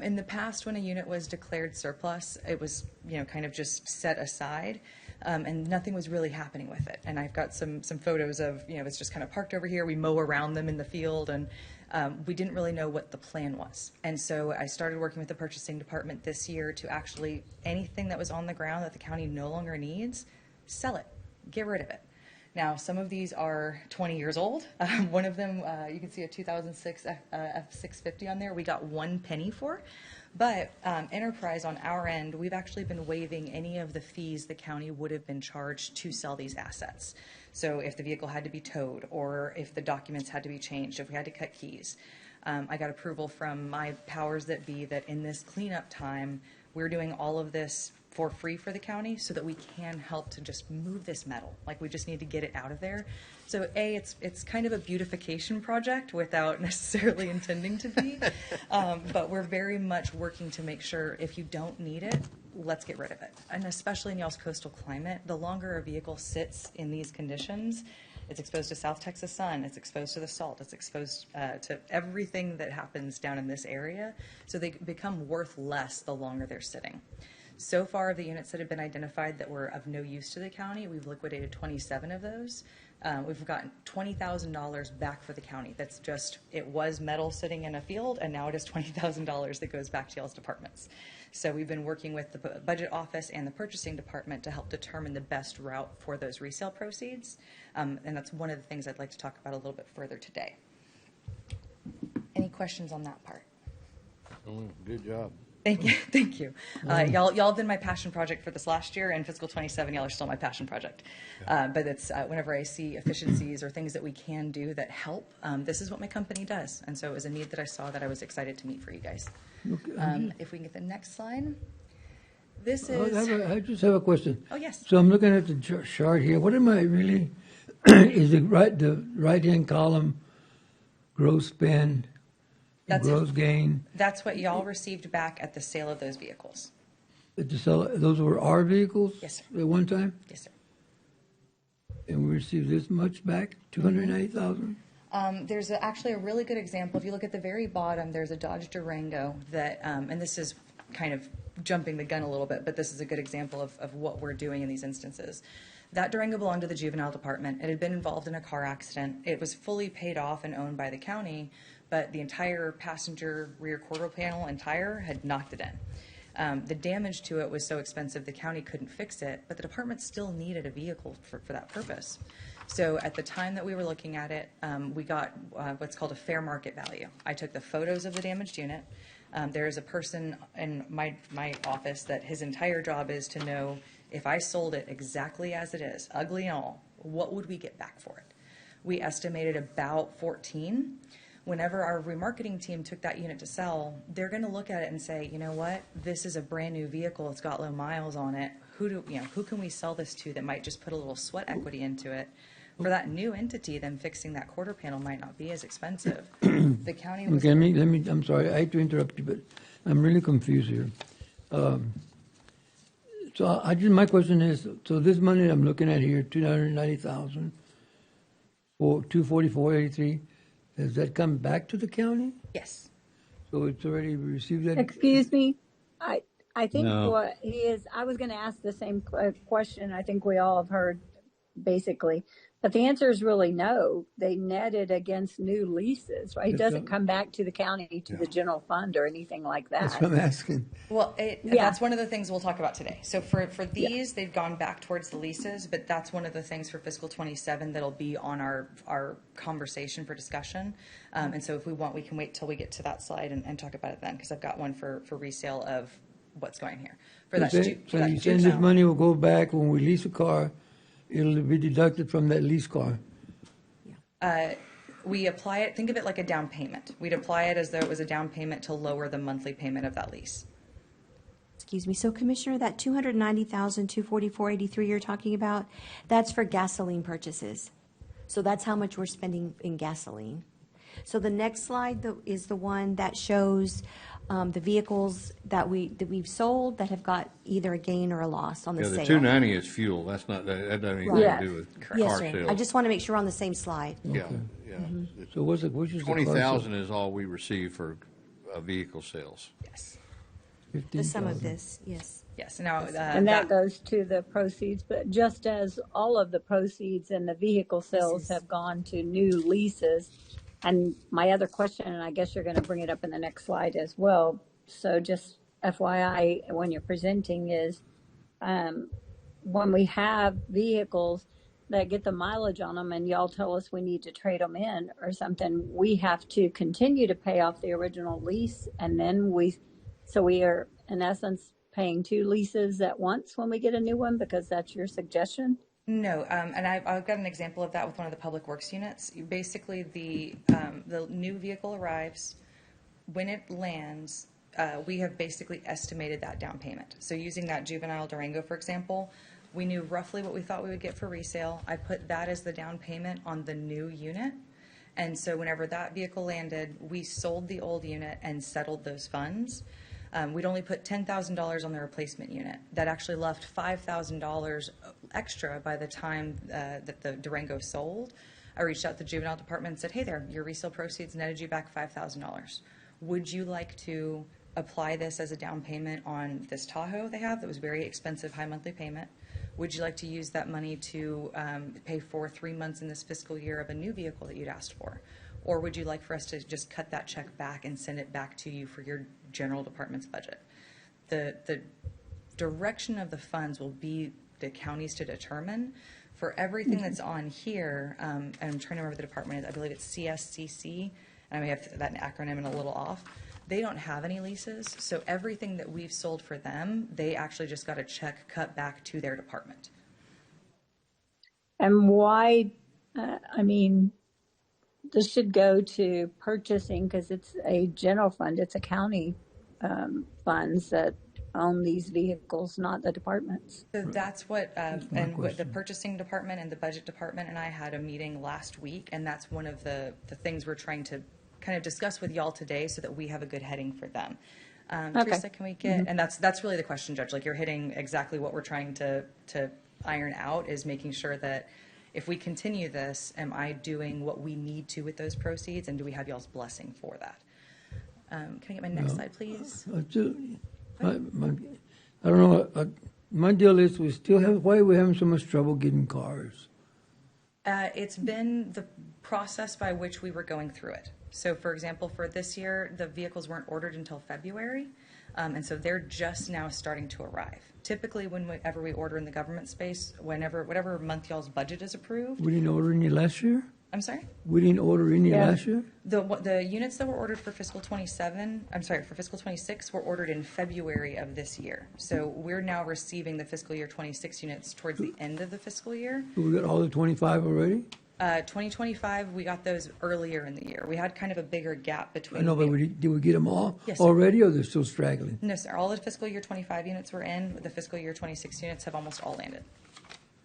In the past, when a unit was declared surplus, it was kind of just set aside, and nothing was really happening with it. And I've got some photos of it's just kind of parked over here. We mow around them in the field, and we didn't really know what the plan was. And so I started working with the purchasing department this year to actually anything that was on the ground that the county no longer needs, sell it, get rid of it. Now, some of these are 20 years old. One of them, you can see a 2006 F650 on there. We got 1 penny for. But Enterprise, on our end, we've actually been waiving any of the fees the county would have been charged to sell these assets. So if the vehicle had to be towed, or if the documents had to be changed, if we had to cut keys. I got approval from my powers that be that in this cleanup time, we're doing all of this for free for the county so that we can help to just move this metal. Like, we just need to get it out of there. So it's kind of a beautification project without necessarily intending to be, but we're very much working to make sure if you don't need it, let's get rid of it. And especially in y'all's coastal climate, the longer a vehicle sits in these conditions, it's exposed to South Texas sun, it's exposed to the salt, it's exposed to everything that happens down in this area. So they become worth less the longer they're sitting. So far, of the units that have been identified that were of no use to the county, we've liquidated 27 of those. We've gotten $20,000 back for the county. That's just, it was metal sitting in a field, and now it is $20,000 that goes back to y'all's departments. So we've been working with the budget office and the purchasing department to help determine the best route for those resale proceeds. And that's one of the things I'd like to talk about a little bit further today. Any questions on that part? Good job. Thank you. Thank you. Y'all have been my passion project for this last year, and fiscal 27, y'all are still my passion project. But it's whenever I see efficiencies or things that we can do that help, this is what my company does. And so it was a need that I saw that I was excited to meet for you guys. Okay. If we can get the next slide. This is... I just have a question. Oh, yes. So I'm looking at the chart here. What am I really, is the right-hand column gross spend, gross gain? That's what y'all received back at the sale of those vehicles. At the sale, those were our vehicles? Yes, sir. At one time? Yes, sir. And we received this much back, 290,000? There's actually a really good example. If you look at the very bottom, there's a Dodge Durango that, and this is kind of jumping the gun a little bit, but this is a good example of what we're doing in these instances. That Durango belonged to the juvenile department. It had been involved in a car accident. It was fully paid off and owned by the county, but the entire passenger rear quarter panel and tire had knocked it in. The damage to it was so expensive the county couldn't fix it, but the department still needed a vehicle for that purpose. So at the time that we were looking at it, we got what's called a fair market value. I took the photos of the damaged unit. There is a person in my office that his entire job is to know if I sold it exactly as it is, ugly and all, what would we get back for it? We estimated about 14. Whenever our remarketing team took that unit to sell, they're going to look at it and say, you know what, this is a brand new vehicle, it's got low miles on it. Who can we sell this to that might just put a little sweat equity into it? For that new entity, then fixing that quarter panel might not be as expensive. The county was... Okay, I'm sorry, I hate to interrupt you, but I'm really confused here. So my question is, so this money I'm looking at here, 290,000, or 244.83, does that come back to the county? Yes. So it's already received that? Excuse me, I think No. what he is, I was going to ask the same question. I think we all have heard basically, but the answer is really no. They netted against new leases, right? It That's doesn't what- come back to the county, to the general fund or anything like that. That's what I'm asking. Well, Yeah. that's one of the things we'll talk about today. So for these, they've gone back towards the leases, but that's one of the things for fiscal 27 that'll be on our conversation for discussion. And so if we want, we can wait till we get to that slide and talk about it then, because I've got one for resale of what's going here. For that So ju- so that you're saying this juvenile- money will go back when we lease a car, it'll be deducted from that lease car? We apply it, think of it like a down payment. We'd apply it as though it was a down payment to lower the monthly payment of that lease. Excuse me. So, Commissioner, that 290,000, 244.83 you're talking about, that's for gasoline purchases. So that's how much we're spending in gasoline. So the next slide is the one that shows the vehicles that we've sold that have got either a gain or a loss on the Yeah, sale. the 290 is fuel. That's not, that doesn't have anything Right. to do with Yes, car sir. sales. I just want to make sure we're on the same slide. Yeah, Okay. yeah. So which is the car sale? 20,000 is all we receive for vehicle sales. Yes. The sum of 15,000. this, yes. Yes. Now, And that goes to the proceeds, but just as all of the proceeds and the vehicle sales have gone to new leases. And my other question, and I guess you're going to bring it up in the next slide as well. So just FYI, when you're presenting is, when we have vehicles that get the mileage on them and y'all tell us we need to trade them in or something, we have to continue to pay off the original lease. And then so we are in essence paying two leases at once when we get a new one, because that's your suggestion? No, and I've got an example of that with one of the public works units. Basically, the new vehicle arrives. When it lands, we have basically estimated that down payment. So using that juvenile Durango, for example, we knew roughly what we thought we would get for resale. I put that as the down payment on the new unit. And so whenever that vehicle landed, we sold the old unit and settled those funds. We'd only put $10,000 on the replacement unit. That actually left $5,000 extra by the time that the Durango sold. I reached out to the juvenile department and said, hey there, your resale proceeds netted you back $5,000. Would you like to apply this as a down payment on this Tahoe they have that was very expensive, high monthly payment? Would you like to use that money to pay for 3 months in this fiscal year of a new vehicle that you'd asked for? Or would you like for us to just cut that check back and send it back to you for your general department's budget? The direction of the funds will be the counties to determine. For everything that's on here, I'm trying to remember the department, I believe it's CSCC, and I may have that acronym a little off. They don't have any leases, so everything that we've sold for them, they actually just got a check cut back to their department. And why, this should go to purchasing because it's a general fund, it's a county funds that own these vehicles, not the departments. So that's what, my and what the question. purchasing department and the budget department and I had a meeting last week, and that's one of the things we're trying to kind of discuss with y'all today so that we have a good heading for them. Okay. Teresa, can we get, and that's really the question, Judge, like you're hitting exactly what we're trying to iron out, is making sure that if we continue this, am I doing what we need to with those proceeds, and do we have y'all's blessing for that? Can I get my next slide, please? I don't know, my deal is why are we having so much trouble getting cars? It's been the process by which we were going through it. So, for example, for this year, the vehicles weren't ordered until February, and so they're just now starting to arrive. Typically, whenever we order in the government space, whatever month y'all's budget is approved. We didn't order any last year? I'm sorry? We didn't order any last year? The units that were ordered for fiscal 27, I'm sorry, for fiscal 26 were ordered in February of this year. So we're now receiving the fiscal year 26 units towards the end of the fiscal year. So we got all the 25 already? 2025, we got those earlier in the year. We had kind of a bigger gap between. I know, but did we get them all Yes, sir. already, or they're still straggling? No, sir. All the fiscal year 25 units were in. The fiscal year 26 units have almost all landed.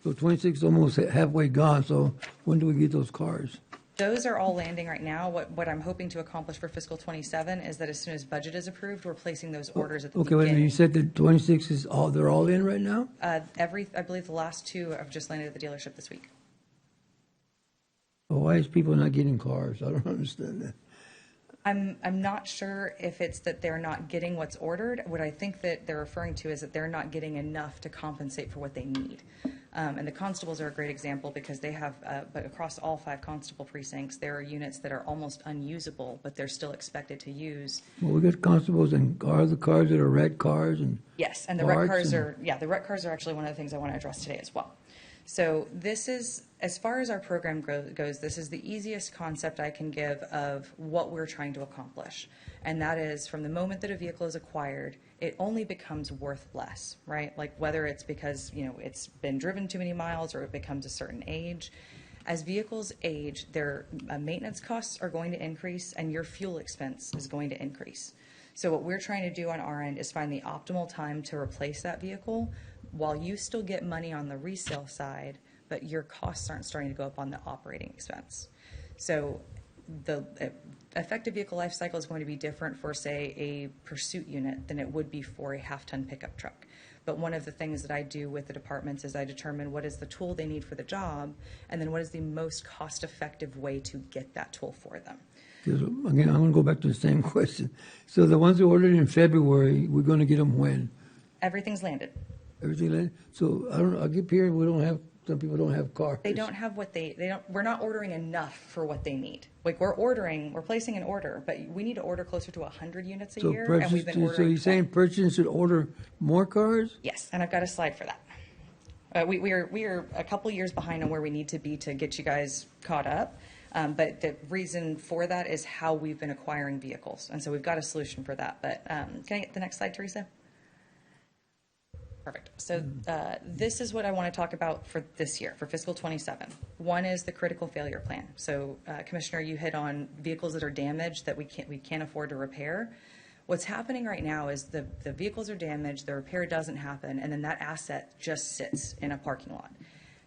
So 26 is almost halfway gone, so when do we get those cars? Those are all landing right now. What I'm hoping to accomplish for fiscal 27 is that as soon as budget is approved, we're placing those orders at the Okay, wait a minute, beginning. you said that 26 is all, they're all in right now? I believe the last two have just landed at the dealership this week. Well, why is people not getting cars? I don't understand that. I'm not sure if it's that they're not getting what's ordered. What I think that they're referring to is that they're not getting enough to compensate for what they need. And the constables are a great example because they have, but across all 5 constable precincts, there are units that are almost unusable, but they're still expected to use. Well, we got constables and are the cars that are red cars and. Yes, and the wreck parts cars and- are, the wreck cars are actually one of the things I want to address today as well. So this is, as far as our program goes, this is the easiest concept I can give of what we're trying to accomplish. And that is from the moment that a vehicle is acquired, it only becomes worth less, right? Like whether it's because, it's been driven too many miles or it becomes a certain age. As vehicles age, their maintenance costs are going to increase and your fuel expense is going to increase. So what we're trying to do on our end is find the optimal time to replace that vehicle while you still get money on the resale side, but your costs aren't starting to go up on the operating expense. So the effective vehicle life cycle is going to be different for, say, a pursuit unit than it would be for a half-ton pickup truck. But one of the things that I do with the departments is I determine what is the tool they need for the job, and then what is the most cost-effective way to get that tool for them. Because, again, I'm going to go back to the same question. So the ones who ordered in February, we're going to get them when? Everything's landed. Everything landed? So I keep hearing some people don't have cars. They don't have what they don't. We're not ordering enough for what they need. Like we're placing an order, but we need to order closer to 100 units a year, and we've been ordering. So you're saying purchasing should order more cars? Yes, and I've got a slide for that. We are a couple years behind on where we need to be to get you guys caught up. But the reason for that is how we've been acquiring vehicles, and so we've got a solution for that. But can I get the next slide, Teresa? Perfect. So this is what I want to talk about for this year, for fiscal 27. One is the critical failure plan. So Commissioner, you hit on vehicles that are damaged that we can't afford to repair. What's happening right now is the vehicles are damaged, the repair doesn't happen, and then that asset just sits in a parking lot.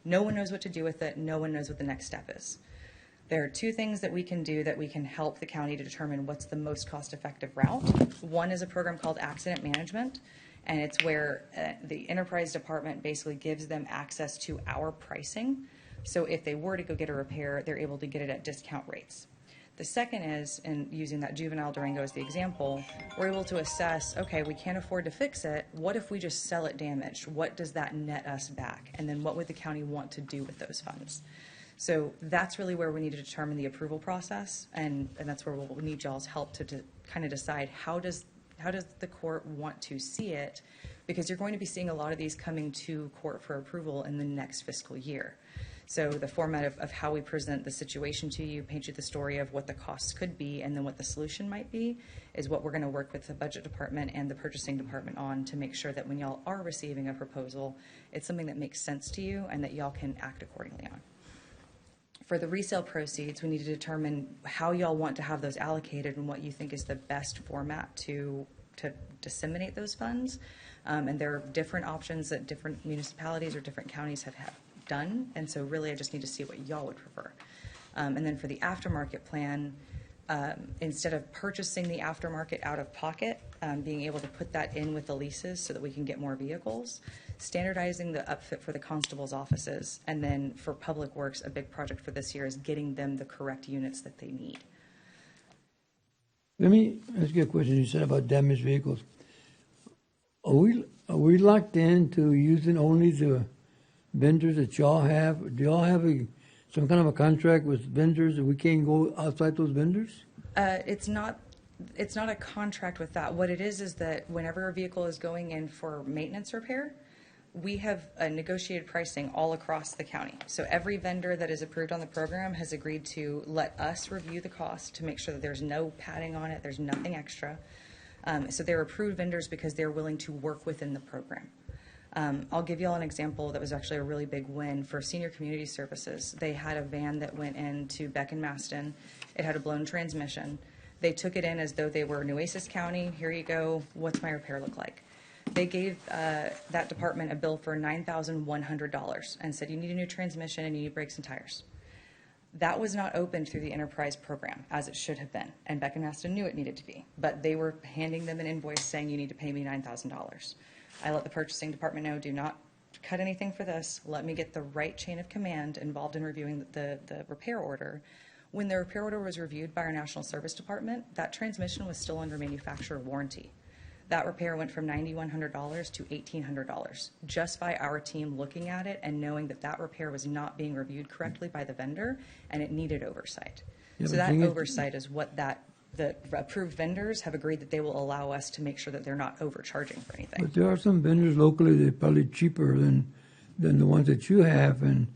No one knows what to do with it. No one knows what the next step is. There are 2 things that we can do that we can help the county to determine what's the most cost-effective route. One is a program called accident management. And it's where the enterprise department basically gives them access to our pricing. So if they were to go get a repair, they're able to get it at discount rates. The second is, and using that juvenile Durango as the example, we're able to assess, okay, we can't afford to fix it. What if we just sell it damaged? What does that net us back? And then what would the county want to do with those funds? So that's really where we need to determine the approval process. And that's where we'll need y'all's help to kind of decide how does the court want to see it, because you're going to be seeing a lot of these coming to court for approval in the next fiscal year. So the format of how we present the situation to you, paint you the story of what the costs could be and then what the solution might be, is what we're going to work with the budget department and the purchasing department on to make sure that when y'all are receiving a proposal, it's something that makes sense to you and that y'all can act accordingly on. For the resale proceeds, we need to determine how y'all want to have those allocated and what you think is the best format to disseminate those funds. And there are different options that different municipalities or different counties have done. And so really I just need to see what y'all would prefer. And then for the aftermarket plan, instead of purchasing the aftermarket out of pocket, being able to put that in with the leases so that we can get more vehicles, standardizing the upfit for the constables' offices, and then for Public Works, a big project for this year is getting them the correct units that they need. Let me ask you a question. You said about damaged vehicles. Are we locked into using only the vendors that y'all have? Do y'all have some kind of a contract with vendors that we can't go outside those vendors? It's not a contract with that. What it is that whenever a vehicle is going in for maintenance repair, we have negotiated pricing all across the county. So every vendor that is approved on the program has agreed to let us review the cost to make sure that there's no padding on it, there's nothing extra. So they're approved vendors because they're willing to work within the program. I'll give you all an example that was actually a really big win for Senior Community Services. They had a van that went into Beck and Maston. It had a blown transmission. They took it in as though they were Nueces County. Here you go. What's my repair look like? They gave that department a bill for $9,100 and said, you need a new transmission and you need brakes and tires. That was not opened through the enterprise program as it should have been, and Beck and Maston knew it needed to be, but they were handing them an invoice saying you need to pay me $9,000. I let the purchasing department know, do not cut anything for this. Let me get the right chain of command involved in reviewing the repair order. When the repair order was reviewed by our National Service Department, that transmission was still under manufacturer warranty. That repair went from $9,100 to $1,800 just by our team looking at it and knowing that that repair was not being reviewed correctly by the vendor and it needed oversight. Yeah, So but that thing is- oversight is what the approved vendors have agreed that they will allow us to make sure that they're not overcharging for anything. But there are some vendors locally that are probably cheaper than the ones that you have, and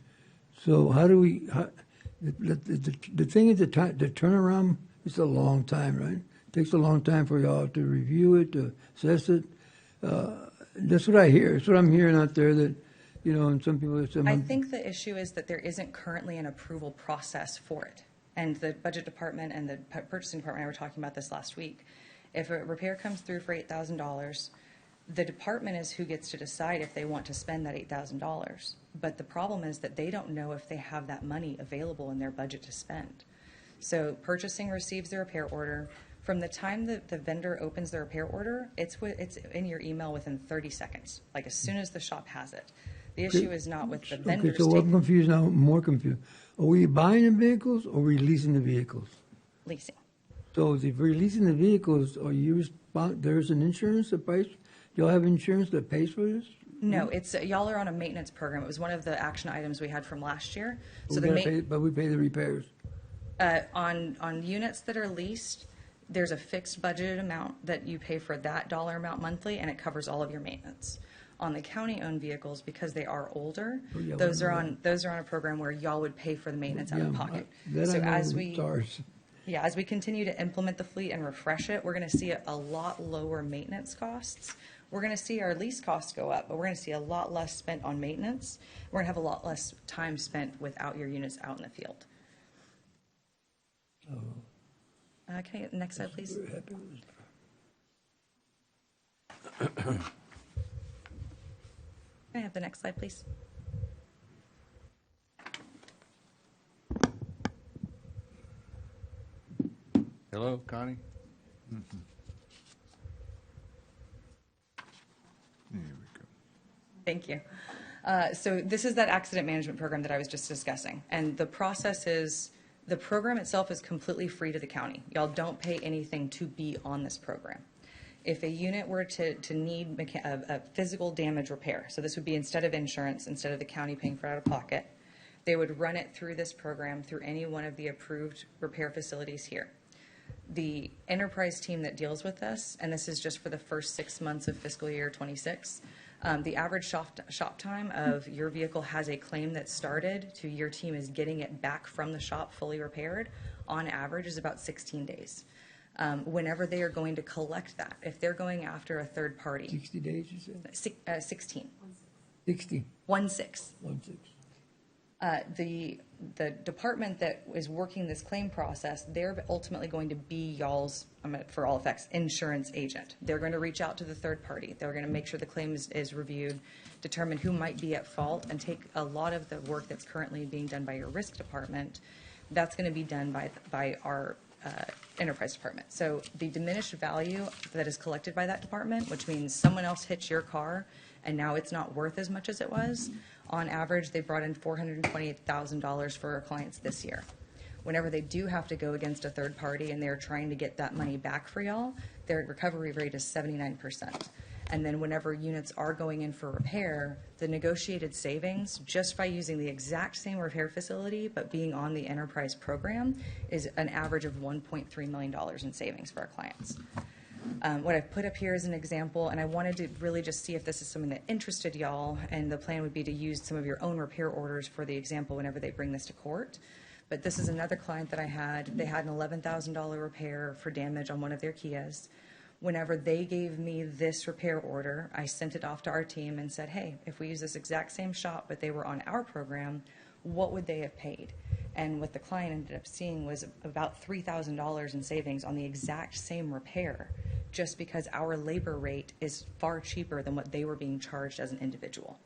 so how do we? The thing is, the turnaround is a long time, right? It takes a long time for y'all to review it, to assess it. That's what I hear. That's what I'm hearing out there. That and some people that say, I think the issue is that there isn't currently an approval process for it. And the budget department and the purchasing department and I were talking about this last week. If a repair comes through for $8,000, the department is who gets to decide if they want to spend that $8,000. But the problem is that they don't know if they have that money available in their budget to spend. So purchasing receives the repair order. From the time that the vendor opens the repair order, it's in your email within 30 seconds, like as soon as the shop has it. The issue is not with the vendors. Okay, so I'm confused now. More confused. Are we buying the vehicles or we leasing the vehicles? Leasing. So if we're leasing the vehicles, are you there's an insurance that pays? Y'all have insurance that pays for this? No, it's y'all are on a maintenance program. It was one of the action items we had from last year. So But we pay the repairs. On units that are leased, there's a fixed budgeted amount that you pay for that dollar amount monthly, and it covers all of your maintenance. On the county-owned vehicles, because they are older, those are on a program where y'all would pay for the maintenance out of pocket. So as we continue to implement the fleet and refresh it, we're going to see a lot lower maintenance costs. We're going to see our lease costs go up, but we're going to see a lot less spent on maintenance. We're going to have a lot less time spent without your units out in the field. Can I get the next slide, please? Can I have the next slide, please? Hello, Connie? There we go. Thank you. So this is that accident management program that I was just discussing. And the process is, the program itself is completely free to the county. Y'all don't pay anything to be on this program. If a unit were to need a physical damage repair, so this would be instead of insurance, instead of the county paying for it out of pocket, they would run it through this program through any one of the approved repair facilities here. The enterprise team that deals with this, and this is just for the first 6 months of fiscal year 26, the average shop time of your vehicle has a claim that started to your team is getting it back from the shop fully repaired, on average is about 16 days. Whenever they are going to collect that, if they're going after a third party. 60 days, you said? 16. 60. 1/6. 1/6. The department that is working this claim process, they're ultimately going to be y'all's, for all effects, insurance agent. They're going to reach out to the third party. They're going to make sure the claim is reviewed, determine who might be at fault, and take a lot of the work that's currently being done by your risk department. That's going to be done by our enterprise department. So the diminished value that is collected by that department, which means someone else hits your car and now it's not worth as much as it was, on average, they brought in $428,000 for our clients this year. Whenever they do have to go against a third party and they're trying to get that money back for y'all, their recovery rate is 79%. And then whenever units are going in for repair, the negotiated savings, just by using the exact same repair facility but being on the enterprise program, is an average of $1.3 million in savings for our clients. What I've put up here is an example, and I wanted to really just see if this is something that interested y'all, and the plan would be to use some of your own repair orders for the example whenever they bring this to court. But this is another client that I had. They had an $11,000 repair for damage on one of their Kias. Whenever they gave me this repair order, I sent it off to our team and said, hey, if we use this exact same shop but they were on our program, what would they have paid? And what the client ended up seeing was about $3,000 in savings on the exact same repair, just because our labor rate is far cheaper than what they were being charged as an individual.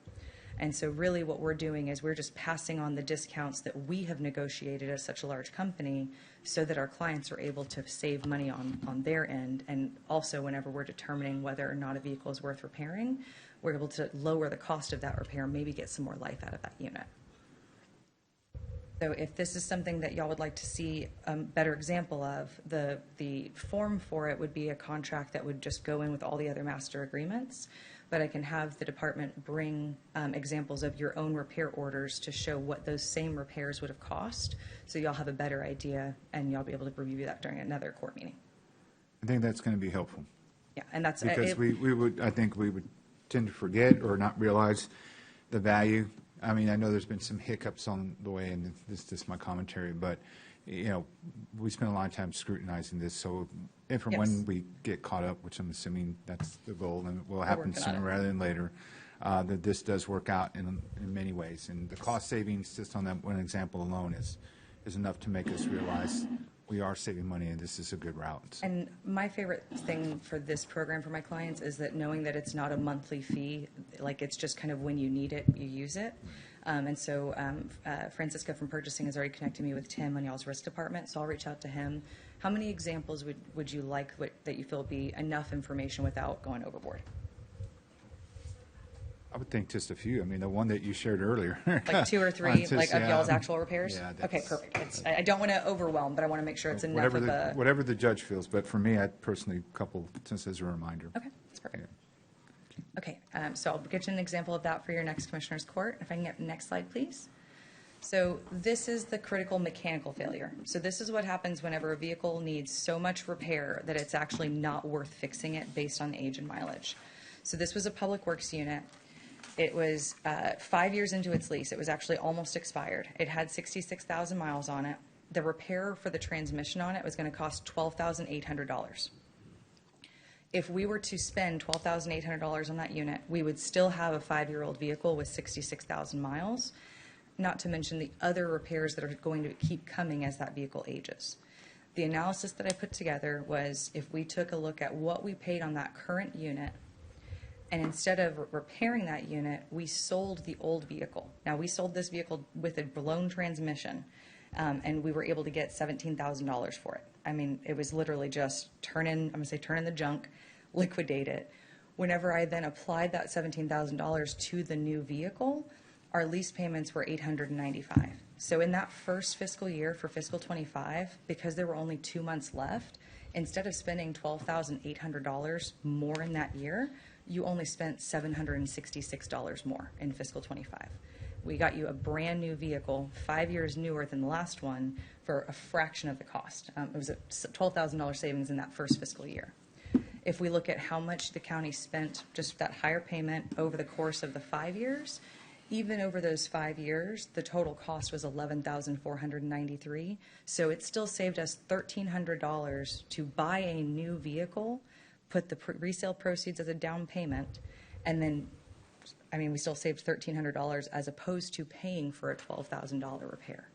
And so really what we're doing is we're just passing on the discounts that we have negotiated as such a large company so that our clients are able to save money on their end. And also whenever we're determining whether or not a vehicle is worth repairing, we're able to lower the cost of that repair, maybe get some more life out of that unit. So if this is something that y'all would like to see a better example of, the form for it would be a contract that would just go in with all the other master agreements. But I can have the department bring examples of your own repair orders to show what those same repairs would have cost. So y'all have a better idea and y'all be able to review that during another court meeting. I think that's going to be helpful. Yeah, and that's Because I think we would tend to forget or not realize the value. I mean, I know there's been some hiccups on the way, and this is my commentary, but, you know, we spent a lot of time scrutinizing this, so if and when we get caught up, which I'm assuming that's the goal, and it will happen sooner rather than later, that this does work out in many ways. And the cost savings, just on that one example alone, is enough to make us realize we are saving money, and this is a good route. And my favorite thing for this program for my clients is that knowing that it's not a monthly fee, like it's just kind of when you need it, you use it. And so Francisca from purchasing has already connected me with Tim on y'all's risk department, so I'll reach out to him. How many examples would you like that you feel would be enough information without going overboard? I would think just a few. I mean, the one that you shared earlier. Like 2 or 3, like of y'all's actual repairs? Yeah, okay, perfect. I don't want to overwhelm, but I want to make sure it's enough of a... Whatever the judge feels, but for me, I personally, a couple, just as a reminder. Okay, that's perfect. Okay, so I'll get you an example of that for your next Commissioner's Court. If I can get the next slide, please. So this is the critical mechanical failure. So this is what happens whenever a vehicle needs so much repair that it's actually not worth fixing it based on age and mileage. So this was a public works unit. It was 5 years into its lease. It was actually almost expired. It had 66,000 miles on it. The repair for the transmission on it was going to cost $12,800. If we were to spend $12,800 on that unit, we would still have a 5-year-old vehicle with 66,000 miles, not to mention the other repairs that are going to keep coming as that vehicle ages. The analysis that I put together was if we took a look at what we paid on that current unit, and instead of repairing that unit, we sold the old vehicle. Now, we sold this vehicle with a blown transmission, and we were able to get $17,000 for it. I mean, it was literally just turn in the junk, liquidate it. Whenever I then applied that $17,000 to the new vehicle, our lease payments were $895. So in that first fiscal year for fiscal 25, because there were only 2 months left, instead of spending $12,800 more in that year, you only spent $766 more in fiscal 25. We got you a brand new vehicle, 5 years newer than the last one, for a fraction of the cost. It was a $12,000 savings in that first fiscal year. If we look at how much the county spent just that higher payment over the course of the 5 years, even over those 5 years, the total cost was $11,493. So it still saved us $1,300 to buy a new vehicle, put the resale proceeds as a down payment, and then, I mean, we still saved $1,300 as opposed to paying for a $12,000 repair.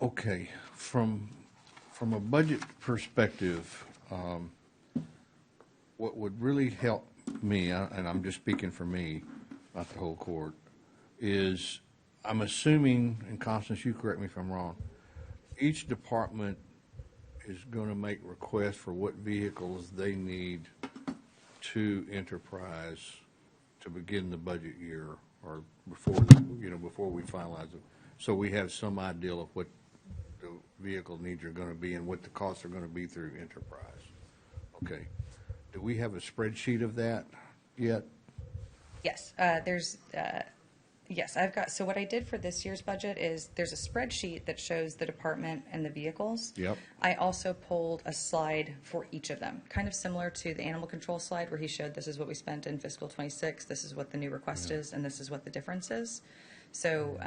Okay, from a budget perspective, what would really help me, and I'm just speaking for me, not the whole court, is I'm assuming, and Constance, you correct me if I'm wrong, each department is going to make requests for what vehicles they need to enterprise to begin the budget year or before we finalize it. So we have some idea of what the vehicle needs are going to be and what the costs are going to be through enterprise. Okay. Do we have a spreadsheet of that yet? Yes, yes, I've got, so what I did for this year's budget is there's a spreadsheet that shows the department and the vehicles. Yep. I also pulled a slide for each of them, kind of similar to the animal control slide where he showed this is what we spent in fiscal 26, this is what the new request is, and this is what the difference is. So,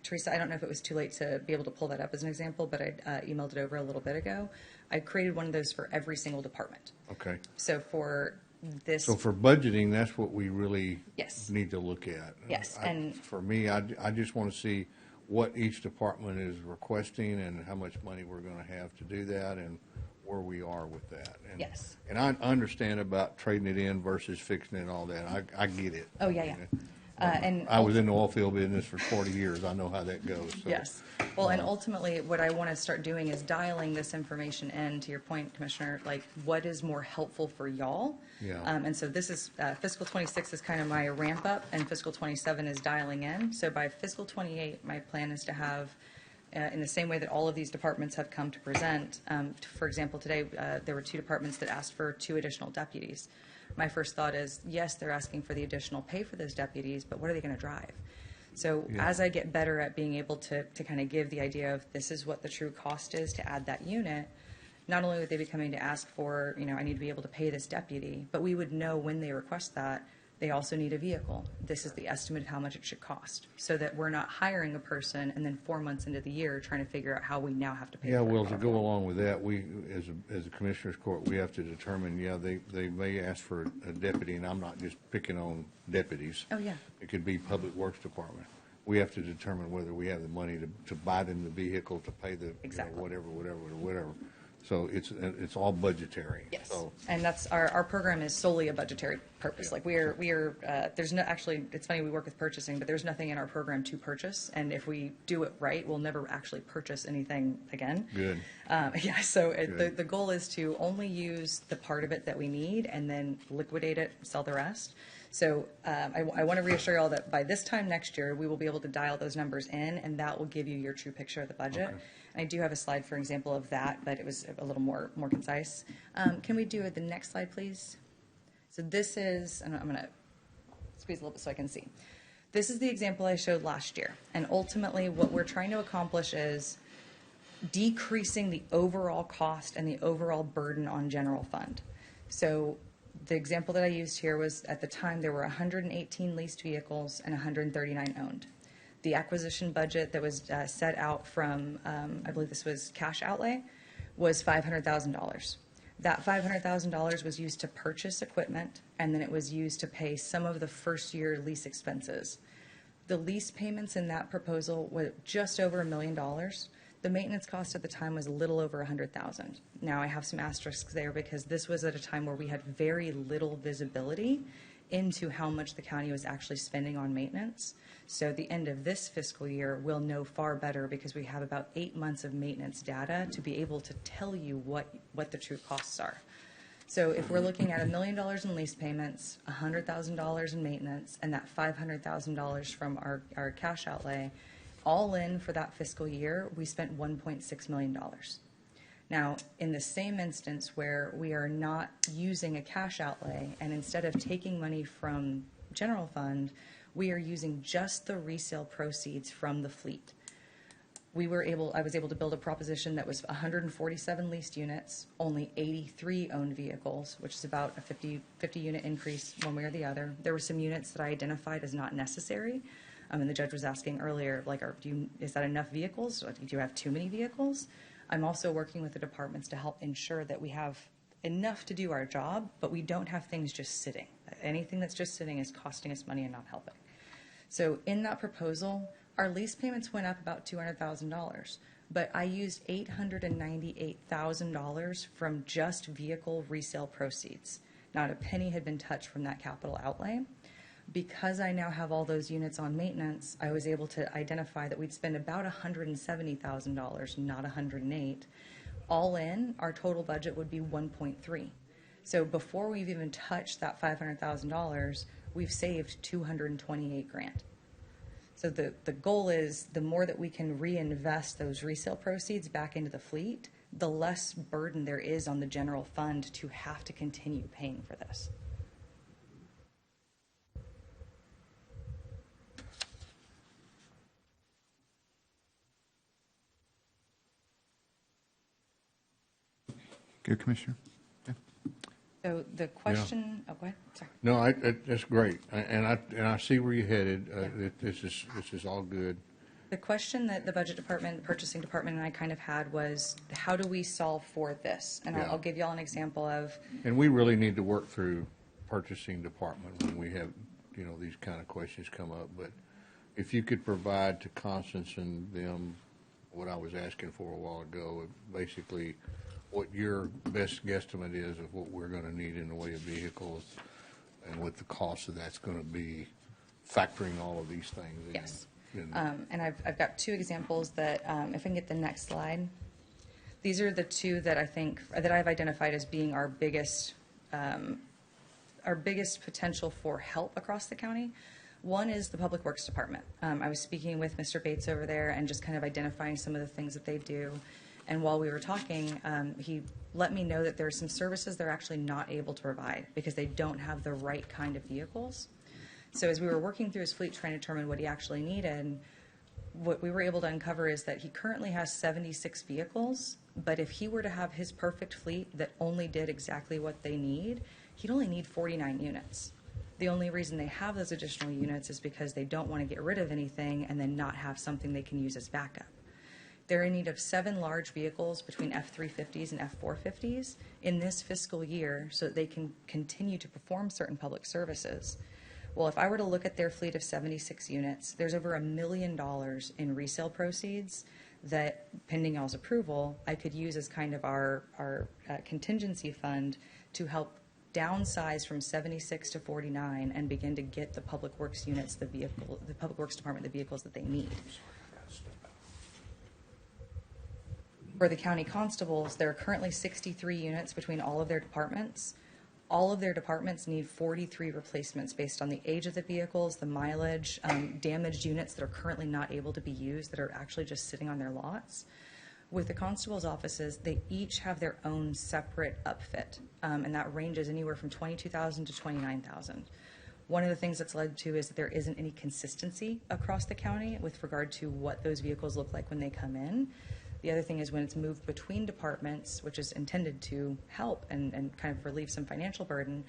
Teresa, I don't know if it was too late to be able to pull that up as an example, but I emailed it over a little bit ago. I created one of those for every single department. Okay. So for this. So for budgeting, that's what we really Yes. need to look at. Yes, and for me, I just want to see what each department is requesting and how much money we're going to have to do that and where we are with that. And, Yes. And I understand about trading it in versus fixing it and all that. I get it. Oh, yeah, yeah. And I was in the oil field business for 40 years. I know how that goes. So, yes. Well, and ultimately, what I want to start doing is dialing this information in, to your point, Commissioner, like what is more helpful for y'all. Yeah. And so this is, fiscal 26 is kind of my ramp up, and fiscal 27 is dialing in. So by fiscal 28, my plan is to have, in the same way that all of these departments have come to present, for example, today, there were 2 departments that asked for 2 additional deputies. My first thought is, yes, they're asking for the additional pay for those deputies, but what are they going to drive? So as I get better at being able to kind of give the idea of this is what the true cost is to add that unit, not only would they be coming to ask for, I need to be able to pay this deputy, but we would know when they request that, they also need a vehicle. This is the estimate of how much it should cost, so that we're not hiring a person and then 4 months into the year trying to figure out how we now have to pay yeah, for well, it. to go along with that, we, as a commissioners court, we have to determine, they may ask for a deputy, and I'm not just picking on deputies. Oh, yeah. It could be Public Works Department. We have to determine whether we have the money to buy them the vehicle, to pay the, Exactly. whatever. So it's all budgetary. Yes, So, and that's, our program is solely a budgetary purpose. Like we are, there's no, actually, it's funny, we work with purchasing, but there's nothing in our program to purchase. And if we do it right, we'll never actually purchase anything again. good. Yeah, so Good. the goal is to only use the part of it that we need and then liquidate it, sell the rest. So I want to reassure you all that by this time next year, we will be able to dial those numbers in, and that will give you your true picture of the budget. Okay. I do have a slide, for example, of that, but it was a little more concise. Can we do the next slide, please? So this is, and I'm going to squeeze a little bit so I can see. This is the example I showed last year, and ultimately what we're trying to accomplish is decreasing the overall cost and the overall burden on general fund. So the example that I used here was, at the time, there were 118 leased vehicles and 139 owned. The acquisition budget that was set out from, I believe this was cash outlay, was $500,000. That $500,000 was used to purchase equipment, and then it was used to pay some of the first-year lease expenses. The lease payments in that proposal were just over $1 million. The maintenance cost at the time was a little over $100,000. Now I have some asterisks there because this was at a time where we had very little visibility into how much the county was actually spending on maintenance. So at the end of this fiscal year, we'll know far better because we have about 8 months of maintenance data to be able to tell you what the true costs are. So if we're looking at $1 million in lease payments, $100,000 in maintenance, and that $500,000 from our cash outlay, all in for that fiscal year, we spent $1.6 million. Now, in the same instance where we are not using a cash outlay, and instead of taking money from general fund, we are using just the resale proceeds from the fleet. I was able to build a proposition that was 147 leased units, only 83 owned vehicles, which is about a 50 unit increase one way or the other. There were some units that I identified as not necessary. And the judge was asking earlier, like, is that enough vehicles? Do you have too many vehicles? I'm also working with the departments to help ensure that we have enough to do our job, but we don't have things just sitting. Anything that's just sitting is costing us money and not helping. So in that proposal, our lease payments went up about $200,000, but I used $898,000 from just vehicle resale proceeds. Not a penny had been touched from that capital outlay. Because I now have all those units on maintenance, I was able to identify that we'd spend about $170,000, not $108,000. All in, our total budget would be $1.3. So before we've even touched that $500,000, we've saved $228,000. So the goal is the more that we can reinvest those resale proceeds back into the fleet, the less burden there is on the general fund to have to continue paying for this. Good, Commissioner. So the question, oh, go ahead, sorry. No, that's great, and I see where you're headed. This is all good. The question that the budget department, the purchasing department, and I kind of had was, how do we solve for this? And Yeah. I'll give you all an example of. And we really need to work through purchasing department when we have, these kind of questions come up. But if you could provide to Constance and them what I was asking for a while ago, basically what your best guesstimate is of what we're going to need in the way of vehicles and what the cost of that's going to be, factoring all of these things in. Yes. And And I've got two examples that, if I can get the next slide. These are the two that I think, that I've identified as being our biggest potential for help across the county. One is the Public Works Department. I was speaking with Mr. Bates over there and just kind of identifying some of the things that they do. And while we were talking, he let me know that there are some services they're actually not able to provide because they don't have the right kind of vehicles. So as we were working through his fleet trying to determine what he actually needed, what we were able to uncover is that he currently has 76 vehicles, but if he were to have his perfect fleet that only did exactly what they need, he'd only need 49 units. The only reason they have those additional units is because they don't want to get rid of anything and then not have something they can use as backup. They're in need of 7 large vehicles between F-350s and F-450s in this fiscal year so that they can continue to perform certain public services. Well, if I were to look at their fleet of 76 units, there's over $1 million in resale proceeds that, pending y'all's approval, I could use as kind of our contingency fund to help downsize from 76 to 49 and begin to get the Public Works units, the Public Works Department, the vehicles that they need. For the county constables, there are currently 63 units between all of their departments. All of their departments need 43 replacements based on the age of the vehicles, the mileage, damaged units that are currently not able to be used, that are actually just sitting on their lots. With the constables' offices, they each have their own separate upfit, and that ranges anywhere from $22,000 to $29,000. One of the things that's led to is that there isn't any consistency across the county with regard to what those vehicles look like when they come in. The other thing is when it's moved between departments, which is intended to help and kind of relieve some financial burden,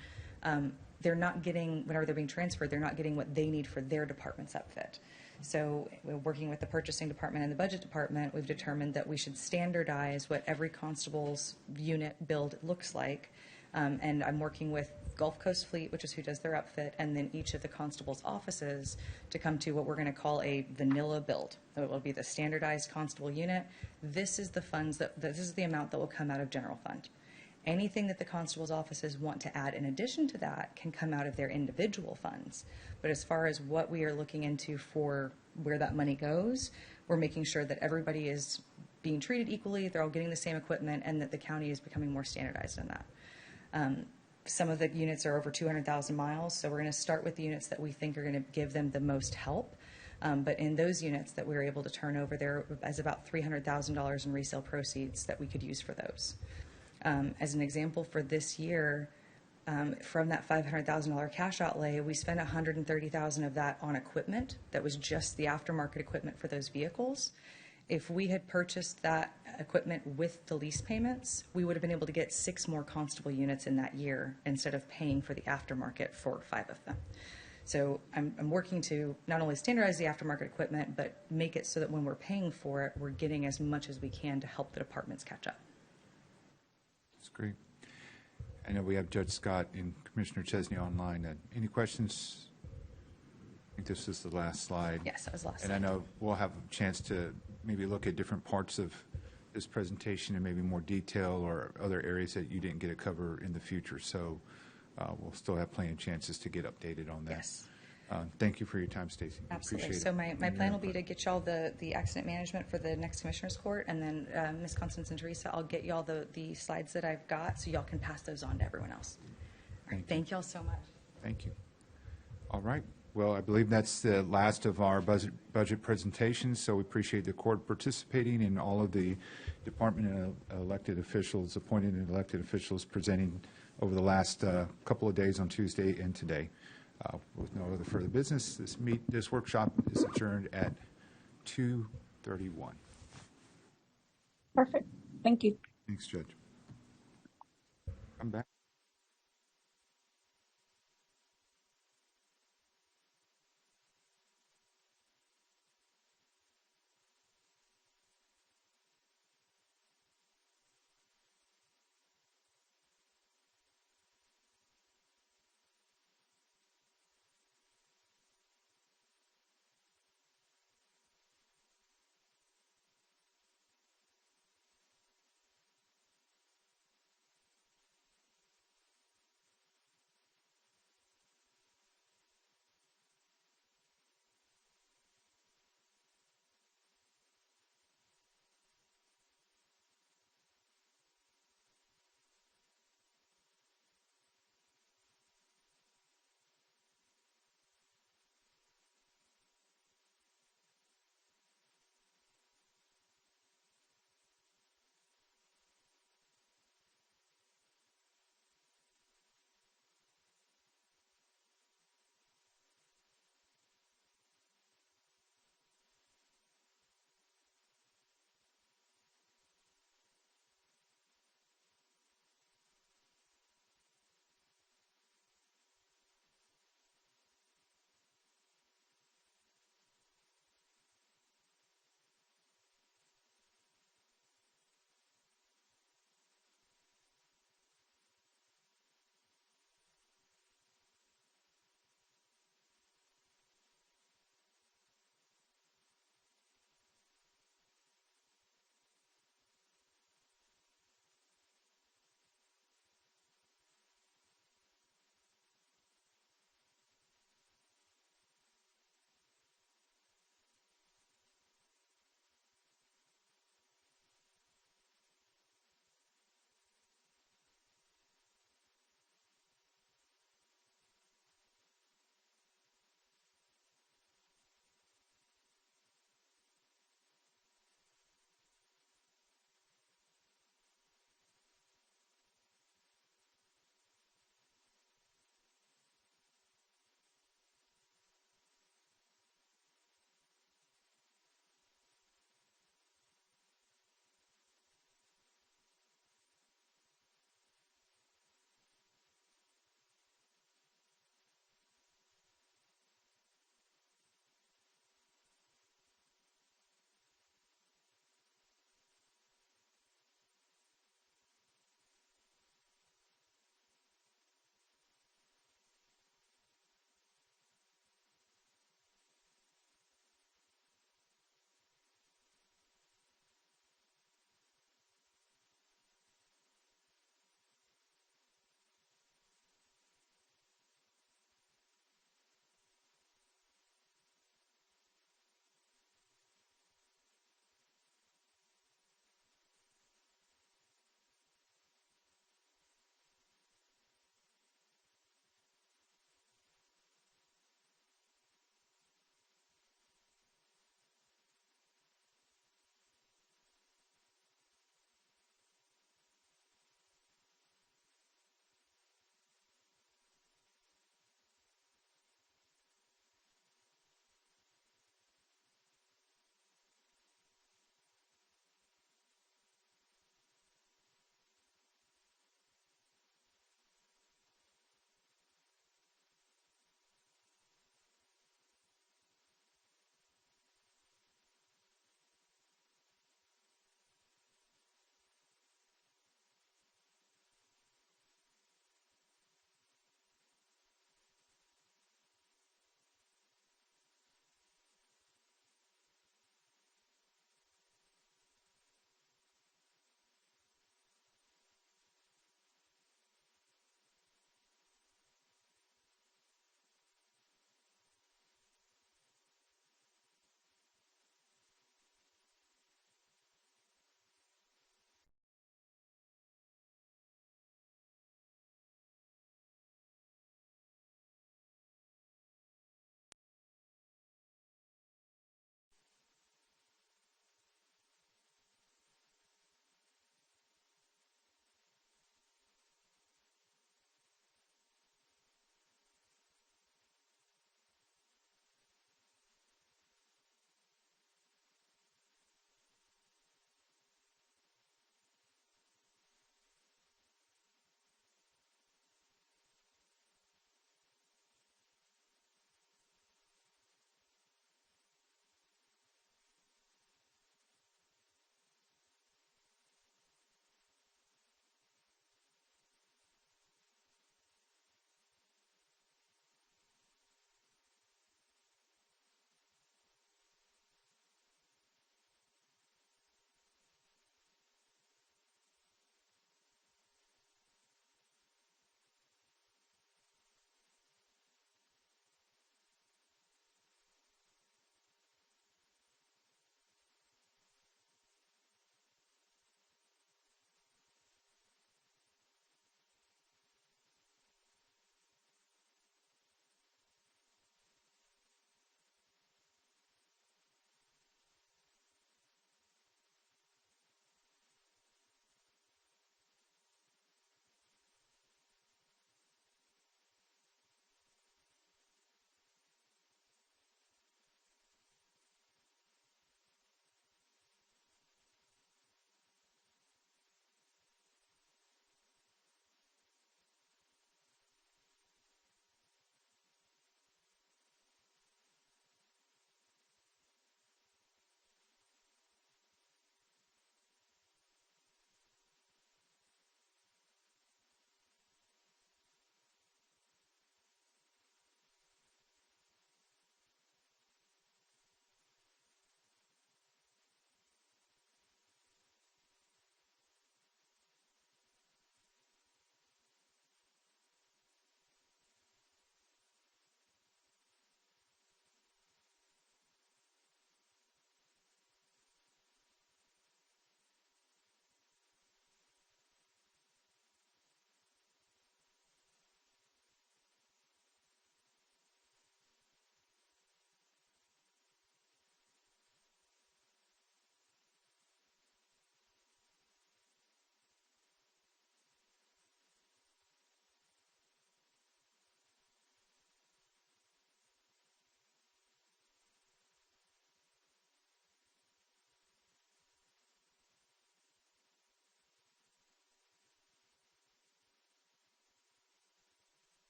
they're not getting, whenever they're being transferred, they're not getting what they need for their department's upfit. So working with the purchasing department and the budget department, we've determined that we should standardize what every constable's unit build looks like. And I'm working with Gulf Coast Fleet, which is who does their upfit, and then each of the constables' offices to come to what we're going to call a vanilla build. So it will be the standardized constable unit. This is the funds this is the amount that will come out of general fund. Anything that the constables' offices want to add in addition to that can come out of their individual funds. But as far as what we are looking into for where that money goes, we're making sure that everybody is being treated equally, they're all getting the same equipment, and that the county is becoming more standardized in that. Some of the units are over 200,000 miles, so we're going to start with the units that we think are going to give them the most help. But in those units that we're able to turn over, there is about $300,000 in resale proceeds that we could use for those. As an example, for this year, from that $500,000 cash outlay, we spent $130,000 of that on equipment that was just the aftermarket equipment for those vehicles. If we had purchased that equipment with the lease payments, we would have been able to get 6 more constable units in that year instead of paying for the aftermarket for 5 of them. So I'm working to not only standardize the aftermarket equipment, but make it so that when we're paying for it, we're getting as much as we can to help the departments catch up. That's great. I know we have Judge Scott and Commissioner Chesney online. Any questions? I think this is the last slide. Yes, that was the last And I know we'll have a chance to maybe look at different parts of this presentation in maybe more detail or other areas that you didn't get to cover in the future. So we'll still have plenty of chances to get updated on that. Yes. Thank you for your time, Stacy. Absolutely. Appreciate So it. my plan will be to get y'all the accident management for the next Commissioners Court, and then Ms. Constance and Teresa, I'll get y'all the slides that I've got so y'all can pass those on to everyone else. All right, thank y'all so much. Thank you. All right. Well, I believe that's the last of our budget presentations, so we appreciate the court participating and all of the department and elected officials, appointed and elected officials presenting over the last couple of days on Tuesday and today. With no other further business, this workshop is adjourned at 2:31. Perfect. Thank you. Thanks, Judge. Come back.